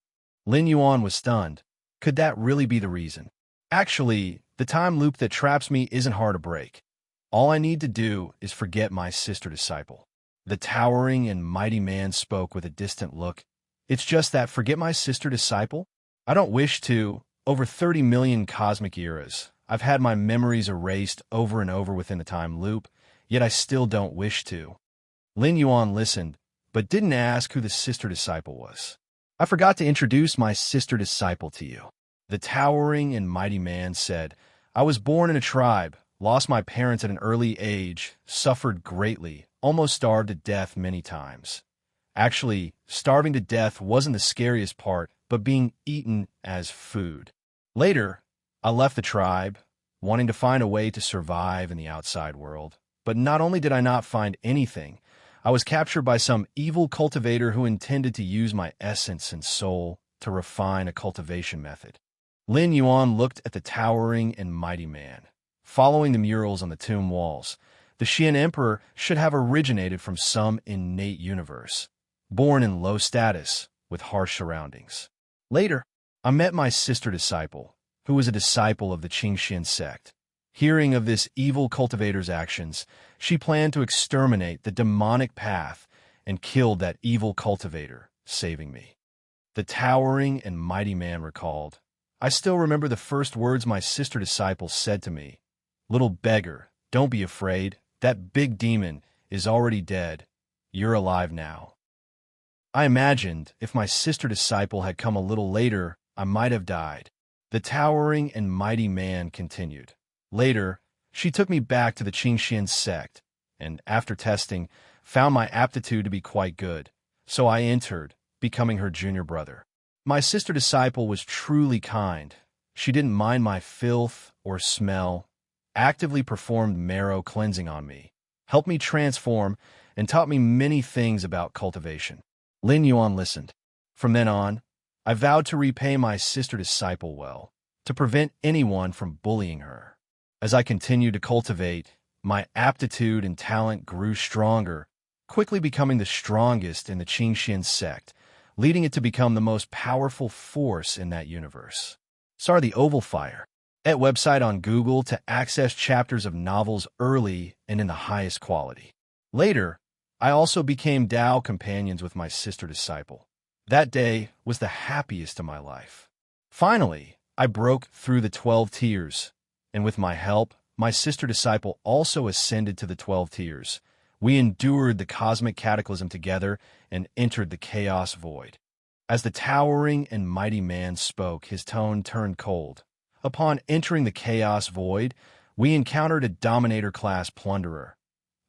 Lin Yuan was stunned. Could that really be the reason? Actually, the time loop that traps me isn't hard to break. All I need to do is forget my sister disciple. The towering and mighty man spoke with a distant look. It's just that forget my sister disciple? I don't wish to. Over 30 million cosmic eras, I've had my memories erased over and over within the time loop, yet I still don't wish to. Lin Yuan listened, but didn't ask who the sister disciple was. I forgot to introduce my sister disciple to you. The towering and mighty man said, I was born in a tribe, lost my parents at an early age, suffered greatly, almost starved to death many times. Actually, starving to death wasn't the scariest part, but being eaten as food. Later, I left the tribe, wanting to find a way to survive in the outside world. But not only did I not find anything, I was captured by some evil cultivator who intended to use my essence and soul to refine a cultivation method. Lin Yuan looked at the towering and mighty man. Following the murals on the tomb walls, the Xian Emperor should have originated from some innate universe, born in low status with harsh surroundings. Later, I met my sister disciple, who was a disciple of the Qingxian sect. Hearing of this evil cultivator's actions, she planned to exterminate the demonic path and killed that evil cultivator, saving me. The towering and mighty man recalled, I still remember the first words my sister disciple said to me. Little beggar, don't be afraid. That big demon is already dead. You're alive now. I imagined if my sister disciple had come a little later, I might have died. The towering and mighty man continued. Later, she took me back to the Qingxian sect, and after testing, found my aptitude to be quite good. So I entered, becoming her junior brother. My sister disciple was truly kind. She didn't mind my filth or smell, actively performed marrow cleansing on me, helped me transform, and taught me many things about cultivation. Lin Yuan listened. From then on, I vowed to repay my sister disciple well, to prevent anyone from bullying her. As I continued to cultivate, my aptitude and talent grew stronger, quickly becoming the strongest in the Qingxian sect, leading it to become the most powerful force in that universe. Saw the Oval Fire, at website on Google to access chapters of novels early and in the highest quality. Later, I also became Tao companions with my sister disciple. That day was the happiest of my life. Finally, I broke through the 12 tiers, and with my help, my sister disciple also ascended to the 12 tiers. We endured the cosmic cataclysm together and entered the chaos void. As the towering and mighty man spoke, his tone turned cold. Upon entering the chaos void, we encountered a dominator-class plunderer.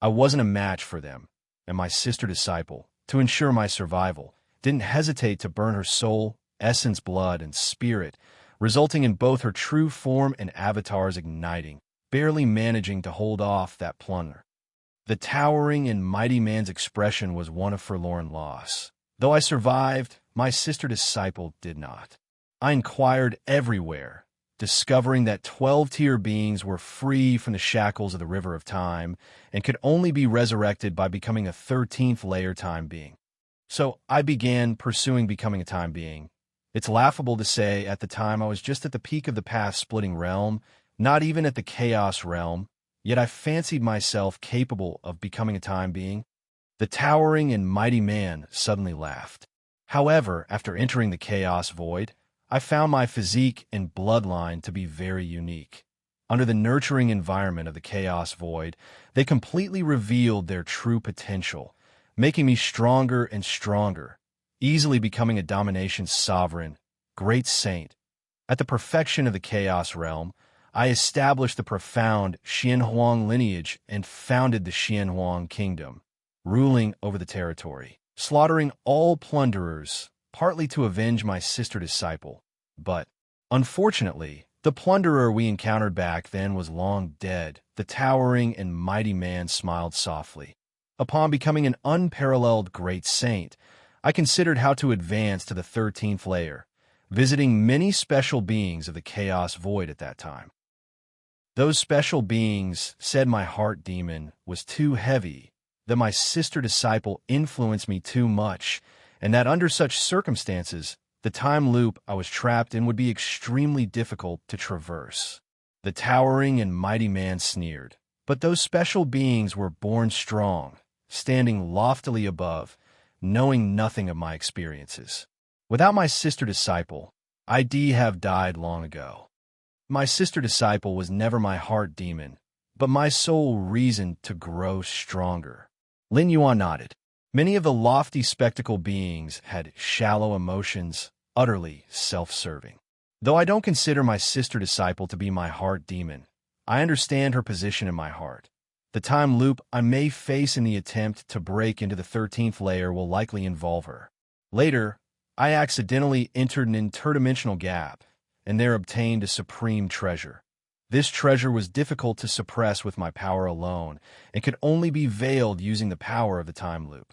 I wasn't a match for them, and my sister disciple, to ensure my survival, didn't hesitate to burn her soul, essence, blood, and spirit, resulting in both her true form and avatars igniting, barely managing to hold off that plunder. The towering and mighty man's expression was one of forlorn loss. Though I survived, my sister disciple did not. I inquired everywhere, discovering that 12-tier beings were free from the shackles of the river of time and could only be resurrected by becoming a 13th layer time being. So I began pursuing becoming a time being. It's laughable to say at the time I was just at the peak of the path-splitting realm, not even at the chaos realm, yet I fancied myself capable of becoming a time being. The towering and mighty man suddenly laughed. However, after entering the chaos void, I found my physique and bloodline to be very unique. Under the nurturing environment of the chaos void, they completely revealed their true potential, making me stronger and stronger, easily becoming a domination sovereign, great saint. At the perfection of the chaos realm, I established the profound Xianhuang lineage and founded the Xianhuang kingdom, ruling over the territory, slaughtering all plunderers, partly to avenge my sister disciple. But, unfortunately, the plunderer we encountered back then was long dead. The towering and mighty man smiled softly. Upon becoming an unparalleled great saint, I considered how to advance to the 13th layer, visiting many special beings of the chaos void at that time. Those special beings said my heart demon was too heavy, that my sister disciple influenced me too much, and that under such circumstances, the time loop I was trapped in would be extremely difficult to traverse. The towering and mighty man sneered, but those special beings were born strong, standing loftily above, knowing nothing of my experiences. Without my sister disciple, I'd have died long ago. My sister disciple was never my heart demon, but my sole reason to grow stronger. Lin Yuan nodded. Many of the lofty spectacle beings had shallow emotions, utterly self-serving. Though I don't consider my sister disciple to be my heart demon, I understand her position in my heart. The time loop I may face in the attempt to break into the 13th layer will likely involve her. Later, I accidentally entered an interdimensional gap, and there obtained a supreme treasure. This treasure was difficult to suppress with my power alone, and could only be veiled using the power of the time loop.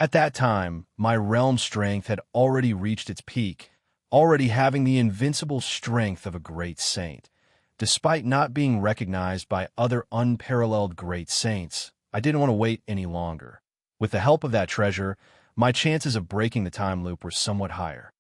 At that time, my realm strength had already reached its peak, already having the invincible strength of a great saint. Despite not being recognized by other unparalleled great saints, I didn't want to wait any longer. With the help of that treasure, my chances of breaking the time loop were somewhat higher.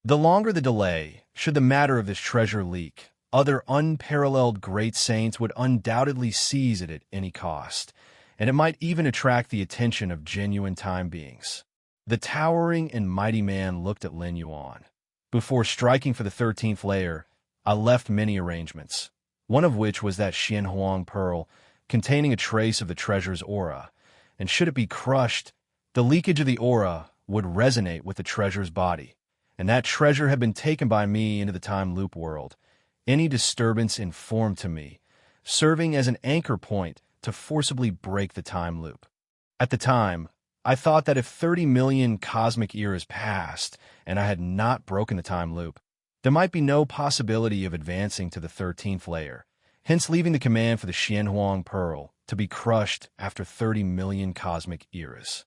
The longer the delay, should the matter of this treasure leak, other unparalleled great saints would undoubtedly seize it at any cost, and it might even attract the attention of genuine time beings. The towering and mighty man looked at Lin Yuan. Before striking for the 13th layer, I left many arrangements, one of which was that Xianhuang pearl containing a trace of the treasure's aura, and should it be crushed, the leakage of the aura would resonate with the treasure's body, and that treasure had been taken by me into the time loop world. Any disturbance informed to me, serving as an anchor point to forcibly break the time loop. At the time, I thought that if 30 million cosmic eras passed and I had not broken the time loop, there might be no possibility of advancing to the 13th layer, hence leaving the command for the Xianhuang pearl to be crushed after 30 million cosmic eras.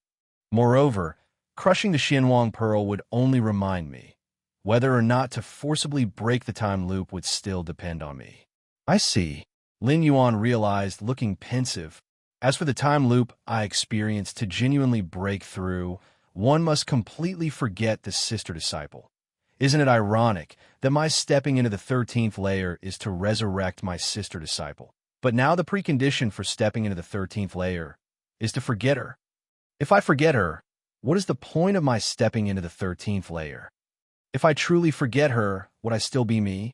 Moreover, crushing the Xianhuang pearl would only remind me. Whether or not to forcibly break the time loop would still depend on me. I see, Lin Yuan realized, looking pensive. As for the time loop I experienced, to genuinely break through, one must completely forget the sister disciple. Isn't it ironic that my stepping into the 13th layer is to resurrect my sister disciple? But now the precondition for stepping into the 13th layer is to forget her. If I forget her, what is the point of my stepping into the 13th layer? If I truly forget her, would I still be me?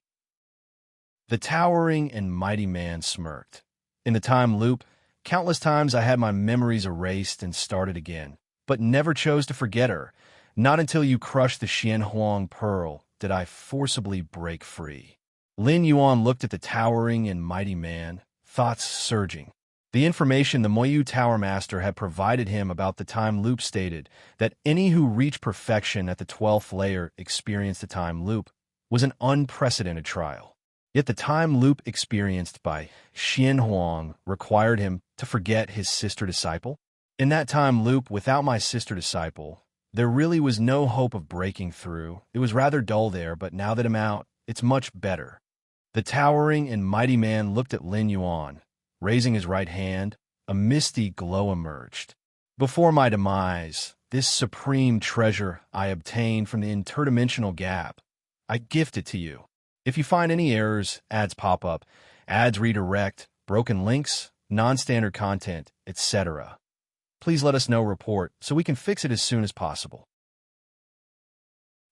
The towering and mighty man smirked. In the time loop, countless times I had my memories erased and started again, but never chose to forget her. Not until you crushed the Xianhuang pearl did I forcibly break free. Lin Yuan looked at the towering and mighty man, thoughts surging. The information the Moyu Tower Master had provided him about the time loop stated that any who reached perfection at the 12th layer experienced the time loop was an unprecedented trial. Yet the time loop experienced by Xianhuang required him to forget his sister disciple. In that time loop without my sister disciple, there really was no hope of breaking through. It was rather dull there, but now that I'm out, it's much better. The towering and mighty man looked at Lin Yuan. Raising his right hand, a misty glow emerged. Before my demise, this supreme treasure I obtained from the interdimensional gap, I gift it to you. If you find any errors, ads pop up, ads redirect, broken links, non-standard content, etc., please let us know report so we can fix it as soon as possible.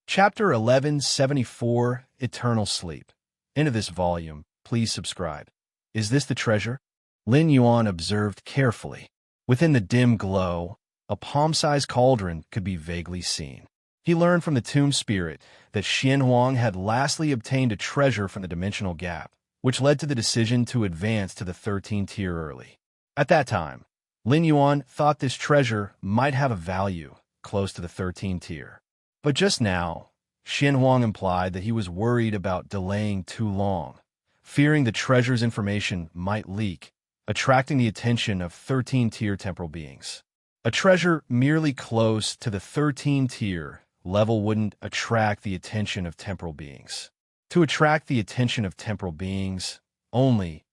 Chapter 1174, Eternal Sleep. End of this volume. Please subscribe. Is this the treasure? Lin Yuan observed carefully. Within the dim glow, a palm-sized cauldron could be vaguely seen. He learned from the tomb spirit that Xianhuang had lastly obtained a treasure from the dimensional gap, which led to the decision to advance to the 13th tier early. At that time, Lin Yuan thought this treasure might have a value close to the 13th tier. But just now, Xianhuang implied that he was worried about delaying too long, fearing the treasure's information might leak, attracting the attention of 13th-tier temporal beings. A treasure merely close to the 13th-tier level wouldn't attract the attention of temporal beings. To attract the attention of temporal beings only.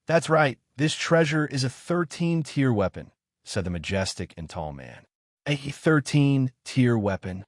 That's right, this treasure is a 13th-tier weapon, said the majestic and tall man. A 13th-tier weapon?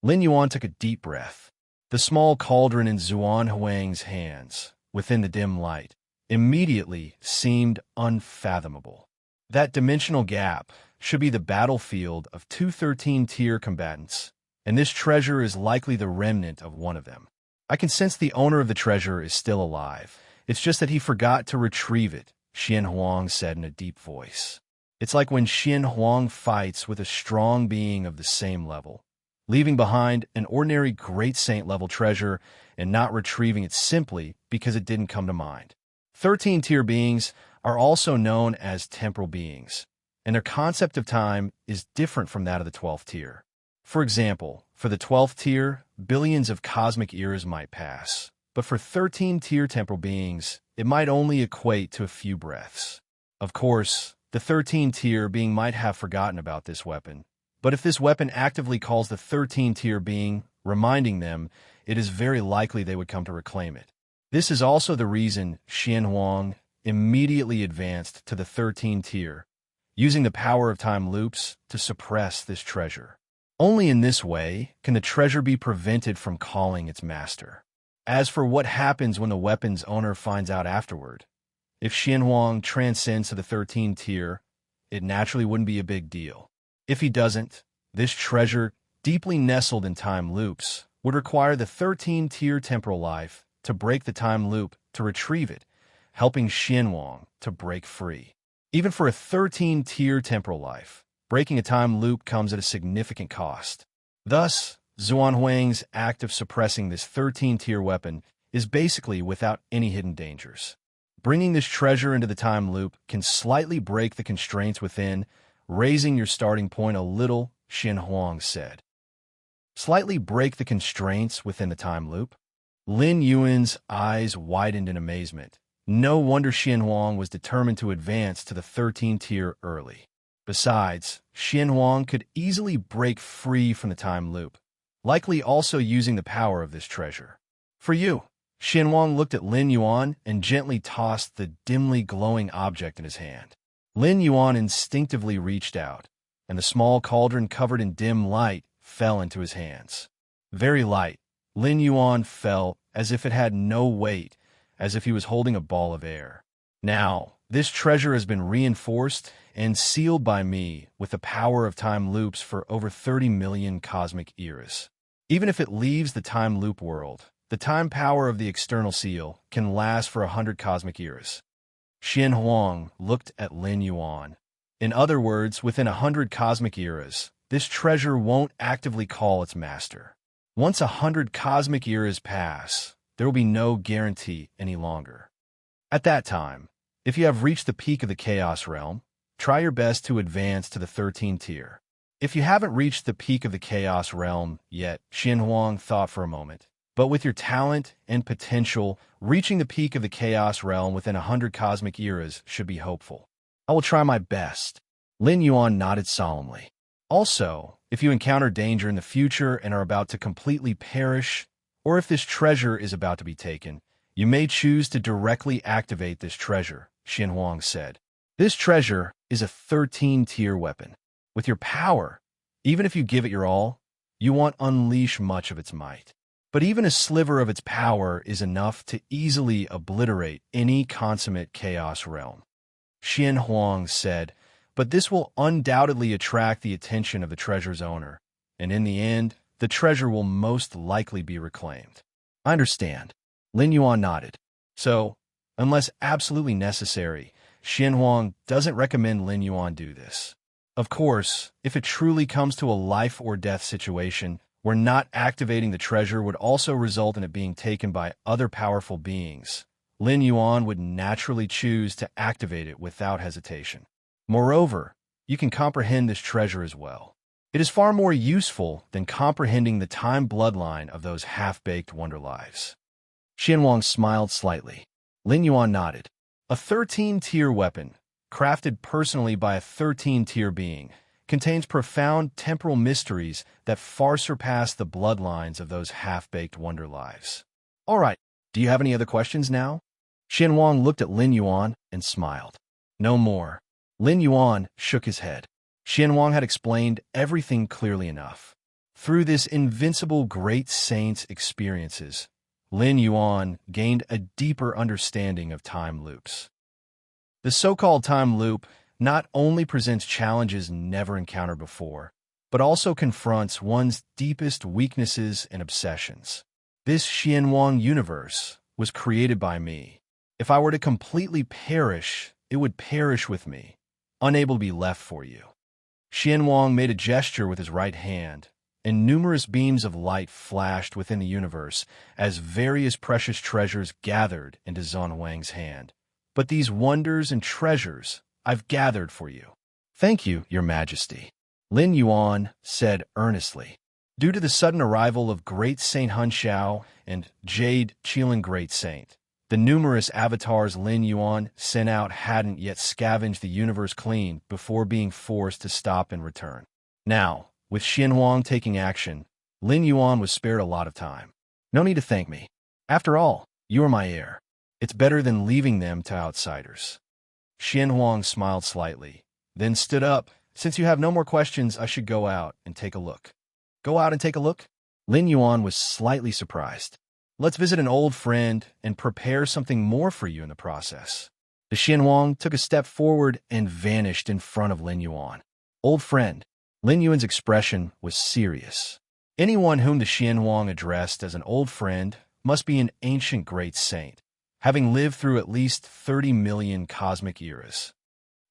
Lin Yuan took a deep breath. The small cauldron in Zuan Huang's hands, within the dim light, immediately seemed unfathomable. That dimensional gap should be the battlefield of two 13th-tier combatants, and this treasure is likely the remnant of one of them. I can sense the owner of the treasure is still alive. It's just that he forgot to retrieve it, Xianhuang said in a deep voice. It's like when Xianhuang fights with a strong being of the same level, leaving behind an ordinary great saint-level treasure and not retrieving it simply because it didn't come to mind. 13th-tier beings are also known as temporal beings, and their concept of time is different from that of the 12th tier. For example, for the 12th tier, billions of cosmic eras might pass, but for 13th-tier temporal beings, it might only equate to a few breaths. Of course, the 13th tier being might have forgotten about this weapon, but if this weapon actively calls the 13th-tier being, reminding them, it is very likely they would come to reclaim it. This is also the reason Xianhuang immediately advanced to the 13th tier, using the power of time loops to suppress this treasure. Only in this way can the treasure be prevented from calling its master. As for what happens when the weapon's owner finds out afterward, if Xianhuang transcends to the 13th tier, it naturally wouldn't be a big deal. If he doesn't, this treasure, deeply nestled in time loops, would require the 13th-tier temporal life to break the time loop to retrieve it, helping Xianhuang to break free. Even for a 13th-tier temporal life, breaking a time loop comes at a significant cost. Thus, Zuan Huang's act of suppressing this 13th-tier weapon is basically without any hidden dangers. Bringing this treasure into the time loop can slightly break the constraints within, raising your starting point a little, Xianhuang said. Slightly break the constraints within the time loop? Lin Yuan's eyes widened in amazement. No wonder Xianhuang was determined to advance to the 13th tier early. Besides, Xianhuang could easily break free from the time loop, likely also using the power of this treasure. For you, Xianhuang looked at Lin Yuan and gently tossed the dimly glowing object in his hand. Lin Yuan instinctively reached out, and the small cauldron covered in dim light fell into his hands. Very light, Lin Yuan felt as if it had no weight, as if he was holding a ball of air. Now, This treasure has been reinforced and sealed by me with the power of time loops for over 30 million cosmic eras. Even if it leaves the time loop world, the time power of the external seal can last for 100 cosmic eras. Xian Huang looked at Lin Yuan. In other words, within 100 cosmic eras, this treasure won't actively call its master. Once 100 cosmic eras pass, there will be no guarantee any longer. At that time, if you have reached the peak of the Chaos Realm, try your best to advance to the 13th tier. If you haven't reached the peak of the Chaos Realm yet, Xian Huang thought for a moment, but with your talent and potential, reaching the peak of the Chaos Realm within 100 cosmic eras should be hopeful. I will try my best. Lin Yuan nodded solemnly. Also, if you encounter danger in the future and are about to completely perish, or if this treasure is about to be taken, you may choose to directly activate this treasure, Xian Huang said. This treasure is a 13-tier weapon. With your power, even if you give it your all, you won't unleash much of its might. But even a sliver of its power is enough to easily obliterate any consummate Chaos Realm. Xian Huang said, but this will undoubtedly attract the attention of the treasure's owner, and in the end, the treasure will most likely be reclaimed. I understand. Lin Yuan nodded. So, unless absolutely necessary, Xian Huang doesn't recommend Lin Yuan do this. Of course, if it truly comes to a life-or-death situation, where not activating the treasure would also result in it being taken by other powerful beings, Lin Yuan would naturally choose to activate it without hesitation. Moreover, you can comprehend this treasure as well. It is far more useful than comprehending the time bloodline of those half-baked wonder lives. Xian Huang smiled slightly. Lin Yuan nodded. A 13-tier weapon, crafted personally by a 13-tier being, contains profound temporal mysteries that far surpass the bloodlines of those half-baked wonder lives. All right, do you have any other questions now? Xian Huang looked at Lin Yuan and smiled. No more. Lin Yuan shook his head. Xian Huang had explained everything clearly enough. Through this invincible great saint's experiences, Lin Yuan gained a deeper understanding of time loops. The so-called time loop not only presents challenges never encountered before, but also confronts one's deepest weaknesses and obsessions. This Xian Huang universe was created by me. If I were to completely perish, it would perish with me, unable to be left for you. Xian Huang made a gesture with his right hand, and numerous beams of light flashed within the universe as various precious treasures gathered into Zhan Wang's hand. But these wonders and treasures I've gathered for you. Thank you, Your Majesty. Lin Yuan said earnestly. Due to the sudden arrival of Great Saint Hun Xiao and Jade Qilin Great Saint, the numerous avatars Lin Yuan sent out hadn't yet scavenged the universe clean before being forced to stop and return. Now, with Xian Huang taking action, Lin Yuan was spared a lot of time. No need to thank me. After all, you are my heir. It's better than leaving them to outsiders. Xian Huang smiled slightly, then stood up. Since you have no more questions, I should go out and take a look. Go out and take a look? Lin Yuan was slightly surprised. Let's visit an old friend and prepare something more for you in the process. The Xian Huang took a step forward and vanished in front of Lin Yuan. Old friend. Lin Yuan's expression was serious. Anyone whom the Xian Huang addressed as an old friend must be an ancient great saint, having lived through at least 30 million cosmic eras.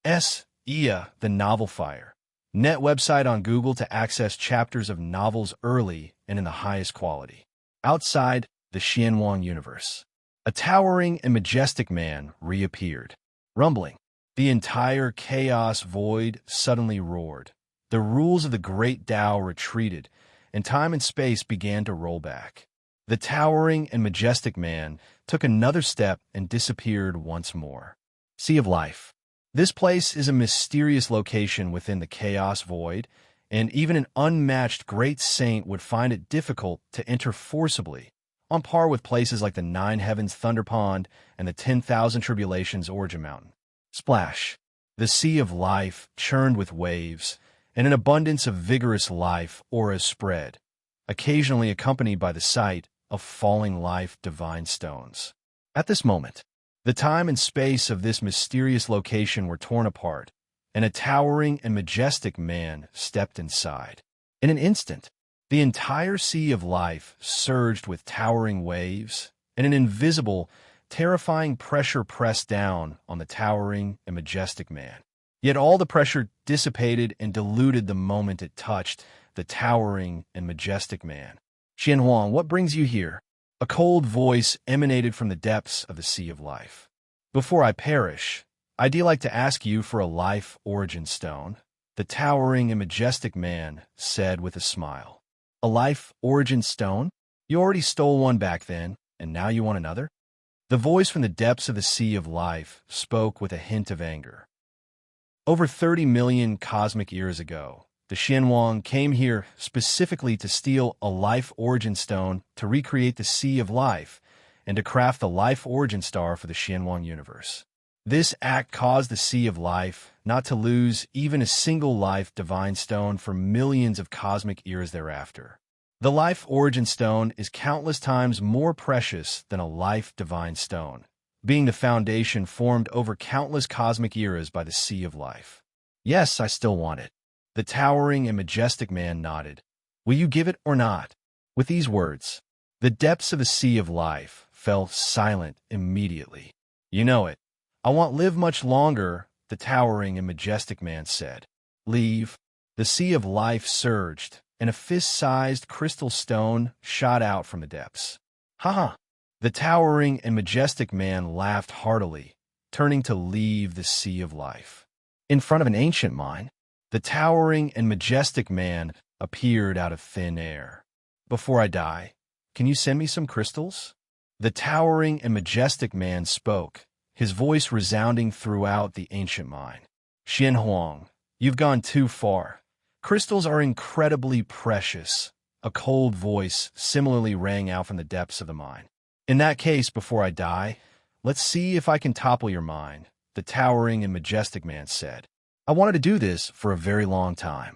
Ia, the Novel Fire. Net website on Google to access chapters of novels early and in the highest quality. Outside the Xian Huang universe, a towering and majestic man reappeared. Rumbling, the entire chaos void suddenly roared. The rules of the great Tao retreated, and time and space began to roll back. The towering and majestic man took another step and disappeared once more. Sea of Life. This place is a mysterious location within the chaos void, and even an unmatched great saint would find it difficult to enter forcibly, on par with places like the Nine Heavens Thunder Pond and the 10,000 Tribulations Origin Mountain. Splash. The Sea of Life churned with waves, and an abundance of vigorous life auras spread, occasionally accompanied by the sight of falling life divine stones. At this moment, The time and space of this mysterious location were torn apart, and a towering and majestic man stepped inside. In an instant, the entire sea of life surged with towering waves, and an invisible, terrifying pressure pressed down on the towering and majestic man. Yet all the pressure dissipated and diluted the moment it touched the towering and majestic man. "Xianhuang, what brings you here?" A cold voice emanated from the depths of the sea of life. "Before I perish, I'd like to ask you for a life origin stone," the towering and majestic man said with a smile. "A life origin stone? You already stole one back then, and now you want another?" The voice from the depths of the sea of life spoke with a hint of anger. Over 30 million cosmic years ago, the Xianhuang came here specifically to steal a life origin stone to recreate the Sea of Life and to craft the life origin star for the Xianhuang universe. This act caused the Sea of Life not to lose even a single life divine stone for millions of cosmic years thereafter. The life origin stone is countless times more precious than a life divine stone, being the foundation formed over countless cosmic eras by the Sea of Life. "Yes, I still want it." The towering and majestic man nodded. "Will you give it or not?" With these words, the depths of the Sea of Life fell silent immediately. "You know it. I won't live much longer," the towering and majestic man said. "Leave." The Sea of Life surged, and a fist-sized crystal stone shot out from the depths. "Ha ha!" The towering and majestic man laughed heartily, turning to leave the Sea of Life. In front of an ancient mine, the towering and majestic man appeared out of thin air. "Before I die, can you send me some crystals?" The towering and majestic man spoke, his voice resounding throughout the ancient mine. "Xianhuang, you've gone too far. Crystals are incredibly precious." A cold voice similarly rang out from the depths of the mine. "In that case, before I die, let's see if I can topple your mine," the towering and majestic man said. "I wanted to do this for a very long time."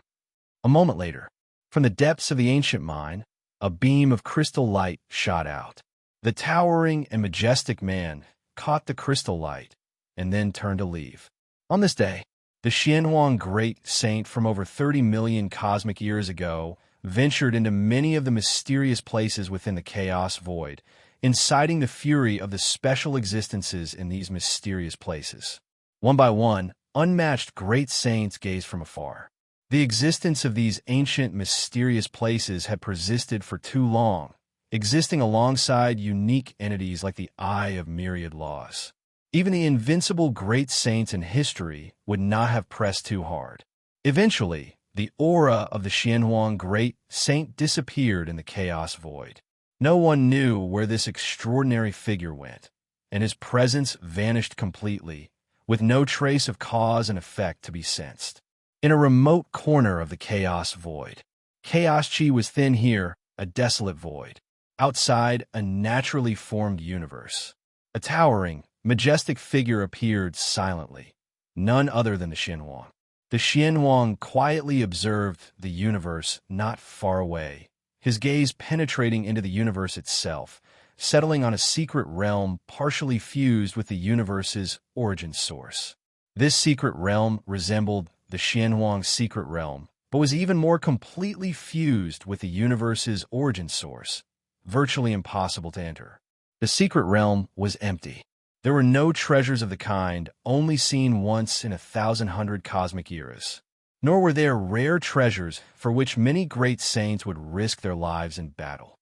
A moment later, from the depths of the ancient mine, a beam of crystal light shot out. The towering and majestic man caught the crystal light and then turned to leave. On this day, the Xianhuang great saint from over 30 million cosmic years ago ventured into many of the mysterious places within the chaos void, inciting the fury of the special existences in these mysterious places. One by one, unmatched great saints gazed from afar. The existence of these ancient mysterious places had persisted for too long, existing alongside unique entities like the Eye of Myriad Laws. Even the invincible great saints in history would not have pressed too hard. Eventually, the aura of the Xianhuang great saint disappeared in the chaos void. No one knew where this extraordinary figure went, and his presence vanished completely, with no trace of cause and effect to be sensed. In a remote corner of the chaos void, chaos chi was thin here, a desolate void. Outside, a naturally formed universe. A towering, majestic figure appeared silently, none other than the Xianhuang. The Xianhuang quietly observed the universe not far away, his gaze penetrating into the universe itself, settling on a secret realm partially fused with the universe's origin source. This secret realm resembled the Xianhuang's secret realm, but was even more completely fused with the universe's origin source, virtually impossible to enter. The secret realm was empty. There were no treasures of the kind only seen once in 1,100 cosmic eras. Nor were there rare treasures for which many great saints would risk their lives in battle,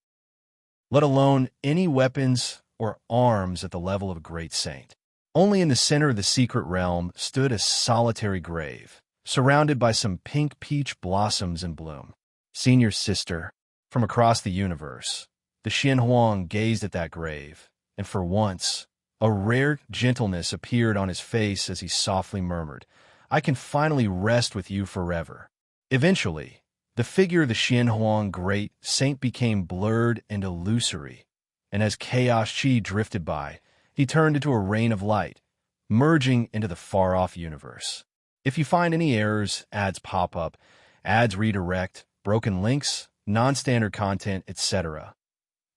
let alone any weapons or arms at the level of a great saint. Only in the center of the secret realm stood a solitary grave, surrounded by some pink peach blossoms in bloom. "Senior sister," from across the universe, the Xianhuang gazed at that grave, and for once, a rare gentleness appeared on his face as he softly murmured, "I can finally rest with you forever." Eventually, the figure of the Xianhuang great saint became blurred and illusory, and as chaos chi drifted by, he turned into a rain of light, merging into the far-off universe. If you find any errors, ads pop up, ads redirect, broken links, non-standard content, etc.,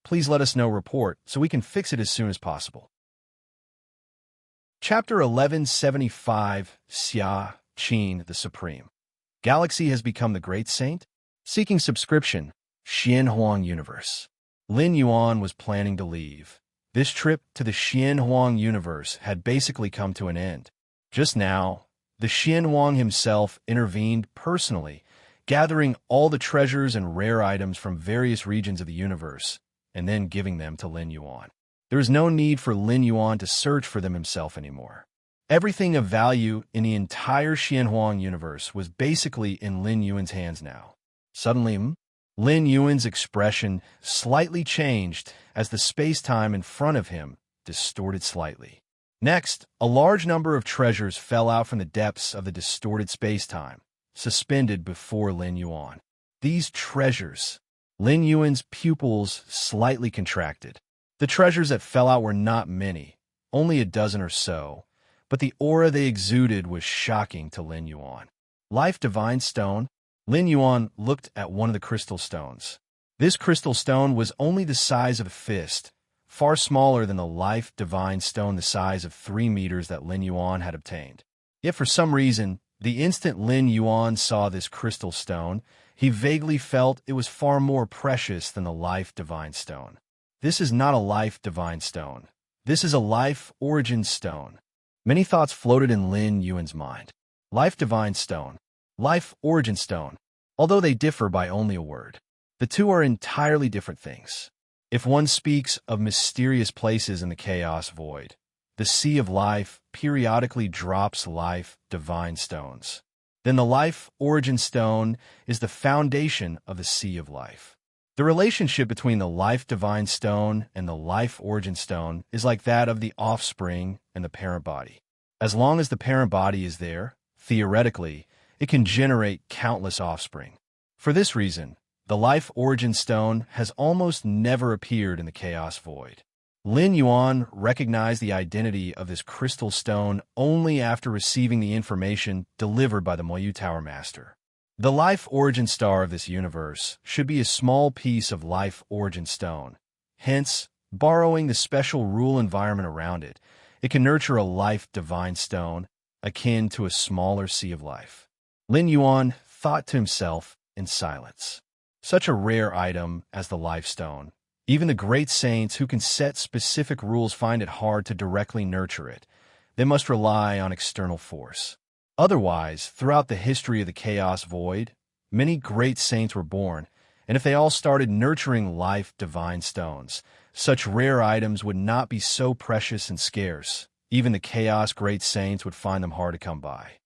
please let us know report so we can fix it as soon as possible. Chapter 1175, Xia, Qin, the Supreme. Galaxy has become the great saint? Seeking subscription, Xianhuang Universe. Lin Yuan was planning to leave. This trip to the Xianhuang Universe had basically come to an end. Just now, the Xianhuang himself intervened personally, gathering all the treasures and rare items from various regions of the universe, and then giving them to Lin Yuan. There is no need for Lin Yuan to search for them himself anymore. Everything of value in the entire Xianhuang universe was basically in Lin Yuan's hands now. Suddenly, Lin Yuan's expression slightly changed as the space-time in front of him distorted slightly. Next, a large number of treasures fell out from the depths of the distorted space-time, suspended before Lin Yuan. These treasures, Lin Yuan's pupils slightly contracted. The treasures that fell out were not many, only a dozen or so, but the aura they exuded was shocking to Lin Yuan. Life Divine Stone. Lin Yuan looked at one of the crystal stones. This crystal stone was only the size of a fist, far smaller than the Life Divine Stone the size of 3 meters that Lin Yuan had obtained. Yet for some reason, the instant Lin Yuan saw this crystal stone, he vaguely felt it was far more precious than the Life Divine Stone. This is not a Life Divine Stone. This is a Life Origin Stone. Many thoughts floated in Lin Yuan's mind. Life Divine Stone, Life Origin Stone, although they differ by only a word. The two are entirely different things. If one speaks of mysterious places in the chaos void, the Sea of Life periodically drops Life Divine Stones. Then the Life Origin Stone is the foundation of the Sea of Life. The relationship between the Life Divine Stone and the Life Origin Stone is like that of the offspring and the parent body. As long as the parent body is there, theoretically, it can generate countless offspring. For this reason, the Life Origin Stone has almost never appeared in the Chaos Void. Lin Yuan recognized the identity of this crystal stone only after receiving the information delivered by the Moyu Tower Master. The Life Origin Star of this universe should be a small piece of Life Origin Stone. Hence, borrowing the special rule environment around it, it can nurture a Life Divine Stone akin to a smaller Sea of Life. Lin Yuan thought to himself in silence. Such a rare item as the Life Stone. Even the great saints who can set specific rules find it hard to directly nurture it. They must rely on external force. Otherwise, throughout the history of the Chaos Void, many great saints were born, and if they all started nurturing Life Divine Stones, such rare items would not be so precious and scarce. Even the Chaos Great Saints would find them hard to come by.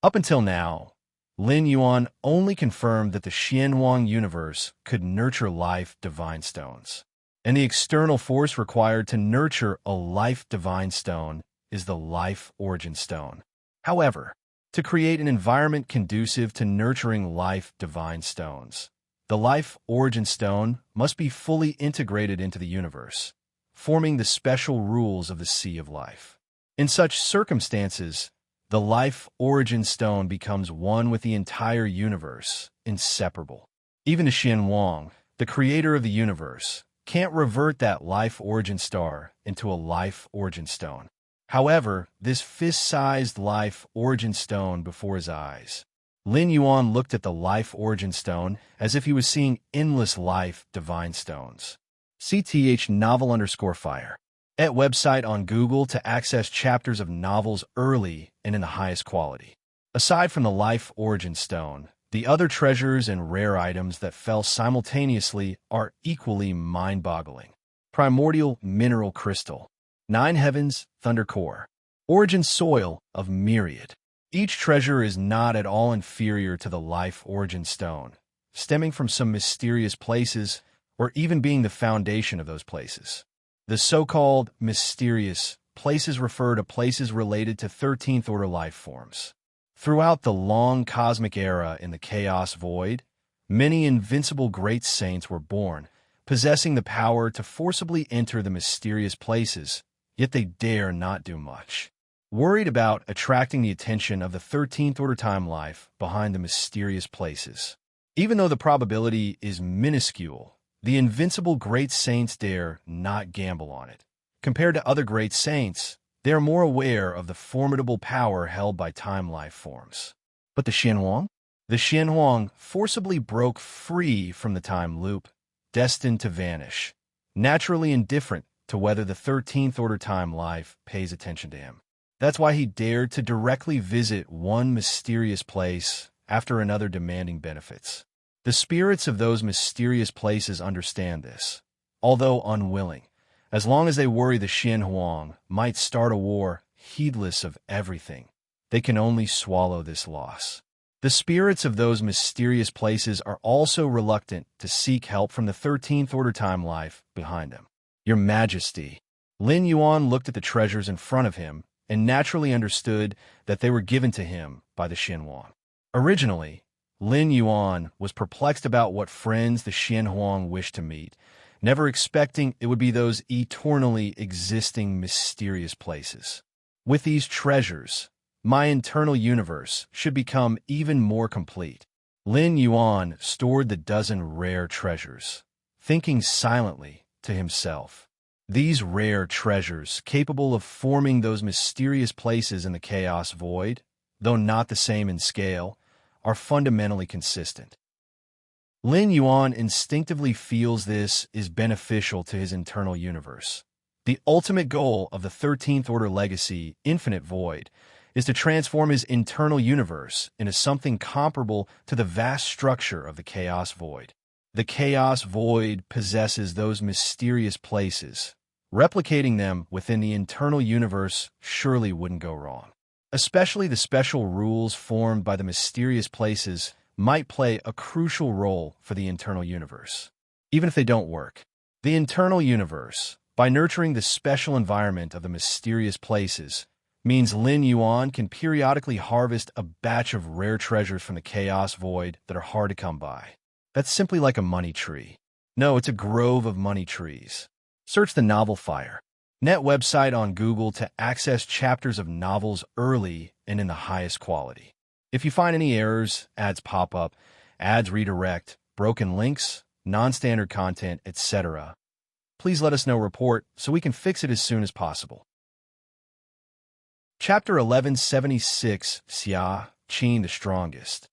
Up until now, Lin Yuan only confirmed that the Xianhuang universe could nurture Life Divine Stones, and the external force required to nurture a Life Divine Stone is the Life Origin Stone. However, to create an environment conducive to nurturing Life Divine Stones, the Life Origin Stone must be fully integrated into the universe, forming the special rules of the Sea of Life. In such circumstances, the Life Origin Stone becomes one with the entire universe, inseparable. Even the Xianhuang, the creator of the universe, can't revert that Life Origin Star into a Life Origin Stone. However, this fist-sized Life Origin Stone before his eyes. Lin Yuan looked at the Life Origin Stone as if he was seeing endless Life Divine Stones. CTH novel_fire. At website on Google to access chapters of novels early and in the highest quality. Aside from the Life Origin Stone, the other treasures and rare items that fell simultaneously are equally mind-boggling. Primordial Mineral Crystal. 9 Heavens, Thunder Core. Origin Soil of Myriad. Each treasure is not at all inferior to the Life Origin Stone, stemming from some mysterious places or even being the foundation of those places. The so-called mysterious places refer to places related to 13th order life forms. Throughout the long cosmic era in the Chaos Void, many invincible great saints were born, possessing the power to forcibly enter the mysterious places, yet they dare not do much. Worried about attracting the attention of the 13th order time life behind the mysterious places. Even though the probability is minuscule, the invincible great saints dare not gamble on it. Compared to other great saints, They are more aware of the formidable power held by time life forms. But the Xianhuang? The Xianhuang forcibly broke free from the time loop, destined to vanish, naturally indifferent to whether the 13th order time life pays attention to him. That's why he dared to directly visit one mysterious place after another demanding benefits. The spirits of those mysterious places understand this, although unwilling, as long as they worry the Xianhuang might start a war heedless of everything. They can only swallow this loss. The spirits of those mysterious places are also reluctant to seek help from the 13th order time life behind them. Your Majesty. Lin Yuan looked at the treasures in front of him and naturally understood that they were given to him by the Xianhuang. Originally, Lin Yuan was perplexed about what friends the Xianhuang wished to meet, never expecting it would be those eternally existing mysterious places. With these treasures, my internal universe should become even more complete. Lin Yuan stored the dozen rare treasures, thinking silently to himself. These rare treasures, capable of forming those mysterious places in the chaos void, though not the same in scale, are fundamentally consistent. Lin Yuan instinctively feels this is beneficial to his internal universe. The ultimate goal of the 13th Order Legacy, Infinite Void, is to transform his internal universe into something comparable to the vast structure of the Chaos Void. The Chaos Void possesses those mysterious places. Replicating them within the internal universe surely wouldn't go wrong. Especially the special rules formed by the mysterious places might play a crucial role for the internal universe. Even if they don't work, the internal universe, by nurturing the special environment of the mysterious places, means Lin Yuan can periodically harvest a batch of rare treasures from the Chaos Void that are hard to come by. That's simply like a money tree. No, it's a grove of money trees. Search the Novel Fire Net website on Google to access chapters of novels early and in the highest quality. If you find any errors, ads pop up, ads redirect, broken links, non-standard content, etc., please let us know. Report so we can fix it as soon as possible. Chapter 1176, Xia, Qin the Strongest.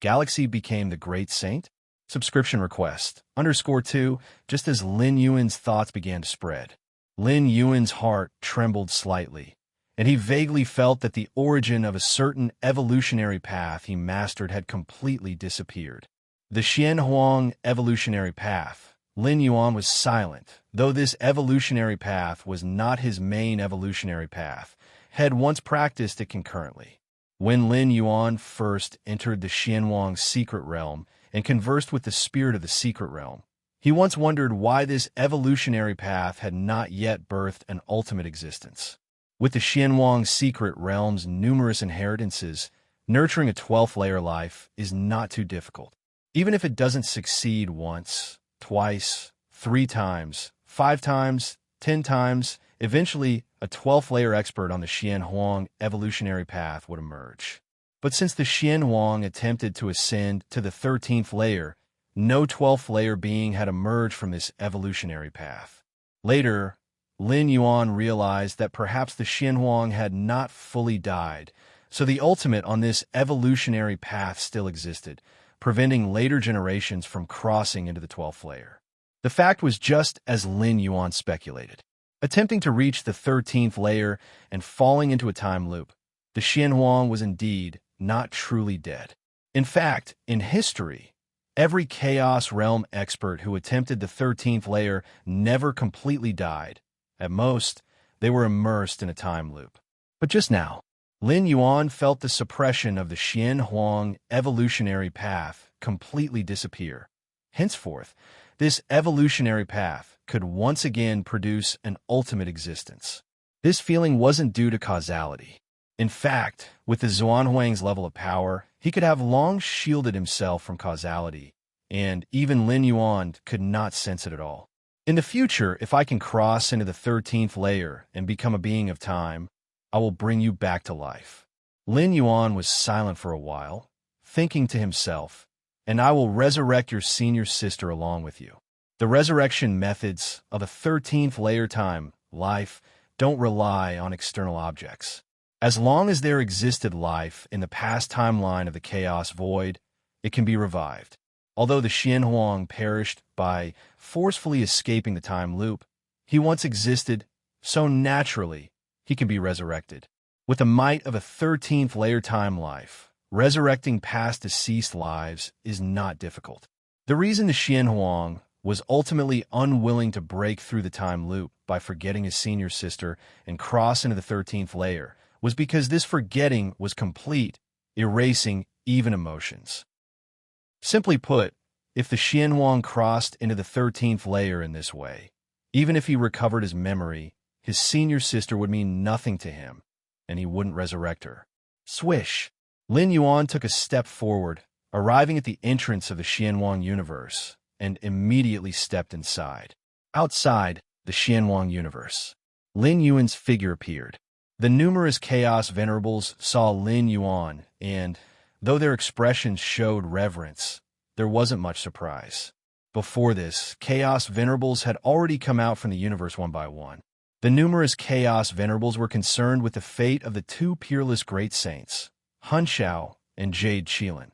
Galaxy became the Great Saint? Subscription request, _2, just as Lin Yuan's thoughts began to spread. Lin Yuan's heart trembled slightly, and he vaguely felt that the origin of a certain evolutionary path he mastered had completely disappeared. The Xianhuang evolutionary path. Lin Yuan was silent, though this evolutionary path was not his main evolutionary path, had once practiced it concurrently. When Lin Yuan first entered the Xianhuang secret realm and conversed with the spirit of the secret realm, he once wondered why this evolutionary path had not yet birthed an ultimate existence. With the Xianhuang secret realm's numerous inheritances, nurturing a 12th layer life is not too difficult. Even if it doesn't succeed once, twice, 3 times, 5 times, 10 times, eventually a 12th layer expert on the Xianhuang evolutionary path would emerge. But since the Xianhuang attempted to ascend to the 13th layer, no 12th layer being had emerged from this evolutionary path. Later, Lin Yuan realized that perhaps the Xianhuang had not fully died, so the ultimate on this evolutionary path still existed, preventing later generations from crossing into the 12th layer. The fact was just as Lin Yuan speculated. Attempting to reach the 13th layer and falling into a time loop, the Xianhuang was indeed not truly dead. In fact, in history, every Chaos Realm expert who attempted the 13th layer never completely died. At most, they were immersed in a time loop. But just now, Lin Yuan felt the suppression of the Xianhuang evolutionary path completely disappear. Henceforth, this evolutionary path could once again produce an ultimate existence. This feeling wasn't due to causality. In fact, with the Xuanhuang's level of power, he could have long shielded himself from causality, and even Lin Yuan could not sense it at all. In the future, if I can cross into the 13th layer and become a being of time, I will bring you back to life. Lin Yuan was silent for a while, thinking to himself, and I will resurrect your senior sister along with you. The resurrection methods of a 13th layer time life don't rely on external objects. As long as there existed life in the past timeline of the Chaos Void, it can be revived. Although the Xianhuang perished by forcefully escaping the time loop, he once existed, so naturally he can be resurrected. With the might of a 13th layer time life, resurrecting past deceased lives is not difficult. The reason the Xianhuang was ultimately unwilling to break through the time loop by forgetting his senior sister and cross into the 13th layer was because this forgetting was complete, erasing even emotions. Simply put, if the Xianhuang crossed into the 13th layer in this way, even if he recovered his memory, his senior sister would mean nothing to him, and he wouldn't resurrect her. Swish! Lin Yuan took a step forward, arriving at the entrance of the Xianhuang universe, and immediately stepped inside. Outside the Xianhuang universe, Lin Yuan's figure appeared. The numerous Chaos Venerables saw Lin Yuan, and, though their expressions showed reverence, there wasn't much surprise. Before this, Chaos Venerables had already come out from the universe one by one. The numerous Chaos Venerables were concerned with the fate of the two peerless great saints, Han Xiao and Jade Qilin.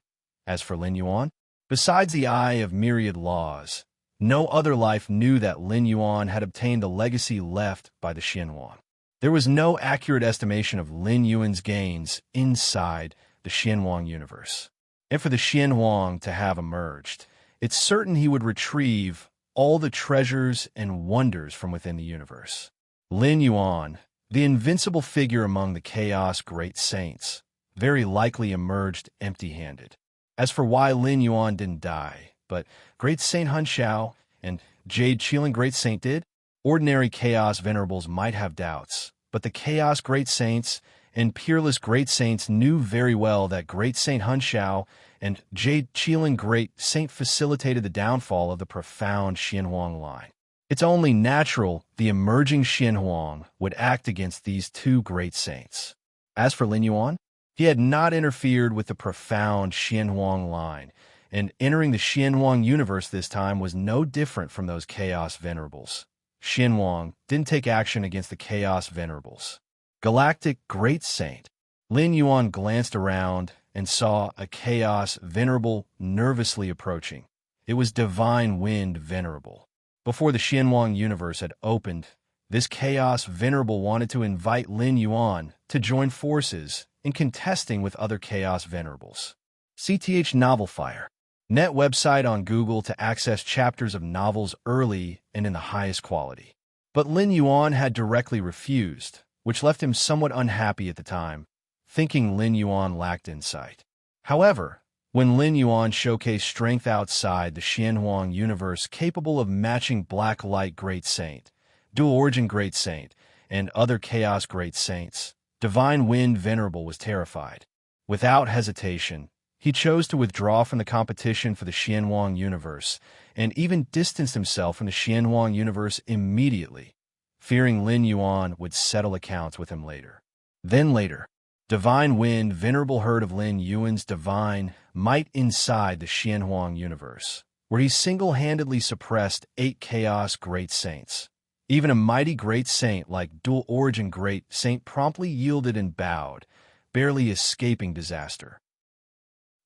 As for Lin Yuan, besides the Eye of Myriad Laws, no other life knew that Lin Yuan had obtained a legacy left by the Xianhuang. There was no accurate estimation of Lin Yuan's gains inside the Xianhuang universe. And for the Xianhuang to have emerged, it's certain he would retrieve all the treasures and wonders from within the universe. Lin Yuan, the invincible figure among the Chaos Great Saints, very likely emerged empty-handed. As for why Lin Yuan didn't die, but Great Saint Han Xiao and Jade Qilin Great Saint did, ordinary Chaos Venerables might have doubts, but the Chaos Great Saints and Peerless Great Saints knew very well that Great Saint Han Xiao and Jade Qilin Great Saint facilitated the downfall of the profound Xianhuang line. It's only natural the emerging Xianhuang would act against these two great saints. As for Lin Yuan, he had not interfered with the profound Xianhuang line, and entering the Xianhuang universe this time was no different from those Chaos Venerables. Xianhuang didn't take action against the Chaos Venerables. Galactic Great Saint. Lin Yuan glanced around and saw a Chaos Venerable nervously approaching. It was Divine Wind Venerable. Before the Xianhuang universe had opened, this Chaos Venerable wanted to invite Lin Yuan to join forces in contesting with other Chaos Venerables. CTH Novel Fire. Net website on Google to access chapters of novels early and in the highest quality. But Lin Yuan had directly refused, which left him somewhat unhappy at the time, thinking Lin Yuan lacked insight. However, when Lin Yuan showcased strength outside the Xianhuang universe capable of matching Black Light Great Saint, Dual Origin Great Saint, and other Chaos Great Saints, Divine Wind Venerable was terrified. Without hesitation, he chose to withdraw from the competition for the Xianhuang universe and even distanced himself from the Xianhuang universe immediately, fearing Lin Yuan would settle accounts with him later. Then later, Divine Wind Venerable heard of Lin Yuan's divine might inside the Xianhuang universe, where he single-handedly suppressed 8 Chaos Great Saints. Even a mighty Great Saint like Dual Origin Great Saint promptly yielded and bowed, barely escaping disaster.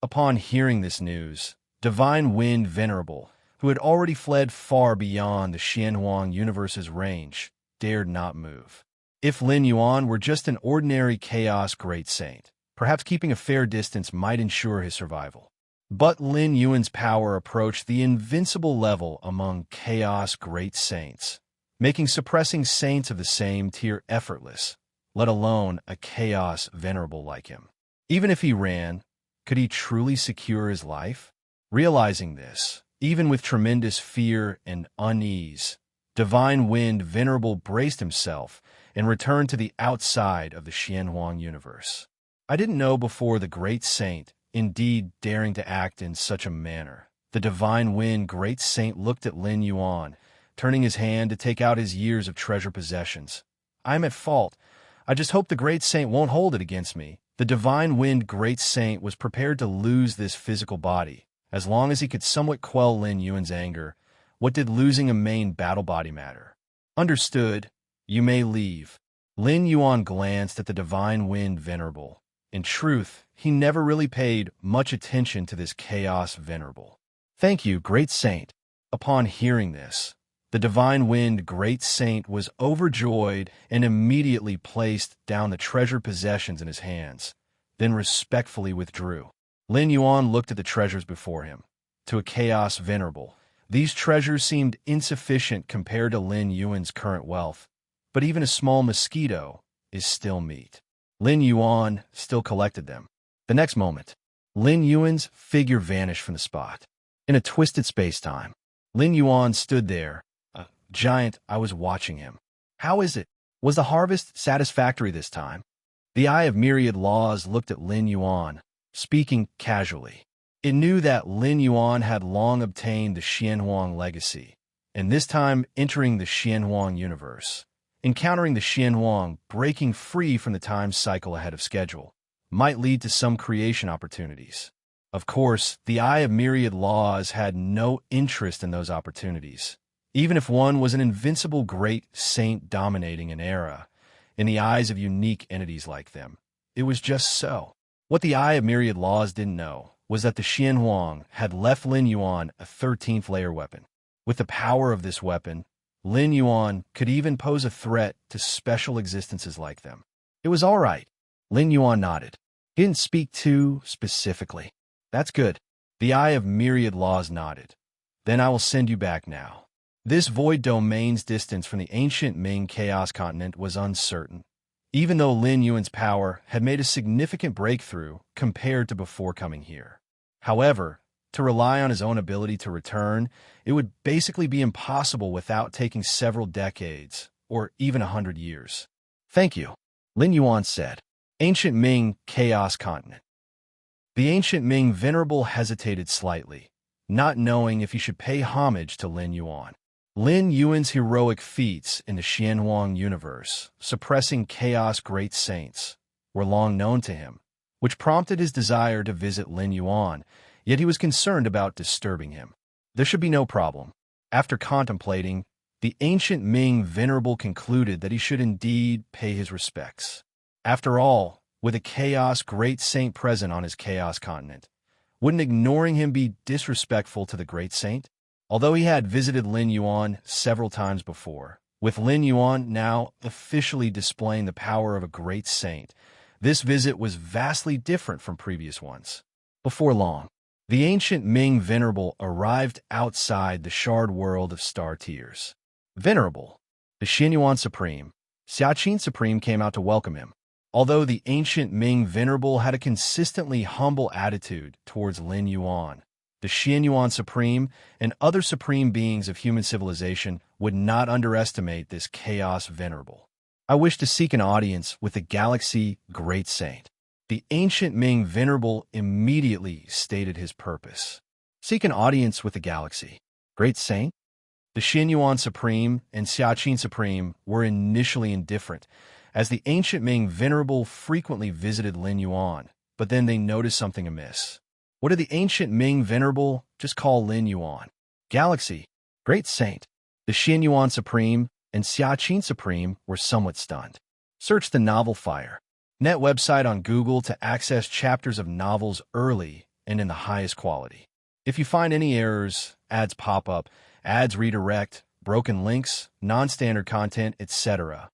Upon hearing this news, Divine Wind Venerable, who had already fled far beyond the Xianhuang universe's range, dared not move. If Lin Yuan were just an ordinary Chaos Great Saint, perhaps keeping a fair distance might ensure his survival. But Lin Yuan's power approached the invincible level among Chaos Great Saints, making suppressing saints of the same tier effortless, let alone a Chaos Venerable like him. Even if he ran, could he truly secure his life? Realizing this, even with tremendous fear and unease, Divine Wind Venerable braced himself and returned to the outside of the Xianhuang universe. I didn't know before the Great Saint, indeed daring to act in such a manner. The Divine Wind Great Saint looked at Lin Yuan, turning his hand to take out his years of treasure possessions. I'm at fault. I just hope the Great Saint won't hold it against me. The Divine Wind Great Saint was prepared to lose this physical body, as long as he could somewhat quell Lin Yuan's anger. What did losing a main battle body matter? Understood. You may leave. Lin Yuan glanced at the divine wind venerable. In truth, he never really paid much attention to this chaos venerable. "Thank you, great saint." Upon hearing this, the divine wind great saint was overjoyed and immediately placed down the treasured possessions in his hands, then respectfully withdrew. Lin Yuan looked at the treasures before him. To a chaos venerable, these treasures seemed insufficient compared to Lin Yuan's current wealth, but even a small mosquito is still meat. Lin Yuan still collected them. The next moment, Lin Yuan's figure vanished from the spot. In a twisted space-time, Lin Yuan stood there, a giant. I was watching him. How is it? Was the harvest satisfactory this time? The eye of myriad laws looked at Lin Yuan, speaking casually. It knew that Lin Yuan had long obtained the Xianhuang legacy, and this time entering the Xianhuang universe. Encountering the Xianhuang, breaking free from the time cycle ahead of schedule, might lead to some creation opportunities. Of course, the Eye of Myriad Laws had no interest in those opportunities, even if one was an invincible great saint dominating an era. In the eyes of unique entities like them, it was just so. What the Eye of Myriad Laws didn't know was that the Xianhuang had left Lin Yuan a 13th layer weapon. With the power of this weapon, Lin Yuan could even pose a threat to special existences like them. It was all right. Lin Yuan nodded. He didn't speak too specifically. That's good. The Eye of Myriad Laws nodded. Then I will send you back now. This void domain's distance from the ancient Ming Chaos Continent was uncertain, even though Lin Yuan's power had made a significant breakthrough compared to before coming here. However, to rely on his own ability to return, it would basically be impossible without taking several decades, or even 100 years. Thank you, Lin Yuan said. Ancient Ming Chaos Continent. The ancient Ming venerable hesitated slightly, not knowing if he should pay homage to Lin Yuan. Lin Yuan's heroic feats in the Xianhuang universe, suppressing chaos great saints, were long known to him, which prompted his desire to visit Lin Yuan, yet he was concerned about disturbing him. There should be no problem. After contemplating, the ancient Ming venerable concluded that he should indeed pay his respects. After all, with a chaos great saint present on his chaos continent, wouldn't ignoring him be disrespectful to the great saint? Although he had visited Lin Yuan several times before, with Lin Yuan now officially displaying the power of a great saint, this visit was vastly different from previous ones. Before long, the ancient Ming venerable arrived outside the shard world of star tears. Venerable, the Xianyuan Supreme, Xiaqin Supreme came out to welcome him. Although the ancient Ming venerable had a consistently humble attitude towards Lin Yuan, the Xianyuan Supreme and other supreme beings of human civilization would not underestimate this chaos venerable. I wish to seek an audience with the galaxy great saint. The ancient Ming venerable immediately stated his purpose. Seek an audience with the galaxy great saint? The Xianyuan Supreme and Xiaqin Supreme were initially indifferent, as the ancient Ming venerable frequently visited Lin Yuan, but then they noticed something amiss. What did the ancient Ming venerable just call Lin Yuan? Galaxy, great saint. The Xianyuan Supreme and Xiaqin Supreme were somewhat stunned. Search the novel Fire Net website on Google to access chapters of novels early and in the highest quality. If you find any errors, ads pop up, ads redirect, broken links, non-standard content, etc.,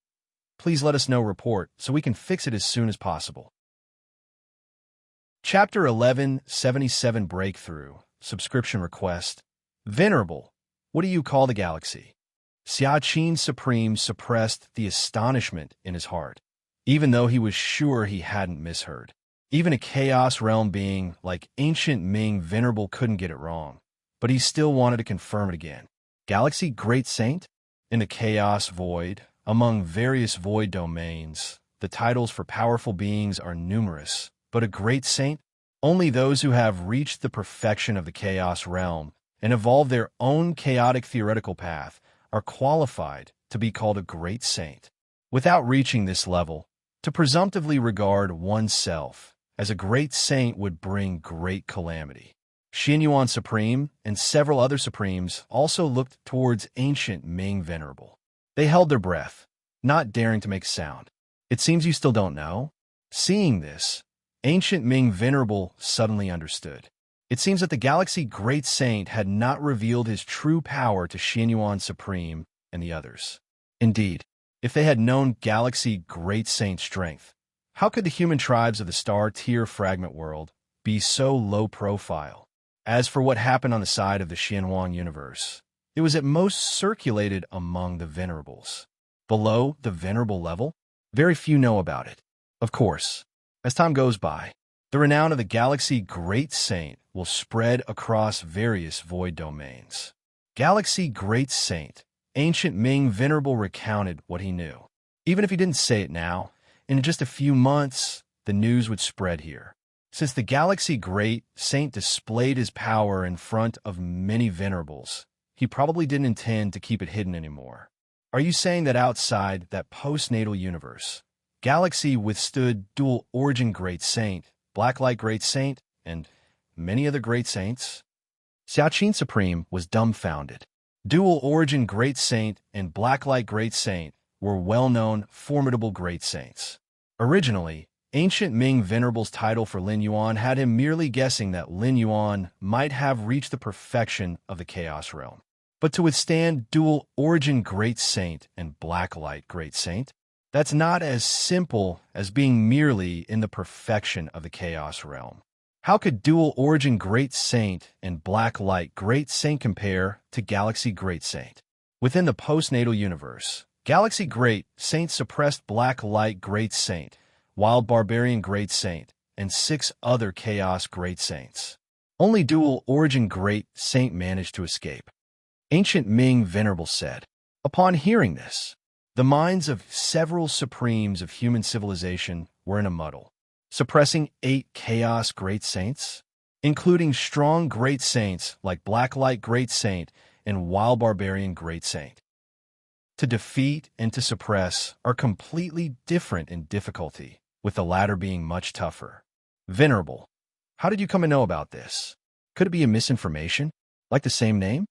please let us know report so we can fix it as soon as possible. Chapter 1177 Breakthrough Subscription Request. Venerable, what do you call the galaxy? Xiaqin Supreme suppressed the astonishment in his heart, even though he was sure he hadn't misheard. Even a chaos realm being like ancient Ming venerable couldn't get it wrong, but he still wanted to confirm it again. Galaxy Great Saint? In the chaos void, among various void domains, the titles for powerful beings are numerous, but a great saint? Only those who have reached the perfection of the chaos realm and evolved their own chaotic theoretical path are qualified to be called a great saint. Without reaching this level, to presumptively regard oneself as a great saint would bring great calamity. Xianyuan Supreme and several other supremes also looked towards ancient Ming venerable. They held their breath, not daring to make sound. It seems you still don't know? Seeing this, Ancient Ming Venerable suddenly understood. It seems that the Galaxy Great Saint had not revealed his true power to Xianyuan Supreme and the others. Indeed, if they had known Galaxy Great Saint's strength, how could the human tribes of the Star-Tier Fragment world be so low profile? As for what happened on the side of the Xianyuan universe, it was at most circulated among the Venerables. Below the Venerable level, very few know about it. Of course, as time goes by, the renown of the Galaxy Great Saint will spread across various void domains. Galaxy Great Saint, Ancient Ming Venerable recounted what he knew. Even if he didn't say it now, in just a few months, the news would spread here. Since the Galaxy Great Saint displayed his power in front of many Venerables, he probably didn't intend to keep it hidden anymore. Are you saying that outside that postnatal universe, Galaxy withstood Dual Origin Great Saint, Blacklight Great Saint, and many other Great Saints? Xiaqin Supreme was dumbfounded. Dual Origin Great Saint and Blacklight Great Saint were well-known, formidable Great Saints. Originally, Ancient Ming Venerable's title for Lin Yuan had him merely guessing that Lin Yuan might have reached the perfection of the Chaos Realm. But to withstand Dual Origin Great Saint and Blacklight Great Saint, that's not as simple as being merely in the perfection of the Chaos Realm. How could Dual Origin Great Saint and Blacklight Great Saint compare to Galaxy Great Saint? Within the postnatal universe, Galaxy Great Saint suppressed Blacklight Great Saint, Wild Barbarian Great Saint, and 6 other Chaos Great Saints. Only Dual Origin Great Saint managed to escape. Ancient Ming Venerable said. Upon hearing this, the minds of several supremes of human civilization were in a muddle. Suppressing 8 Chaos Great Saints, including strong Great Saints like Blacklight Great Saint and Wild Barbarian Great Saint. To defeat and to suppress are completely different in difficulty, with the latter being much tougher. Venerable, how did you come to know about this? Could it be a misinformation, like the same name?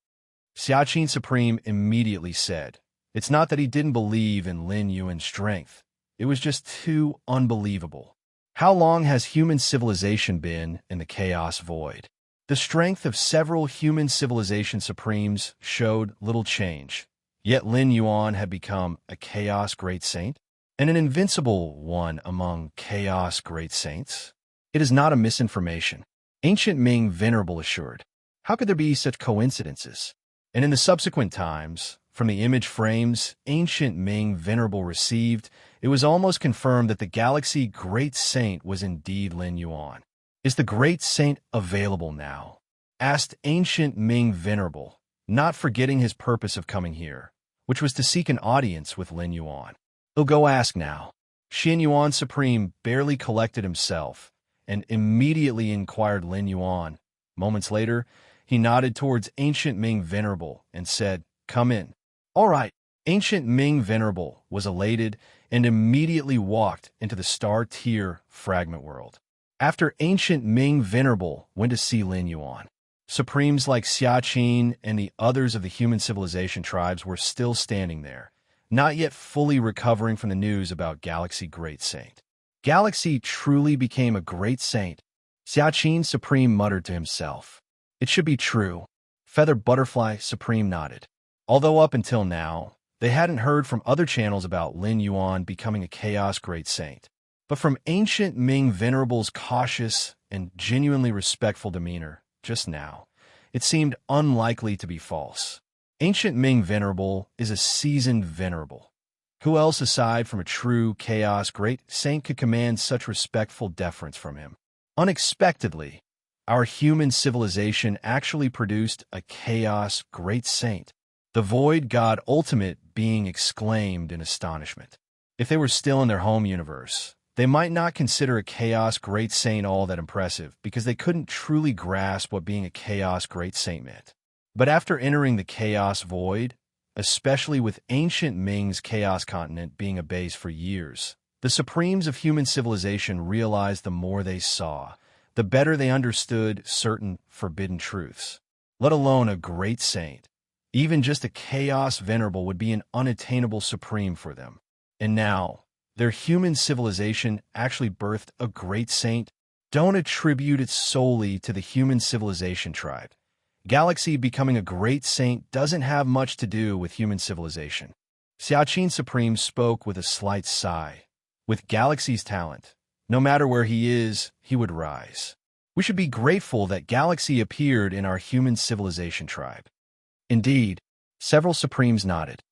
Xiaqin Supreme immediately said, it's not that he didn't believe in Lin Yuan's strength. It was just too unbelievable. How long has human civilization been in the Chaos Void? The strength of several human civilization supremes showed little change, yet Lin Yuan had become a Chaos Great Saint, and an invincible one among Chaos Great Saints. It is not a misinformation, Ancient Ming Venerable assured. How could there be such coincidences? And in the subsequent times, from the image frames Ancient Ming Venerable received, it was almost confirmed that the Galaxy Great Saint was indeed Lin Yuan. Is the Great Saint available now? Asked Ancient Ming Venerable, not forgetting his purpose of coming here, which was to seek an audience with Lin Yuan. He'll go ask now. Xianyuan Supreme barely collected himself and immediately inquired Lin Yuan. Moments later, he nodded towards Ancient Ming Venerable and said, come in. All right. Ancient Ming Venerable was elated and immediately walked into the Star-Tier Fragment world. After Ancient Ming Venerable went to see Lin Yuan, Supremes like Xiaqin and the others of the human civilization tribes were still standing there, not yet fully recovering from the news about Galaxy Great Saint. Galaxy truly became a great saint, Xiaqin Supreme muttered to himself. It should be true. Feather Butterfly Supreme nodded. Although up until now, they hadn't heard from other channels about Lin Yuan becoming a Chaos Great Saint. But from Ancient Ming Venerable's cautious and genuinely respectful demeanor just now, it seemed unlikely to be false. Ancient Ming Venerable is a seasoned venerable. Who else aside from a true Chaos Great Saint could command such respectful deference from him? Unexpectedly, our human civilization actually produced a Chaos Great Saint. The Void God Ultimate being exclaimed in astonishment. If they were still in their home universe, they might not consider a Chaos Great Saint all that impressive because they couldn't truly grasp what being a Chaos Great Saint meant. But after entering the Chaos Void, especially with Ancient Ming's Chaos Continent being a base for years, the Supremes of human civilization realized the more they saw, the better they understood certain forbidden truths. Let alone a Great Saint. Even just a Chaos Venerable would be an unattainable Supreme for them. And now, their human civilization actually birthed a great saint. Don't attribute it solely to the human civilization tribe. Galaxy becoming a great saint doesn't have much to do with human civilization. Xiaqin Supreme spoke with a slight sigh. With Galaxy's talent, no matter where he is, he would rise. We should be grateful that Galaxy appeared in our human civilization tribe. Indeed, several Supremes nodded.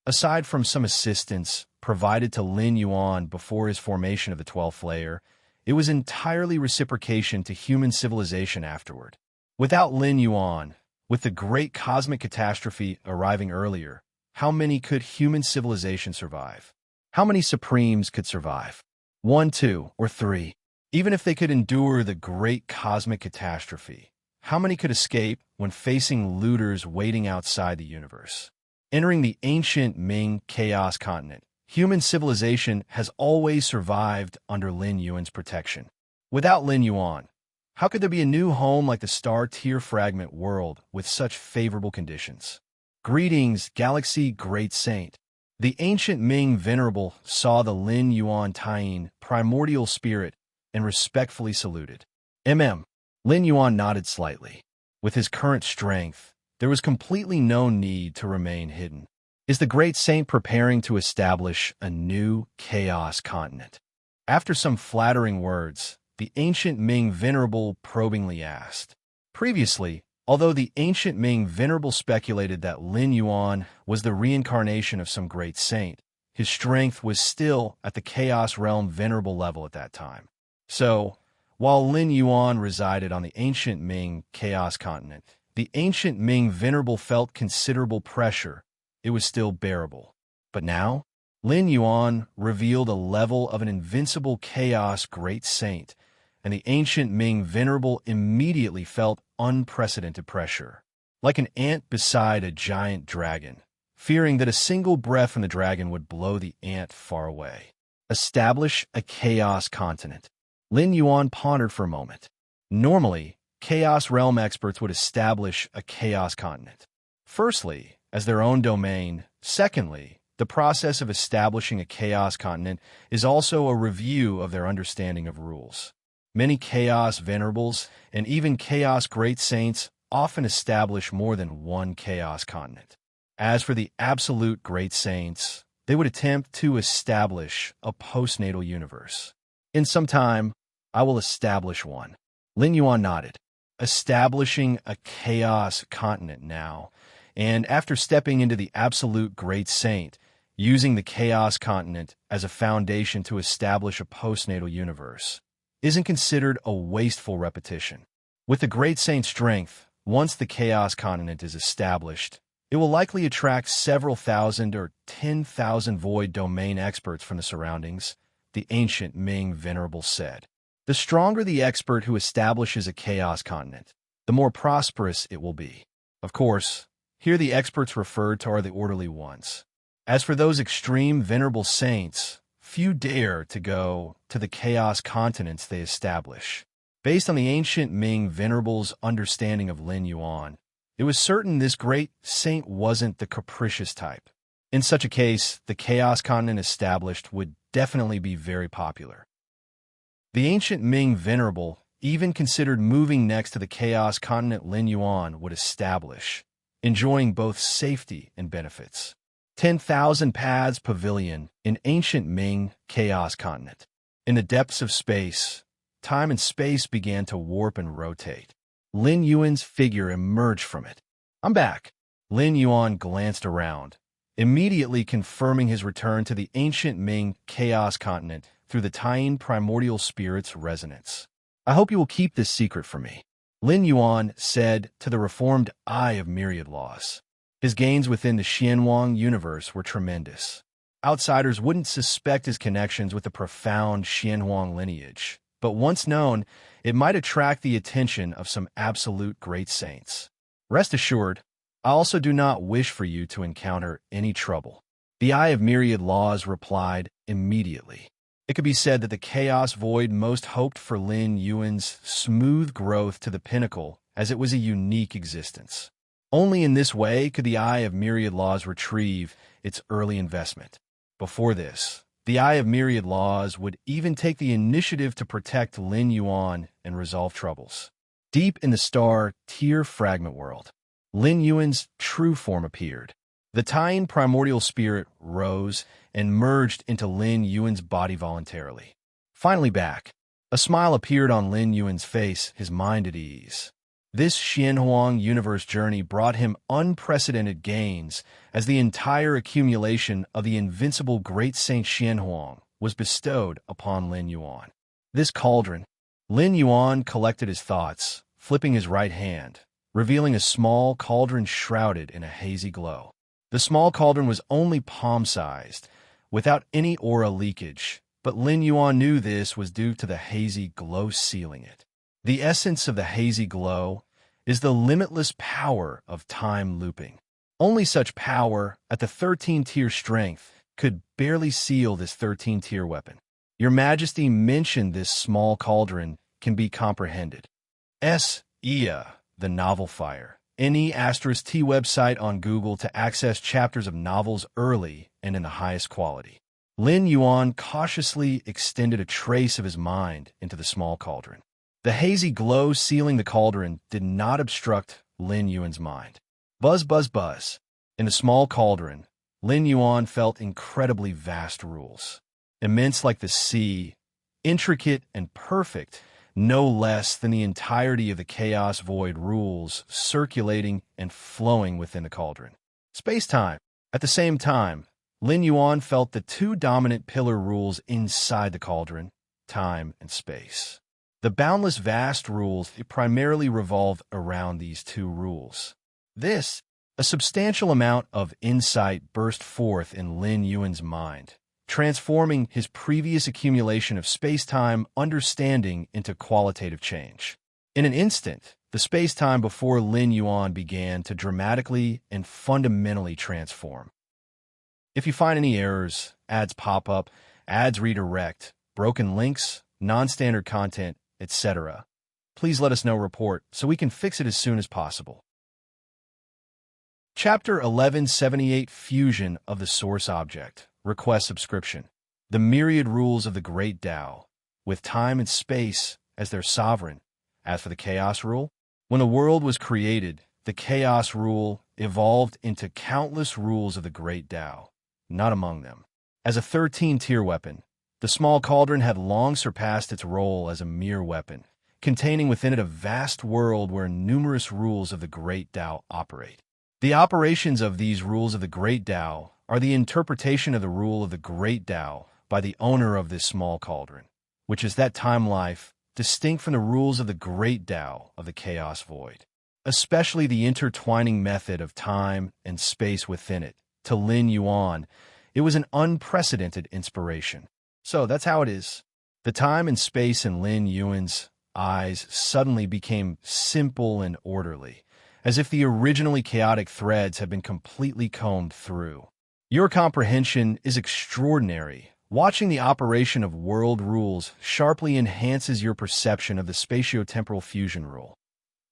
Aside from some assistance provided to Lin Yuan before his formation of the 12th layer, it was entirely reciprocation to human civilization afterward. Without Lin Yuan, with the great cosmic catastrophe arriving earlier, how many could human civilization survive? How many Supremes could survive? 1, 2, or 3? Even if they could endure the great cosmic catastrophe, how many could escape when facing looters waiting outside the universe? Entering the ancient Ming Chaos Continent, human civilization has always survived under Lin Yuan's protection. Without Lin Yuan, how could there be a new home like the Star Tier Fragment world with such favorable conditions? Greetings, Galaxy Great Saint. The ancient Ming Venerable saw the Lin Yuan Taiyin primordial spirit and respectfully saluted. Lin Yuan nodded slightly. With his current strength, there was completely no need to remain hidden. Is the great saint preparing to establish a new chaos continent? After some flattering words, the ancient Ming Venerable probingly asked. Previously, although the ancient Ming Venerable speculated that Lin Yuan was the reincarnation of some great saint, his strength was still at the Chaos Realm Venerable level at that time. So, while Lin Yuan resided on the ancient Ming Chaos Continent, the ancient Ming Venerable felt considerable pressure. It was still bearable. But now, Lin Yuan revealed a level of an invincible chaos great saint, and the ancient Ming Venerable immediately felt unprecedented pressure. Like an ant beside a giant dragon, fearing that a single breath from the dragon would blow the ant far away. Establish a chaos continent. Lin Yuan pondered for a moment. Normally, Chaos Realm experts would establish a chaos continent. Firstly, as their own domain. Secondly, the process of establishing a chaos continent is also a review of their understanding of rules. Many chaos venerables and even chaos great saints often establish more than one chaos continent. As for the absolute great saints, they would attempt to establish a postnatal universe. In some time, I will establish one. Lin Yuan nodded. Establishing a chaos continent now, and after stepping into the absolute great saint, using the chaos continent as a foundation to establish a postnatal universe, isn't considered a wasteful repetition. With the great saint's strength, once the chaos continent is established, it will likely attract several thousand or 10,000 void domain experts from the surroundings, the ancient Ming Venerable said. The stronger the expert who establishes a chaos continent, the more prosperous it will be. Of course, here the experts referred to are the orderly ones. As for those extreme venerable saints, few dare to go to the chaos continents they establish. Based on the ancient Ming Venerable's understanding of Lin Yuan, it was certain this great saint wasn't the capricious type. In such a case, the chaos continent established would definitely be very popular. The ancient Ming Venerable even considered moving next to the chaos continent Lin Yuan would establish, enjoying both safety and benefits. 10,000 Paths Pavilion in ancient Ming Chaos Continent. In the depths of space, time and space began to warp and rotate. Lin Yuan's figure emerged from it. I'm back. Lin Yuan glanced around, immediately confirming his return to the ancient Ming Chaos Continent through the Taiyin primordial spirit's resonance. I hope you will keep this secret from me, Lin Yuan said to the reformed Eye of Myriad Laws. His gains within the Xianwang universe were tremendous. Outsiders wouldn't suspect his connections with the profound Xianhuang lineage, but once known, it might attract the attention of some absolute great saints. Rest assured, I also do not wish for you to encounter any trouble. The Eye of Myriad Laws replied immediately. It could be said that the chaos void most hoped for Lin Yuan's smooth growth to the pinnacle, as it was a unique existence. Only in this way could the Eye of Myriad Laws retrieve its early investment. Before this, the Eye of Myriad Laws would even take the initiative to protect Lin Yuan and resolve troubles. Deep in the star Tier fragment world, Lin Yuan's true form appeared. The Tying primordial spirit rose and merged into Lin Yuan's body voluntarily. Finally back, a smile appeared on Lin Yuan's face, his mind at ease. This Xianhuang universe journey brought him unprecedented gains, as the entire accumulation of the invincible Great Saint Xianhuang was bestowed upon Lin Yuan. This cauldron, Lin Yuan collected his thoughts, flipping his right hand, revealing a small cauldron shrouded in a hazy glow. The small cauldron was only palm-sized, without any aura leakage, but Lin Yuan knew this was due to the hazy glow sealing it. The essence of the hazy glow is the limitless power of time looping. Only such power at the 13-tier strength could barely seal this 13-tier weapon. Your Majesty mentioned this small cauldron can be comprehended. Ia, the Novel Fire. NE*T website on Google to access chapters of novels early and in the highest quality. Lin Yuan cautiously extended a trace of his mind into the small cauldron. The hazy glow sealing the cauldron did not obstruct Lin Yuan's mind. Buzz, buzz, buzz. In the small cauldron, Lin Yuan felt incredibly vast rules. Immense like the sea, intricate and perfect, no less than the entirety of the chaos void rules circulating and flowing within the cauldron. Space-time. At the same time, Lin Yuan felt the two dominant pillar rules inside the cauldron, time and space. The boundless vast rules primarily revolved around these two rules. A substantial amount of insight burst forth in Lin Yuan's mind, transforming his previous accumulation of space-time understanding into qualitative change. In an instant, the space-time before Lin Yuan began to dramatically and fundamentally transform. If you find any errors, ads pop up, ads redirect, broken links, non-standard content, etc., please let us know report so we can fix it as soon as possible. Chapter 1178 Fusion of the Source Object. Request subscription. The myriad rules of the Great Tao, with time and space as their sovereign. As for the Chaos Rule, when the world was created, the Chaos Rule evolved into countless rules of the Great Tao, not among them. As a 13-tier weapon, the small cauldron had long surpassed its role as a mere weapon, containing within it a vast world where numerous rules of the Great Tao operate. The operations of these rules of the Great Tao are the interpretation of the rule of the Great Tao by the owner of this small cauldron, which is that time life distinct from the rules of the Great Tao of the Chaos Void, especially the intertwining method of time and space within it. To Lin Yuan, it was an unprecedented inspiration. So that's how it is. The time and space in Lin Yuan's eyes suddenly became simple and orderly, as if the originally chaotic threads had been completely combed through. Your comprehension is extraordinary. Watching the operation of world rules sharply enhances your perception of the spatio-temporal fusion rule.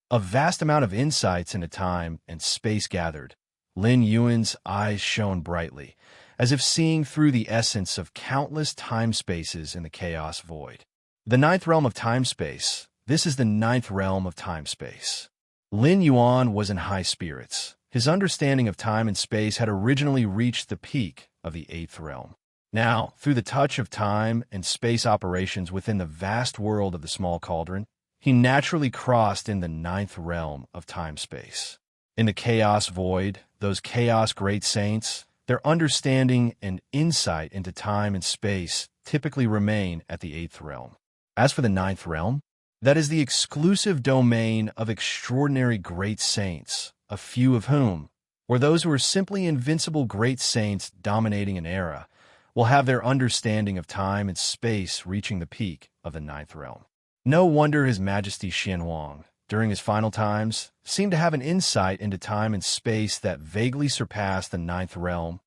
A vast amount of insights into time and space gathered. Lin Yuan's eyes shone brightly, as if seeing through the essence of countless time-spaces in the chaos void. The ninth realm of time-space. This is the ninth realm of time-space. Lin Yuan was in high spirits. His understanding of time and space had originally reached the peak of the eighth realm. Now, through the touch of time and space operations within the vast world of the small cauldron, he naturally crossed in the ninth realm of time-space. In the chaos void, those chaos great saints, their understanding and insight into time and space typically remain at the eighth realm. As for the ninth realm, that is the exclusive domain of extraordinary great saints, a few of whom, or those who are simply invincible great saints dominating an era, will have their understanding of time and space reaching the peak of the ninth realm. No wonder His Majesty Xianhuang, during his final times, seemed to have an insight into time and space that vaguely surpassed the ninth realm.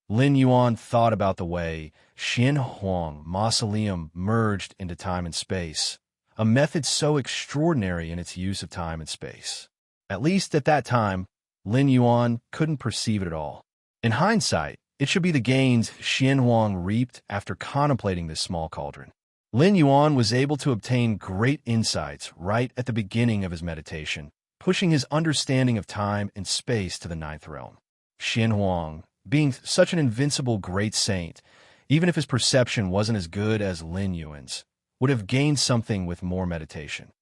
Lin Yuan thought about the way Xianhuang Mausoleum merged into time and space, a method so extraordinary in its use of time and space. At least at that time, Lin Yuan couldn't perceive it at all. In hindsight, It should be the gains Xian Huang reaped after contemplating this small cauldron. Lin Yuan was able to obtain great insights right at the beginning of his meditation, pushing his understanding of time and space to the ninth realm. Xian Huang, being such an invincible great saint, even if his perception wasn't as good as Lin Yuan's, would have gained something with more meditation.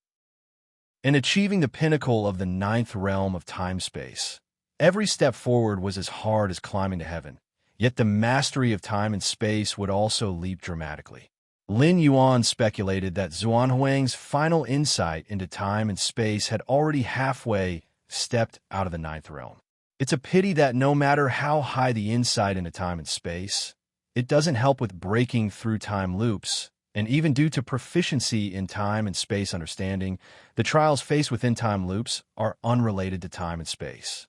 In achieving the pinnacle of the ninth realm of time-space, every step forward was as hard as climbing to heaven, yet the mastery of time and space would also leap dramatically. Lin Yuan speculated that Xuanhuang's final insight into time and space had already halfway stepped out of the ninth realm. It's a pity that no matter how high the insight into time and space, it doesn't help with breaking through time loops, and even due to proficiency in time and space understanding, the trials faced within time loops are unrelated to time and space.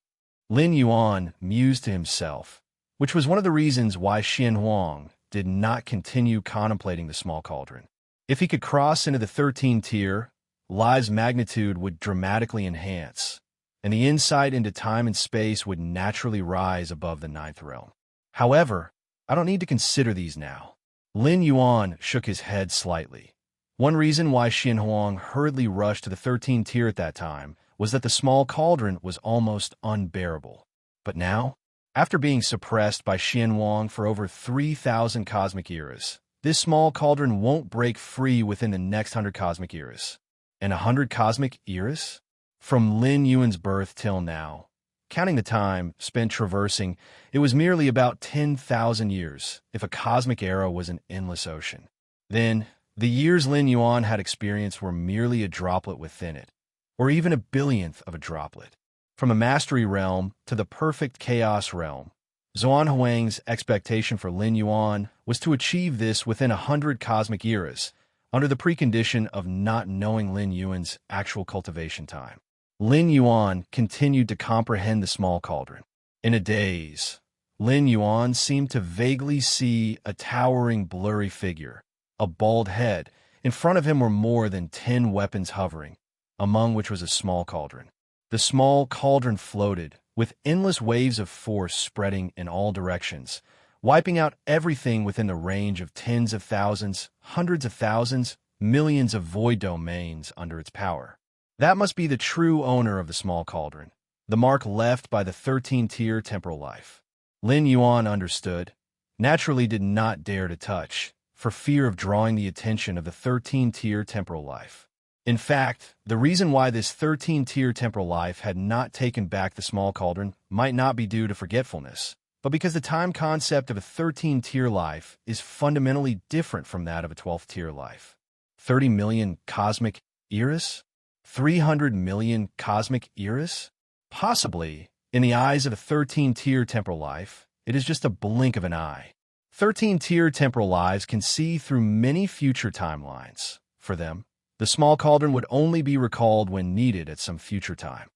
Lin Yuan mused to himself, which was one of the reasons why Xian Huang did not continue contemplating the small cauldron. If he could cross into the 13th tier, life's magnitude would dramatically enhance, and the insight into time and space would naturally rise above the ninth realm. However, I don't need to consider these now. Lin Yuan shook his head slightly. One reason why Xian Huang hurriedly rushed to the 13th tier at that time was that the small cauldron was almost unbearable. But now, after being suppressed by Xian Huang for over 3,000 cosmic eras, this small cauldron won't break free within the next 100 cosmic eras. And 100 cosmic eras? From Lin Yuan's birth till now, counting the time spent traversing, it was merely about 10,000 years, if a cosmic era was an endless ocean. Then, the years Lin Yuan had experienced were merely a droplet within it, or even a billionth of a droplet. From a mastery realm to the perfect chaos realm, Xuanhuang's expectation for Lin Yuan was to achieve this within 100 cosmic eras, under the precondition of not knowing Lin Yuan's actual cultivation time. Lin Yuan continued to comprehend the small cauldron. In a daze, Lin Yuan seemed to vaguely see a towering blurry figure, a bald head. In front of him were more than 10 weapons hovering, among which was a small cauldron. The small cauldron floated, with endless waves of force spreading in all directions, wiping out everything within the range of tens of thousands, hundreds of thousands, millions of void domains under its power. That must be the true owner of the small cauldron, the mark left by the 13th-tier temporal life. Lin Yuan understood, naturally did not dare to touch, for fear of drawing the attention of the 13th-tier temporal life. In fact, the reason why this 13th-tier temporal life had not taken back the small cauldron might not be due to forgetfulness, but because the time concept of a 13th-tier life is fundamentally different from that of a 12th-tier life. 30 million cosmic eras? 300 million cosmic eras? Possibly, in the eyes of a 13th-tier temporal life, it is just a blink of an eye. 13th-tier temporal lives can see through many future timelines. For them, the small cauldron would only be recalled when needed at some future time.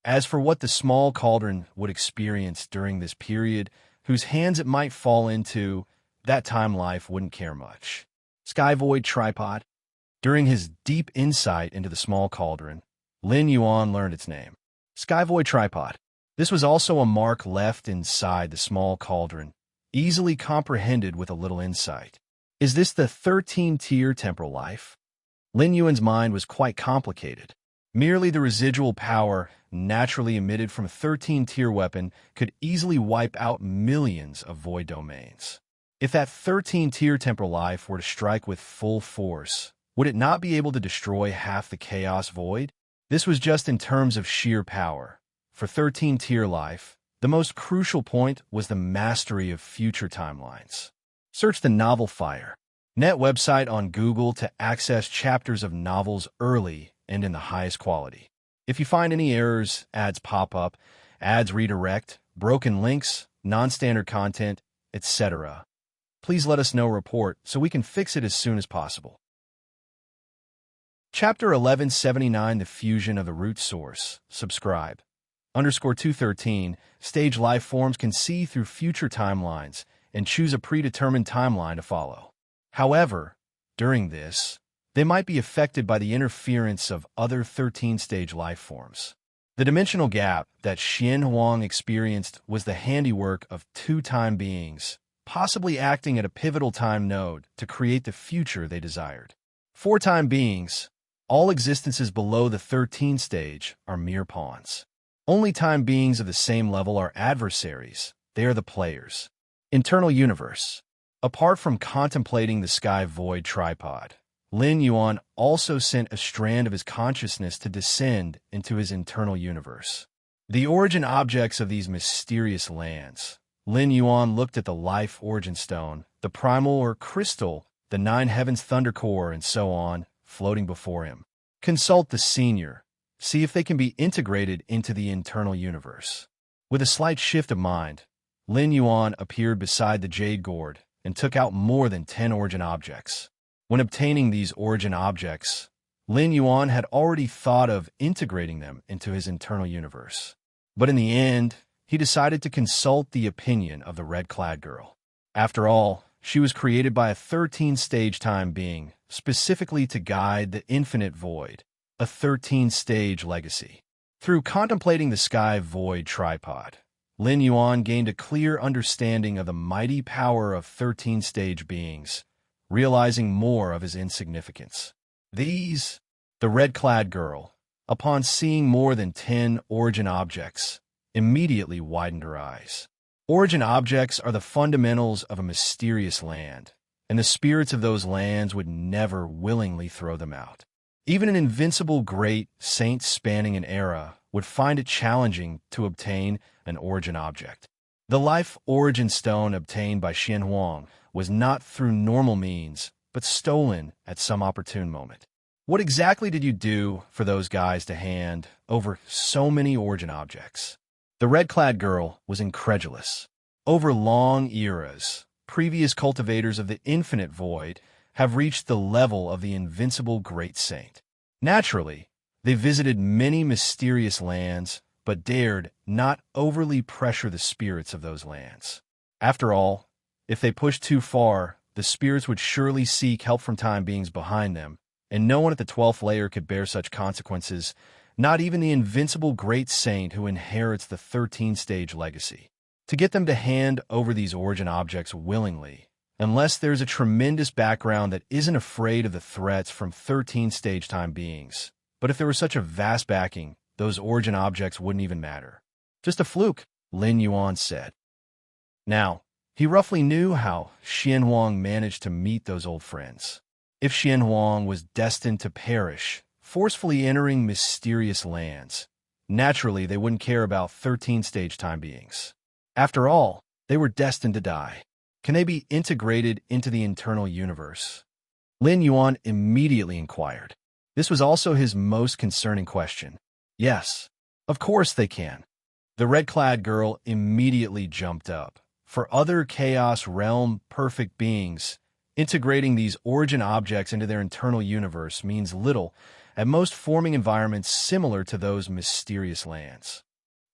As for what the small cauldron would experience during this period, whose hands it might fall into, that time life wouldn't care much. Skyvoid tripod. During his deep insight into the small cauldron, Lin Yuan learned its name. Skyvoid tripod. This was also a mark left inside the small cauldron, easily comprehended with a little insight. Is this the 13th-tier temporal life? Lin Yuan's mind was quite complicated. Merely the residual power naturally emitted from a 13th-tier weapon could easily wipe out millions of void domains. If that 13th-tier temporal life were to strike with full force, would it not be able to destroy half the chaos void? This was just in terms of sheer power. For 13th-tier life, the most crucial point was the mastery of future timelines. Search the novel Fire Net website on Google to access chapters of novels early and in the highest quality. If you find any errors, ads pop up, ads redirect, broken links, non-standard content, etc., please let us know report so we can fix it as soon as possible. Chapter 1179 The Fusion of the Root Source. Subscribe. _213 Stage life forms can see through future timelines and choose a predetermined timeline to follow. However, during this, they might be affected by the interference of other 13-stage life forms. The dimensional gap that Xian Huang experienced was the handiwork of two time beings, possibly acting at a pivotal time node to create the future they desired. Four time beings, all existences below the 13 stage, are mere pawns. Only time beings of the same level are adversaries. They are the players. Internal universe. Apart from contemplating the sky void tripod, Lin Yuan also sent a strand of his consciousness to descend into his internal universe. The origin objects of these mysterious lands. Lin Yuan looked at the life origin stone, the primal or crystal, the nine heavens thunder core, and so on, floating before him. Consult the senior. See if they can be integrated into the internal universe. With a slight shift of mind, Lin Yuan appeared beside the jade gourd and took out more than 10 origin objects. When obtaining these origin objects, Lin Yuan had already thought of integrating them into his internal universe. But in the end, he decided to consult the opinion of the red-clad girl. After all, she was created by a 13-stage time being, specifically to guide the infinite void, a 13-stage legacy. Through contemplating the sky void tripod, Lin Yuan gained a clear understanding of the mighty power of 13-stage beings, realizing more of his insignificance. The red-clad girl, upon seeing more than 10 origin objects, immediately widened her eyes. Origin objects are the fundamentals of a mysterious land, and the spirits of those lands would never willingly throw them out. Even an invincible great saint spanning an era would find it challenging to obtain an origin object. The life origin stone obtained by Xian Huang was not through normal means, but stolen at some opportune moment. What exactly did you do for those guys to hand over so many origin objects? The red-clad girl was incredulous. Over long eras, previous cultivators of the infinite void have reached the level of the invincible great saint. Naturally, they visited many mysterious lands, but dared not overly pressure the spirits of those lands. After all, if they pushed too far, the spirits would surely seek help from time beings behind them, and no one at the 12th layer could bear such consequences, not even the invincible great saint who inherits the 13-stage legacy. To get them to hand over these origin objects willingly, unless there's a tremendous background that isn't afraid of the threats from 13-stage time beings. But if there was such a vast backing, those origin objects wouldn't even matter. Just a fluke, Lin Yuan said. Now, he roughly knew how Xian Huang managed to meet those old friends. If Xian Huang was destined to perish, forcefully entering mysterious lands, naturally they wouldn't care about 13-stage time beings. After all, they were destined to die. Can they be integrated into the internal universe? Lin Yuan immediately inquired. This was also his most concerning question. Yes, of course they can. The red-clad girl immediately jumped up. For other Chaos Realm perfect beings, integrating these origin objects into their internal universe means little, at most forming environments similar to those mysterious lands.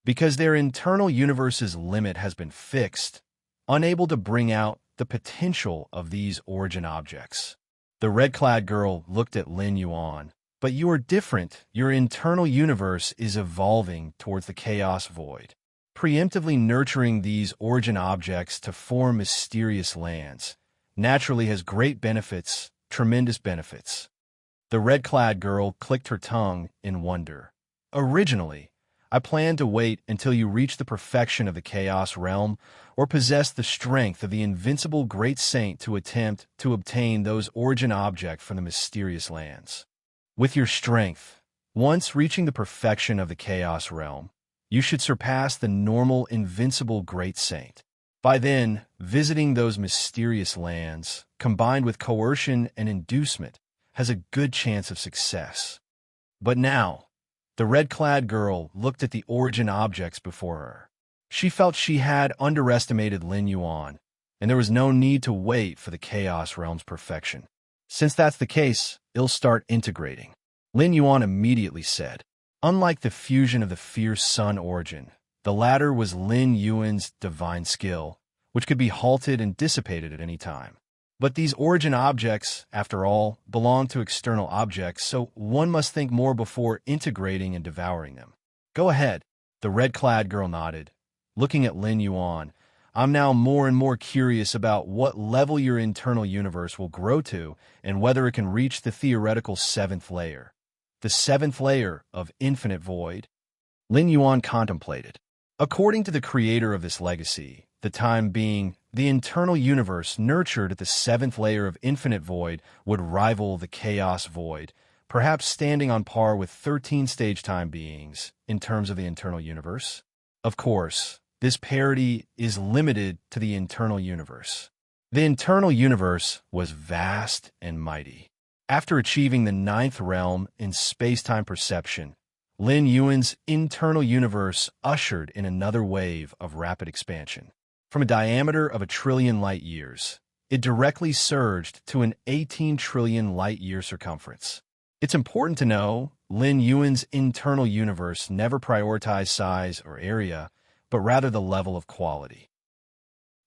Because their internal universe's limit has been fixed, unable to bring out the potential of these origin objects. The red-clad girl looked at Lin Yuan. But you are different. Your internal universe is evolving towards the chaos void. Preemptively nurturing these origin objects to form mysterious lands naturally has great benefits, tremendous benefits. The red-clad girl clicked her tongue in wonder. Originally, I planned to wait until you reach the perfection of the Chaos Realm or possess the strength of the invincible great saint to attempt to obtain those origin objects from the mysterious lands. With your strength, once reaching the perfection of the Chaos Realm, you should surpass the normal invincible great saint. By then, visiting those mysterious lands, combined with coercion and inducement, has a good chance of success. But now, the red-clad girl looked at the origin objects before her. She felt she had underestimated Lin Yuan, and there was no need to wait for the Chaos Realm's perfection. Since that's the case, it'll start integrating. Lin Yuan immediately said. Unlike the fusion of the fierce sun origin, the latter was Lin Yuan's divine skill, which could be halted and dissipated at any time. But these origin objects, after all, belong to external objects, so one must think more before integrating and devouring them. Go ahead. The red-clad girl nodded. Looking at Lin Yuan, I'm now more and more curious about what level your internal universe will grow to and whether it can reach the theoretical 7th layer. The 7th layer of infinite void? Lin Yuan contemplated. According to the creator of this legacy, the time being, the internal universe nurtured at the 7th layer of infinite void would rival the chaos void, perhaps standing on par with 13-stage time beings in terms of the internal universe. Of course, this parity is limited to the internal universe. The internal universe was vast and mighty. After achieving the 9th realm in space-time perception, Lin Yuan's internal universe ushered in another wave of rapid expansion. From a diameter of 1 trillion light-years, it directly surged to an 18 trillion light-year circumference. It's important to know Lin Yuan's internal universe never prioritized size or area, but rather the level of quality.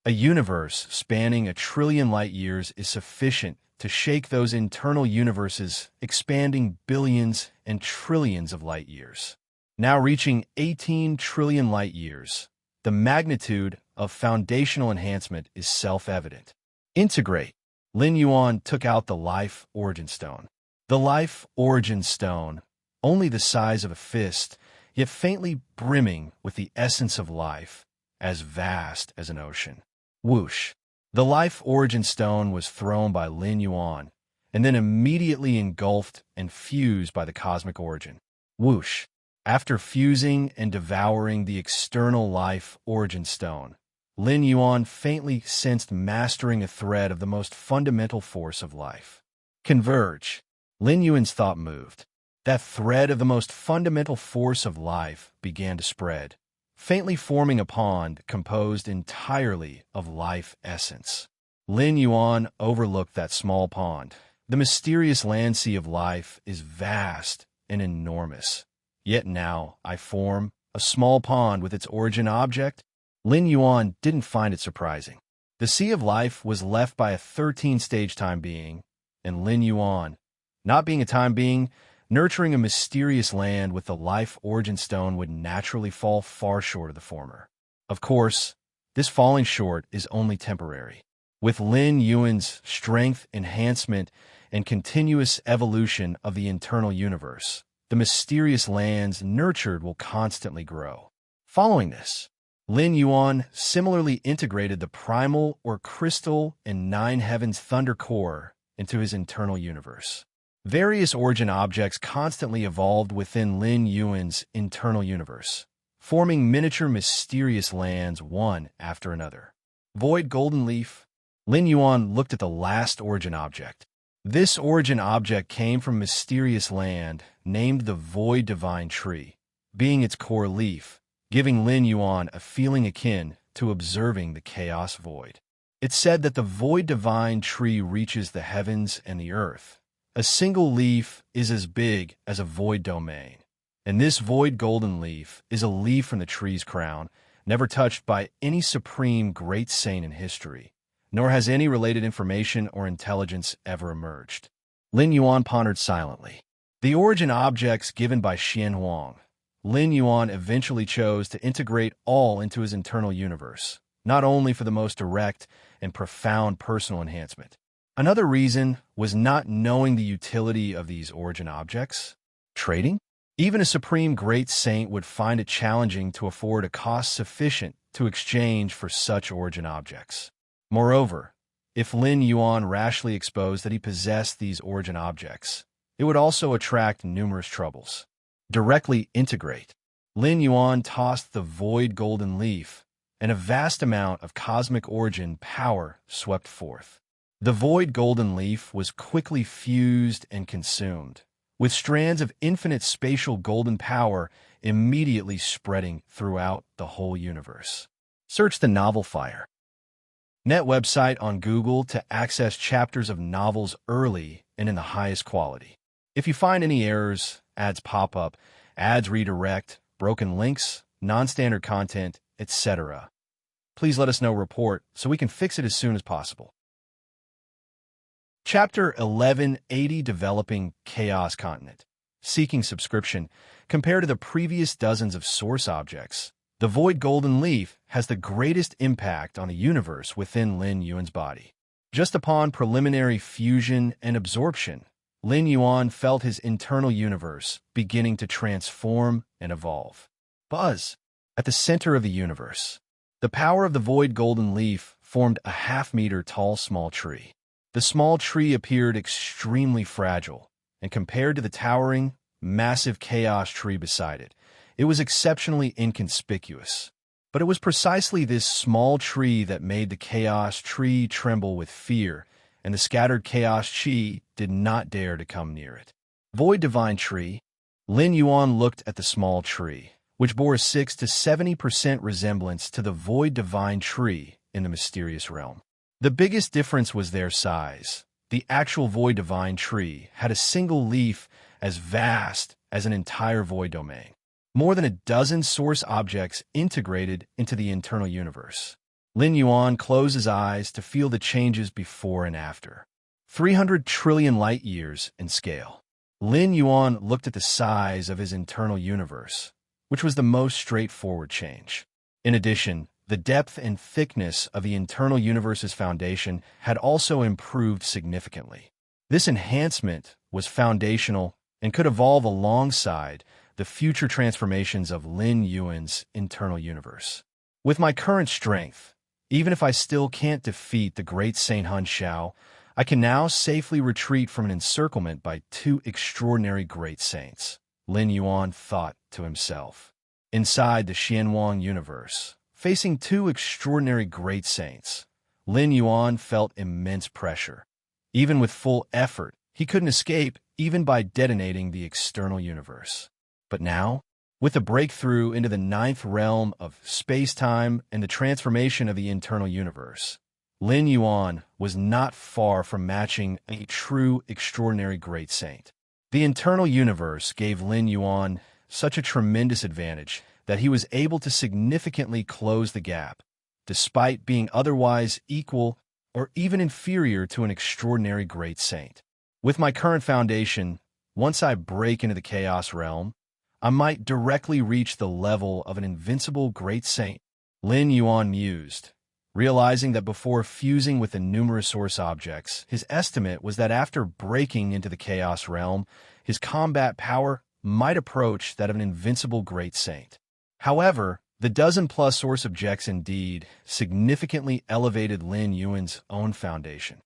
A universe spanning 1 trillion light-years is sufficient to shake those internal universes expanding billions and trillions of light-years. Now reaching 18 trillion light-years, the magnitude of foundational enhancement is self-evident. Integrate. Lin Yuan took out the Life Origin Stone. The Life Origin Stone, only the size of a fist, yet faintly brimming with the essence of life, as vast as an ocean. Whoosh! The Life Origin Stone was thrown by Lin Yuan, and then immediately engulfed and fused by the cosmic origin. Whoosh! After fusing and devouring the external Life Origin Stone, Lin Yuan faintly sensed mastering a thread of the most fundamental force of life. Converge. Lin Yuan's thought moved. That thread of the most fundamental force of life began to spread, faintly forming a pond composed entirely of life essence. Lin Yuan overlooked that small pond. The mysterious land sea of life is vast and enormous. Yet now I form a small pond with its origin object. Lin Yuan didn't find it surprising. The sea of life was left by a 13-stage time being, and Lin Yuan, not being a time being, nurturing a mysterious land with the Life Origin Stone would naturally fall far short of the former. Of course, this falling short is only temporary. With Lin Yuan's strength, enhancement, and continuous evolution of the internal universe, the mysterious lands nurtured will constantly grow. Following this, Lin Yuan similarly integrated the primal or crystal and nine heavens thunder core into his internal universe. Various origin objects constantly evolved within Lin Yuan's internal universe, forming miniature mysterious lands one after another. Void Golden Leaf. Lin Yuan looked at the last origin object. This origin object came from mysterious land named the Void Divine Tree, being its core leaf, giving Lin Yuan a feeling akin to observing the chaos void. It said that the Void Divine Tree reaches the heavens and the earth. A single leaf is as big as a void domain, and this void golden leaf is a leaf from the tree's crown, never touched by any supreme great saint in history, nor has any related information or intelligence ever emerged. Lin Yuan pondered silently. The origin objects given by Xian Huang, Lin Yuan eventually chose to integrate all into his internal universe, not only for the most direct and profound personal enhancement. Another reason was not knowing the utility of these origin objects. Trading? Even a supreme great saint would find it challenging to afford a cost sufficient to exchange for such origin objects. Moreover, if Lin Yuan rashly exposed that he possessed these origin objects, it would also attract numerous troubles. Directly integrate. Lin Yuan tossed the void golden leaf, and a vast amount of cosmic origin power swept forth. The void golden leaf was quickly fused and consumed, with strands of infinite spatial golden power immediately spreading throughout the whole universe. Search the novel Fire Net website on Google to access chapters of novels early and in the highest quality. If you find any errors, ads pop up, ads redirect, broken links, non-standard content, etc., please let us know report so we can fix it as soon as possible. Chapter 1180 Developing Chaos Continent. seeking subscription. Compared to the previous dozens of source objects, the Void Golden Leaf has the greatest impact on the universe within Lin Yuan's body. Just upon preliminary fusion and absorption, Lin Yuan felt his internal universe beginning to transform and evolve. Buzz! At the center of the universe, the power of the Void Golden Leaf formed a half-meter-tall small tree. The small tree appeared extremely fragile, and compared to the towering, massive chaos tree beside it, it was exceptionally inconspicuous. But it was precisely this small tree that made the chaos tree tremble with fear, and the scattered chaos chi did not dare to come near it. Void Divine Tree. Lin Yuan looked at the small tree, which bore a 6 to 70% resemblance to the Void Divine Tree in the mysterious realm. The biggest difference was their size. The actual Void Divine Tree had a single leaf as vast as an entire void domain. More than a dozen source objects integrated into the internal universe. Lin Yuan closed his eyes to feel the changes before and after. 300 trillion light-years in scale. Lin Yuan looked at the size of his internal universe, which was the most straightforward change. In addition, the depth and thickness of the internal universe's foundation had also improved significantly. This enhancement was foundational and could evolve alongside the future transformations of Lin Yuan's internal universe. With my current strength, even if I still can't defeat the great Saint Hun Xiao, I can now safely retreat from an encirclement by two extraordinary great saints, Lin Yuan thought to himself. Inside the Xianwang universe, facing two extraordinary great saints, Lin Yuan felt immense pressure. Even with full effort, he couldn't escape even by detonating the external universe. But now, with the breakthrough into the ninth realm of space-time and the transformation of the internal universe, Lin Yuan was not far from matching a true extraordinary great saint. The internal universe gave Lin Yuan such a tremendous advantage that he was able to significantly close the gap, despite being otherwise equal or even inferior to an extraordinary great saint. With my current foundation, once I break into the chaos realm, I might directly reach the level of an invincible great saint, Lin Yuan mused, realizing that before fusing with the numerous source objects, his estimate was that after breaking into the chaos realm, his combat power might approach that of an invincible great saint. However, the dozen-plus source objects indeed significantly elevated Lin Yuan's own foundation.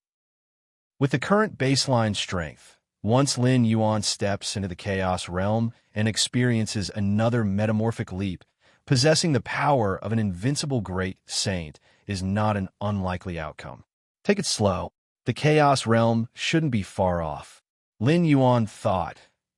With the current baseline strength, once Lin Yuan steps into the chaos realm and experiences another metamorphic leap, possessing the power of an invincible great saint is not an unlikely outcome. Take it slow. The chaos realm shouldn't be far off, Lin Yuan thought,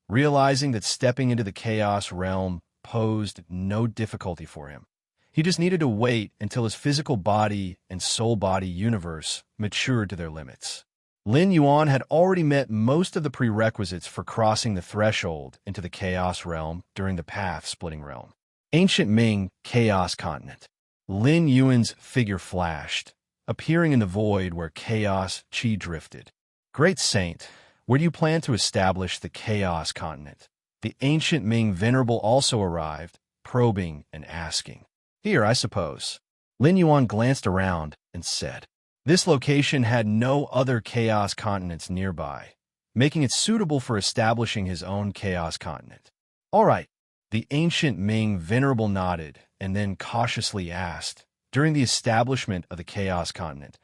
realizing that stepping into the chaos realm posed no difficulty for him. He just needed to wait until his physical body and soul-body universe matured to their limits. Lin Yuan had already met most of the prerequisites for crossing the threshold into the Chaos Realm during the Path-Splitting Realm. Ancient Ming Chaos Continent. Lin Yuan's figure flashed, appearing in the void where Chaos Chi drifted. Great Saint, where do you plan to establish the Chaos Continent? The Ancient Ming Venerable also arrived, probing and asking. Here, I suppose. Lin Yuan glanced around and said. This location had no other chaos continents nearby, making it suitable for establishing his own chaos continent. All right, the ancient Ming Venerable nodded and then cautiously asked, during the establishment of the chaos continent,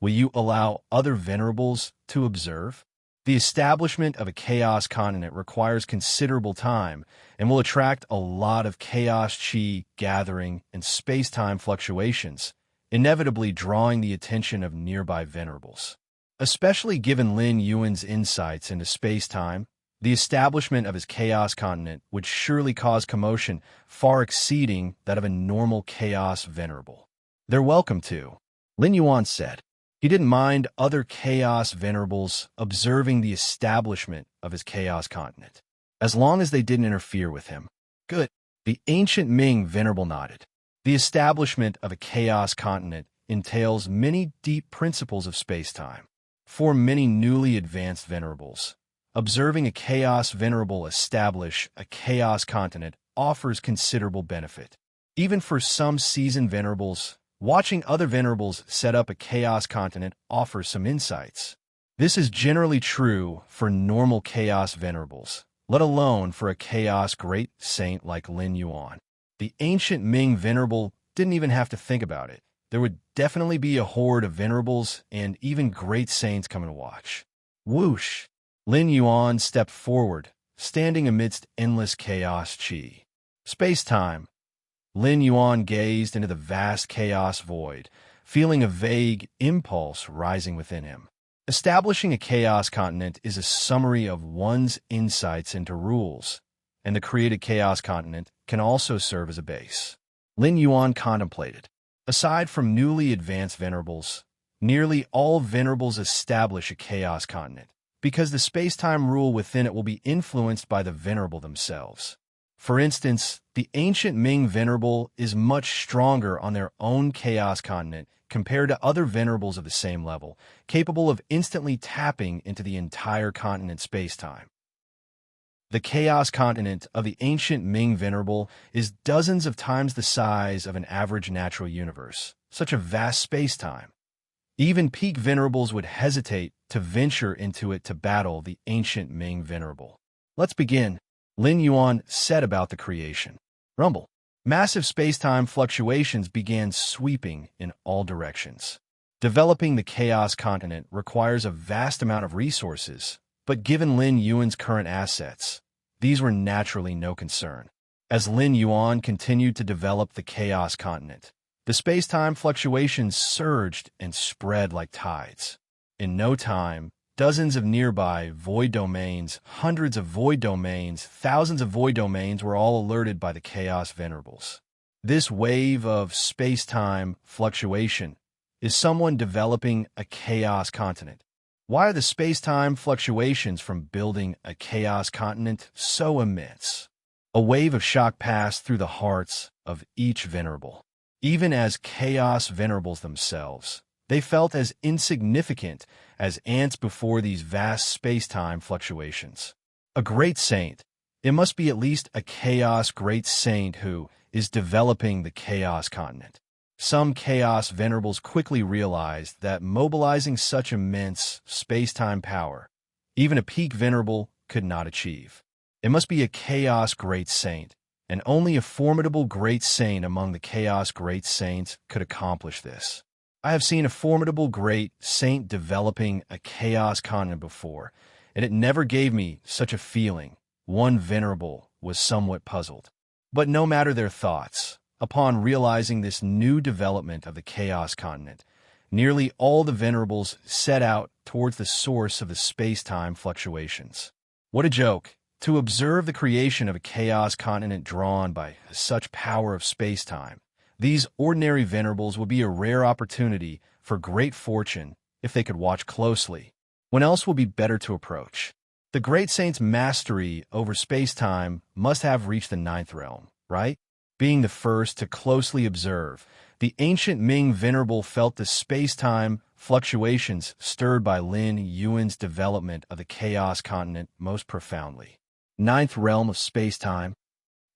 will you allow other venerables to observe? The establishment of a chaos continent requires considerable time and will attract a lot of chaos chi gathering and space-time fluctuations, inevitably drawing the attention of nearby venerables. Especially given Lin Yuan's insights into space-time, the establishment of his chaos continent would surely cause commotion far exceeding that of a normal chaos venerable. They're welcome to, Lin Yuan said. He didn't mind other chaos venerables observing the establishment of his chaos continent, as long as they didn't interfere with him. Good. The ancient Ming Venerable nodded. The establishment of a chaos continent entails many deep principles of space-time. For many newly advanced venerables, Observing a Chaos Venerable establish a Chaos continent offers considerable benefit. Even for some seasoned Venerables, watching other Venerables set up a Chaos continent offers some insights. This is generally true for normal Chaos Venerables, let alone for a Chaos Great Saint like Lin Yuan. The ancient Ming Venerable didn't even have to think about it. There would definitely be a horde of Venerables and even Great Saints coming to watch. Whoosh! Lin Yuan stepped forward, standing amidst endless chaos chi. Space-time. Lin Yuan gazed into the vast chaos void, feeling a vague impulse rising within him. Establishing a chaos continent is a summary of one's insights into rules, and the created chaos continent can also serve as a base. Lin Yuan contemplated. Aside from newly advanced Venerables, nearly all Venerables establish a chaos continent, because the space-time rule within it will be influenced by the Venerable themselves. For instance, the ancient Ming Venerable is much stronger on their own chaos continent compared to other Venerables of the same level, capable of instantly tapping into the entire continent space-time. The chaos continent of the ancient Ming Venerable is dozens of times the size of an average natural universe, such a vast space-time. Even peak Venerables would hesitate to venture into it to battle the ancient Ming Venerable. Let's begin. Lin Yuan said about the creation. Rumble. Massive space-time fluctuations began sweeping in all directions. Developing the chaos continent requires a vast amount of resources, but given Lin Yuan's current assets, these were naturally no concern. As Lin Yuan continued to develop the chaos continent, the space-time fluctuations surged and spread like tides. In no time, dozens of nearby void domains, hundreds of void domains, thousands of void domains were all alerted by the Chaos Venerables. This wave of space-time fluctuation is someone developing a chaos continent. Why are the space-time fluctuations from building a chaos continent so immense? A wave of shock passed through the hearts of each Venerable. Even as Chaos Venerables themselves, they felt as insignificant as ants before these vast space-time fluctuations. A great saint. It must be at least a Chaos Great Saint who is developing the Chaos Continent. Some Chaos Venerables quickly realized that mobilizing such immense space-time power, even a peak Venerable could not achieve. It must be a Chaos Great Saint, and only a formidable Great Saint among the Chaos Great Saints could accomplish this. I have seen a formidable Great Saint developing a Chaos Continent before, and it never gave me such a feeling. One Venerable was somewhat puzzled. But no matter their thoughts, upon realizing this new development of the Chaos Continent, nearly all the Venerables set out towards the source of the space-time fluctuations. What a joke! To observe the creation of a chaos continent drawn by such power of space-time, these ordinary Venerables would be a rare opportunity for great fortune if they could watch closely. When else will be better to approach? The Great Saint's mastery over space-time must have reached the 9th realm, right? Being the first to closely observe, the ancient Ming Venerable felt the space-time fluctuations stirred by Lin Yuan's development of the chaos continent most profoundly. 9th realm of space-time.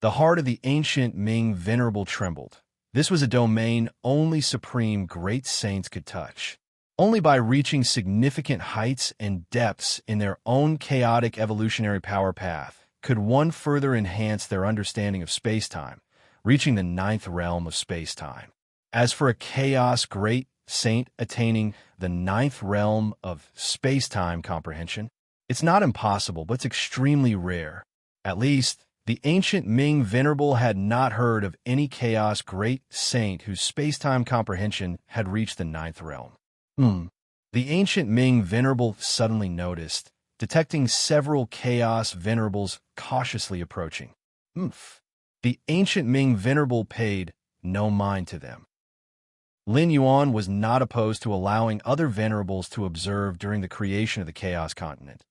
The heart of the ancient Ming Venerable trembled. This was a domain only supreme great saints could touch. Only by reaching significant heights and depths in their own chaotic evolutionary power path could one further enhance their understanding of space-time, reaching the 9th realm of space-time. As for a chaos great saint attaining the 9th realm of space-time comprehension, it's not impossible, but it's extremely rare. At least, the ancient Ming Venerable had not heard of any chaos great saint whose space-time comprehension had reached the 9th realm. The ancient Ming Venerable suddenly noticed, detecting several chaos Venerables cautiously approaching. The ancient Ming Venerable paid no mind to them. Lin Yuan was not opposed to allowing other Venerables to observe during the creation of the Chaos Continent,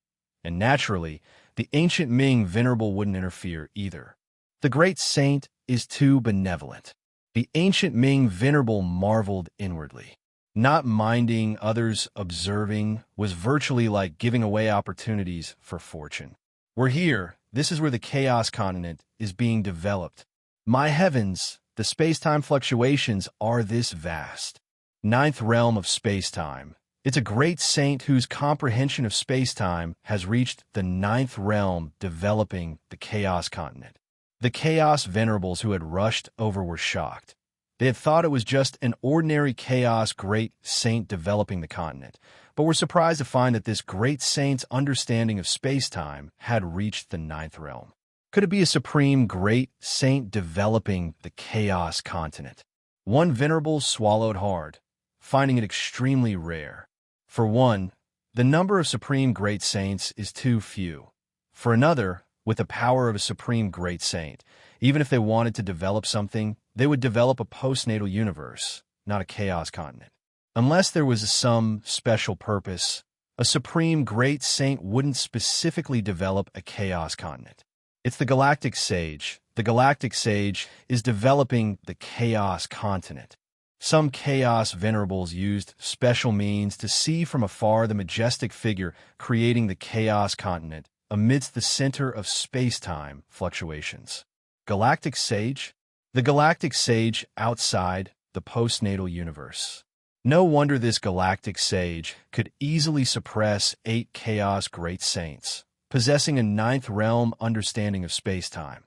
and naturally, the ancient Ming Venerable wouldn't interfere either. The great saint is too benevolent. The ancient Ming Venerable marveled inwardly. Not minding others observing was virtually like giving away opportunities for fortune. We're here. This is where the chaos continent is being developed. My heavens, the space-time fluctuations are this vast. Ninth realm of space-time. It's a great saint whose comprehension of space-time has reached the ninth realm, developing the chaos continent. The chaos venerables who had rushed over were shocked. They had thought it was just an ordinary chaos great saint developing the continent, but were surprised to find that this great saint's understanding of space-time had reached the ninth realm. Could it be a supreme great saint developing the chaos continent? One venerable swallowed hard, finding it extremely rare. For one, the number of supreme great saints is too few. For another, with the power of a supreme great saint, even if they wanted to develop something, they would develop a postnatal universe, not a chaos continent. Unless there was some special purpose, a supreme great saint wouldn't specifically develop a chaos continent. It's the galactic sage. The galactic sage is developing the chaos continent. Some chaos venerables used special means to see from afar the majestic figure creating the chaos continent amidst the center of space-time fluctuations. Galactic sage? The galactic sage outside the postnatal universe. No wonder this galactic sage could easily suppress 8 chaos great saints, possessing a ninth realm understanding of space-time.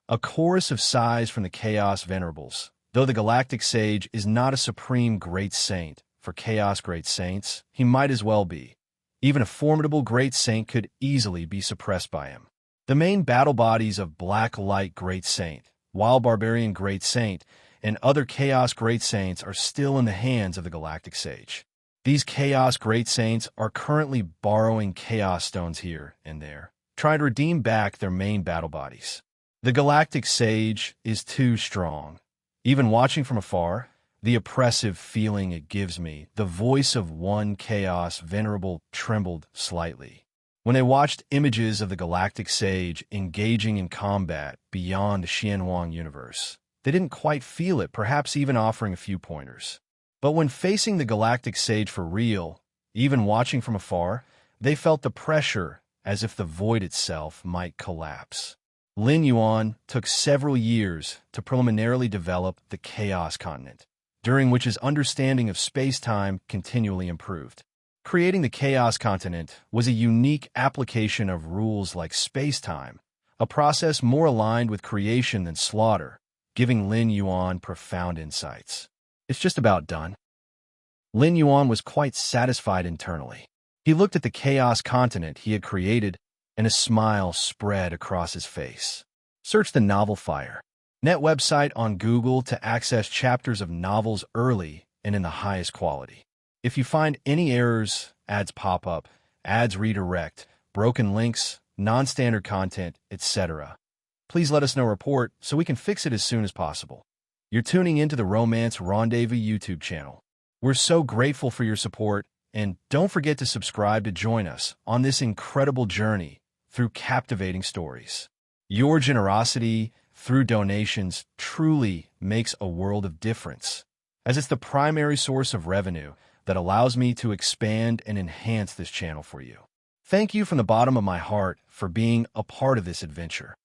A chorus of sighs from the chaos venerables. Though the galactic sage is not a supreme great saint for chaos great saints, he might as well be. Even a formidable great saint could easily be suppressed by him. The main battle bodies of Black Light Great Saint, Wild Barbarian Great Saint, and other Chaos Great Saints are still in the hands of the Galactic Sage. These Chaos Great Saints are currently borrowing Chaos Stones here and there, trying to redeem back their main battle bodies. The Galactic Sage is too strong. Even watching from afar, the oppressive feeling it gives me, the voice of one Chaos Venerable trembled slightly. When they watched images of the Galactic Sage engaging in combat beyond the Xianwang universe, they didn't quite feel it, perhaps even offering a few pointers. But when facing the Galactic Sage for real, even watching from afar, they felt the pressure as if the void itself might collapse. Lin Yuan took several years to preliminarily develop the Chaos Continent, during which his understanding of space-time continually improved. Creating the Chaos Continent was a unique application of rules like space-time, a process more aligned with creation than slaughter, giving Lin Yuan profound insights. It's just about done. Lin Yuan was quite satisfied internally. He looked at the Chaos Continent he had created, and a smile spread across his face. Search the novel Fire Net website on Google to access chapters of novels early and in the highest quality. If you find any errors, ads pop up, ads redirect, broken links, non-standard content, etc., please let us know report so we can fix it as soon as possible. You're tuning into the Romance Rendezvous YouTube channel. We're so grateful for your support, and don't forget to subscribe to join us on this incredible journey through captivating stories. Your generosity through donations truly makes a world of difference, as it's the primary source of revenue that allows me to expand and enhance this channel for you. Thank you from the bottom of my heart for being a part of this adventure.